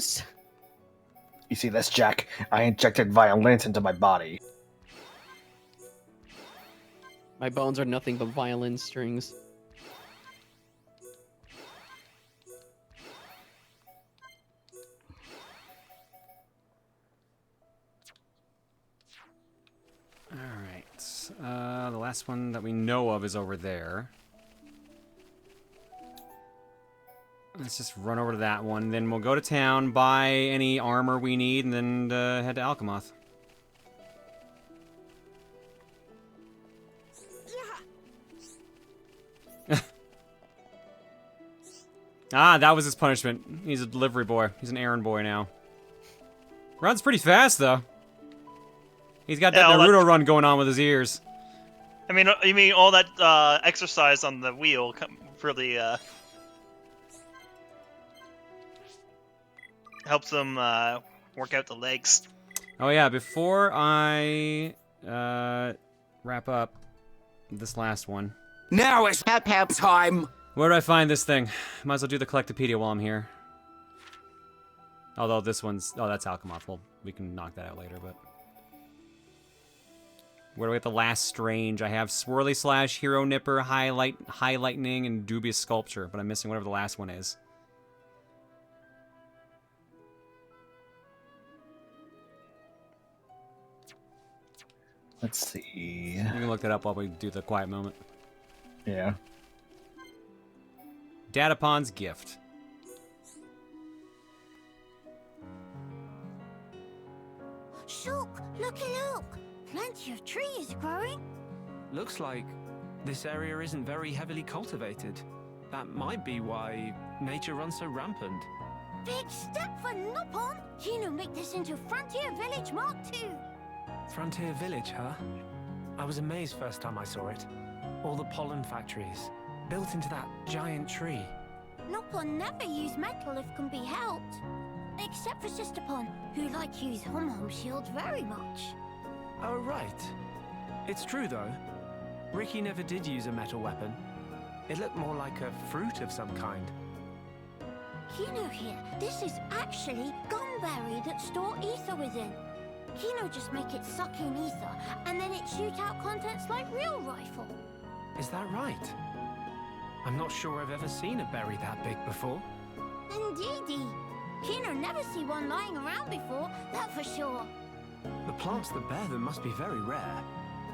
You see this, Jack? I injected violence into my body. My bones are nothing but violin strings. Alright. The last one that we know of is over there. Let's just run over to that one. Then we'll go to town, buy any armor we need, and then head to Alchemoth. Ah, that was his punishment. He's a delivery boy. He's an errand boy now. Runs pretty fast, though. He's got that Naruto run going on with his ears. I mean, you mean all that exercise on the wheel really helps him work out the legs. Oh yeah, before I wrap up this last one. Now it's help time! Where do I find this thing? Might as well do the Collectopedia while I'm here. Although this one's... Oh, that's Alchemoth. Well, we can knock that out later, but... Where do we get the last strange? I have Swirly Slash, Hero Nipper, High Lightning, and Dubious Sculpture, but I'm missing whatever the last one is. Let's see. You can look that up while we do the quiet moment. Yeah. Datapon's Gift. Shook, looky look! Plenty of trees growing. Looks like this area isn't very heavily cultivated. That might be why nature runs so rampant. Big step for Nopon! Kino make this into Frontier Village Mark II. Frontier Village, huh? I was amazed first time I saw it. All the pollen factories, built into that giant tree. Nopon never use metal if can be helped. Except for Sisterpon, who like use Hom-Hom shield very much. Oh, right. It's true, though. Ricky never did use a metal weapon. It looked more like a fruit of some kind. Kino here, this is actually gumberry that store ether within. Kino just make it suck in ether, and then it shoot out contents like real rifle. Is that right? I'm not sure I've ever seen a berry that big before. Indeedy. Kino never see one lying around before, that for sure. The plants that bear them must be very rare.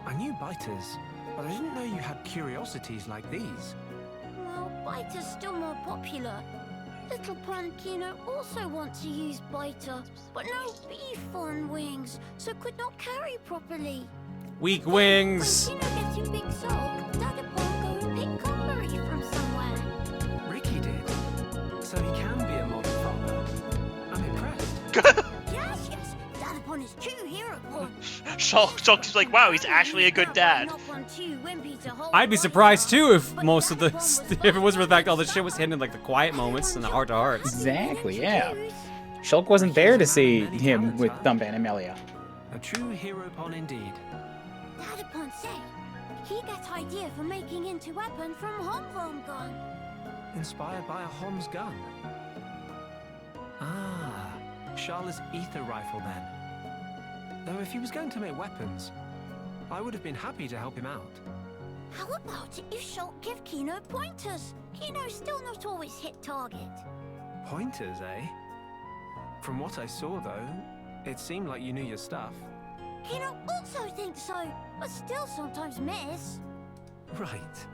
I knew biters, but I didn't know you had curiosities like these. Well, Biter's still more popular. Little Pun Kino also wants to use Biter, but no beef on wings, so could not carry properly. Weak wings. When Kino gets in big soul, Dada Pun go and pick cutlery from somewhere. Ricky did. So he can be a modern father. I'm impressed. Yes, yes, Dada Pun is true hero Pun. Shulk's like, wow, he's actually a good dad. I'd be surprised too if most of the if it was for the fact all the shit was hidden in like the quiet moments and the heart to hearts. Exactly, yeah. Shulk wasn't there to see him with Thumban and Melia. A true hero Pon indeed. Dada Pun said he gets idea for making into weapon from Hom gun. Inspired by a Hom's gun. Ah, Charla's ether rifle then. Though if he was going to make weapons, I would have been happy to help him out. How about if Shulk give Kino pointers? Kino's still not always hit target. Pointers, eh? From what I saw, though, it seemed like you knew your stuff. Kino also thinks so, but still sometimes miss. Right.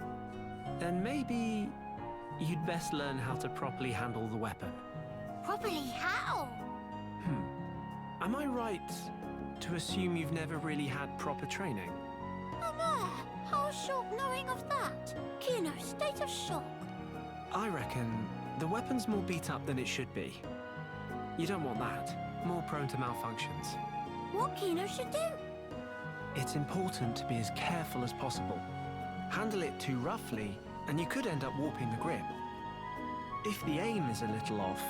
Then maybe you'd best learn how to properly handle the weapon. Properly how? Am I right to assume you've never really had proper training? Mama, how's Shulk knowing of that? Kino, state of shock. I reckon the weapon's more beat up than it should be. You don't want that. More prone to malfunctions. What Kino should do? It's important to be as careful as possible. Handle it too roughly, and you could end up warping the grip. If the aim is a little off,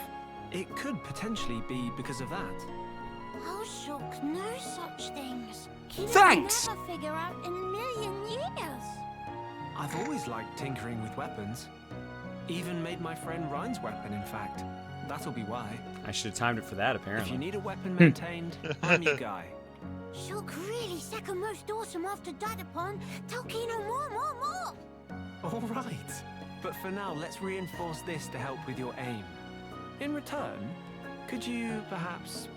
it could potentially be because of that. How Shulk knows such things? Kino Thanks! will never figure out in a million years. I've always liked tinkering with weapons. Even made my friend Ryan's weapon, in fact. That'll be why. I should have timed it for that, apparently. If you need a weapon maintained, I'm your guy. Shulk really second most awesome after Dadapon. Tell Kino more. All right. But for now, let's reinforce this to help with your aim. In return, could you perhaps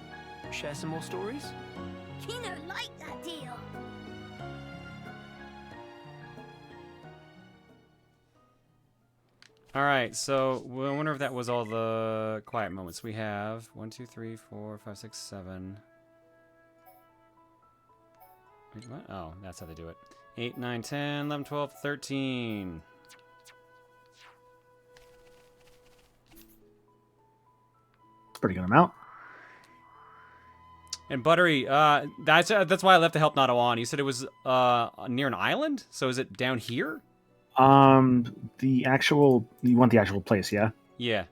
share some more stories? Kino liked that deal. All right, so I wonder if that was all the quiet moments. We have 1, 2, 3, 4, 5, 6, 7. Wait, what? Oh, that's how they do it. 8, 9, 10, 11, 12, 13. Pretty good amount. And Buttery, that's why I left the help Nado on. You said it was near an island, so is it down here? The actual, you want the actual place, yeah? Yeah.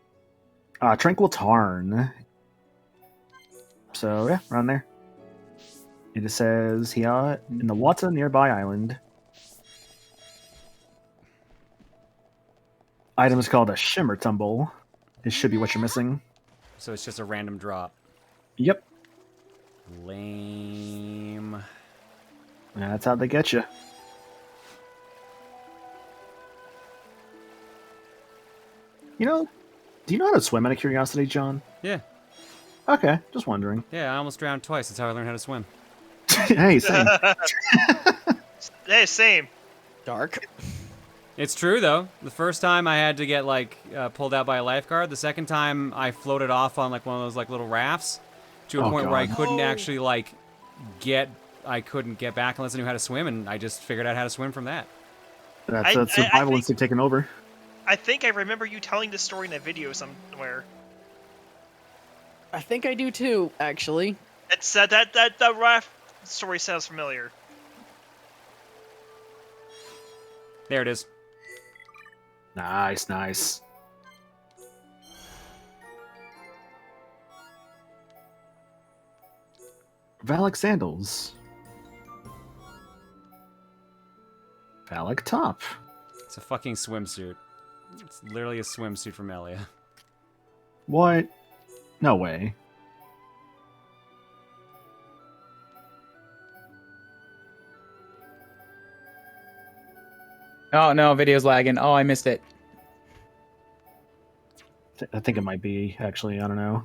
Tranquil Tarn. So yeah, around there. It just says here in the water nearby island. Item is called a Shimmer Tumble. This should be what you're missing. So it's just a random drop. Yep. Lame. That's how they get you. You know, do you know how to swim out of curiosity, John? Yeah. Okay, just wondering. Yeah, I almost drowned twice. That's how I learned how to swim. Hey, same. Hey, same. Dark. It's true, though. The first time I had to get, like, pulled out by a lifeguard. The second time I floated off on, like, one of those, like, little rafts to a point where I couldn't actually, like, I couldn't get back unless I knew how to swim, and I just figured out how to swim from that. That's survival instinct taking over. I think I remember you telling this story in a video somewhere. I think I do too, actually. It's that raft story sounds familiar. There it is. Nice, nice. Valak sandals. Valak top. It's a fucking swimsuit. It's literally a swimsuit from Elia. What? No way. Oh no, video's lagging. Oh, I missed it. I think it might be, actually. I don't know.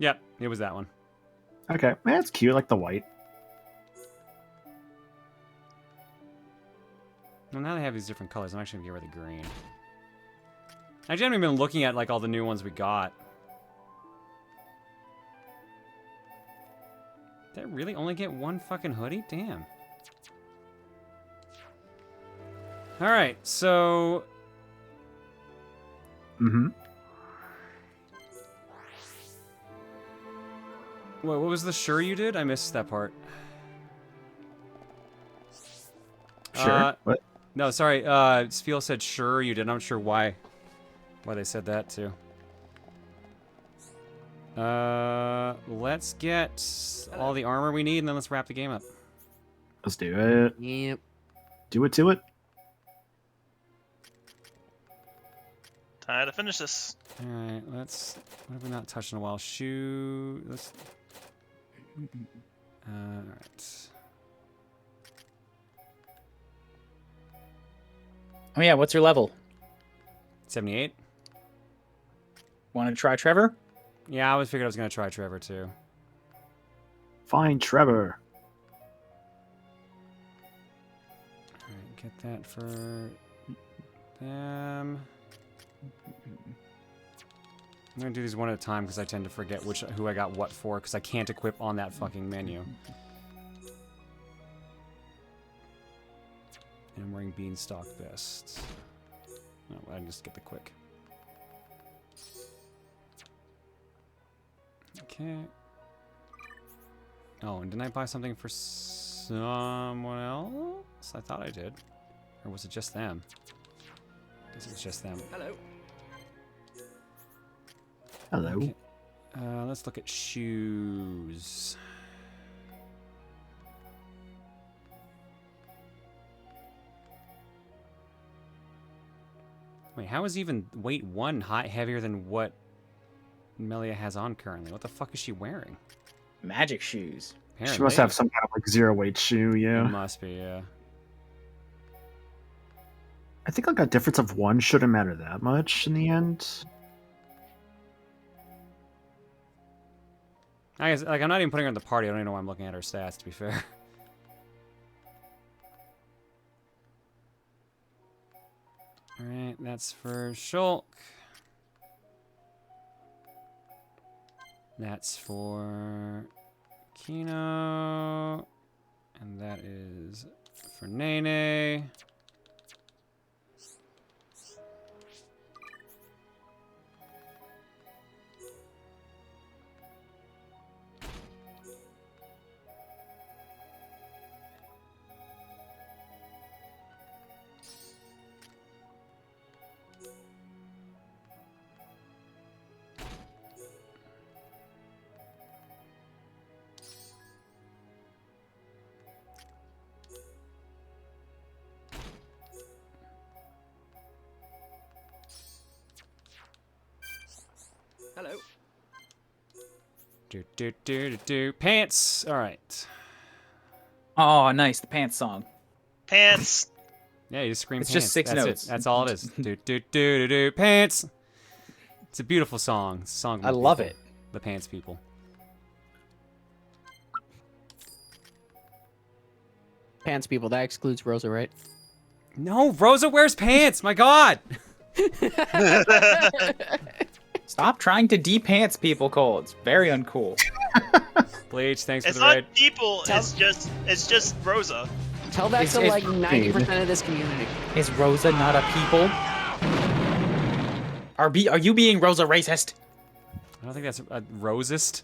Yep, it was that one. Okay, man, it's cute. I like the white. Well, now they have these different colors. I'm actually gonna get rid of the green. I haven't even been looking at like all the new ones we got. Did I really only get one fucking hoodie? Damn. Alright, so... Mm-hmm. What was the sure you did? I missed that part. Sure. What? No, sorry. Spiel said sure you did. I'm not sure why they said that too. Let's get all the armor we need, and then let's wrap the game up. Let's do it. Yep. Do it to it. Time to finish this. Alright, let's... What have we not touched in a while? Shoe... Let's... Alright. Oh yeah, what's your level? 78. Want to try Trevor? Yeah, I always figured I was going to try Trevor too. Find Trevor. Alright, get that for them. I'm going to do these one at a time because I tend to forget who I got what for because I can't equip on that fucking menu. And I'm wearing Beanstalk Vest. No, I can just get the quick. Okay. Oh, and didn't I buy something for someone else? I thought I did. Or was it just them? I guess it was just them. Hello. Hello. Okay. Let's look at shoes. Wait, how is even weight 1 heavier than what Melia has on currently? What the fuck is she wearing? Magic shoes. Apparently. She must have some kind of like zero weight shoe, yeah. It must be, yeah. I think like a difference of 1 shouldn't matter that much in the end. I guess, like, I'm not even putting her in the party. I don't even know why I'm looking at her stats, to be fair. Alright, that's for Shulk. That's for Kino. And that is for Nene. Hello. Pants. All right. Oh, nice. The pants song. Pants. Yeah, you just scream It's pants. just 6 That's notes. It. That's all it is. Pants. It's a beautiful song. It's a song. I love it. The Pants People. Pants people, that excludes Rosa, right? No, Rosa wears pants. My God. Stop trying to de-pants people, Cole. It's very uncool. Bleach, thanks It's for the raid. not people. It's just Rosa. Tell that It's- to it's like 90% of this community. Is Rosa not a people? Are you being Rosa racist? I don't think that's a rosist.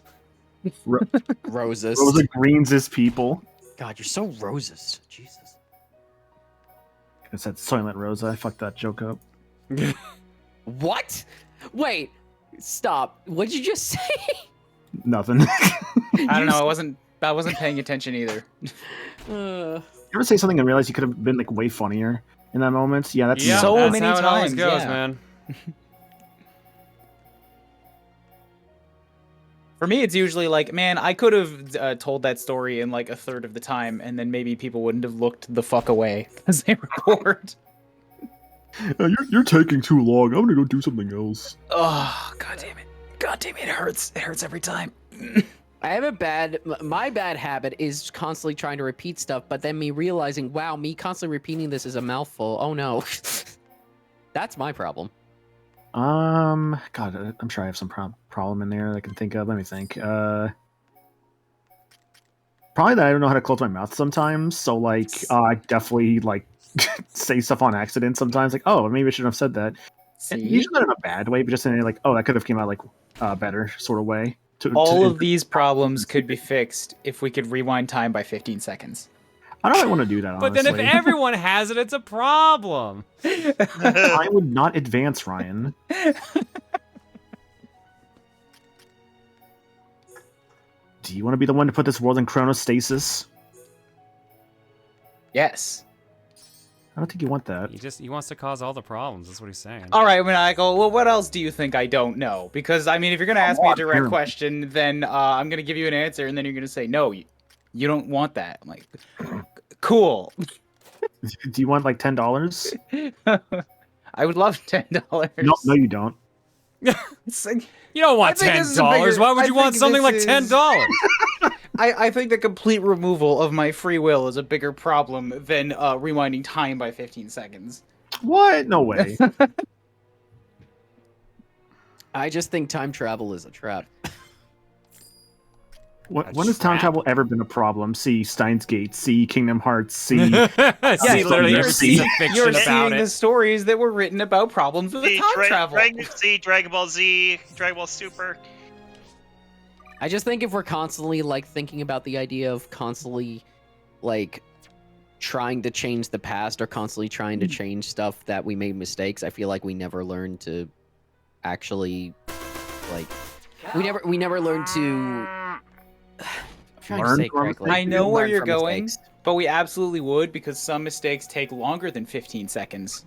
Rosist. Rosa Greens' people. God, you're so rosist. Jesus. It's that Silent Rosa. I fucked that joke up. What? Wait. Stop. What did you just say? Nothing. I don't know. I wasn't paying attention either. You ever say something and realize you could have been like way funnier in that moment? Yeah, that's Yeah, So that's many how it always times, goes, yeah. man. For me, it's usually like, man, I could have told that story in like a third of the time, and then maybe people wouldn't have looked the fuck away as they record. You're taking too long. I'm gonna go do something else. Oh, god damn it. God damn it, it hurts. It hurts every time. I have my bad habit is constantly trying to repeat stuff, but then me realizing, wow, me constantly repeating this is a mouthful. Oh no. That's my problem. God, I'm sure I have some problem in there that I can think of. Let me think. Probably that I don't know how to close my mouth sometimes. So like, I definitely like say stuff on accident sometimes. Like, oh, maybe I shouldn't have said that. And usually not in a bad way, but just in a, like, oh, that could have came out like better sort of way. All of these problems could be fixed if we could rewind time by 15 seconds. I don't really want to do that, honestly. But then if everyone has it, it's a problem. I would not advance, Ryan. Do you want to be the one to put this world in chronostasis? Yes. I don't think you want that. He wants to cause all the problems. That's what he's saying. All right, when I go, well, what else do you think I don't know? Because, I mean, if you're going to ask me a direct question, then I'm going to give you an answer, and then you're going to say, no, you don't want that. I'm like, cool. Do you want, like, $10? I would love $10. No, you don't. It's like, you don't want $10. Why would you want something like $10? I think the complete removal of my free will is a bigger problem than rewinding time by 15 seconds. What? No way. I just think time travel is a trap. When has time travel ever been a problem? See Steins Gate, see Kingdom Hearts, see... literally, you're seeing about the stories that were written about problems with the time travel. See Dragon Ball Z, Dragon Ball Super. I just think if we're constantly, like, thinking about the idea of constantly, like, trying to change the past or constantly trying to change stuff that we made mistakes, I feel like we never learn to actually, like, we never learn to... I'm trying to say correctly. I know where you're going, mistakes. but we absolutely would, because some mistakes take longer than 15 seconds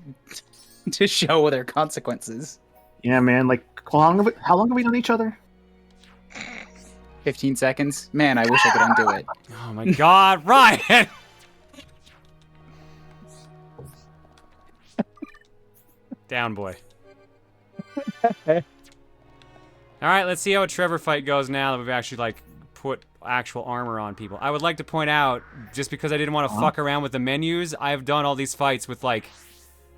to show their consequences. Yeah, man, like, how long have we known each other? 15 seconds? Man, I wish I could undo it. Oh my god, Ryan! Down, boy. Alright, let's see how a Trevor fight goes now that we've actually, like, put actual armor on people. I would like to point out, just because I didn't want to fuck around with the menus, I've done all these fights with, like,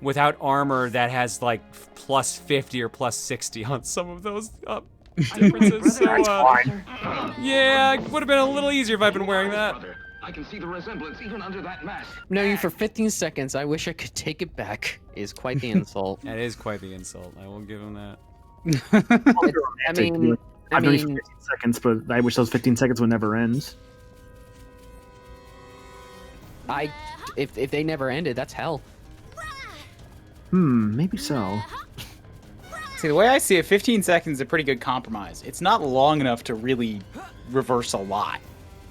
without armor that has, like, plus 50 or plus 60 on some of those differences. So, yeah, it would have been a little easier if I'd been wearing that. I can see the resemblance even under that mask. Knowing you for 15 seconds, I wish I could take it back, is quite the insult. That is quite the insult. I will give him that. I mean, I've known you for 15 seconds, but I wish those 15 seconds would never end. If they never ended, that's hell. Maybe so. See, the way I see it, 15 seconds is a pretty good compromise. It's not long enough to really reverse a lot.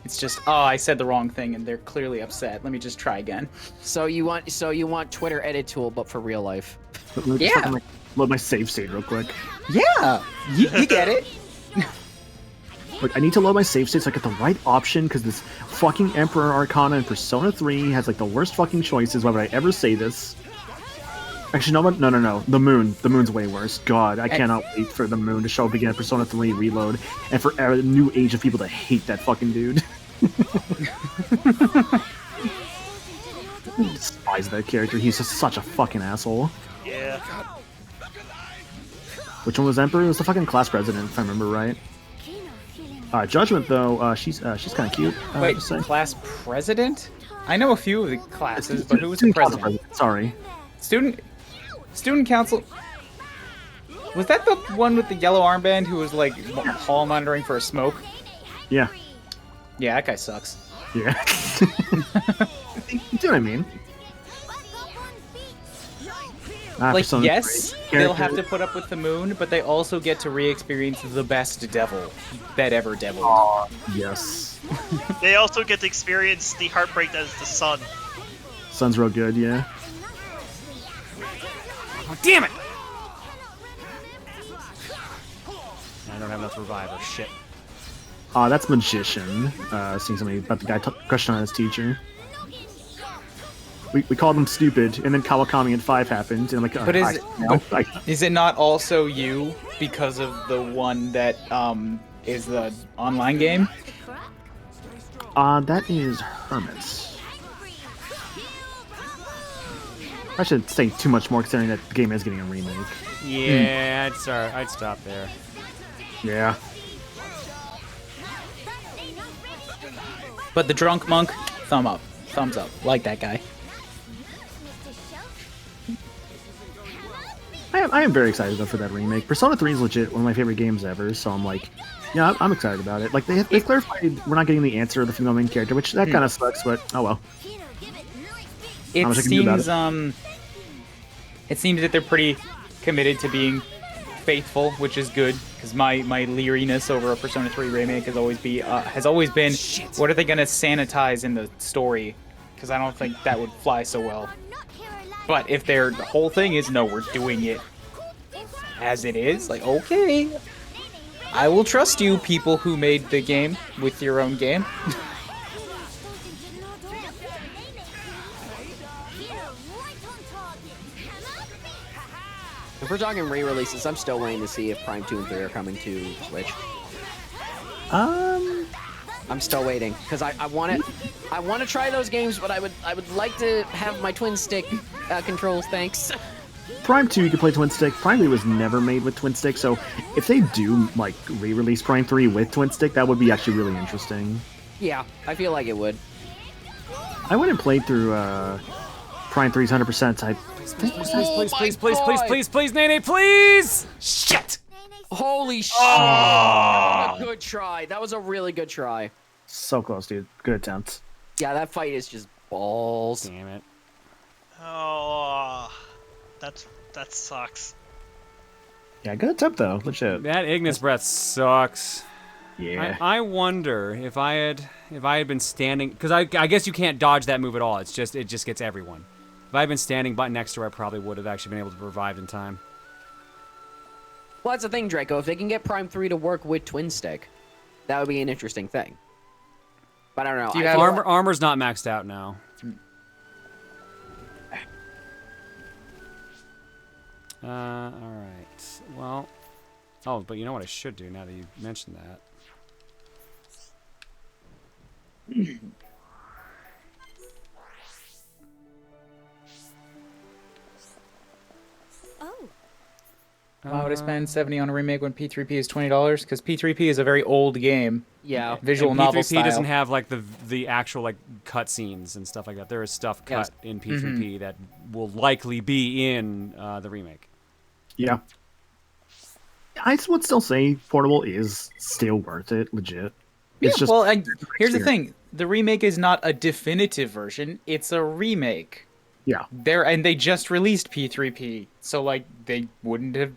It's just, oh, I said the wrong thing and they're clearly upset. Let me just try again. So you want Twitter edit tool, but for real life. Yeah. Load my save state real quick. Yeah, you get it. Look, I need to load my save state so I get the right option, because this fucking Emperor Arcana in Persona 3 has like the worst fucking choices. Why would I ever say this? Actually, no. The moon. The moon's way worse. God, I cannot wait for the moon to show up again at Persona 3 Reload, and for a new age of people to hate that fucking dude. I despise that character. He's just such a fucking asshole. Yeah. Which one was Emperor? It was the fucking class president, if I remember right. Judgment, though, she's kind of cute. Wait, class president? I know a few of the classes, but who was the president? Sorry. Student council. Was that the one with the yellow armband who was like hall monitoring for a smoke? Yeah. Yeah, that guy sucks. Yeah. You know what I mean? Like, yes, they'll have to put up with the moon, but they also get to re-experience the best devil that ever deviled. Oh, yes. They also get to experience the heartbreak that is the sun. Sun's real good, yeah. Oh, damn it! I don't have enough reviver. Shit. That's Magician. Seeing something about the guy crushing on his teacher. we called them stupid, and then Kawakami and 5 happened, and I'm like, But is it not also you because of the one that is the online game? That is Hermits. I should say too much more considering that the game is getting a remake. Yeah, I'd stop there. Yeah. But the drunk monk, thumbs up, like that guy. I am very excited though for that remake. Persona 3 is legit one of my favorite games ever, so I'm like, yeah, I'm excited about it. Like they clarified we're not getting the answer of the female main character, which that kind of sucks, but oh well. It seems that they're pretty committed to being faithful, which is good. Because my leeriness over a Persona 3 remake has always been, what are they gonna sanitize in the story? Because I don't think that would fly so well. But if the whole thing is, no, we're doing it as it is, like, okay, I will trust you, people who made the game with your own game. If we're talking re-releases, I'm still waiting to see if Prime 2 and 3 are coming to Switch. I'm still waiting because I want to try those games, but I would like to have my twin stick controls. Thanks. Prime 2 you can play twin stick. Prime 3 was never made with twin stick, so if they do like re-release Prime 3 with twin stick, that would be actually really interesting. Yeah, I feel like it would. I went and played through Prime 3's 100%. Please, Nene, please! Shit! Holy shit! That was a good try. That was a really good try. So close, dude. Good attempt. Yeah, that fight is just balls. Damn it. Oh, that sucks. Yeah, good attempt though. Legit. That Ignis breath sucks. Yeah. I wonder if I had been standing, because I guess you can't dodge that move at all. It just gets everyone. If I had been standing next to her, I probably would have actually been able to revive in time. Well, that's the thing, Draco. If they can get Prime 3 to work with Twin Stick, that would be an interesting thing. But I don't know. Do you have armor's not maxed out now. Alright. Well. Oh, but you know what I should do now that you mentioned that? Why would I spend $70 on a remake when P3P is $20? Because P3P is a very old game. Yeah. Visual novel P3P style. doesn't have like the actual like cut scenes and stuff like that. There is stuff cut in P3P that will likely be in the remake. Yeah. I would still say Portable is still worth it, legit. It's just here's the thing. The remake is not a definitive version. It's a remake. Yeah. And they just released P3P. So like they wouldn't have.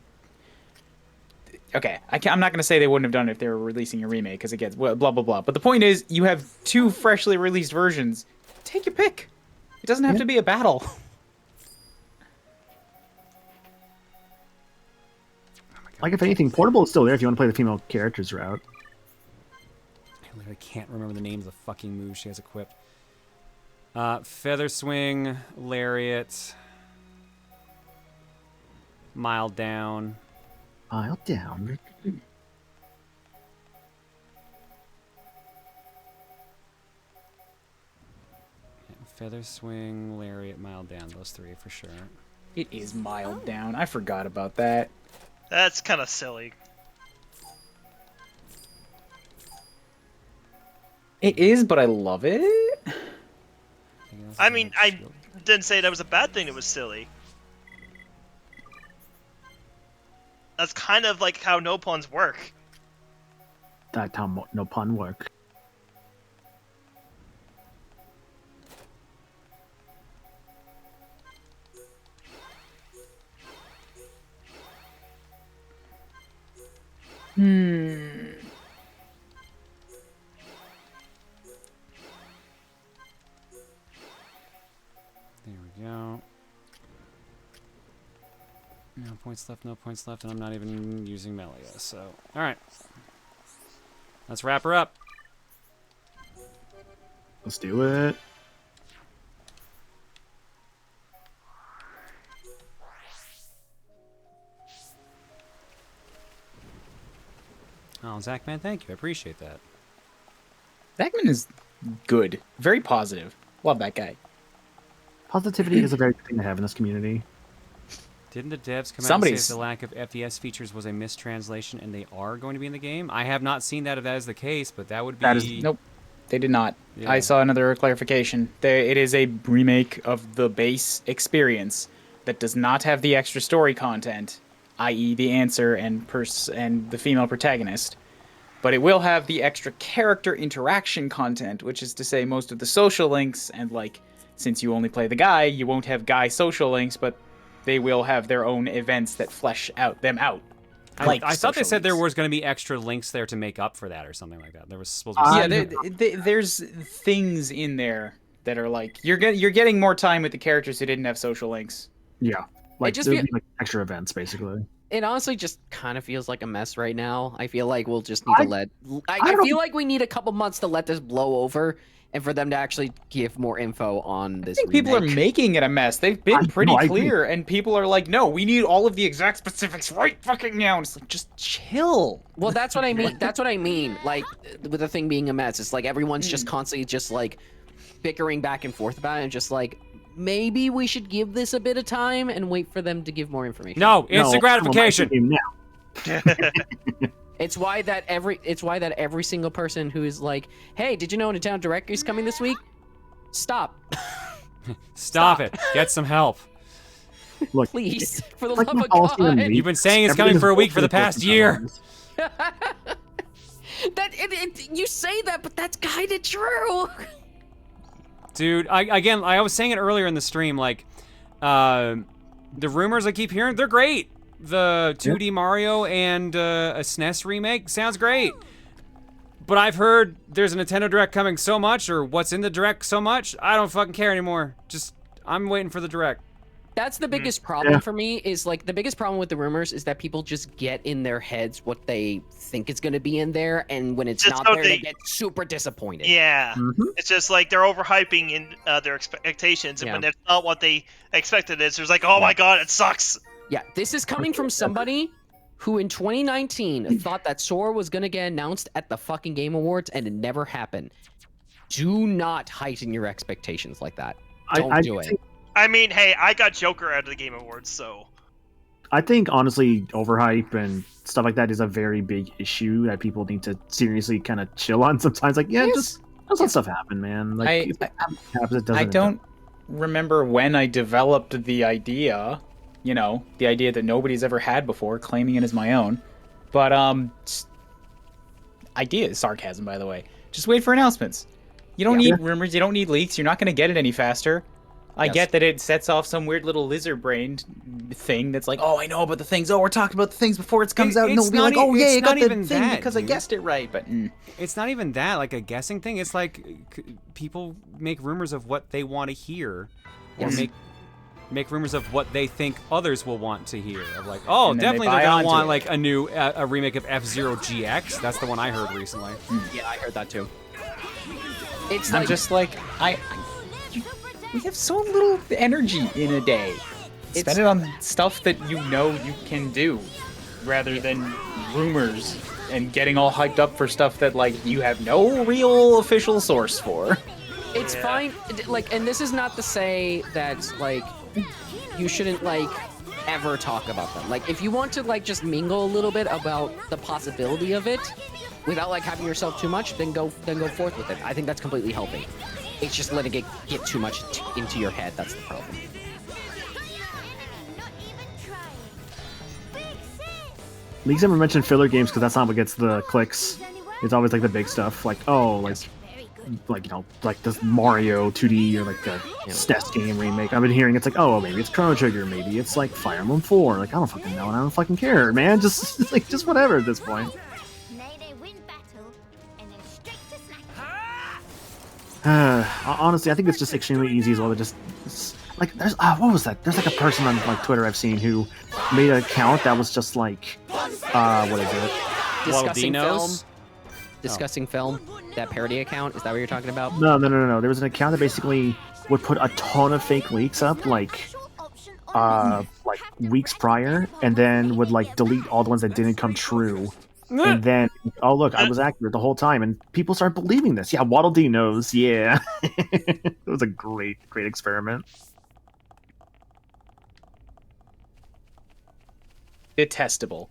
Okay, I'm not going to say they wouldn't have done it if they were releasing a remake, because it gets blah, blah, blah. But the point is, you have two freshly released versions. Take your pick. It doesn't have to be a battle. Like, if anything, Portable is still there if you want to play the female characters route. I literally can't remember the names of the fucking moves she has equipped. Feather Swing, Lariat, Mild Down. Mild Down. Feather Swing, Lariat, Mild Down. Those three for sure. It is Mild Down. I forgot about that. That's kind of silly. It is, but I love it. I mean, I didn't say that was a bad thing. It was silly. That's kind of like how no puns work. That's how no pun work. There we go. No points left, and I'm not even using Melia, so... Alright. Let's wrap her up. Let's do it. Oh, Zachman, thank you. I appreciate that. Zachman is good. Very positive. Love that guy. Positivity is a very good thing to have in this community. Didn't the devs come out and say the lack of FPS features was a mistranslation and they are going to be in the game? I have not seen that if that is the case, but that would be... Nope. They did not. Yeah. I saw another clarification. It is a remake of the base experience that does not have the extra story content, i.e. the answer and the female protagonist. But it will have the extra character interaction content, which is to say most of the social links, and like, since you only play the guy, you won't have guy social links, but they will have their own events that flesh them out. I thought they said there was going to be extra links there to make up for that or something like that. There was supposed to be there's things in there that are like, you're getting more time with the characters who didn't have social links. Yeah. Like, there'll be like extra events, basically. It honestly just kind of feels like a mess right now. I feel like we'll just need to I feel like we need a couple months to let this blow over and for them to actually give more info on this. I think people are making it a mess. They've been pretty clear, and people are like, no, we need all of the exact specifics right fucking now. And it's like, just chill. Well, that's what I mean. That's what I mean. Like, with the thing being a mess, it's like everyone's just constantly just like bickering back and forth about it, and just like, maybe we should give this a bit of time and wait for them to give more information. No, instant gratification. It's why that every single person who is like, hey, did you know Nintendo Direct is coming this week? Stop. Stop it. Get some help. Look, please, for the love of God. You've been saying it's coming for a week for the past year. You say that, but that's kind of true. Dude, I was saying it earlier in the stream, like, the rumors I keep hearing, they're great. The 2D Mario and a SNES remake sounds great. But I've heard there's a Nintendo Direct coming so much, or what's in the Direct so much, I don't fucking care anymore. I'm waiting for the Direct. That's the biggest problem for me, is like, the biggest problem with the rumors is that people just get in their heads what they think is going to be in there, and when it's just not there, they get super disappointed. Yeah. It's just like they're overhyping in their expectations, and when it's not what they expected, it's just like, oh my god, it sucks. Yeah, this is coming from somebody who in 2019 thought that Sora was going to get announced at the fucking Game Awards, and it never happened. Do not heighten your expectations like that. Don't do it. I mean, hey, I got Joker out of the Game Awards, so... I think, honestly, overhype and stuff like that is a very big issue that people need to seriously kind of chill on sometimes. Like, just let stuff happen, man. Like, I don't remember when I developed the idea, the idea that nobody's ever had before, claiming it as my own. But, idea is sarcasm, by the way. Just wait for announcements. You don't need rumors, you don't need leaks, you're not going to get it any faster. I get that it sets off some weird little lizard brain thing that's like, oh, I know about the things. Oh, we're talking about the things before it comes out. And they'll be like, oh, yeah, I got the thing because I guessed it right. But it's not even that, like a guessing thing. It's like people make rumors of what they want to hear, or make rumors of what they think others will want to hear. Of like, oh, definitely they're gonna want like a new a remake of F-Zero GX. That's the one I heard recently. Yeah, I heard that too. I'm just like, we have so little energy in a day. Spend it on stuff that you can do, rather than rumors and getting all hyped up for stuff that like you have no real official source for. It's fine, like, and this is not to say that like you shouldn't like ever talk about them. Like, if you want to like just mingle a little bit about the possibility of it without like having yourself too much, then go forth with it. I think that's completely healthy. It's just letting it get too much into your head. That's the problem. Leagues never mention filler games because that's not what gets the clicks. It's always like the big stuff, like like this Mario 2D or like the SNES game remake. I've been hearing it's like, oh, maybe it's Chrono Trigger, maybe it's like Fire Emblem 4. Like, I don't fucking know, and I don't fucking care, man. Just whatever at this point. Honestly, I think it's just extremely easy as well to just like, there's what was that? There's like a person on like Twitter I've seen who made an account that was just like what is it? Discussing film. That parody account, is that what you're talking about? No. There was an account that basically would put a ton of fake leaks up, like weeks prior, and then would like delete all the ones that didn't come true And then, oh look, I was accurate the whole time, and people start believing this. Yeah, Waddle Dee knows. Yeah, it was a great experiment. Detestable.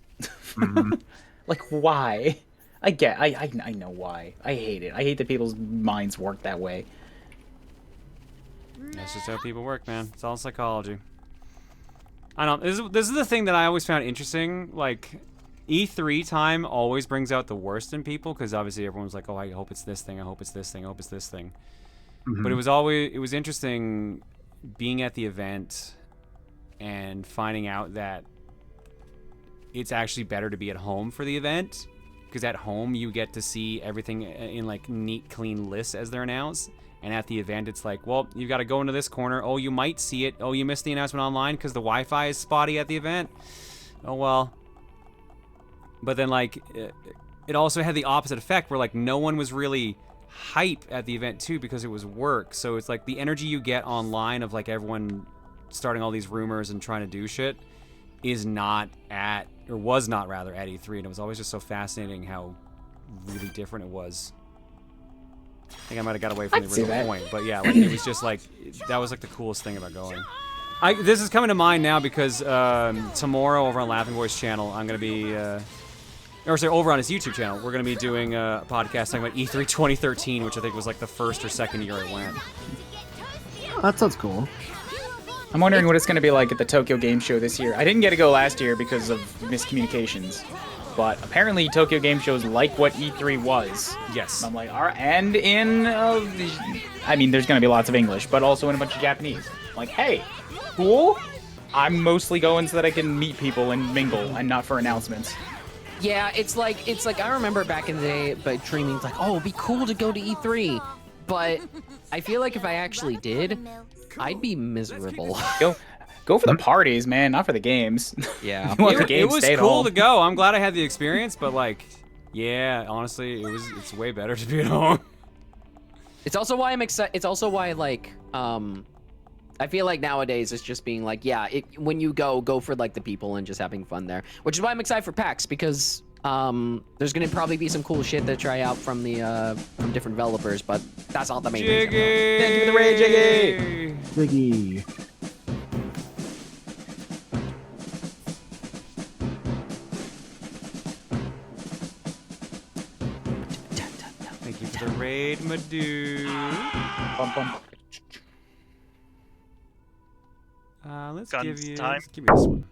Like, why? I know why. I hate it. I hate that people's minds work that way. That's just how people work, man. It's all psychology. I don't. This is the thing that I always found interesting. Like, E3 time always brings out the worst in people because obviously everyone's like, "Oh, I hope it's this thing. I hope it's this thing. I hope it's this thing." But it was interesting being at the event and finding out that it's actually better to be at home for the event because at home you get to see everything in like neat, clean lists as they're announced. And at the event, it's like, well, you got to go into this corner. Oh, you might see it. Oh, you missed the announcement online because the Wi-Fi is spotty at the event. Oh, well. But then, like, it also had the opposite effect where, like, no one was really hype at the event, too, because it was work. So it's like the energy you get online of, like, everyone starting all these rumors and trying to do shit is not at, or was not, rather, at E3. And it was always just so fascinating how really different it was. I think I might have got away from the original point, but yeah, like it was just like that was like the coolest thing about going. This is coming to mind now because tomorrow over on Laughing Boy's channel, I'm gonna be, or sorry, over on his YouTube channel, we're gonna be doing a podcast talking about E3 2013, which I think was like the first or second year it went. Oh, that sounds cool. I'm wondering what it's gonna be like at the Tokyo Game Show this year. I didn't get to go last year because of miscommunications. But apparently Tokyo Game Show's like what E3 was. Yes. I'm like, alright, and in, I mean, there's gonna be lots of English, but also in a bunch of Japanese. I'm like, hey, cool. I'm mostly going so that I can meet people and mingle, and not for announcements. Yeah, it's like I remember back in the day, but dreaming like, oh, it'd be cool to go to E3, but I feel like if I actually did, I'd be miserable. Go for the parties, man, not for the games. Yeah. It was cool to go. I'm glad I had the experience, but like, yeah, honestly, it's way better to be at home. It's also why I'm excited. It's also why like I feel like nowadays it's just being like, yeah, when you go for like the people and just having fun there. Which is why I'm excited for PAX because there's gonna probably be some cool shit to try out from the from different developers, but that's all the main reason. Thank you for the raid, Jiggy. Jiggy. Thank you for the raid, my dude. Let's give you this one.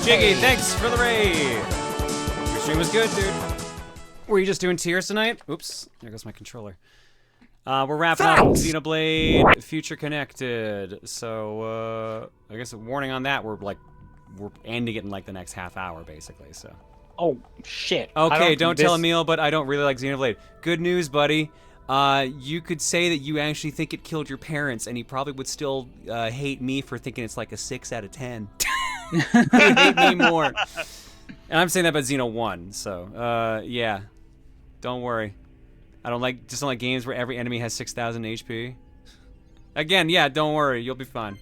Jiggy, thanks for the raid. Your stream was good, dude. Were you just doing tiers tonight? Oops, there goes my controller. We're wrapping up Xenoblade Future Connected. So, I guess a warning on that, we're ending it in like the next half hour, basically, so. Oh, shit. Okay, don't tell Emil, but I don't really like Xenoblade. Good news, buddy. You could say that you actually think it killed your parents, and he probably would still hate me for thinking it's like a 6 out of 10. He'd hate me more. And I'm saying that about Xeno 1, so, yeah. Don't worry. I don't like games where every enemy has 6,000 HP. Again, yeah, don't worry, you'll be fine.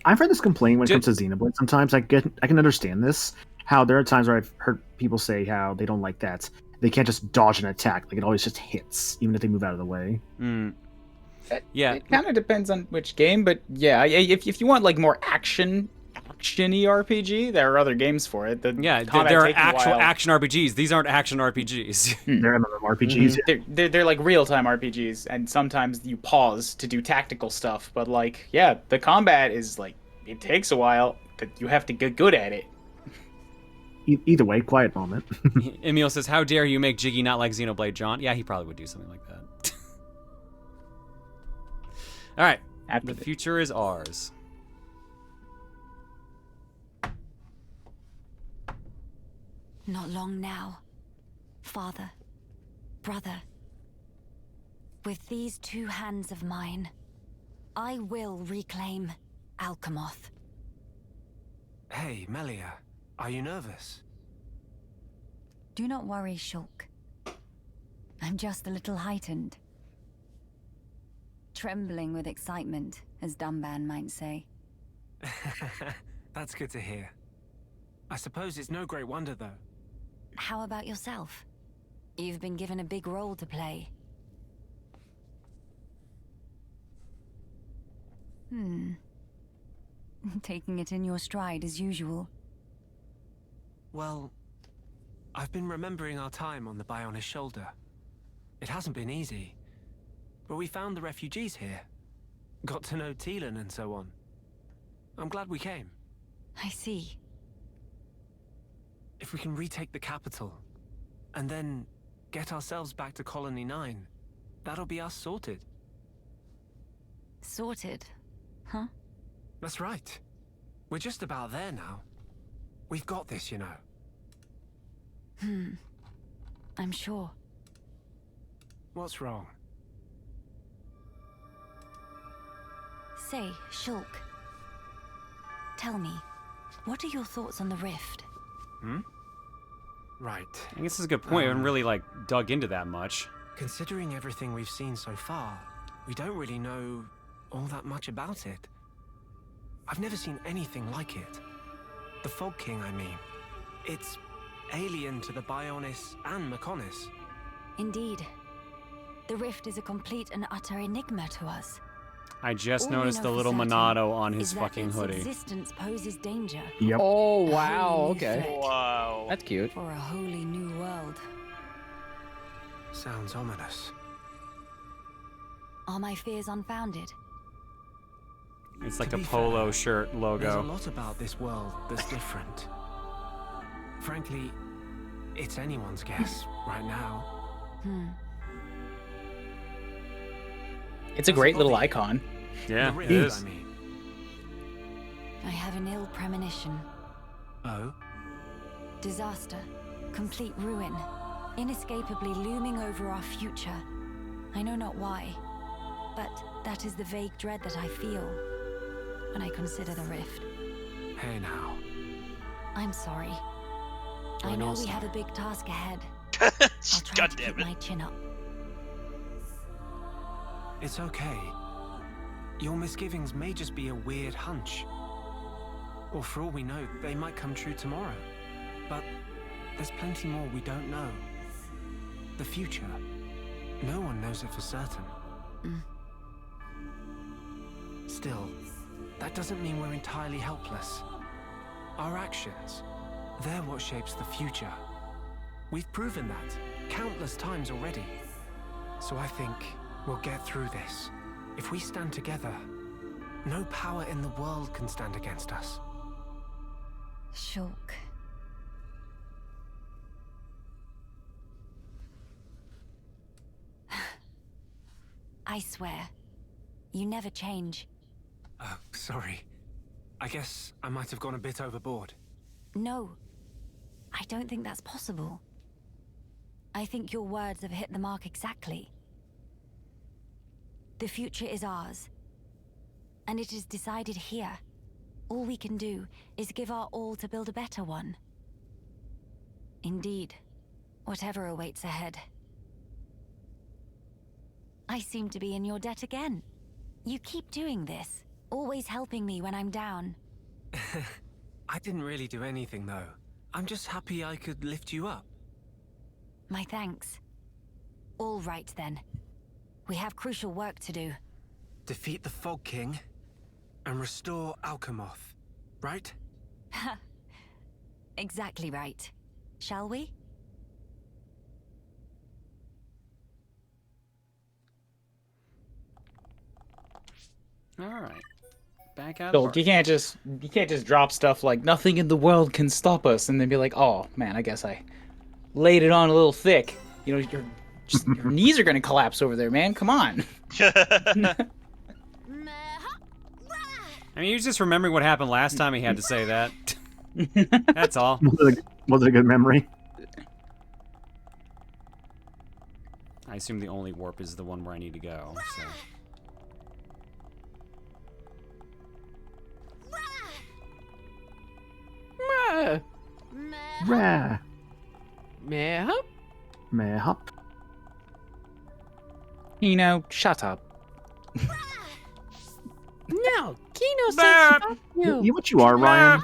I've heard this complaint when it comes to Xenoblade. Sometimes I can understand this. How there are times where I've heard people say how they don't like that they can't just dodge an attack. Like it always just hits, even if they move out of the way. Yeah, it kind of depends on which game, but yeah, if you want like more actiony RPG, there are other games for it. There are actual action RPGs. These aren't action RPGs. They're MMORPGs. They're like real-time RPGs, and sometimes you pause to do tactical stuff. But like, yeah, the combat is like it takes a while, but you have to get good at it. Either way, quiet moment. Emil says, "How dare you make Jiggy not like Xenoblade, John?" Yeah, he probably would do something like that. All right, the future is ours. Not long now, father, brother. With these two hands of mine, I will reclaim Alchemoth. Hey, Melia, are you nervous? Do not worry, Shulk. I'm just a little heightened. Trembling with excitement, as Dumban might say. That's good to hear. I suppose it's no great wonder, though. How about yourself? You've been given a big role to play. Taking it in your stride as usual. Well, I've been remembering our time on the bionis shoulder. It hasn't been easy, but we found the refugees here. Got to know Teelan and so on. I'm glad we came. I see. If we can retake the capital, and then get ourselves back to Colony 9, that'll be us sorted. Sorted? Huh? That's right. We're just about there now. We've got this, you know. I'm sure. What's wrong? Say, Shulk. Tell me, what are your thoughts on the rift? Right. I guess this is a good point. I haven't really like dug into that much. Considering everything we've seen so far, we don't really know all that much about it. I've never seen anything like it. The Fog King, I mean. It's alien to the Bionis and Mechonis. Indeed. The rift is a complete and utter enigma to us. I just All noticed we the know little for certain Monado on is his that fucking its hoodie. Existence poses danger. Yep. Oh, A wow, wholly new okay. threat Wow. That's cute. For a wholly new world. Sounds ominous. Are my fears unfounded? It's like To a be polo fair, shirt There's a logo. lot about this world that's different. Frankly, it's anyone's guess right now. It's a great little icon. Yeah, The it rift, is. I mean. I have an ill premonition. Oh? Disaster. Complete ruin. Inescapably looming over our future. I know not why, but that is the vague dread that I feel when I consider the rift. Hey now. I'm sorry. I Join know us. we have a big task ahead. I'll try God to damn keep it. my chin up. It's okay. Your misgivings may just be a weird hunch. Or for all we know, they might come true tomorrow. But there's plenty more we don't know. The future. No one knows it for certain. Still, that doesn't mean we're entirely helpless. Our actions, they're what shapes the future. We've proven that countless times already. So I think we'll get through this. If we stand together, no power in the world can stand against us. Shulk. I swear, you never change. Oh, sorry. I guess I might have gone a bit overboard. No, I don't think that's possible. I think your words have hit the mark exactly. The future is ours, and it is decided here. All we can do is give our all to build a better one. Indeed, whatever awaits ahead. I seem to be in your debt again. You keep doing this, always helping me when I'm down. I didn't really do anything, though. I'm just happy I could lift you up. My thanks. All right, then. We have crucial work to do. Defeat the Fog King and restore Alchemoth, right? Exactly right. Shall we? All right. Back out. So you can't just drop stuff like nothing in the world can stop us, and then be like, oh man, I guess I laid it on a little thick. You know, your knees are gonna collapse over there, man. Come on. I mean, he was just remembering what happened last time he had to say that. That's all. Was it a good memory? I assume the only warp is the one where I need to go. So. Rah. Meh-hup? Meh-hup. Shut up. No, Kino said fuck You know what you are, Ryan?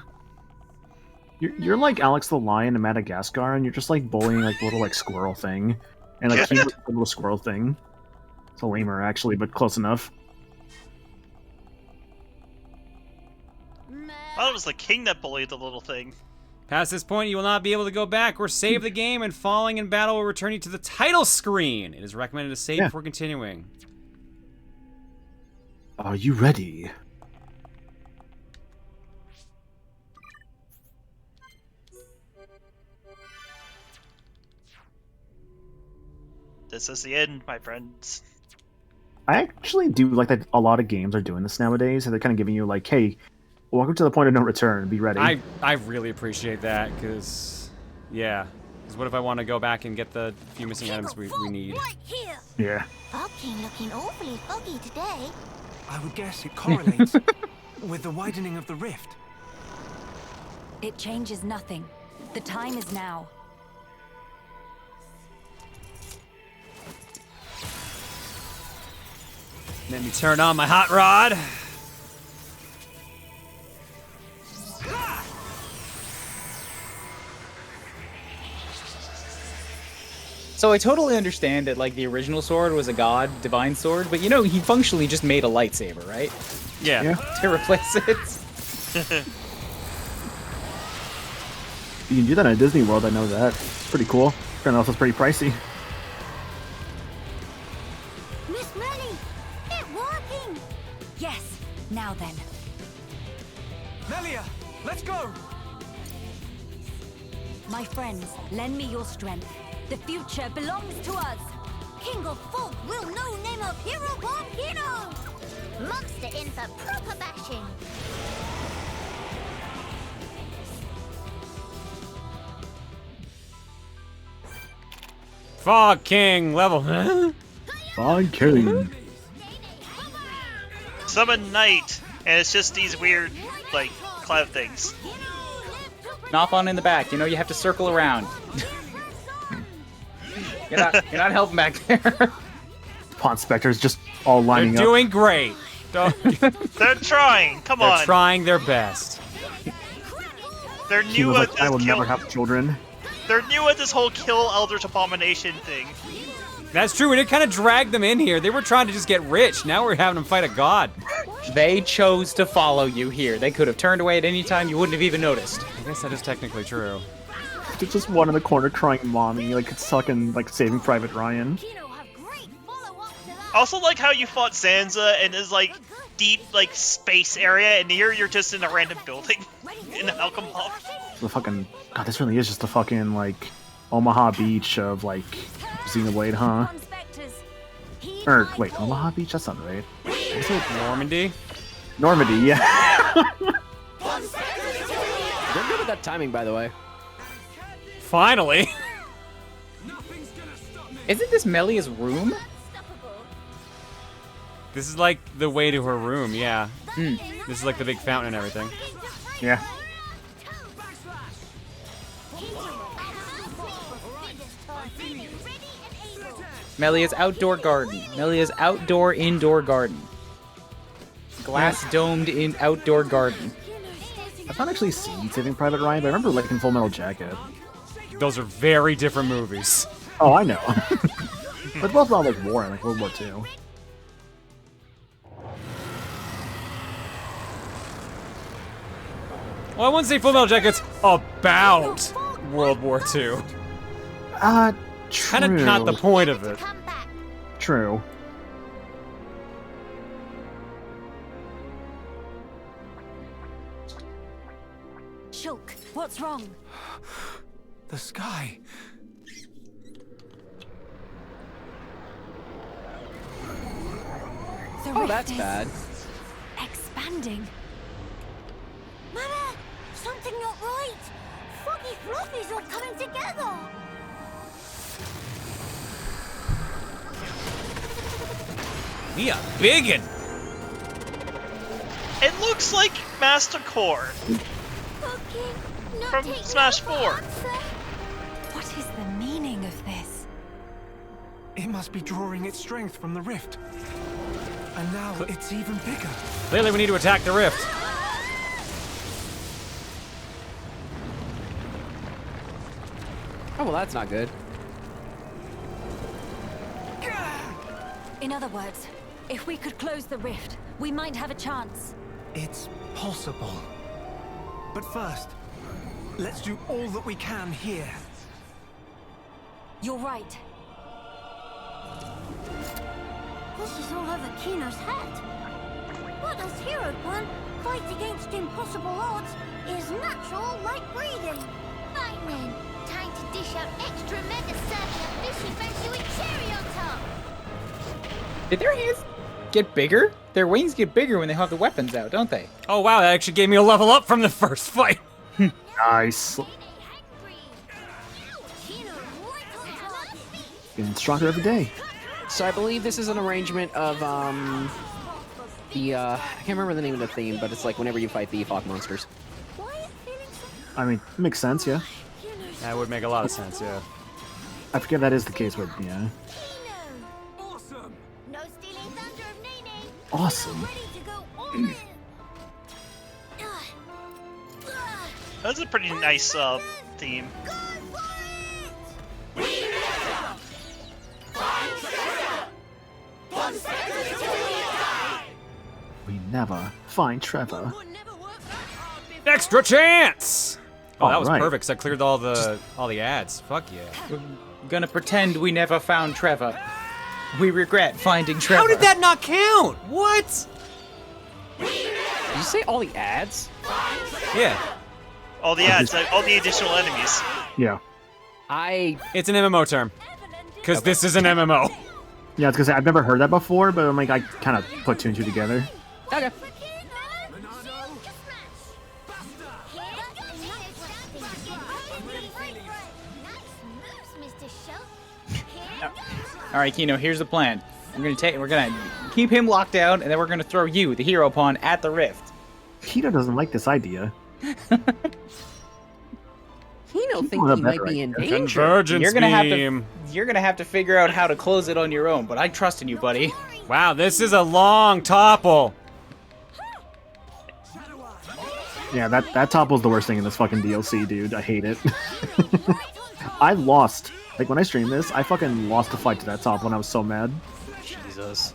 You're like Alex the Lion in Madagascar, and you're just like bullying like little like squirrel thing, and like Kino's the little squirrel thing. It's a lemur actually, but close enough. I thought it was the king that bullied the little thing. Past this point, you will not be able to go back or save the game, and falling in battle will return you to the title screen. It is recommended to save before continuing. Are you ready? This is the end, my friends. I actually do like that a lot of games are doing this nowadays, and they're kind of giving you like, hey, welcome to the point of no return, be ready. I really appreciate that, because, yeah. Because what if I want to go back and get the few missing items we need? Right here. Yeah. Fog King looking awfully foggy today. I would guess it correlates with the widening of the rift. It changes nothing. The time is now. Let me turn on my hot rod. So I totally understand that like the original sword was a god divine sword, but you know he functionally just made a lightsaber, right? Yeah. To replace it. You can do that in Disney World, I know that. It's pretty cool. And also it's pretty pricey. Miss Melly, it's working. Yes. Now then. Melia, let's go. My friends, lend me your strength. The future belongs to us. King of Fog will no name of hero born hero. Monster in for proper bashing. Fog King level. Fog King. Summon Knight, and it's just these weird, like, cloud things. Knock on in the back. You know you have to circle around. You're not helping back there. Pawn Spectre's just all lining They're up. doing great. They're trying. Come on. They're trying their best. They're He new was at like, this I will kill. never have children. They're new at this whole kill Eldritch Abomination thing. That's true, and it kind of dragged them in here. They were trying to just get rich. Now we're having them fight a god. They chose to follow you here. They could have turned away at any time. You wouldn't have even noticed. I guess that is technically true. There's just one in the corner crying mommy, like it's sucking like Saving Private Ryan. I also like how you fought Zanza in this like deep like space area, and here you're just in a random building in Alchemoth. The fucking God, this really is just the fucking like Omaha Beach of like Xenoblade, huh? Or wait, Omaha Beach? That's not right. Is it Normandy? Normandy, yeah. They're good at that timing, by the way. Finally. Isn't this Melia's room? This is like the way to her room, yeah. This is like the big fountain and everything. Yeah. Melia's outdoor garden. Melia's outdoor indoor garden. glass-domed in outdoor garden. I've not actually seen Saving Private Ryan, but I remember like in Full Metal Jacket. Those are very different movies. Oh, I know. But both about like war and like World War II. Well, I wouldn't say Full Metal Jacket's about World War II. True. Kind of not the point of it. True. Shulk, what's wrong? The sky. The Oh, rift that's is bad. expanding. Mama, something not right. Foggy Fluffies all coming together. He a biggin'. It looks like Master Core from Smash 4. What is the meaning of this? It must be drawing its strength from the rift. And now it's even bigger. Clearly, we need to attack the rift. Oh, well, that's not good. In other words, if we could close the rift, we might have a chance. It's possible. But first, let's do all that we can here. You're right. This is all over Kino's head. What does Hero One fight against impossible odds is natural like breathing. Fine then, time to dish out extra mega circular fishy fancy with cherry on top. Did their hands get bigger? Their wings get bigger when they have the weapons out, don't they? Oh wow, that actually gave me a level up from the first fight. Nice. Getting stronger every day. So I believe this is an arrangement of I can't remember the name of the theme, but it's like whenever you fight the fog monsters. I mean, it makes sense, yeah. That would make a lot of sense, yeah. I forget that is the case with, yeah. Awesome. That's a pretty nice theme. We never find Trevor. Extra chance! Oh, that was Alright. perfect, 'cause I cleared all the ads. Fuck yeah. We're gonna pretend we never found Trevor. We regret finding Trevor. How did that not count? What? Did you say all the ads? Yeah. All the ads, like, all the additional enemies. Yeah. It's an MMO term. Because this is an MMO. Yeah, I was gonna say, I've never heard that before, but I'm like, I kind of put two and two together. Okay. All right, Kino. Here's the plan. We're gonna keep him locked down, and then we're gonna throw you, the hero pawn, at the rift. Kino doesn't like this idea. Kino thinks he might be in danger. Convergence beam. You're gonna have to figure out how to close it on your own. But I trust in you, buddy. Wow, this is a long topple. Yeah, that topple's the worst thing in this fucking DLC, dude. I hate it. I lost. Like, when I streamed this, I fucking lost the fight to that topple and I was so mad. Jesus.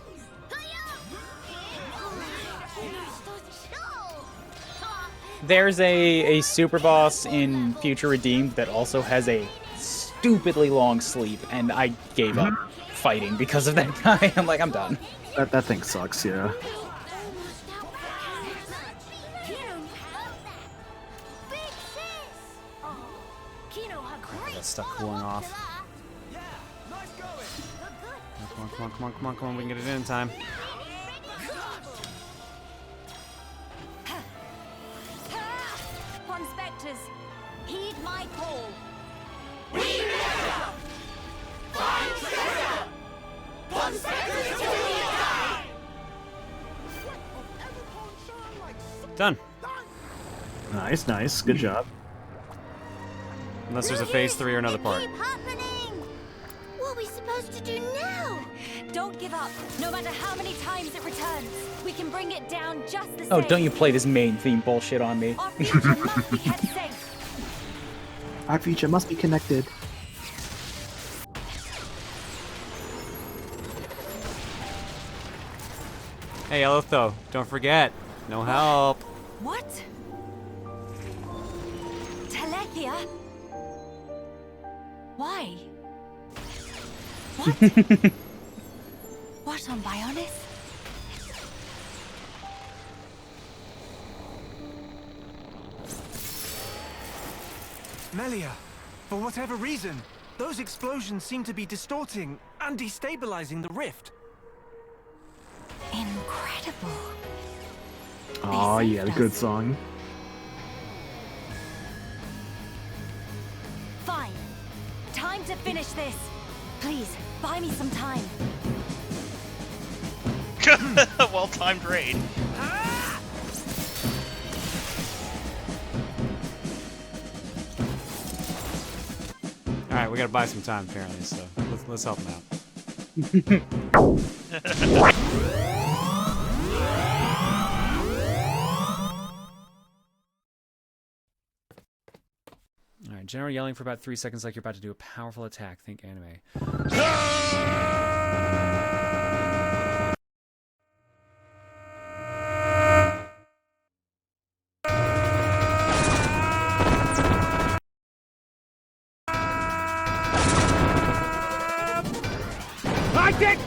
There's a super boss in Future Redeemed that also has a stupidly long sleep, and I gave up fighting because of that guy. I'm like, I'm done. That thing sucks, yeah. I got stuck cooling off. Come on, we can get it in time. Conspectors, heed my call. Done. Nice, nice. Good job. Unless there's a phase 3 or another part. What are we supposed supposed to do now? Don't give up, no matter how many times it returns. We can bring it down just the same. Oh, don't you play this main theme bullshit on me. Our future must be kept safe. Our future must be connected. Hey, Elotho, don't forget. No help. What? Telethia? Why? What? What on Bionis? Melia, for whatever reason, those explosions seem to be distorting and destabilizing the rift. Incredible. Oh yeah, the good song. Fine. Time to finish this. Please, buy me some time. Well-timed raid. All right, we gotta buy some time apparently, so let's help him out. All right, general yelling for about 3 seconds like you're about to do a powerful attack. Think anime. I did.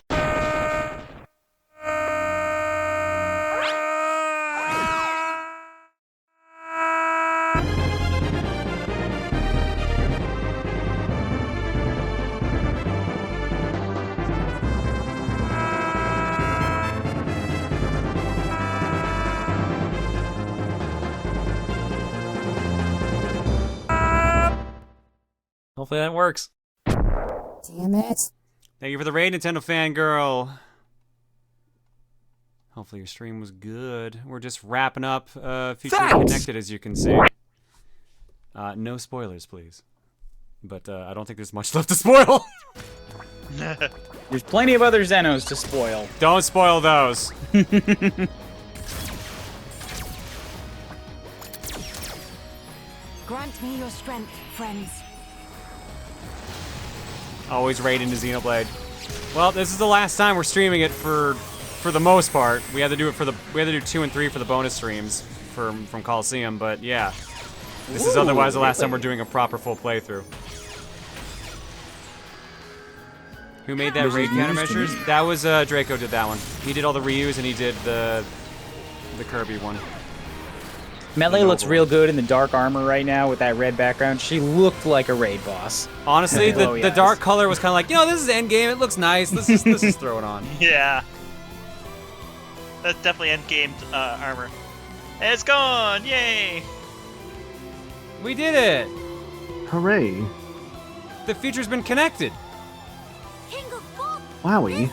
Hopefully that works. Damn it. Thank you for the raid, Nintendo fangirl. Hopefully your stream was good. We're just wrapping up Future Connected, as you can see. No spoilers, please. But I don't think there's much left to spoil. There's plenty of other Xenos to spoil. Don't spoil those. Grant me your strength, friends. Always raid into Xenoblade. Well, this is the last time we're streaming it for the most part. We had to do it we had to do 2 and 3 for the bonus streams from Coliseum, but yeah. This is otherwise the last time we're doing a proper full playthrough. Who made that raid countermeasures? That was Draco did that one. He did all the reuse and he did the Kirby one. Melee looks real good in the dark armor right now with that red background. She looked like a raid boss. Honestly, the dark color was kind of like, this is endgame. It looks nice. Let's just throw it on. Yeah. That's definitely endgame armor. And it's gone! Yay! We did it! Hooray. The future's been connected. Wowie.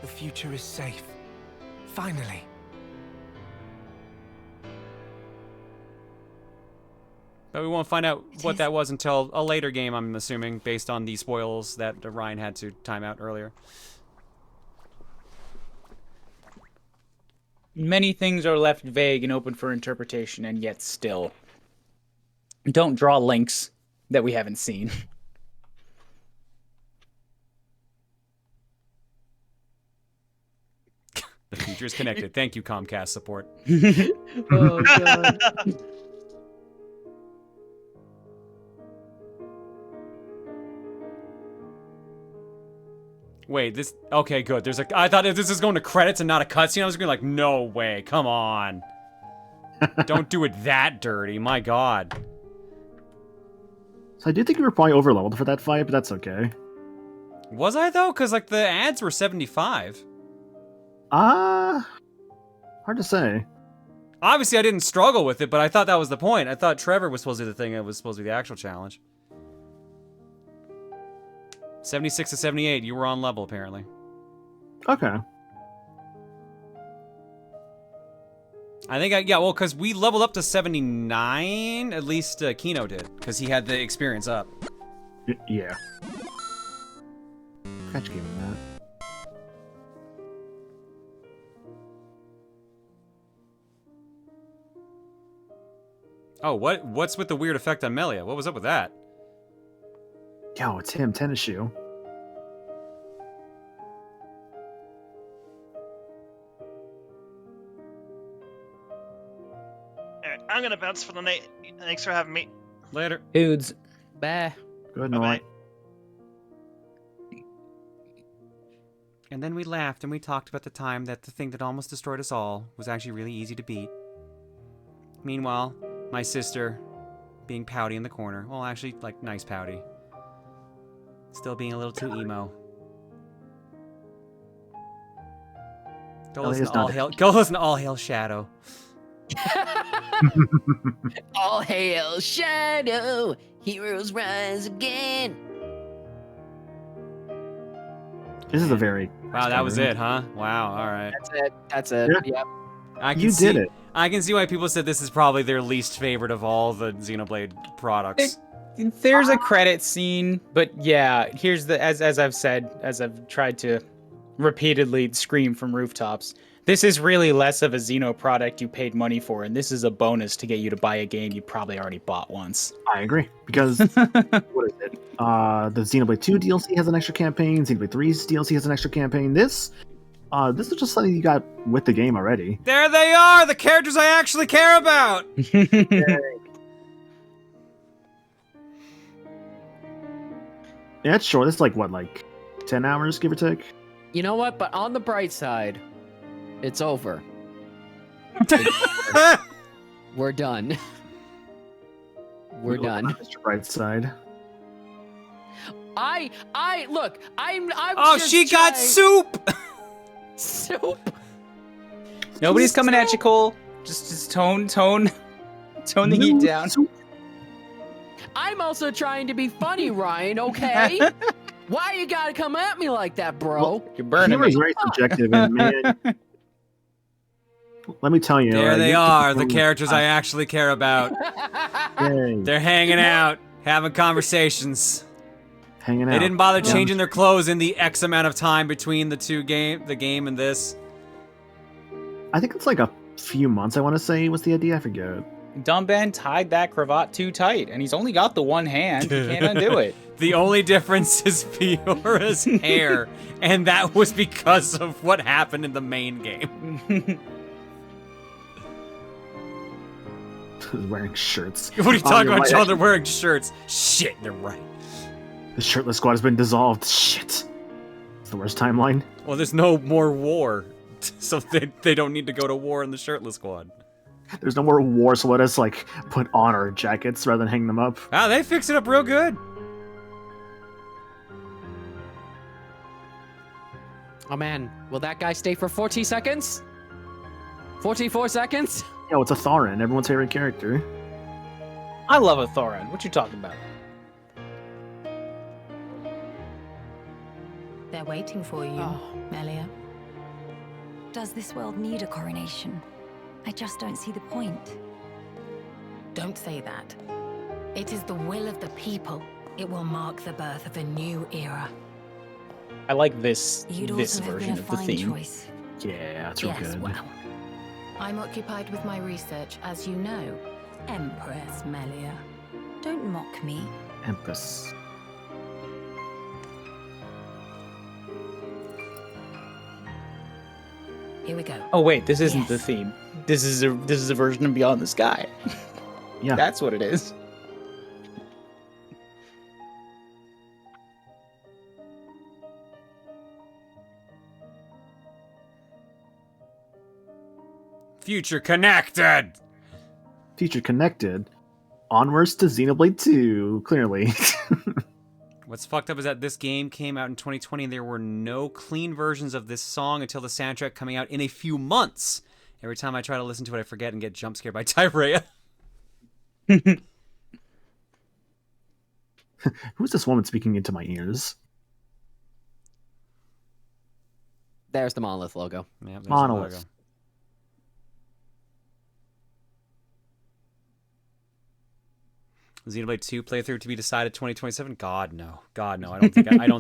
The future is safe. Finally. But we won't find out what that was until a later game, I'm assuming, based on the spoils that Ryan had to time out earlier. Many things are left vague and open for interpretation, and yet still. Don't draw links that we haven't seen. The future's connected. Thank you, Comcast support. Oh, God. Wait, this... Okay, good. There's a... I thought this is going to credits and not a cutscene. I was going to be like, no way. Come on. Don't do it that dirty. My God. So I do think you were probably overleveled for that fight, but that's okay. Was I, though? Because, like, the ads were 75. Hard to say. Obviously, I didn't struggle with it, but I thought that was the point. I thought Trevor was supposed to be the thing that was supposed to be the actual challenge. 76 to 78, you were on level, apparently. Okay. I think, yeah, well, because we leveled up to 79, at least Kino did, because he had the experience up. Yeah. Catch gave him that. Oh, what's with the weird effect on Melia? What was up with that? Yo, it's him, Tennis Shoe. Alright, I'm gonna bounce for the night. Thanks for having me. Later. Dudes. Bah. Good Bye-bye. night. And then we laughed and we talked about the time that the thing that almost destroyed us all was actually really easy to beat. Meanwhile, my sister, being pouty in the corner. Well, actually, like, nice pouty. Still being a little too emo. Go listen to All Hail Shadow. All hail Shadow, heroes rise again. This is a very... Wow, that was it, huh? Wow, alright. That's it. Yeah. Yep. You did it. I can see why people said this is probably their least favorite of all the Xenoblade products. There's a credit scene, but yeah, here's the as I've said, as I've tried to repeatedly scream from rooftops, this is really less of a Xeno product you paid money for, and this is a bonus to get you to buy a game you probably already bought once. I agree, because what is it? The Xenoblade 2 DLC has an extra campaign, Xenoblade 3's DLC has an extra campaign. This is just something you got with the game already. There they are, the characters I actually care about! Yeah, it's short. It's like, what, like 10 hours, give or take? You know what? But on the bright side, it's over. We're done. We're done. Mr. Brightside. Look, I'm Oh, just she got soup! Soup? Nobody's coming at you, Cole. Just tone the heat down. I'm also trying to be funny, Ryan, okay? Why you gotta come at me like that, bro? Well, you're burning humor me. is very subjective, and man, let me tell you. There they are, the characters I actually care about. Yay. They're hanging out, having conversations. Hanging out. They didn't bother changing their clothes in the X amount of time between the game and this. I think it's like a few months, I want to say, was the idea. I forget. Dumb Ben tied that cravat too tight, and he's only got the one hand. He can't undo it. The only difference is Fiora's hair, and that was because of what happened in the main game. Wearing shirts. What are you talking about, right. John? They're wearing shirts. Shit, they're right. The shirtless squad has been dissolved. Shit. It's the worst timeline. Well, there's no more war, so they don't need to go to war in the shirtless squad. There's no more war, so let us, like, put on our jackets rather than hang them up. Ah, they fix it up real good. Oh man, will that guy stay for 40 seconds? 44 seconds? Yo, it's a Thorin, everyone's favorite character. I love a Thorin. What you talking about? They're waiting for you, Melia. Does this world need a coronation? I just don't see the point. Don't say that. It is the will of the people. It will mark the birth of a new era. I like this You'd this also have version been a of the fine theme. choice. Yeah, that's real Yes, good. well. I'm occupied with my research, as you know, Empress Melia. Don't mock me. Empress. Here we go. Oh wait, this isn't the theme. This is a version of Beyond the Sky. Yeah. That's what it is. Future connected. Future connected. Onwards to Xenoblade 2, clearly. What's fucked up is that this game came out in 2020 and there were no clean versions of this song until the soundtrack coming out in a few months. Every time I try to listen to it, I forget and get jump scared by Tyrea. Who's this woman speaking into my ears? There's the Monolith logo. Yeah, there's Monolith. the logo. Xenoblade 2 playthrough to be decided 2027. God no. God no. I don't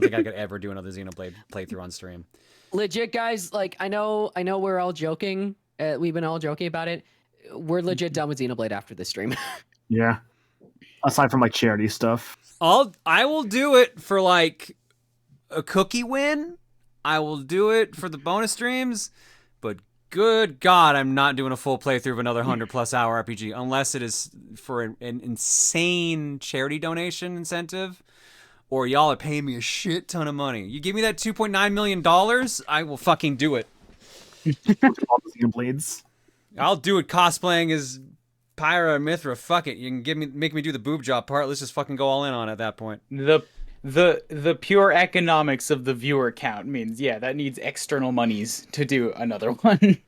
think I could ever do another Xenoblade playthrough on stream. Legit, guys. Like I know we're all joking. We've been all joking about it. We're legit done with Xenoblade after this stream. Yeah. Aside from like charity stuff. I will do it for like a cookie win. I will do it for the bonus streams, but good God, I'm not doing a full playthrough of another 100+ hour RPG unless it is for an insane charity donation incentive, or y'all are paying me a shit ton of money. You give me that $2.9 million, I will fucking do it. All the Xenoblades. I'll do it cosplaying as Pyra or Mithra. Fuck it. You can make me do the boob job part. Let's just fucking go all in on it at that point. The pure economics of the viewer count means, yeah, that needs external monies to do another one.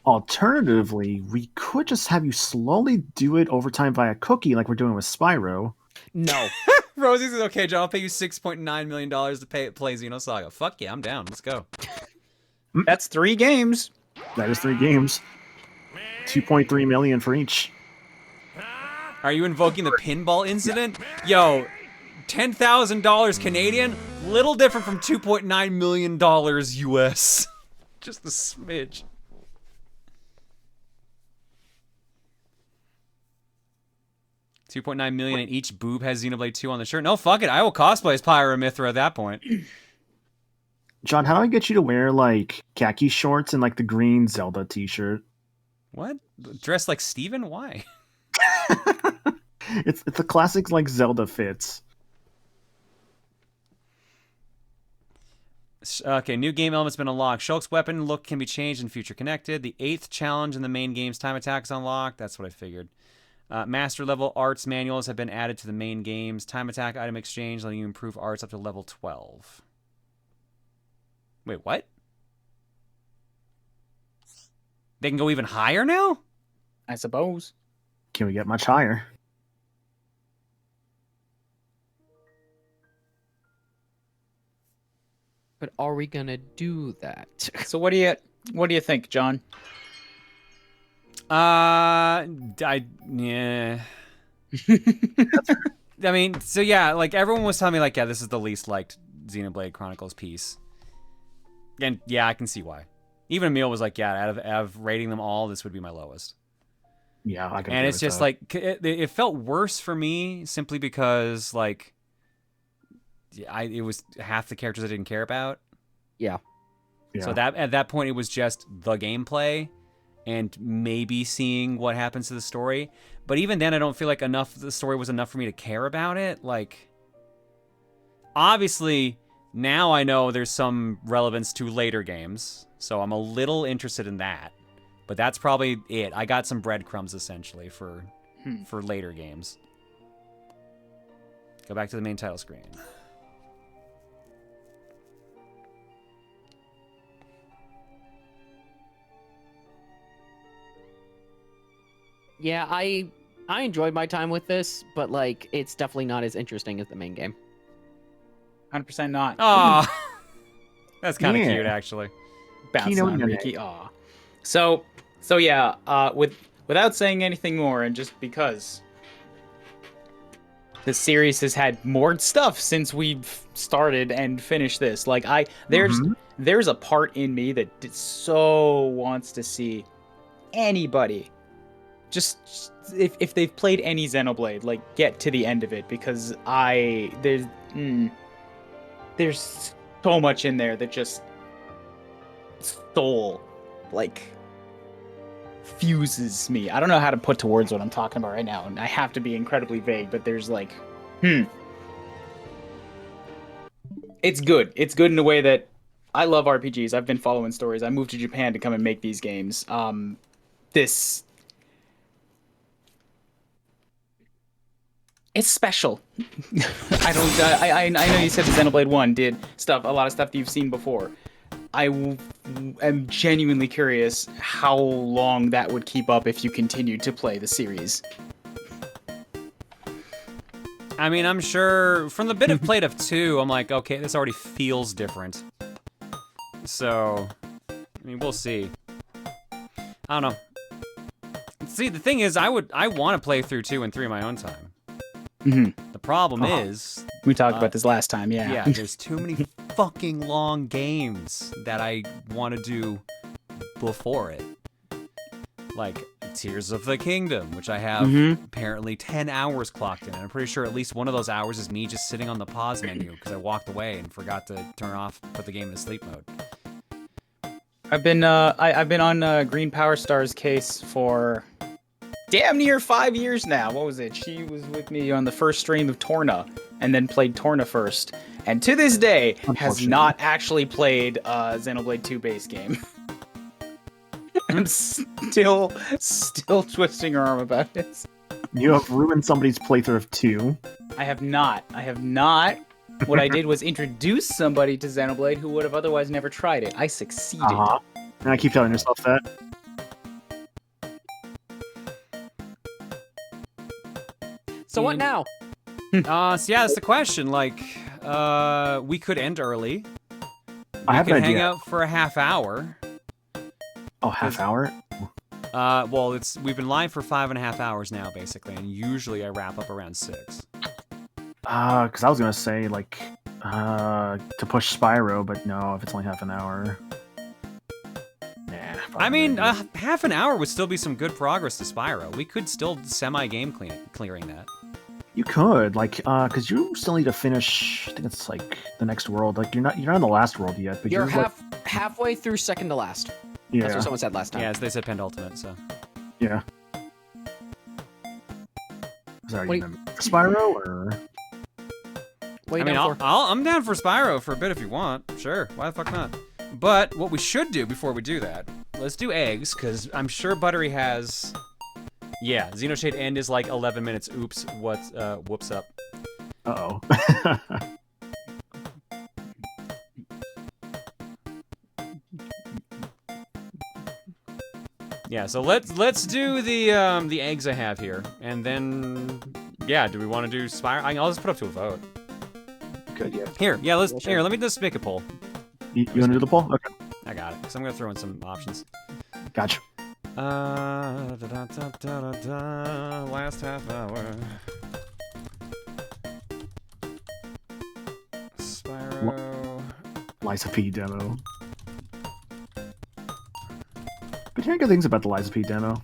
Alternatively, we could just have you slowly do it over time via cookie like we're doing with Spyro. No. Rosie says, okay, John, I'll pay you $6.9 million to play Xenosaga. Fuck yeah, I'm down. Let's go. That's 3 games. That is 3 games. 2.3 million for each. Are you invoking the pinball incident? Yo, $10,000 Canadian, little different from $2.9 million US. Just a smidge. $2.9 million and each boob has Xenoblade 2 on the shirt. No, fuck it. I will cosplay as Pyra Mithra at that point. John, how do I get you to wear like khaki shorts and like the green Zelda t-shirt? What? Dressed like Steven? Why? It's a classic like Zelda fits. Okay, new game element's been unlocked. Shulk's weapon look can be changed in Future Connected. The 8th challenge in the main game's time attack is unlocked. That's what I figured. Master level arts manuals have been added to the main game's time attack item exchange, letting you improve arts up to level 12. Wait, what? They can go even higher now? I suppose. Can we get much higher? But are we gonna do that? So what do you think, John? Yeah. I mean, so yeah, like everyone was telling me like, yeah, this is the least liked Xenoblade Chronicles piece. And yeah, I can see why. Even Emil was like, yeah, out of rating them all, this would be my lowest. Yeah, I can. And it's just like, it felt worse for me simply because like, it was half the characters I didn't care about. Yeah. So that at that point, it was just the gameplay and maybe seeing what happens to the story. But even then, I don't feel like the story was enough for me to care about it. Like, obviously, now I know there's some relevance to later games, so I'm a little interested in that. But that's probably it. I got some breadcrumbs, essentially, for later games. Go back to the main title screen. Yeah, I enjoyed my time with this, but like it's definitely not as interesting as the main game. 100% not. Aw. That's kind of cute, actually. Bounce on Ricky. Aw. So yeah, without saying anything more, and just because the series has had more stuff since we've started and finished this, like there's a part in me that so wants to see anybody just if they've played any Xenoblade, like get to the end of it, because there's so much in there that just soul like fuses me. I don't know how to put to words what I'm talking about right now, and I have to be incredibly vague, but there's like it's good in a way that I love RPGs. I've been following stories. I moved to Japan to come and make these games. It's special. I know you said the Xenoblade 1 did a lot of stuff that you've seen before. I am genuinely curious how long that would keep up if you continued to play the series. I mean, I'm sure from the bit of played of 2, I'm like, okay, this already feels different. So, I mean, we'll see. I don't know. see, the thing is, I want to play through 2 and 3 my own time. Mm-hmm. The problem is... We talked about this last time, yeah. Yeah, there's too many fucking long games that I want to do before it. Like Tears of the Kingdom, which I have apparently 10 hours clocked in. And I'm pretty sure at least one of those hours is me just sitting on the pause menu because I walked away and forgot to put the game in sleep mode. I've been on Green Power Star's case for damn near 5 years now. What was it? She was with me on the first stream of Torna, and then played Torna first, and to this day has not actually played Xenoblade 2 base game. I'm still twisting her arm about it. You have ruined somebody's playthrough of 2. I have not. What I did was introduce somebody to Xenoblade who would have otherwise never tried it. I succeeded. And I keep telling yourself that. So what now? So yeah, that's the question. Like, we could end early. I have We an could hang idea. out for a half hour. Oh, half hour? Well, we've been live for 5.5 hours now, basically, and usually I wrap up around 6. Because I was gonna say, like, to push Spyro, but no, if it's only half an hour. Nah. I mean, half an hour would still be some good progress to Spyro. We could still semi-game clearing that. You could, like, because you still need to finish. I think it's like the next world. Like, you're not in the last world yet, but You're like, halfway through second to last. Yeah. That's what someone said last time. Yeah, they said penultimate, so. Yeah. Sorry, you meant Spyro or? I mean, I'm down for Spyro for a bit if you want. Sure, why the fuck not? But what we should do before we do that, let's do eggs, because I'm sure Buttery has... Yeah, Xenoshade End is like 11 minutes. Oops, whoops up. Uh-oh. Yeah, so let's do the eggs I have here, and then yeah, do we want to do Spyro? I'll just put up to a vote. Good, yeah. Here, let me just make a poll. You want to do the poll? Okay. I got it, because I'm gonna throw in some options. Gotcha. Last half hour. Spyro. Liza P demo. But hearing good things about the Liza P demo.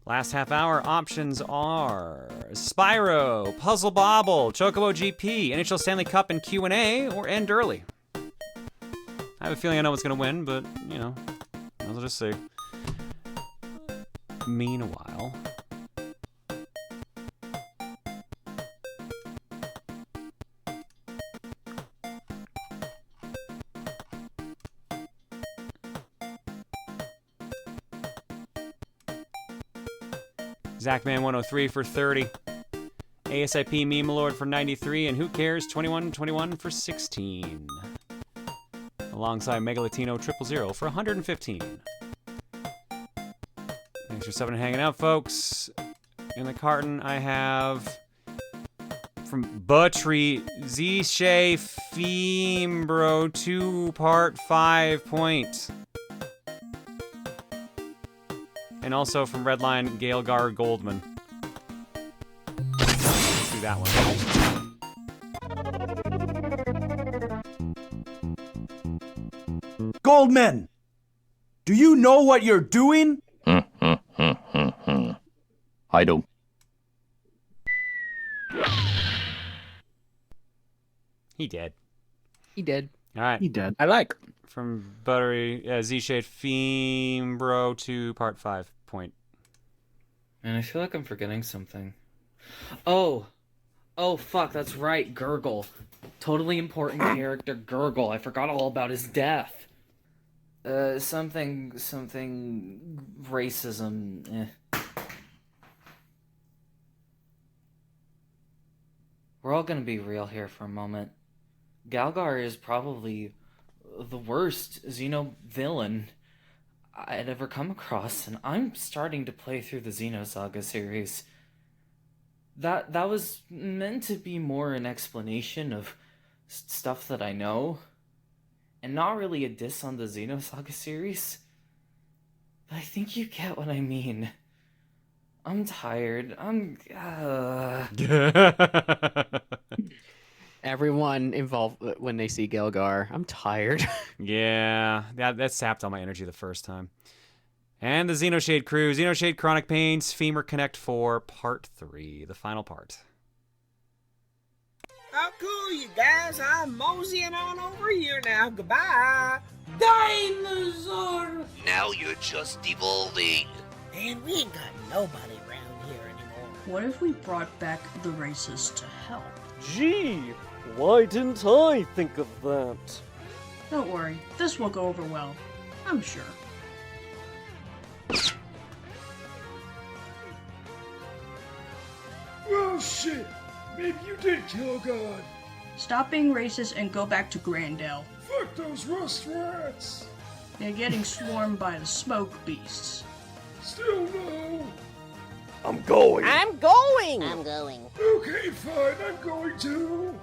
Last half hour options are Spyro, Puzzle Bobble, Chocobo GP, NHL Stanley Cup and Q&A, or end early. I have a feeling I know what's gonna win, but you know, I'll just see. Meanwhile, Zachman103 for 30. ASIP Memelord for 93, and Who Cares 2121 for 16. Alongside Megalatino 000 for 115. Thanks for subbing and hanging out, folks. In the carton, I have from Buttrey Z-Shay Fembro 2 Part 5 point. And also from Redline, Gaelgar Goldman. Let's do that one. Goldman! Do you know what you're doing? I do. He did. He did. All right. He did. I like. From Buttery, Z-Shade Fembro 2 Part 5 point. And I feel like I'm forgetting something. Oh, fuck, that's right, Gurgle. Totally important character, Gurgle. I forgot all about his death. Something racism. We're all gonna be real here for a moment. Galgar is probably the worst Xeno villain. I'd ever come across, and I'm starting to play through the Xenosaga series. That was meant to be more an explanation of stuff that I know, and not really a diss on the Xenosaga series. But I think you get what I mean. I'm tired. Everyone involved when they see Gelgar, I'm tired. Yeah, that sapped all my energy the first time. And the Xenoshade crew, Xenoshade Chronic Pains, Femur Connect 4, Part 3, the final part. How cool, you guys. I'm moseying on over here now. Goodbye. Dinosaur! Now you're just evolving. Man, we ain't got nobody around here anymore. What if we brought back the races to help? Gee, why didn't I think of that? Don't worry, this will go over well. I'm sure. Well, shit. Maybe you did kill a god. Stop being racist and go back to Grandel. Fuck those rust rats. They're getting swarmed by the smoke beasts. Still no. I'm going. I'm going. I'm going. Okay, fine. I'm going too.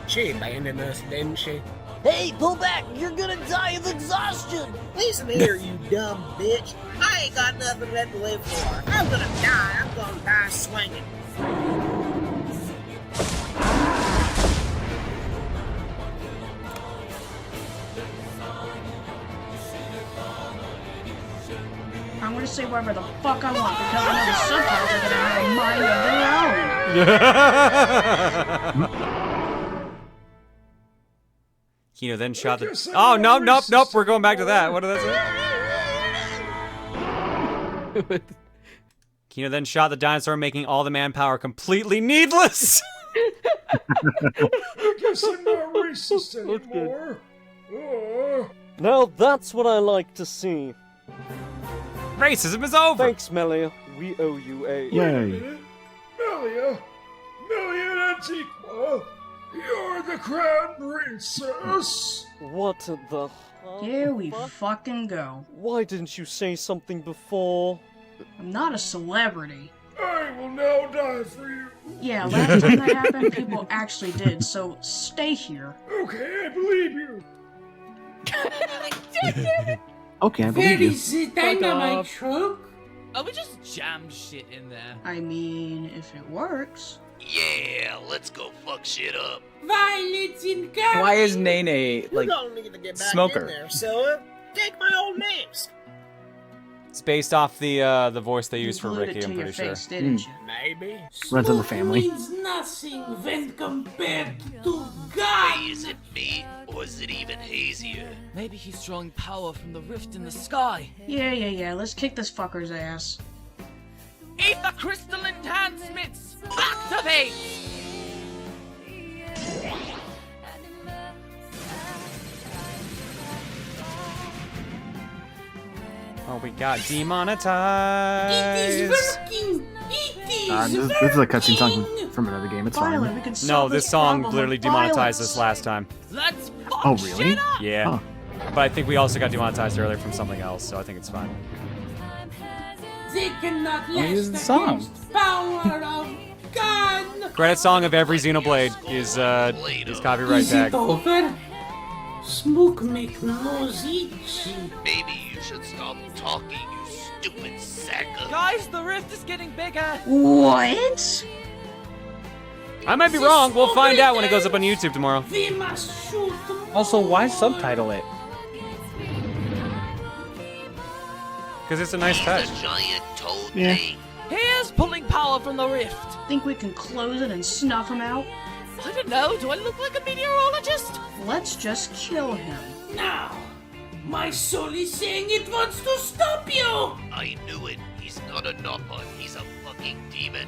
She abandoned us, didn't she? Hey, pull back! You're gonna die of exhaustion! Listen here, you dumb bitch. I ain't got nothing left to live for. I'm gonna die. I'm gonna die swinging. I'm gonna say whatever the fuck I want because I know the subtitles are gonna have a mind of their own. Kino then shot the... Oh, no, nope, we're going back to that. What did that say? Kino then shot the dinosaur, making all the manpower completely needless. I guess I'm not racist anymore. Now that's what I like to see. Racism is over. Thanks, Melia. We owe you a... Yay. Melia Antiqua, you're the crown princess. What the... Here we fucking go. Why didn't you say something before? I'm not a celebrity. I will now die for you. Yeah, last time that happened, people actually did, so stay here. Okay, I believe you. Okay, I believe you. Dynamite truck? Oh, we just jam shit in there. I mean, if it works. Yeah, let's go fuck shit up. Violence incoming! Why is Nene, like, You don't need to get back smoker? in there, so take my old names. It's based off the voice they used for Glued Ricky, it to I'm your pretty sure. face, didn't you? Maybe. Runs in the family. Means nothing when compared to God. Hey, is it me, or is it even hazier? Maybe he's drawing power from the rift in the sky. Yeah, let's kick this fucker's ass. Ether crystal enhancements! Activate! Oh, we got demonetized. It is working! This is a cutscene song from another game. It's Finally, fine. we can No, solve this song problem literally with demonetized violence. us last time. Let's fuck Oh, really? shit up! Yeah. Huh. But I think we also got demonetized earlier from something else, so I think it's fine. They cannot use the last song. against power of God! Credit song of every Xenoblade is copyright Is it tag. over? Smoke make nose itchy. Maybe you should stop talking, you stupid sack of... Guys, the rift is getting bigger! What? I might be wrong. We'll find out when it goes up on YouTube tomorrow. We must shoot them. Also, why subtitle it? Because it's a nice touch. The giant toad Yeah. thing. Here's pulling power from the rift. Think we can close it and snuff him out? I don't know, do I look like a meteorologist? Let's just kill him. Now, my soul is saying it wants to stop you. I knew it. He's not a Nopon. He's a fucking demon.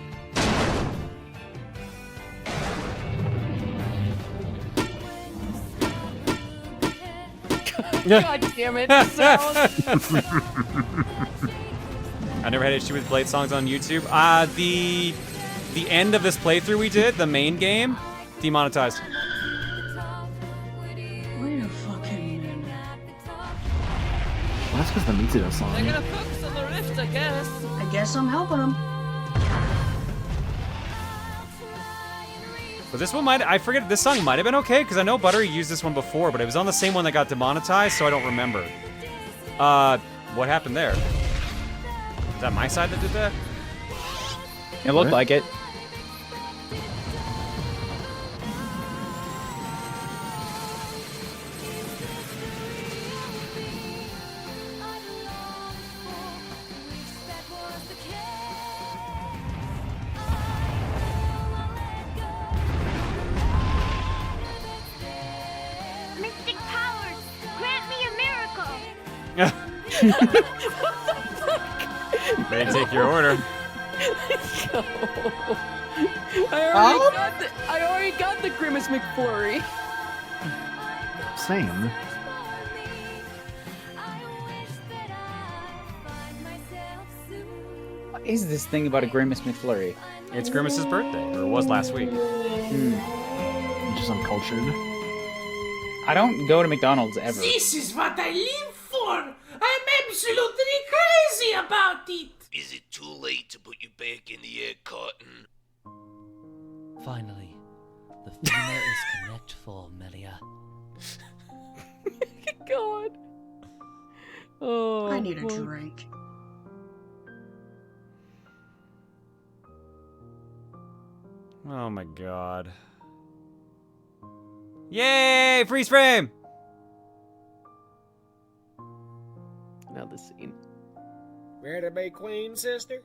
God damn it, sound. I never had issue with Blade songs on YouTube. The end of this playthrough we did, the main game, demonetized. Wait a fucking Well, that's because the Mitsuda song. They're gonna focus on the rift, I guess. I guess I'm helping them. But this one I forget, this song might have been okay, because I know Buttery used this one before, but it was on the same one that got demonetized, so I don't remember. What happened there? Is that my side that did that? It looked like it. Mystic powers, grant me a miracle. Ready to take your order. I already got the Grimace McFlurry. Same. What is this thing about a Grimace McFlurry? It's Grimace's birthday, or it was last week. Just uncultured. I don't go to McDonald's ever. This is what I live for. I'm absolutely crazy about it. Is it too late to put you back in the egg carton? Finally, the femur is connect for Melia. God. Oh, I need a boy. drink. Oh my god. Yay! Freeze frame! Now this scene. Ready to be queen, sister?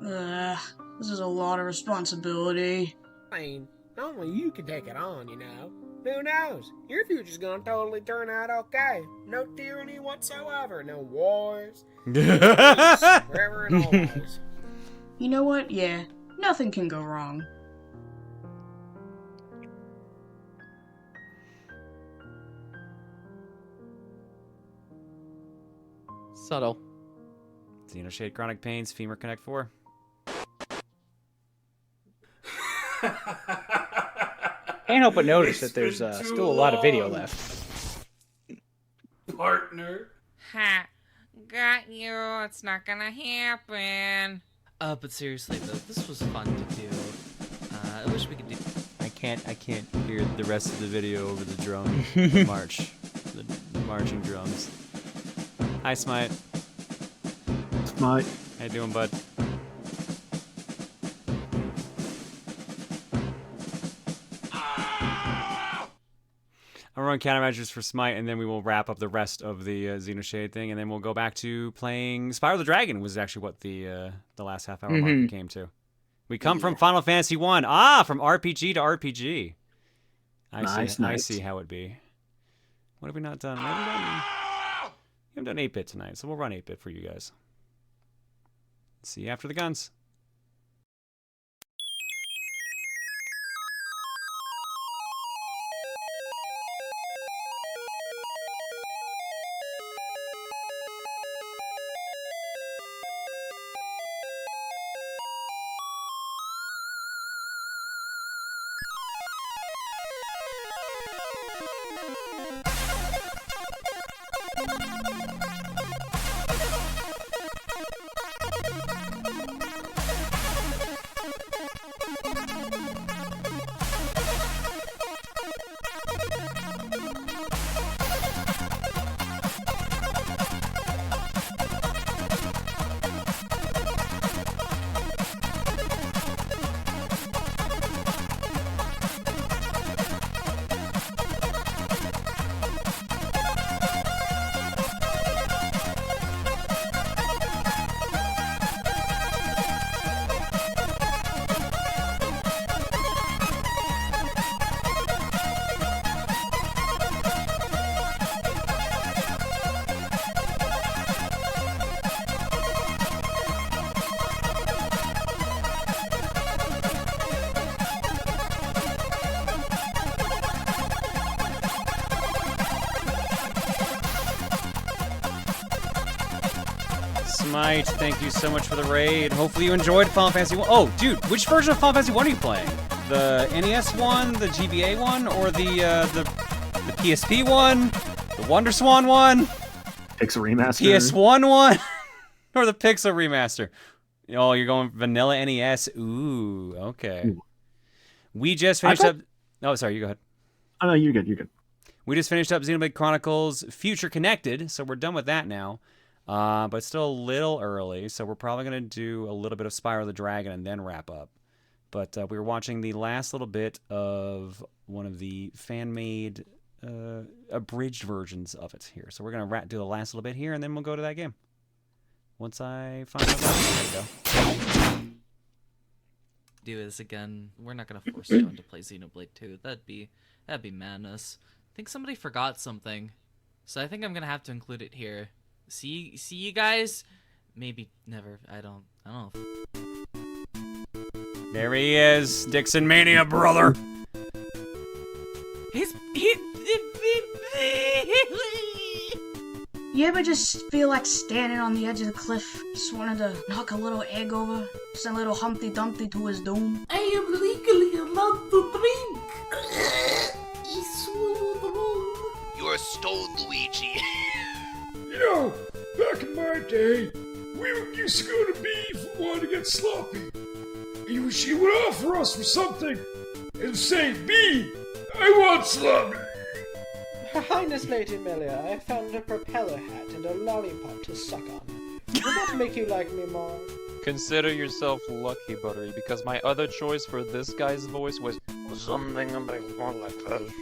This is a lot of responsibility. I mean, only you can take it on, you know. Who knows? Your future's gonna totally turn out okay. No tyranny whatsoever. No wars. Forever and always. You know what? Yeah, nothing can go wrong. Subtle. Xenoshade Chronic Pains, Femur Connect 4. Can't help but notice that there's still a lot of video left. Partner. Ha! Got you. It's not gonna happen. But seriously though, this was fun to do. I wish we could do. I can't hear the rest of the video over the drum, the marching drums. Hi, Smite. Smite. How you doing, bud? I'll run countermeasures for Smite, and then we will wrap up the rest of the Xenoshade thing, and then we'll go back to playing Spyro the Dragon. Was actually what the last half hour mark came to. We come from Final Fantasy 1. From RPG to RPG. I see how it be. What have we not done? We haven't done 8-bit tonight, so we'll run 8-bit for you guys. See you after the guns. Smite, thank you so much for the raid. Hopefully you enjoyed Final Fantasy 1. Oh, dude, which version of Final Fantasy 1 are you playing? The NES one, the GBA one, or the PSP one? The Wonder Swan one? Pixel remaster. PS1 one or the Pixel remaster? Oh, you're going vanilla NES. Ooh, okay. Ooh. We just finished up. Oh, sorry. You go ahead. Oh no, you're good. You're good. We just finished up Xenoblade Chronicles Future Connected, so we're done with that now. But still a little early, so we're probably gonna do a little bit of Spyro the Dragon and then wrap up. But we were watching the last little bit of one of the fan-made abridged versions of it here. So we're gonna do the last little bit here, and then we'll go to that game. Once I find out there we go. Do this again. We're not gonna force John to play Xenoblade 2. That'd be madness. I think somebody forgot something, so I think I'm gonna have to include it here. See you guys. Maybe never. I don't know. There he is, Dixon Mania, brother. You ever just feel like standing on the edge of the cliff, just wanted to knock a little egg over, send a little Humpty Dumpty to his doom? I am legally allowed to drink. He swallowed the room. You're a stone, Luigi. You know, back in my day, we used to go to B if we wanted to get sloppy. She would offer us for something and say, B, I want sloppy. Her Highness Lady Melia, I found a propeller hat and a lollipop to suck on. Would that make you like me more? Consider yourself lucky, Buttery, because my other choice for this guy's voice was something a bit more like this.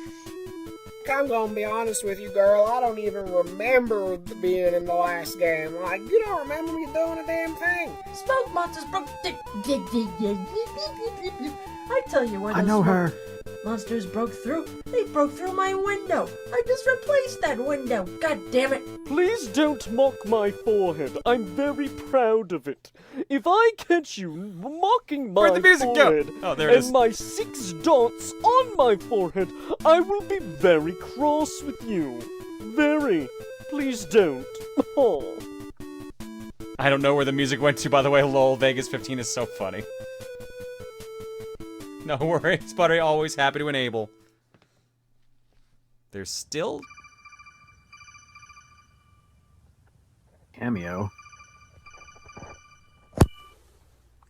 I'm gonna be honest with you, girl. I don't even remember being in the last game. Like, you don't remember me doing a damn thing. Smoke monsters broke. I tell you where those I know her. monsters broke through. They broke through my window. I just replaced that window. God damn it. Please don't mock my forehead. I'm very proud of it. If I catch you mocking my Where'd the music forehead go? Oh, there it is. and my 6 dots on my forehead, I will be very cross with you. Very. Please don't. Oh. I don't know where the music went to, by the way. Lol, Vegas 15 is so funny. No worries, Buttery, always happy to enable. There's still... Cameo.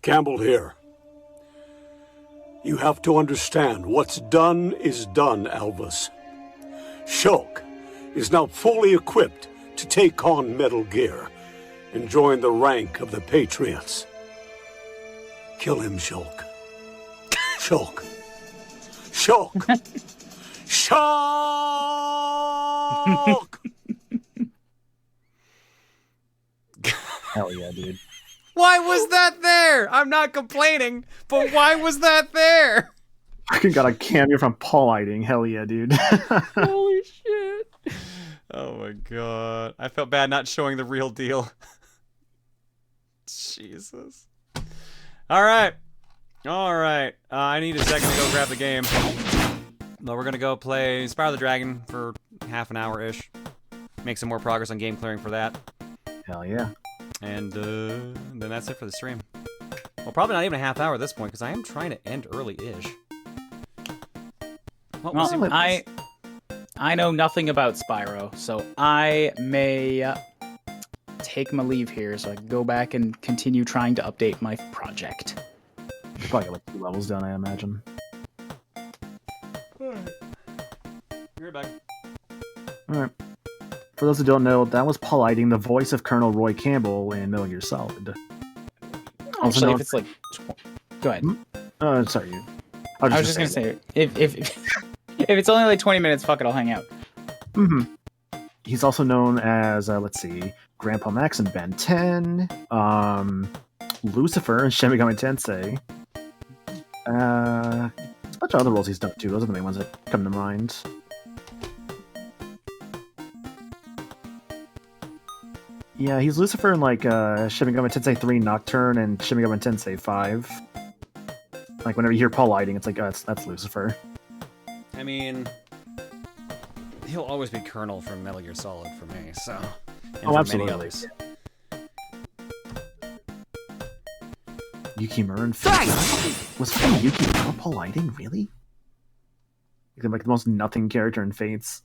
Campbell here. You have to understand, what's done is done, Alvis. Shulk is now fully equipped to take on Metal Gear and join the rank of the Patriots. Kill him, Shulk. Shulk. Shulk. Shulk! Hell yeah, dude. Why was that there? I'm not complaining, but why was that there? I got a cameo from Paul Eiding. Hell yeah, dude. Holy shit. Oh my god. I felt bad not showing the real deal. Jesus. Alright. Alright. I need a second to go grab the game. But we're gonna go play Spyro the Dragon for half an hour-ish. Make some more progress on game clearing for that. Hell yeah. And then that's it for the stream. Well, probably not even a half hour at this point, because I am trying to end early-ish. Well, I know nothing about Spyro, so I may take my leave here so I can go back and continue trying to update my project. Probably got like 2 levels done, I imagine. You're back. Alright. For those who don't know, that was Paul Eiding, the voice of Colonel Roy Campbell in Metal Gear Solid. Actually, if it's like... Go ahead. Sorry. I was just gonna say, if it's only like 20 minutes, fuck it, I'll hang out. He's also known as, let's see, Grandpa Max in Ben 10, Lucifer in Shin Megami Tensei. A bunch of other roles he's done too. Those are the main ones that come to mind. Yeah, he's Lucifer in like Shin Megami Tensei 3 Nocturne and Shin Megami Tensei 5. Like whenever you hear Paul Eiding, it's like, oh, that's Lucifer. I mean, he'll always be Colonel from Metal Gear Solid for me, so. And for absolutely. many others. Yuki Murin. Was fucking Yuki Murin Paul Eiding? Really? Like the most nothing character in Fates.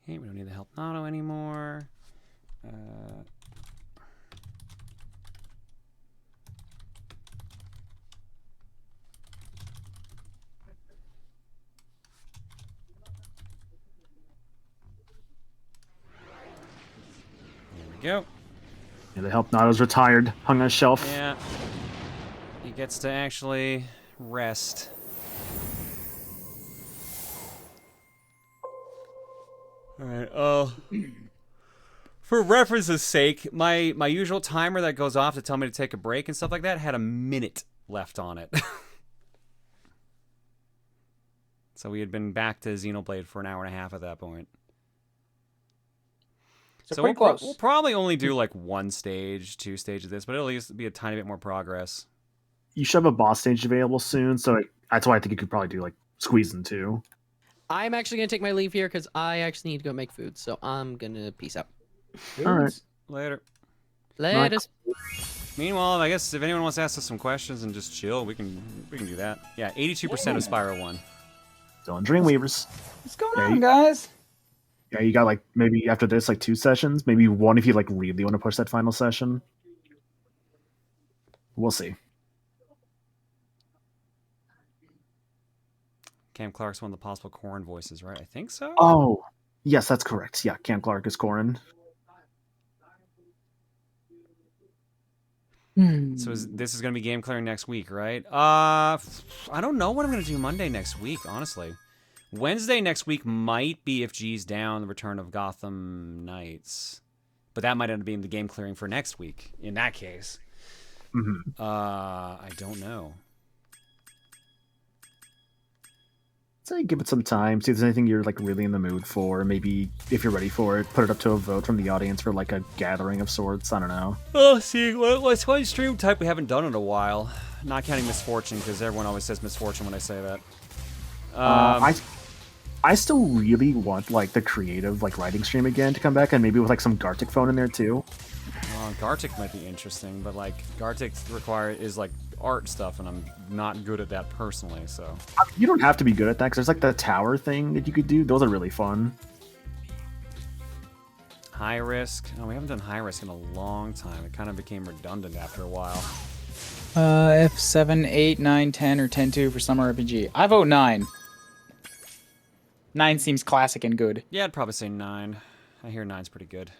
Okay, we don't need the help Nano anymore. There we go. Yeah, the help Nato's retired, hung on a shelf. Yeah. He gets to actually rest. Alright, for reference's sake, my usual timer that goes off to tell me to take a break and stuff like that had a minute left on it. So we had been back to Xenoblade for an hour and a half at that point. So So pretty close. we'll probably only do like 1 stage, 2 stages of this, but it'll at least be a tiny bit more progress. You should have a boss stage available soon, so that's why I think you could probably do like squeeze in 2. I'm actually gonna take my leave here because I actually need to go make food. So I'm gonna peace out. All right. Later. Later. Meanwhile, I guess if anyone wants to ask us some questions and just chill, we can do that. Yeah, 82% of Spyro won. Still in Dreamweavers. What's going on, guys? Yeah, you got like maybe after this like 2 sessions, maybe 1 if you like really want to push that final session. We'll see. Cam Clark's one of the possible Corrin voices, right? I think so. Oh, yes, that's correct. Yeah, Cam Clark is Corrin. So this is going to be game clearing next week, right? I don't know what I'm going to do Monday next week, honestly. Wednesday next week might be if G's down, the return of Gotham Knights. But that might end up being the game clearing for next week, in that case. I don't know. So give it some time, see if there's anything you're like really in the mood for. Maybe if you're ready for it, put it up to a vote from the audience for like a gathering of sorts. I don't know. Oh, see, what's one stream type we haven't done in a while? Not counting Misfortune, because everyone always says Misfortune when I say that. I still really want like the creative like writing stream again to come back, and maybe with like some Gartic phone in there too. Gartic might be interesting, but like Gartic is like art stuff, and I'm not good at that personally. So I mean, you don't have to be good at that because there's like the tower thing that you could do. Those are really fun. High Risk. Oh, we haven't done High Risk in a long time. It kind of became redundant after a while. F7, 8, 9, 10, or 10-2 for Summer RPG. I vote 9. 9 seems classic and good. Yeah, I'd probably say 9. I hear 9's pretty good.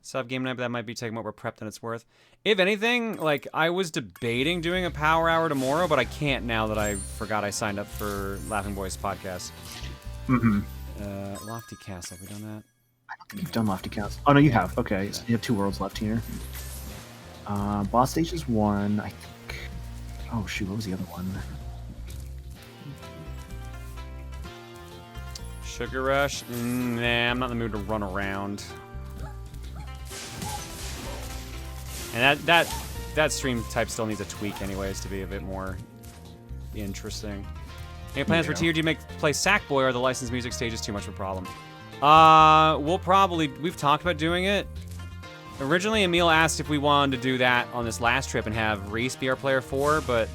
Sub game night, but that might be taking what we're prepped and it's worth. If anything, like, I was debating doing a power hour tomorrow, but I can't now that I forgot I signed up for Laughing Boys podcast. Lofty Castle, have we done that? I don't think you've done Lofty Castle. Oh, no, you have. Okay, so you have 2 worlds left here. Boss stage is 1, I think. Oh, shoot, what was the other one? Sugar Rush? Nah, I'm not in the mood to run around. And that stream type still needs a tweak anyways to be a bit more interesting. Any plans for tier? Do you play Sackboy, or are the licensed music stages too much of a problem? We've talked about doing it. Originally, Emil asked if we wanted to do that on this last trip and have Reese be our player 4, but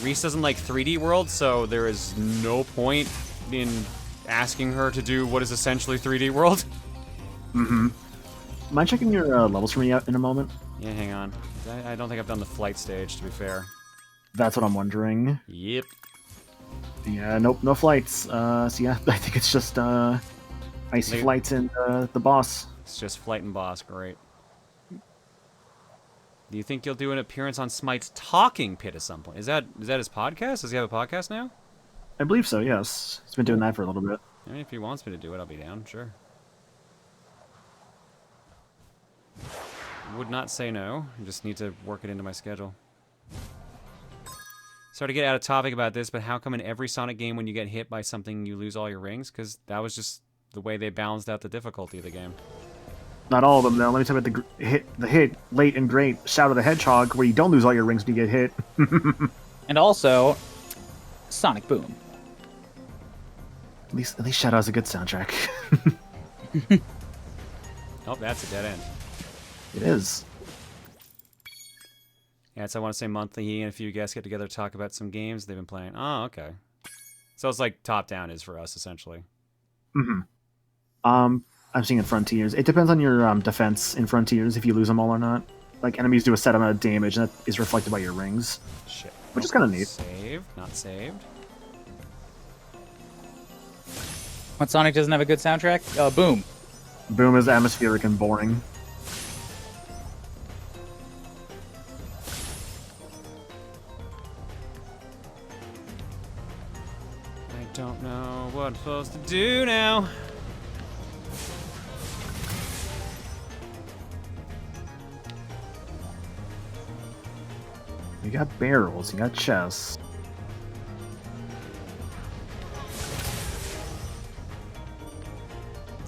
Reese doesn't like 3D World, so there is no point in asking her to do what is essentially 3D World. Mind checking your levels for me out in a moment? Yeah, hang on. I don't think I've done the flight stage, to be fair. That's what I'm wondering. Yep. Yeah, nope, no flights. So yeah, I think it's just icy flights and the boss. It's just flight and boss, great. Do you think you'll do an appearance on Smite's Talking Pit at some point? Is that his podcast? Does he have a podcast now? I believe so, yes. He's been doing that for a little bit. I mean, if he wants me to do it, I'll be down, sure. Would not say no. I just need to work it into my schedule. Sorry to get out of topic about this, but how come in every Sonic game when you get hit by something you lose all your rings? Because that was just the way they balanced out the difficulty of the game. Not all of them, though. Let me talk about the hit late and great Shout of the Hedgehog, where you don't lose all your rings when you get hit. And also, Sonic Boom. At least Shadow has a good soundtrack. Oh, that's a dead end. It is. Yeah, so I want to say monthly, he and a few guests get together to talk about some games they've been playing. Oh, okay. So it's like top-down is for us, essentially. I'm seeing in Frontiers. It depends on your defense in Frontiers if you lose them all or not. Like enemies do a set amount of damage, and that is reflected by your rings. Shit. Which is kind of neat. Saved, not saved. What Sonic doesn't have a good soundtrack? Boom. Boom is atmospheric and boring. I don't know what I'm supposed to do now. You got barrels, you got chests.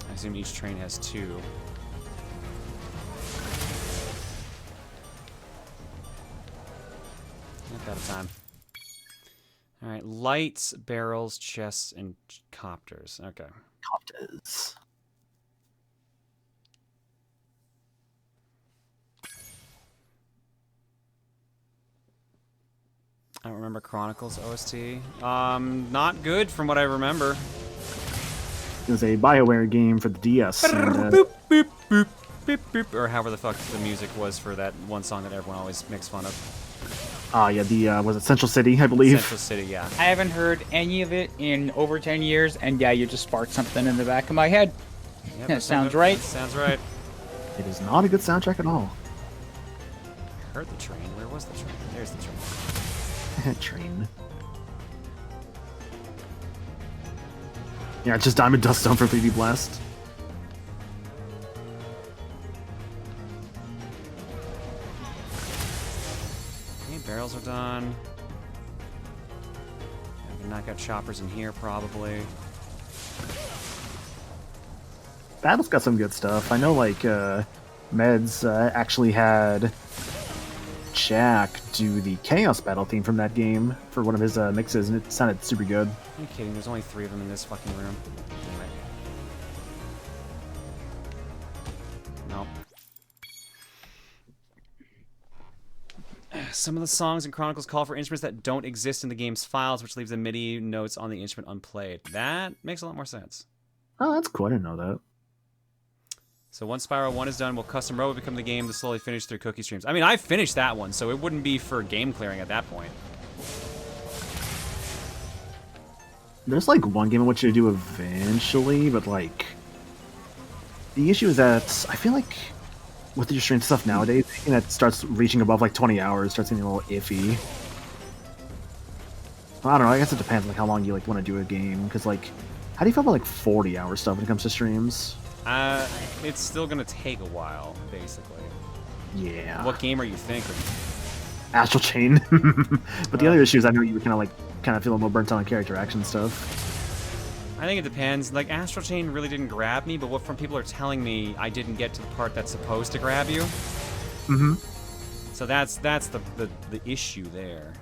I assume each train has 2. Not that time. Alright, lights, barrels, chests, and copters. Okay. Copters. I don't remember Chronicles OST. Not good from what I remember. It was a BioWare game for the DS. Boop, boop, boop, boop, boop, or however the fuck the music was for that one song that everyone always makes fun of. Yeah, the, was it Central City, I believe? Central City, yeah. I haven't heard any of it in over 10 years, and yeah, you just sparked something in the back of my head. Yep, that sounds right. Sounds right. It is not a good soundtrack at all. I heard the train. Where was the train? There's the train. Train. Yeah, it's just Diamond Dust Stone for 3D Blast. Okay, barrels are done. I can knock out choppers in here, probably. Battle's got some good stuff. I know, like, Meds actually had Jack do the Chaos Battle theme from that game for one of his mixes, and it sounded super good. Are you kidding? There's only 3 of them in this fucking room. Damn it. Nope. Some of the songs in Chronicles call for instruments that don't exist in the game's files, which leaves the MIDI notes on the instrument unplayed. That makes a lot more sense. Oh, that's cool. I didn't know that. So once Spyro 1 is done, will Custom Robo become the game to slowly finish through cookie streams? I mean, I finished that one, so it wouldn't be for game clearing at that point. There's like one game I want you to do eventually, but like the issue is that I feel like with your stream stuff nowadays, anything that starts reaching above like 20 hours starts getting a little iffy. I don't know. I guess it depends on like how long you like want to do a game, because like, how do you feel about like 40-hour stuff when it comes to streams? It's still gonna take a while, basically. Yeah. What game are you thinking? Astral Chain. But the other issue is I know you were kind of feel a little burnt out on character action stuff. I think it depends. Like, Astral Chain really didn't grab me, but what from people are telling me, I didn't get to the part that's supposed to grab you. Mm-hmm. So that's the issue there.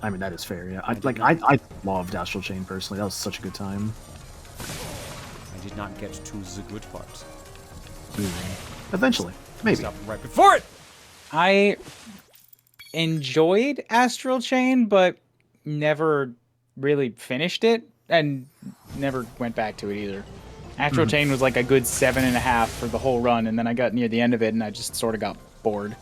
I mean, that is fair, yeah. I loved Astral Chain personally. That was such a good time. I did not get to the good part. Eventually. Maybe. Stop right before it! I enjoyed Astral Chain, but never really finished it, and never went back to it either. Astral Chain was like a good 7.5 for the whole run, and then I got near the end of it, and I just sort of got bored.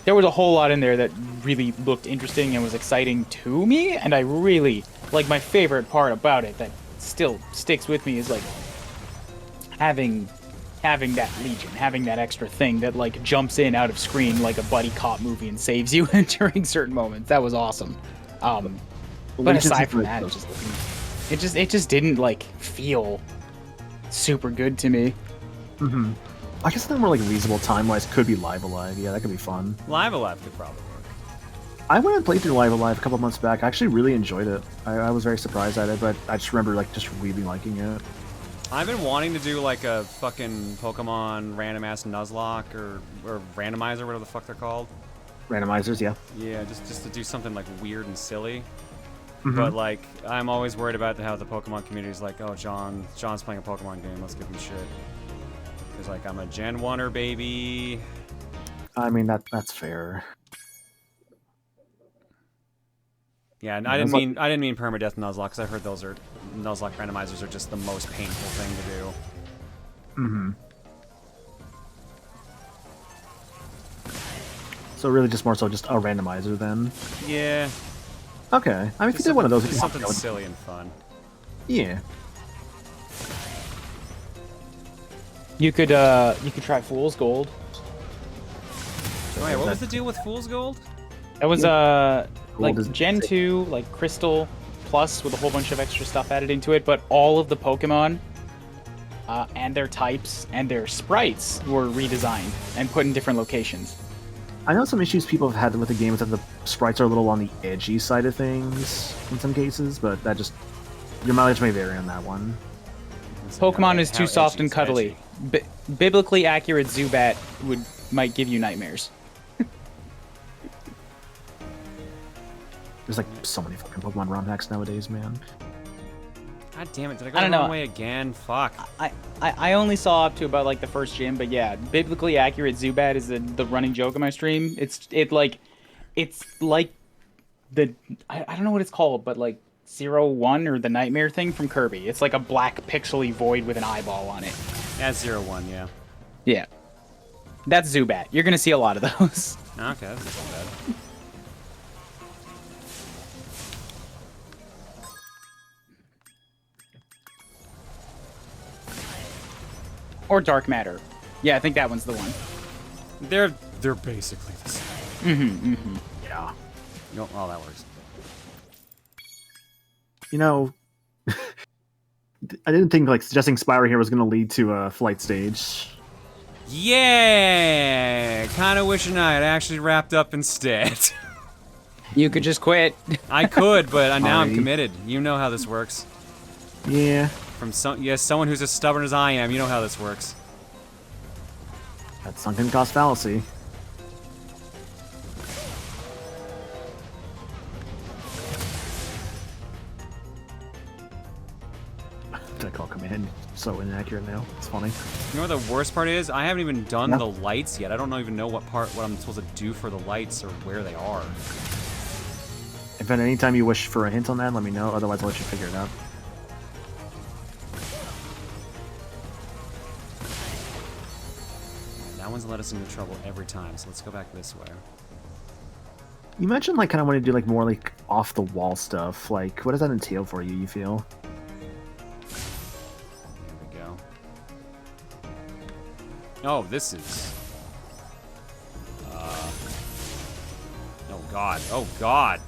There was a whole lot in there that really looked interesting and was exciting to me, and I really, like, my favorite part about it that still sticks with me is, like, having that Legion, having that extra thing that, like, jumps in out of screen like a buddy cop movie and saves you during certain moments. That was awesome. But aside from that, it just didn't, like, feel super good to me. Mm-hmm. I guess something more like reasonable time-wise could be Live Alive. Yeah, that could be fun. Live Alive could probably work. I went and played through Live Alive a couple months back. I actually really enjoyed it. I was very surprised at it, but I just remember like just really liking it. I've been wanting to do like a fucking Pokemon random ass Nuzlocke or randomizer, whatever the fuck they're called. Randomizers, yeah. Yeah, just to do something like weird and silly. Mm-hmm. But like, I'm always worried about how the Pokemon community is like, oh, John's playing a Pokemon game. Let's give him shit. Because like, I'm a Gen 1er, baby. I mean that's fair. Yeah, and I didn't mean permadeath Nuzlocke because I heard those are Nuzlocke randomizers are just the most painful thing to do. Mm-hmm. So really just more so just a randomizer then? Yeah. Okay. I mean, if you did one of those, just you something could silly and fun. Yeah. You could try Fool's Gold. Oh, yeah, what was the deal with Fool's Gold? That was like is- Gen 2, like Crystal Plus with a whole bunch of extra stuff added into it, but all of the Pokemon and their types and their sprites were redesigned and put in different locations. I know some issues people have had with the game is that the sprites are a little on the edgy side of things in some cases, but that just... Your mileage may vary on that one. Pokemon is how too soft edgy and is cuddly. Biblically accurate Zubat might give you nightmares. There's like so many fucking Pokemon ROM hacks nowadays, man. God damn it, did I go I the don't wrong know. way again? Fuck. I only saw up to about like the first gym, but yeah, biblically accurate Zubat is the running joke on my stream. It's like the I don't know what it's called, but like 0-1 or the nightmare thing from Kirby. It's like a black pixely void with an eyeball on it. That's 0-1, yeah. Yeah. That's Zubat. You're gonna see a lot of those. Okay, that's not so bad. Or Dark Matter. Yeah, I think that one's the one. They're basically the same. Mm-hmm. Yeah. No, oh, that works. You know, I didn't think like suggesting Spyro here was going to lead to a flight stage. Yeah! Kind of wishing I had actually wrapped up instead. You could just quit. I could, but now I'm Sorry. committed. You know how this works. Yeah. From someone who's as stubborn as I am, you know how this works. That sunken cost fallacy. Did I call command so inaccurate now? It's funny. You know what the worst part is? I haven't even done Yeah. the lights yet. I don't even know what I'm supposed to do for the lights or where they are. If at any time you wish for a hint on that, let me know. Otherwise, I'll let you figure it out. That one's let us into trouble every time, so let's go back this way. You mentioned like kind of want to do like more like off the wall stuff. Like, what does that entail for you? You feel? Here we go. Oh, this is... Oh god. Oh god.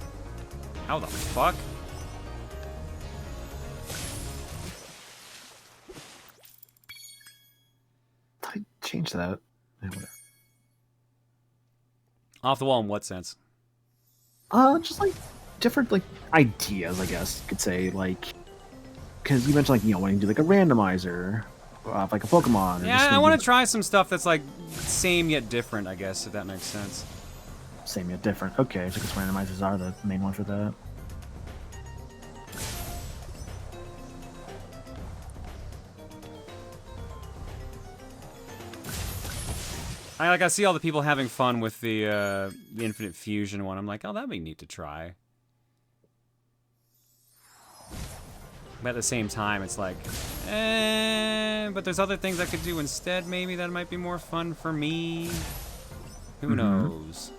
How the fuck? I changed that. Yeah, whatever. Off the wall in what sense? Just like different like ideas, I guess you could say. Like, because you mentioned like wanting to do like a randomizer, like a Pokemon. Or Yeah, just I maybe, want to try some stuff that's like same yet different, I guess, if that makes sense. Same yet different. Okay, so I guess randomizers are the main one for that. I see all the people having fun with the Infinite Fusion one. I'm like, oh, that'd be neat to try. But at the same time, it's like, but there's other things I could do instead, maybe, that might be more fun for me. Who knows?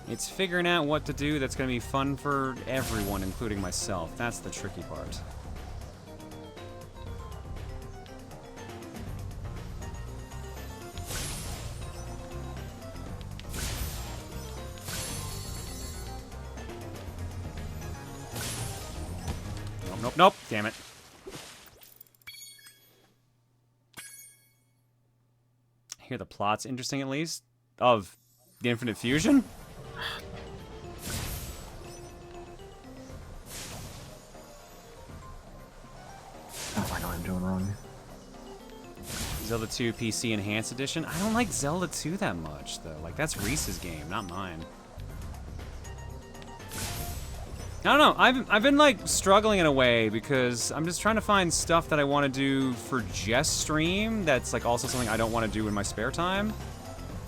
It's figuring out what to do that's going to be fun for everyone, including myself. That's the tricky part. Nope, nope, damn it. I hear the plot's interesting, at least, of the Infinite Fusion? Oh, I know what I'm doing wrong. Zelda 2 PC Enhanced Edition? I don't like Zelda 2 that much, though. Like, that's Reese's game, not mine. I don't know. I've been like struggling in a way because I'm just trying to find stuff that I want to do for just stream that's like also something I don't want to do in my spare time.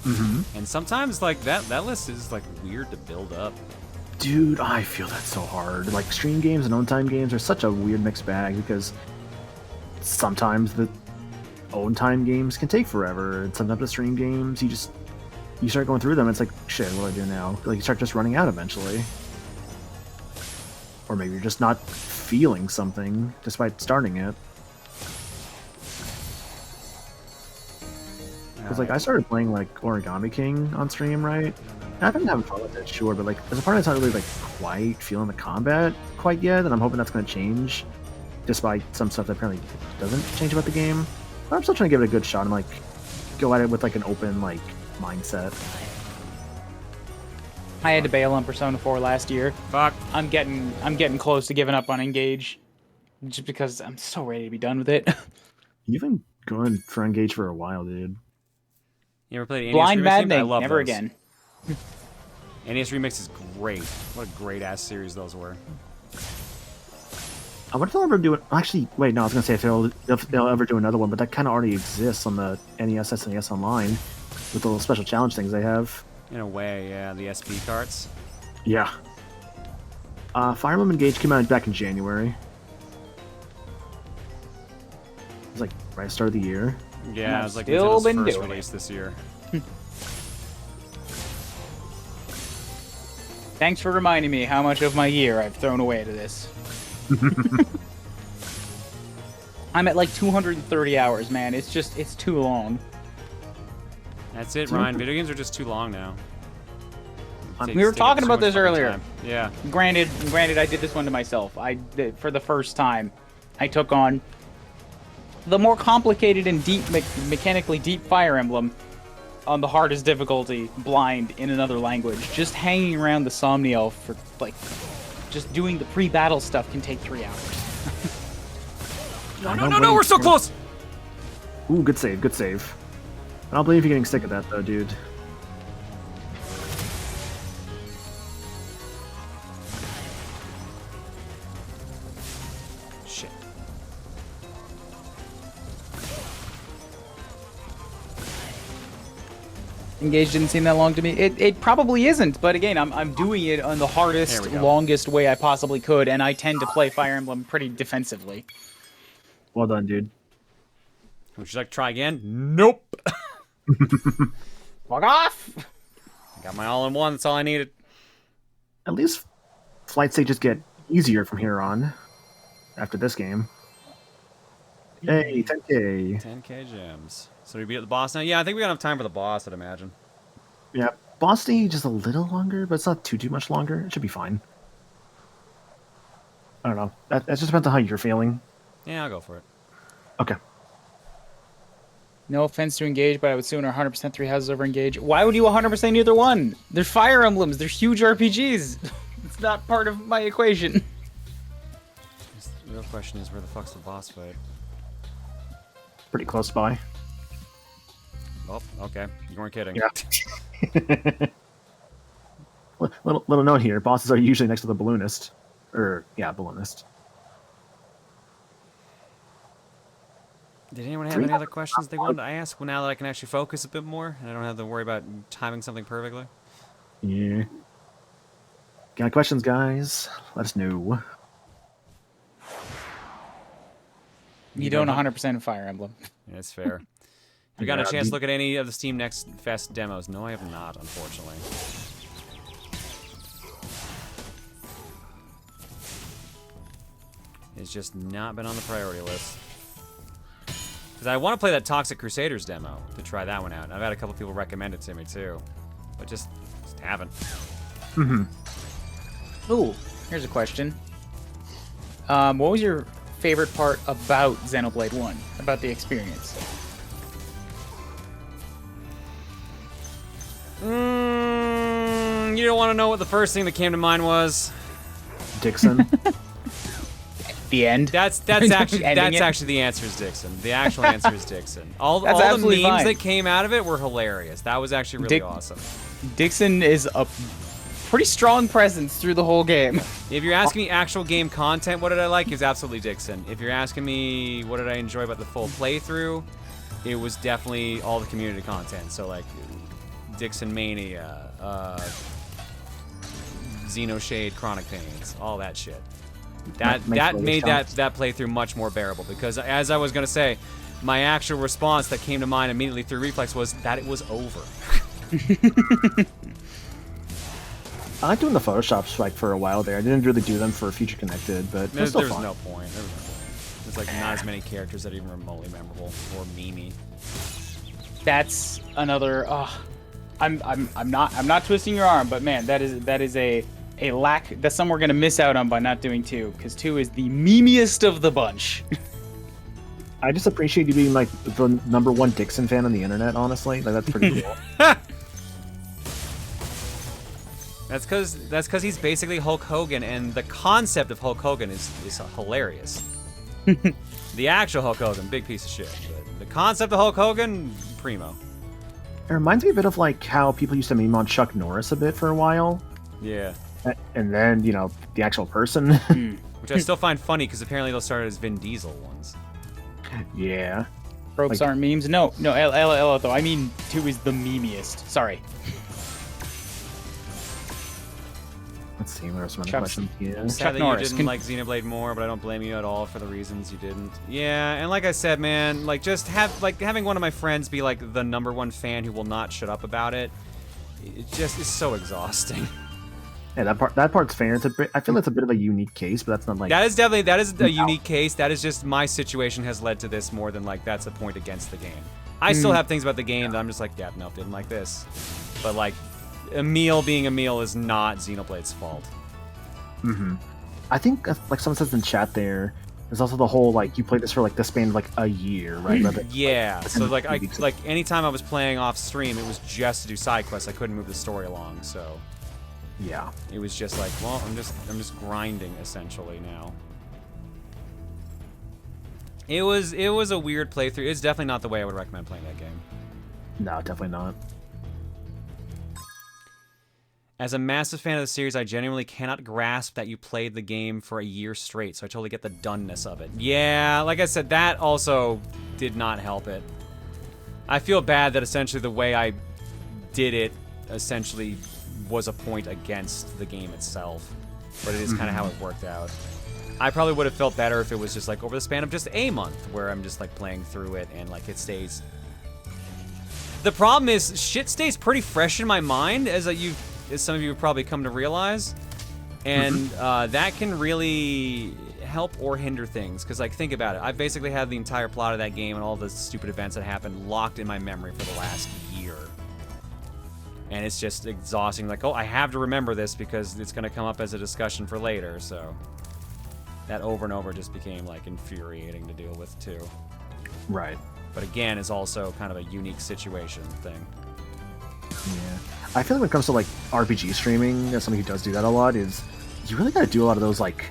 And sometimes like that list is like weird to build up. Dude, I feel that so hard. Like stream games and own-time games are such a weird mixed bag because sometimes the own-time games can take forever, and sometimes the stream games you start going through them. It's like, shit, what do I do now? Like you start just running out eventually, or maybe you're just not feeling something despite starting it. Because like I started playing like Origami King on stream, right? I've been having fun with it, sure, but like there's a part that's not really like quite feeling the combat quite yet, and I'm hoping that's going to change, despite some stuff that apparently doesn't change about the game. But I'm still trying to give it a good shot and like go at it with like an open like mindset. I had to bail on Persona 4 last year. Fuck. I'm getting close to giving up on Engage, just because I'm so ready to be done with it. You've been going for Engage for a while, dude. You ever played NES Blind Remix? Maddening, I love never those. again. NES Remix is great. What a great ass series those were. I wonder if they'll ever do it. Actually, wait, no, I was gonna say if they'll ever do another one, but that kind of already exists on the NES, SNES Online with the little special challenge things they have. In a way, yeah, the SP carts. Yeah. Fire Emblem Engage came out back in January. It was like right at the start of the year. Yeah, it was like Still Nintendo's been first doing release this year. Thanks for reminding me how much of my year I've thrown away to this. I'm at like 230 hours, man. It's too long. That's it, Ryan. Video games are just too long now. We were talking about this earlier. Time. Yeah. Granted, I did this one to myself. For the first time, I took on the more complicated and deep, mechanically deep Fire Emblem on the hardest difficulty, blind, in another language. Just hanging around the Somni Elf for, like, just doing the pre-battle stuff can take 3 hours. No, we're so close! Ooh, good save, good save. I don't believe you're getting sick of that, though, dude. Shit. Engage didn't seem that long to me. It probably isn't, but again, I'm doing it on the hardest, longest way I possibly could, and I tend to play Fire Emblem pretty defensively. Well done, dude. Would you like to try again? Nope. Fuck off! Got my all-in-one. That's all I needed. At least flight stages get easier from here on. After this game. Hey, 10k. 10k gems. So we beat the boss now? Yeah, I think we got enough time for the boss, I'd imagine. Yeah, boss stage is a little longer, but it's not too much longer. It should be fine. I don't know. That just depends on how you're feeling. Yeah, I'll go for it. Okay. No offense to Engage, but I would sooner 100% Three Houses over Engage. Why would you 100% either one? They're Fire Emblems. They're huge RPGs. It's not part of my equation. The real question is, where the fuck's the boss fight? Pretty close by. Oh, okay. You weren't kidding. Yeah. little note here. Bosses are usually next to the balloonist. Balloonist. Did anyone have any other questions they wanted to ask? Well, now that I can actually focus a bit more, and I don't have to worry about timing something perfectly. Yeah. Got questions, guys? Let us know. You don't 100% Fire Emblem. Yeah, that's fair. Have you got a chance to look at any of the Steam Next Fest demos? No, I have not, unfortunately. It's just not been on the priority list. Because I want to play that Toxic Crusaders demo to try that one out. I've had a couple people recommend it to me too, but just haven't. Ooh, here's a question. What was your favorite part about Xenoblade 1? About the experience? You don't want to know what the first thing that came to mind was? Dixon. The end. That's actually the answer is Dixon. The actual answer is Dixon. All the memes that came out of it were hilarious. That was actually really awesome. Dixon is a pretty strong presence through the whole game. If you're asking me actual game content, what did I like? It was absolutely Dixon. If you're asking me what did I enjoy about the full playthrough, it was definitely all the community content. So like Dixon Mania, Xenoshade Chronic Pains, all that shit. That made that playthrough much more bearable, because as I was gonna say, my actual response that came to mind immediately through reflex was that it was over. I like doing the Photoshops like for a while there. I didn't really do them for Future Connected, but it was still fun. No point. There was no point. There's like not as many characters that are even remotely memorable or memey. That's another. I'm not twisting your arm, but man, that is a lack. That's something we're gonna miss out on by not doing 2, because 2 is the memeiest of the bunch. I just appreciate you being like the #1 Dixon fan on the internet. Honestly, like that's pretty cool. That's because he's basically Hulk Hogan, and the concept of Hulk Hogan is hilarious. The actual Hulk Hogan, big piece of shit. But the concept of Hulk Hogan, primo. It reminds me a bit of like how people used to meme on Chuck Norris a bit for a while. Yeah. And then, you know, the actual person. Which I still find funny, because apparently they'll start as Vin Diesel ones. Yeah. Tropes aren't memes. No, LOL though. I mean, 2 is the memeiest. Sorry. Let's see, what are some other questions here? I'm sad that you didn't like Xenoblade more, but I don't blame you at all for the reasons you didn't. Yeah, and like I said, man, like just having one of my friends be like the #1 fan who will not shut up about it, it just is so exhausting. Yeah, that part's fair. I feel it's a bit of a unique case, but that's not like that is a unique case. That is just my situation has led to this more than like that's a point against the game. I still have things about the game that I'm just like, yeah, no, didn't like this, but like. Emil being Emil is not Xenoblade's fault. I think, like someone says in chat there's also the whole, like, you played this for, like, the span of, like, a year, right? Yeah, so, like, anytime I was playing off stream, it was just to do side quests. I couldn't move the story along, so... Yeah. It was just like, well, I'm just grinding, essentially, now. It was a weird playthrough. It's definitely not the way I would recommend playing that game. No, definitely not. As a massive fan of the series, I genuinely cannot grasp that you played the game for a year straight, so I totally get the doneness of it. Yeah, like I said, that also did not help it. I feel bad that essentially the way I did it essentially was a point against the game itself, but it is kind of how it worked out. I probably would have felt better if it was just like over the span of just a month, where I'm just like playing through it and like it stays... The problem is, shit stays pretty fresh in my mind, as some of you have probably come to realize, and that can really help or hinder things, because like think about it, I've basically had the entire plot of that game and all the stupid events that happened locked in my memory for the last year, and it's just exhausting. Like, oh, I have to remember this because it's going to come up as a discussion for later, so that over and over just became like infuriating to deal with too. Right. But again, it's also kind of a unique situation thing. Yeah. I feel like when it comes to like RPG streaming, as somebody who does do that a lot, is you really gotta do a lot of those like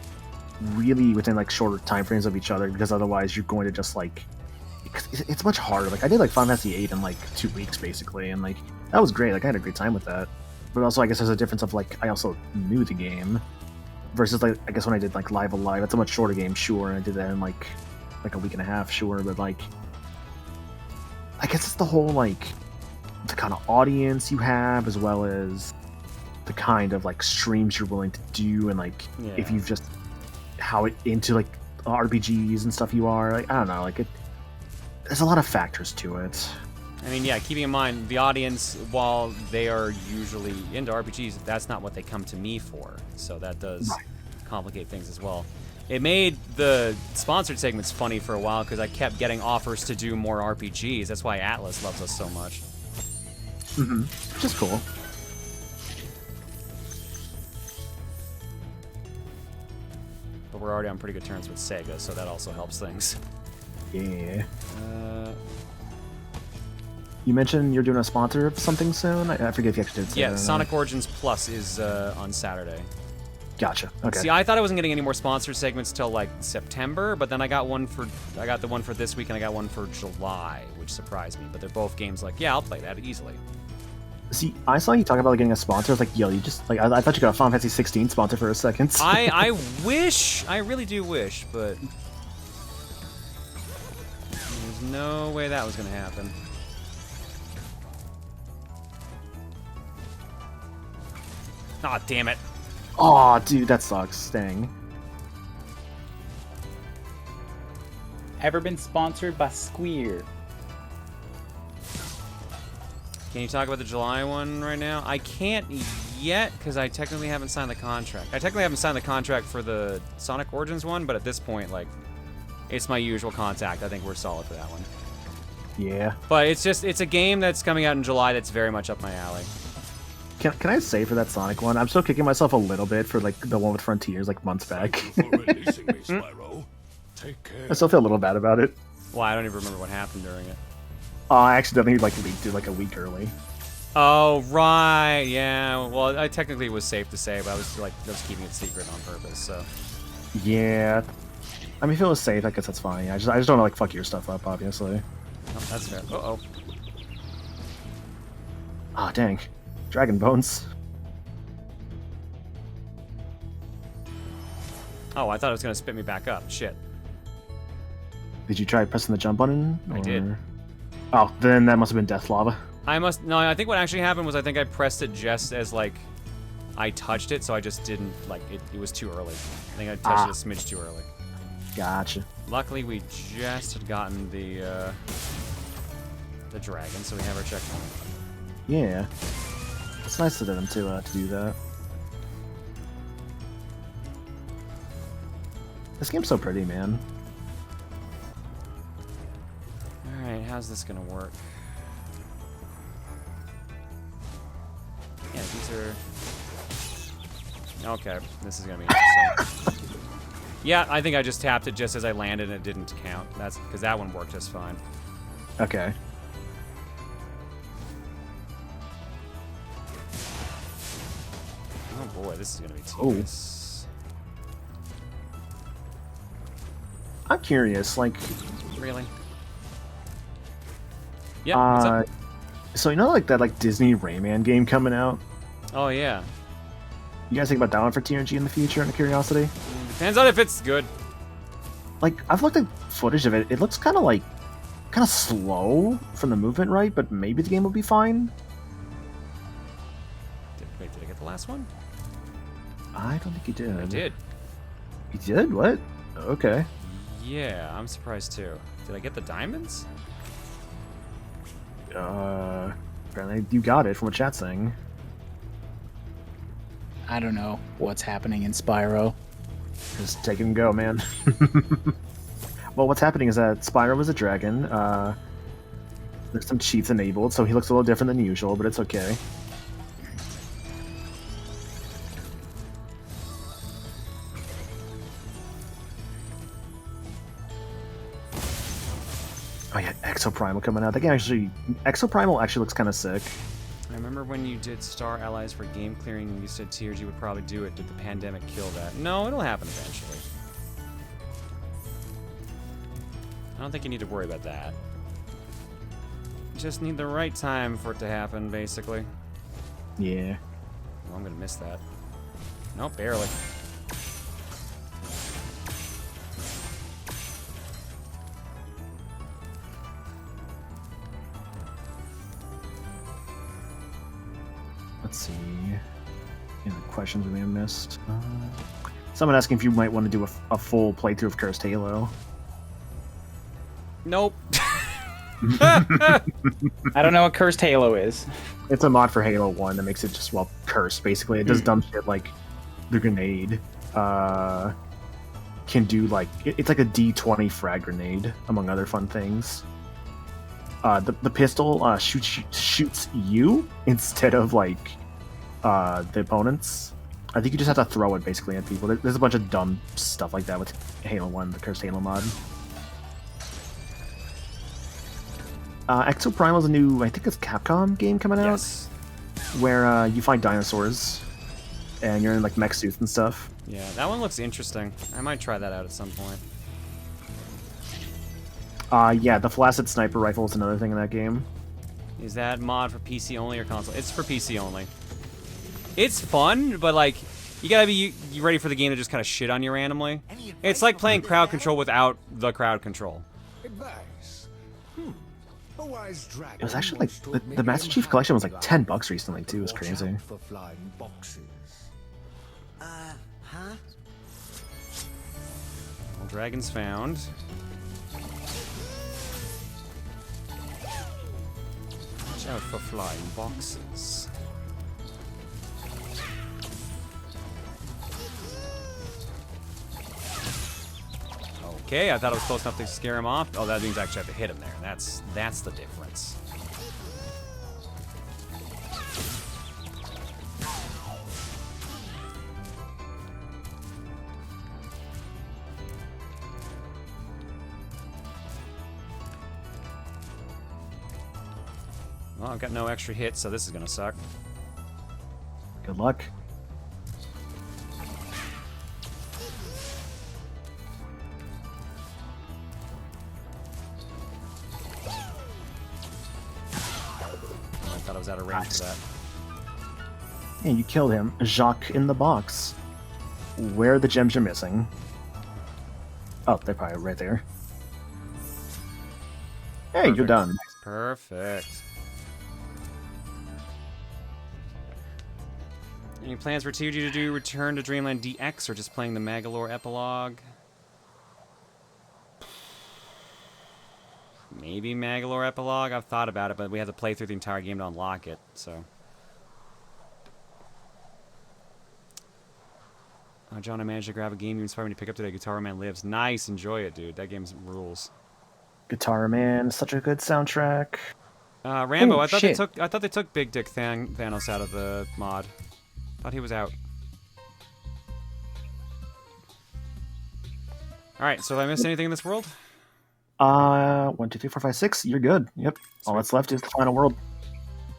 really within like shorter time frames of each other, because otherwise you're going to just like it's much harder. Like I did like Final Fantasy VIII in like 2 weeks basically, and like that was great. Like I had a great time with that. But also I guess there's a difference of like I also knew the game versus like I guess when I did like Live Alive, that's a much shorter game, sure, and I did that in like a week and a half, sure, but like I guess it's the whole like the kind of audience you have, as well as the kind of like streams you're willing to do, and like if you've just how into like RPGs and stuff you are. Like I don't know, like there's a lot of factors to it. I mean, yeah, keeping in mind the audience, while they are usually into RPGs, that's not what they come to me for. So that does complicate things as well. It made the sponsored segments funny for a while because I kept getting offers to do more RPGs. That's why Atlas loves us so much. Which is cool. But we're already on pretty good terms with Sega, so that also helps things. Yeah. You mentioned you're doing a sponsor of something soon? I forget if you actually did say that. Yeah, Sonic Origins Plus is on Saturday. Gotcha. Okay. See, I thought I wasn't getting any more sponsored segments till like September, but then I got the one for this week and I got one for July, which surprised me. But they're both games like, yeah, I'll play that easily. See, I saw you talk about like getting a sponsor. I was like, yo, you just like I thought you got a Final Fantasy 16 sponsor for a second. I wish, I really do wish, but there's no way that was gonna happen. Aw, damn it. Aw, dude, that sucks. Dang. Ever been sponsored by Squeer? Can you talk about the July one right now? I can't yet, because I technically haven't signed the contract. I technically haven't signed the contract for the Sonic Origins one, but at this point, like, it's my usual contact. I think we're solid for that one. Yeah. But it's a game that's coming out in July that's very much up my alley. Can I say for that Sonic one, I'm still kicking myself a little bit for like the one with Frontiers like months back. I still feel a little bad about it. Well, I don't even remember what happened during it. I accidentally like leaked it like a week early. Oh right, yeah. Well, I technically was safe to say, but I was keeping it secret on purpose. So. Yeah. I mean, if it was safe, I guess that's fine. I just don't want to like fuck your stuff up, obviously. Oh, that's fair. Uh-oh. Ah, dang. Dragon Bones. Oh, I thought it was gonna spit me back up. Shit. Did you try pressing the jump button? I did. Oh, then that must have been Death Lava. No, I think what actually happened was I think I pressed it just as, like, I touched it, so I just didn't, like, it was too early. I think I touched it a smidge too early. Gotcha. Luckily, we just had gotten the dragon, so we have our checkpoint. Yeah. It's nice of them to do that. This game's so pretty, man. Alright, how's this gonna work? Yeah, these are... Okay, this is gonna be interesting. Yeah, I think I just tapped it just as I landed and it didn't count. That's because that one worked just fine. Okay. Oh boy, this is gonna be tedious. I'm curious, like... Really? Yeah, what's up? So you know like that like Disney Rayman game coming out? Oh yeah. You guys think about that one for TRG in the future, out of curiosity? Depends on if it's good. Like, I've looked at footage of it. It looks kind of slow from the movement, right? But maybe the game will be fine. Wait, did I get the last one? I don't think you did. I did. You did? What? Okay. Yeah, I'm surprised too. Did I get the diamonds? Apparently you got it from what chat's saying. I don't know what's happening in Spyro. Just take it and go, man. Well, what's happening is that Spyro is a dragon. There's some cheats enabled, so he looks a little different than usual, but it's okay. Oh yeah, Exoprimal coming out. That game actually, Exoprimal actually looks kind of sick. I remember when you did Star Allies for game clearing and you said TRG would probably do it. Did the pandemic kill that? No, it'll happen eventually. I don't think you need to worry about that. You just need the right time for it to happen, basically. Yeah. Well, I'm gonna miss that. Nope, barely. Let's see. Any questions we may have missed? Someone asking if you might want to do a full playthrough of Cursed Halo. Nope. I don't know what Cursed Halo is. It's a mod for Halo 1 that makes it just, well, cursed, basically. It does dumb shit like the grenade. Can do, like... It's like a D20 frag grenade, among other fun things. The pistol shoots you instead of, like, the opponents. I think you just have to throw it, basically, at people. There's a bunch of dumb stuff like that with Halo 1, the Cursed Halo mod. Exoprimal is a new, I think it's Capcom game coming out. Yes. Where you find dinosaurs, and you're in, like, mech suits and stuff. Yeah, that one looks interesting. I might try that out at some point. Yeah, the flaccid sniper rifle is another thing in that game. Is that mod for PC only or console? It's for PC only. It's fun, but like, you gotta be you ready for the game to just kind of shit on you randomly. It's like playing crowd control without the crowd control. Advice. A wise dragon It was actually once like told me the you Master Chief have collection was like to $10 recently too. It was watch crazy. out for flying boxes. Huh? Well, dragon's found. Watch out for flying boxes. Okay, I thought it was close enough to scare him off. Oh, that means I actually have to hit him there. That's the difference. Well, I've got no extra hits, so this is gonna suck. Good luck. I thought I was out of range for that. And you killed him. Jacques in the box. Where are the gems you're missing? Oh, they're probably right there. Hey, you're done. Perfect. Any plans for TG to do Return to Dreamland DX or just playing the Magalore epilogue? Maybe Magalore epilogue. I've thought about it, but we have to play through the entire game to unlock it, so. John, I managed to grab a game you inspired me to pick up today. Guitar Man Lives. Nice, enjoy it, dude. That game's rules. Guitar Man, such a good soundtrack. Rambo, Oh, I thought shit. they took Big Dick Thanos out of the mod. Thought he was out. All right, so have I missed anything in this world? 1, 2, 3, 4, 5, 6. You're good. Yep. All that's left is the final world. All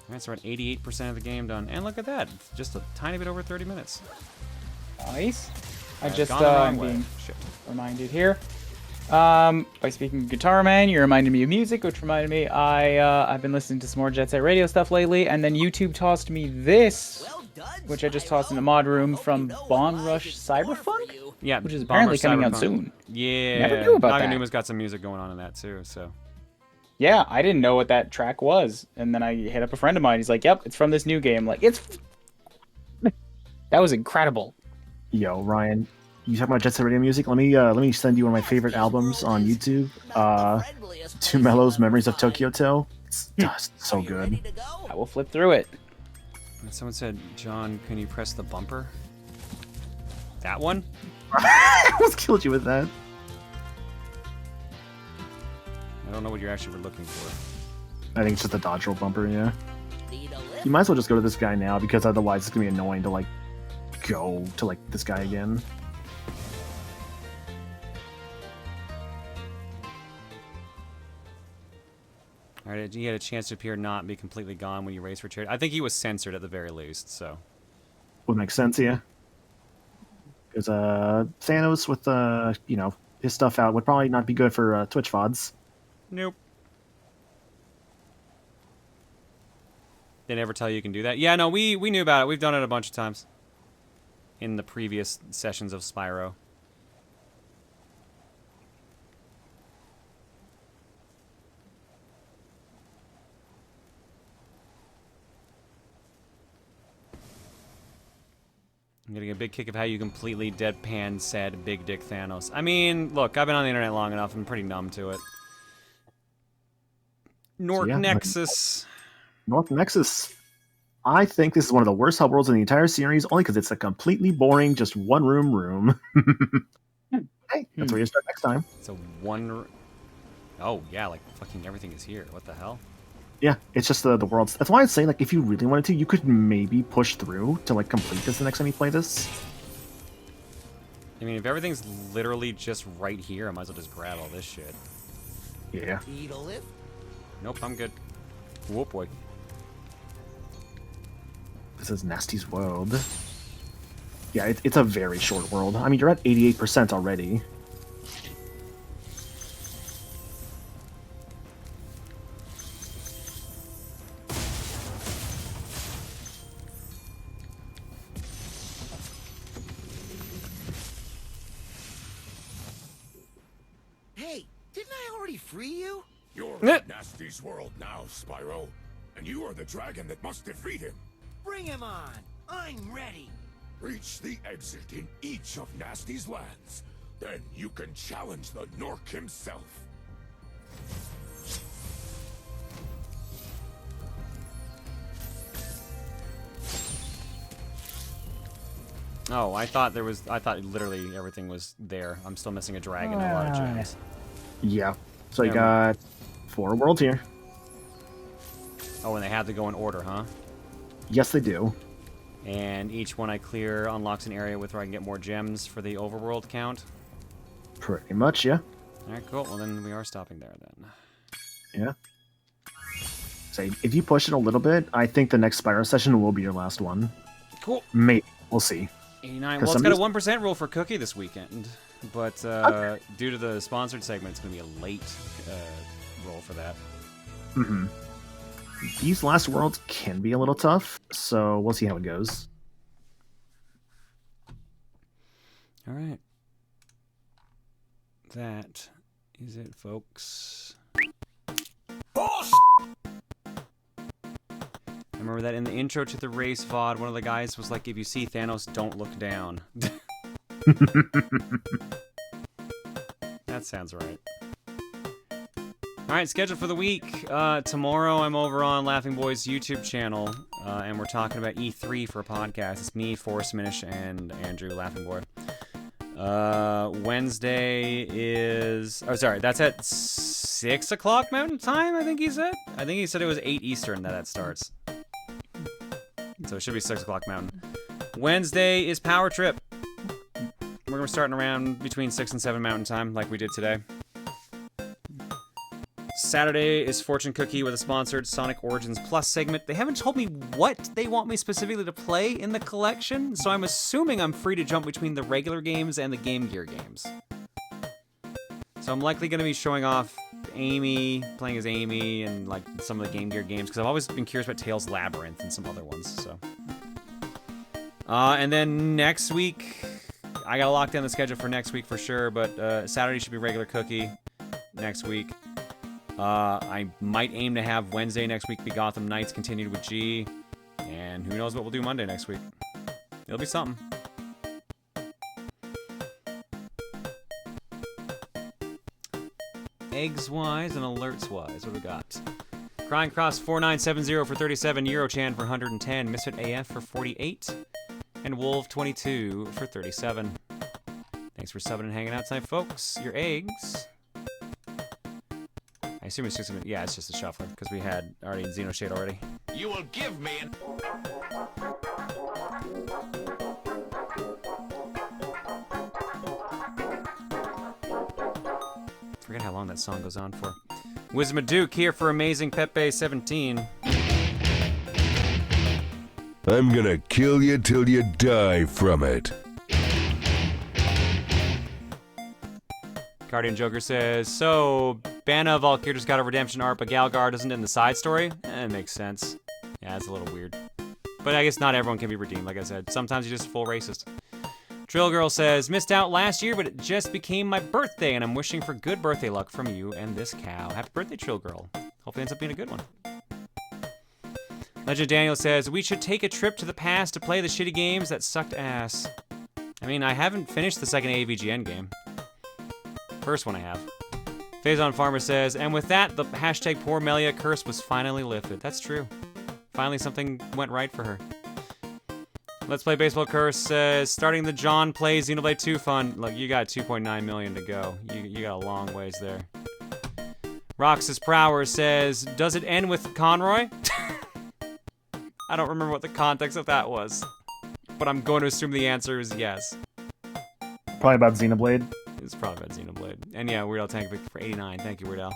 right, so we're at 88% of the game done, and look at that, just a tiny bit over 30 minutes. Nice. I I've just gone the wrong I'm way. being Shit. reminded here. By speaking of Guitar Man, you reminded me of music, which reminded me I've been listening to some more Jet Set Radio stuff lately, and then YouTube tossed me this, which I just tossed in the mod room from Bomb Rush Cyberfunk, Yeah, which is Bomber apparently coming out Cyberpunk. soon. Yeah, Never knew about that. Naganuma's got some music going on in that too, so. Yeah, I didn't know what that track was, and then I hit up a friend of mine. He's like, "Yep, it's from this new game." Like, it's that was incredible. Yo, Ryan, you talk about Jet Set Radio music. Let me send you one of my favorite albums on YouTube. Two Mellows Memories of Tokyo Toe. It's just so good. I will flip through it. And someone said, John, can you press the bumper? That one? I almost killed you with that. I don't know what you're actually looking for. I think it's just a dodge roll bumper, yeah. You might as well just go to this guy now, because otherwise it's gonna be annoying to like go to like this guy again. All right, he had a chance to appear, not be completely gone when you race for charity. I think he was censored at the very least, so. Would make sense, yeah. Because Thanos with you know, his stuff out would probably not be good for Twitch VODs. Nope. They never tell you can do that. Yeah, no, we knew about it. We've done it a bunch of times in the previous sessions of Spyro. I'm getting a big kick of how you completely deadpan said Big Dick Thanos. I mean, look, I've been on the internet long enough. I'm pretty numb to it. North yeah, Nexus. North Nexus. I think this is one of the worst hub worlds in the entire series, only because it's a completely boring, just one room. Hey, that's where you start next time. It's a one. Oh yeah, like fucking everything is here. What the hell? Yeah, it's just the worlds. That's why I'd say, like, if you really wanted to, you could maybe push through to like complete this the next time you play this. I mean, if everything's literally just right here, I might as well just grab all this shit. Yeah. Nope, I'm good. Whoop boy. This is Nasty's world. Yeah, it's a very short world. I mean, you're at 88% already. Hey, didn't I already free you? You're in Nasty's world now, Spyro, and you are the dragon that must defeat him. Bring him on! I'm ready! Reach the exit in each of Nasty's lands. Then you can challenge the Nork himself. Oh, I thought literally everything was there. I'm still missing a dragon and a lot of gems. Yeah. So you got 4 worlds here. Oh, and they have to go in order, huh? Yes, they do. And each one I clear unlocks an area with where I can get more gems for the overworld count? Pretty much, yeah. Alright, cool. Well, then we are stopping there, then. Yeah. So if you push it a little bit, I think the next Spyro session will be your last one. Cool. Maybe. We'll see. 89. Well, it's got a 1% rule for Cookie this weekend, but due to the sponsored segment, it's going to be a late roll for that. Mm-hmm. These last worlds can be a little tough, so we'll see how it goes. All right. That is it, folks. I remember that in the intro to the race VOD, one of the guys was like, if you see Thanos, don't look down. That sounds right. Alright, schedule for the week. Tomorrow I'm over on Laughing Boy's YouTube channel, and we're talking about E3 for a podcast. It's me, Forrest Minish, and Andrew, Laughing Boy. Wednesday is... Oh, sorry, that's at 6 o'clock Mountain Time, I think he said? I think he said it was 8 Eastern that starts. So it should be 6 o'clock Mountain. Wednesday is Power Trip. We're going to be starting around between 6 and 7 Mountain Time, like we did today. Saturday is Fortune Cookie with a sponsored Sonic Origins Plus segment. They haven't told me what they want me specifically to play in the collection, so I'm assuming I'm free to jump between the regular games and the Game Gear games. So I'm likely going to be showing off Amy, playing as Amy, and like some of the Game Gear games, because I've always been curious about Tails Labyrinth and some other ones, so. And then next week, I gotta lock down the schedule for next week for sure, but Saturday should be regular Cookie next week. I might aim to have Wednesday next week be Gotham Knights continued with G, and who knows what we'll do Monday next week. It'll be something. Eggs-wise and alerts-wise, what do we got? Crying Cross 4970 for 37, Eurochan for 110, Misfit AF for 48, and Wolf22 for 37. Thanks for subbing and hanging out tonight, folks. Your eggs... I assume it's just gonna... Yeah, it's just a shuffler, because we had already Xenoshade already. You will give me an... Forget how long that song goes on for. Wisdom of Duke here for Amazing Pepe 17. I'm gonna kill you till you die from it. Guardian Joker says, so, Banna Valkyr's got a redemption arc, but Galgar doesn't in the side story? It makes sense. Yeah, it's a little weird. But I guess not everyone can be redeemed, like I said. Sometimes you're just full racist. Trill Girl says, missed out last year, but it just became my birthday, and I'm wishing for good birthday luck from you and this cow. Happy birthday, Trill Girl. Hopefully it ends up being a good one. Legend Daniel says, we should take a trip to the past to play the shitty games that sucked ass. I mean, I haven't finished the second AVGN game. First one I have. Phazon Farmer says, and with that, the hashtag poor Melia curse was finally lifted. That's true. Finally something went right for her. Let's Play Baseball Curse says, starting the John Plays Xenoblade 2 fund. Look, you got 2.9 million to go. You got a long ways there. Roxas Prower says, does it end with Conroy? I don't remember what the context of that was, but I'm going to assume the answer is yes. Probably about Xenoblade. It's probably about Xenoblade. And yeah, Weird Al Tank Victor for 89. Thank you, Weird Al.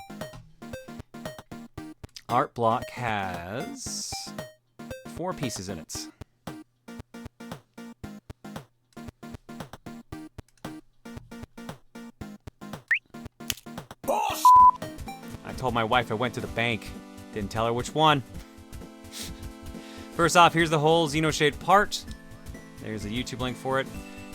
Artblock has 4 pieces in it. I told my wife I went to the bank. Didn't tell her which one. First off, here's the whole Xenoshade part. There's a YouTube link for it.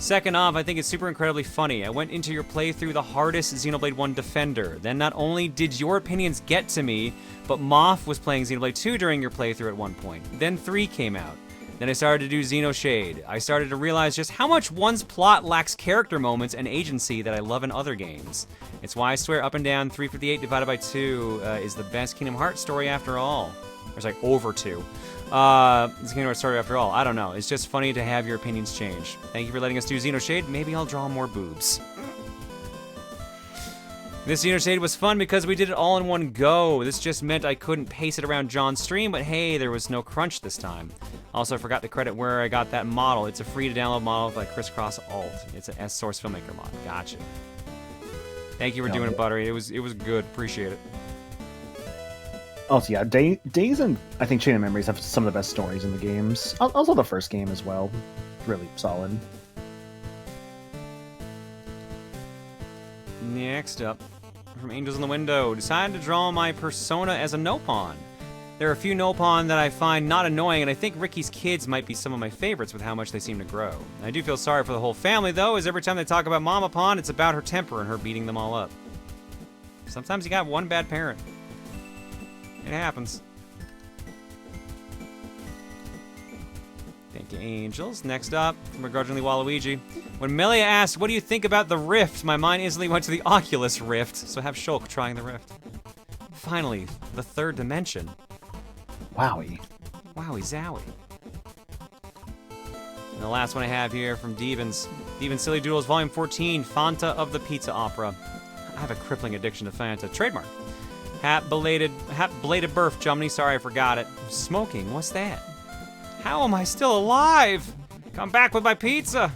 Second off, I think it's super incredibly funny. I went into your playthrough the hardest Xenoblade 1 defender. Then not only did your opinions get to me, but Moth was playing Xenoblade 2 during your playthrough at one point. Then 3 came out. Then I started to do Xenoshade. I started to realize just how much one's plot lacks character moments and agency that I love in other games. It's why I swear up and down 358 divided by 2 is the best Kingdom Hearts story after all. Or it's like over 2. It's a Kingdom Hearts story after all. I don't know. It's just funny to have your opinions change. Thank you for letting us do Xenoshade. Maybe I'll draw more boobs. This Xenoshade was fun because we did it all in one go. This just meant I couldn't pace it around John's stream, but hey, there was no crunch this time. Also, I forgot to credit where I got that model. It's a free-to-download model by Crisscross Alt. It's an S-Source Filmmaker mod. Gotcha. Thank you for doing it, Buttery. It was good. Appreciate it. Also, yeah, Days and I think Chain of Memories have some of the best stories in the games. Also, the first game as well. Really solid. Next up, from Angels in the Window, decided to draw my persona as a no-pawn. There are a few no-pawn that I find not annoying, and I think Ricky's kids might be some of my favorites with how much they seem to grow. I do feel sorry for the whole family, though, as every time they talk about Mama Pawn, it's about her temper and her beating them all up. Sometimes you got one bad parent. It happens. Thank you, Angels. Next up, from begrudgingly Waluigi. When Melia asked, what do you think about the Rift? My mind instantly went to the Oculus Rift, so have Shulk trying the Rift. Finally, the third dimension. Wowie. Wowie zowie. And the last one I have here from Devens. Devens Silly Doodles, Volume 14, Fanta of the Pizza Opera. I have a crippling addiction to Fanta. Trademark. Happy belated birth, Jumney. Sorry, I forgot it. Smoking, what's that? How am I still alive? Come back with my pizza.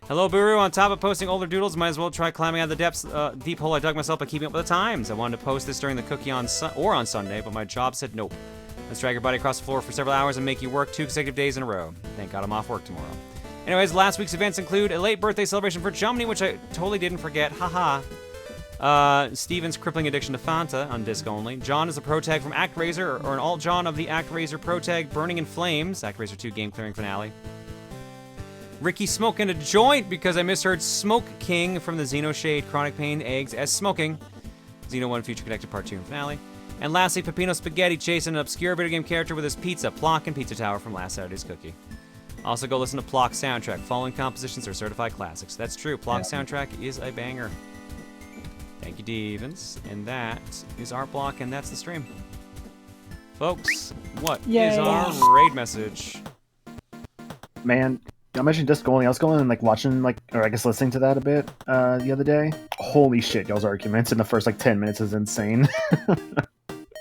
Hello, Booru. On top of posting older doodles, might as well try climbing out of the depths, deep hole I dug myself by keeping up with the times. I wanted to post this during the cookie on Sunday, but my job said nope. Let's drag your body across the floor for several hours and make you work 2 consecutive days in a row. Thank God I'm off work tomorrow. Anyways, last week's events include a late birthday celebration for Jumney, which I totally didn't forget. Haha. Steven's crippling addiction to Fanta on disc only. John is a protag from ActRaiser, or an alt John of the ActRaiser protag Burning in Flames, ActRaiser 2 game clearing finale. Ricky smoking a joint because I misheard Smoke King from the Xenoshade Chronic Pain Eggs as smoking. Xeno 1 Future Connected Part 2 and finale. And lastly, Peppino Spaghetti chasing an obscure video game character with his pizza, Plock and Pizza Tower from last Saturday's Cookie. Also go listen to Plock's soundtrack. Following compositions are certified classics. That's true, Plock's soundtrack is a banger. Thank you, Devens. And that is Artblock, and that's the stream. Folks, what is our raid message? Man, I mentioned disc only. I was going and like watching, like, or I guess listening to that a bit the other day. Holy shit, y'all's arguments in the first like 10 minutes is insane.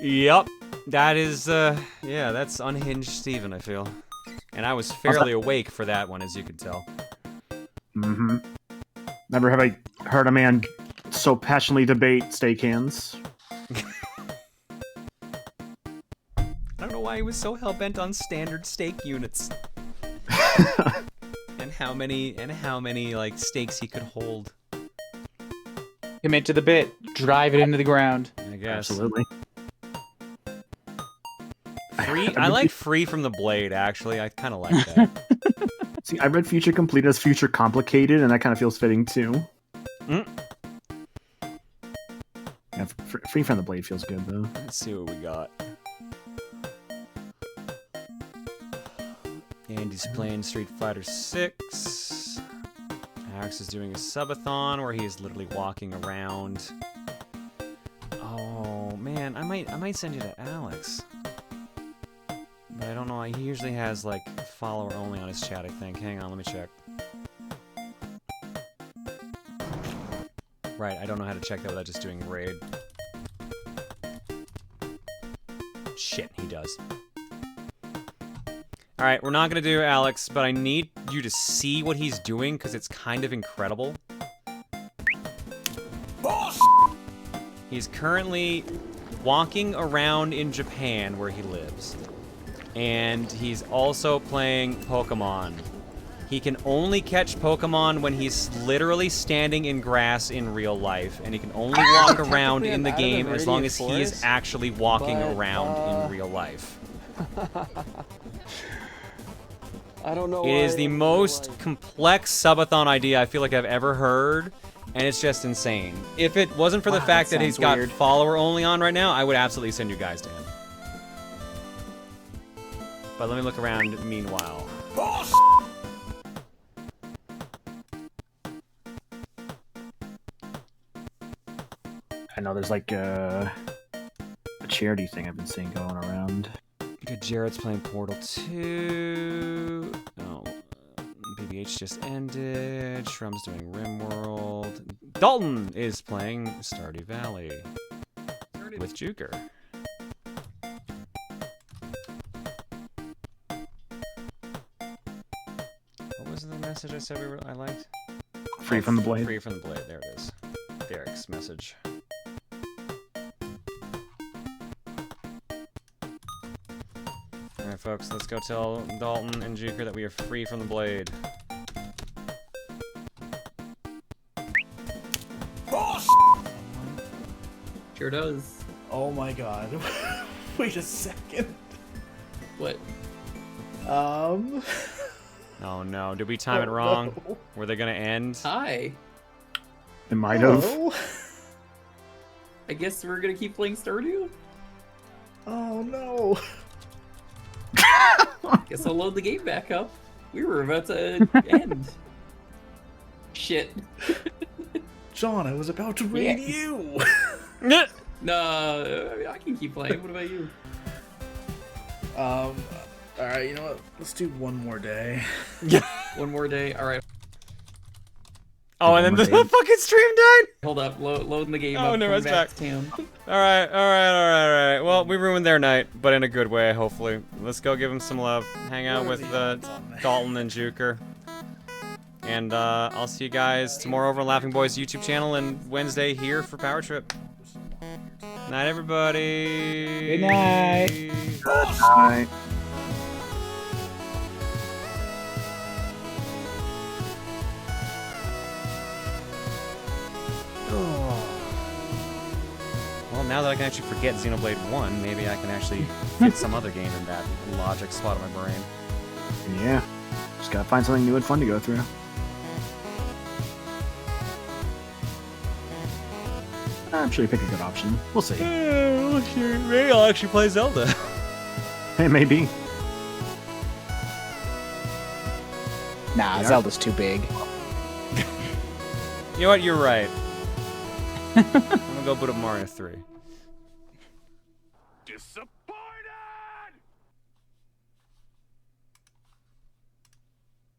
Yep, that is, yeah, that's unhinged Steven, I feel. And I was fairly awake for that one, as you could tell. Mm-hmm. Never have I heard a man so passionately debate steak hands. I don't know why he was so hell-bent on standard steak units. and how many like steaks he could hold. Commit to the bit. Drive it into the ground. I guess. Absolutely. I like Free from the Blade, actually. I kind of like that. See, I read Future Complete as Future Complicated, and that kind of feels fitting, too. Mm. Yeah, Free from the Blade feels good, though. Let's see what we got. Andy's playing Street Fighter 6. Alex is doing a subathon where he is literally walking around. Oh man, I might send you to Alex. But I don't know, he usually has like follower only on his chat, I think. Hang on, let me check. Right, I don't know how to check that without just doing raid. Shit, he does. Alright, we're not gonna do Alex, but I need you to see what he's doing, because it's kind of incredible. Boss! He's currently walking around in Japan, where he lives. And he's also playing Pokemon. He can only catch Pokemon when he's literally standing in grass in real life, and he can only walk around in the game as long as he is actually walking around in real life. I don't know. It is the most complex subathon idea I feel like I've ever heard, and it's just insane. If it wasn't for the fact that he's got follower only on right now, I would absolutely send you guys to him. But let me look around meanwhile. I know there's like a charity thing I've been seeing going around. Good, Jared's playing Portal 2. Oh, BBH just ended. Shrum's doing RimWorld. Dalton is playing Stardew Valley with Juker. What was the message I said I liked? Free from the Blade. Free from the Blade. There it is. Derek's message. Alright, folks, let's go tell Dalton and Juker that we are free from the Blade. Sure does. Oh my god. Wait a second. What? Oh no, did we time it wrong? No. Were they gonna end? Hi. It might have. I guess we're gonna keep playing Stardew? Oh no. Guess I'll load the game back up. We were about to end. Shit. John, I was about to raid you. No, I can keep playing. What about you? Alright, you know what? Let's do one more day. Yeah. One more day. Alright. Oh, and then the fucking stream died? Hold up. Loading the game up. Oh, no, it's back. To town. Alright. Well, we ruined their night, but in a good way, hopefully. Let's go give them some love. Hang out with Dalton and Juker. And I'll see you guys tomorrow over on Laughing Boys YouTube channel and Wednesday here for Power Trip. Night, everybody. Good night. Good night. Well, now that I can actually forget Xenoblade 1, maybe I can actually fit some other game in that logic spot of my brain. Yeah. Just gotta find something new and fun to go through. I'm sure you pick a good option. We'll see. Maybe I'll actually play Zelda. It may be. Nah, Yeah. Zelda's too big. You know what? You're right. I'm gonna go boot up Mario 3. Disappointed.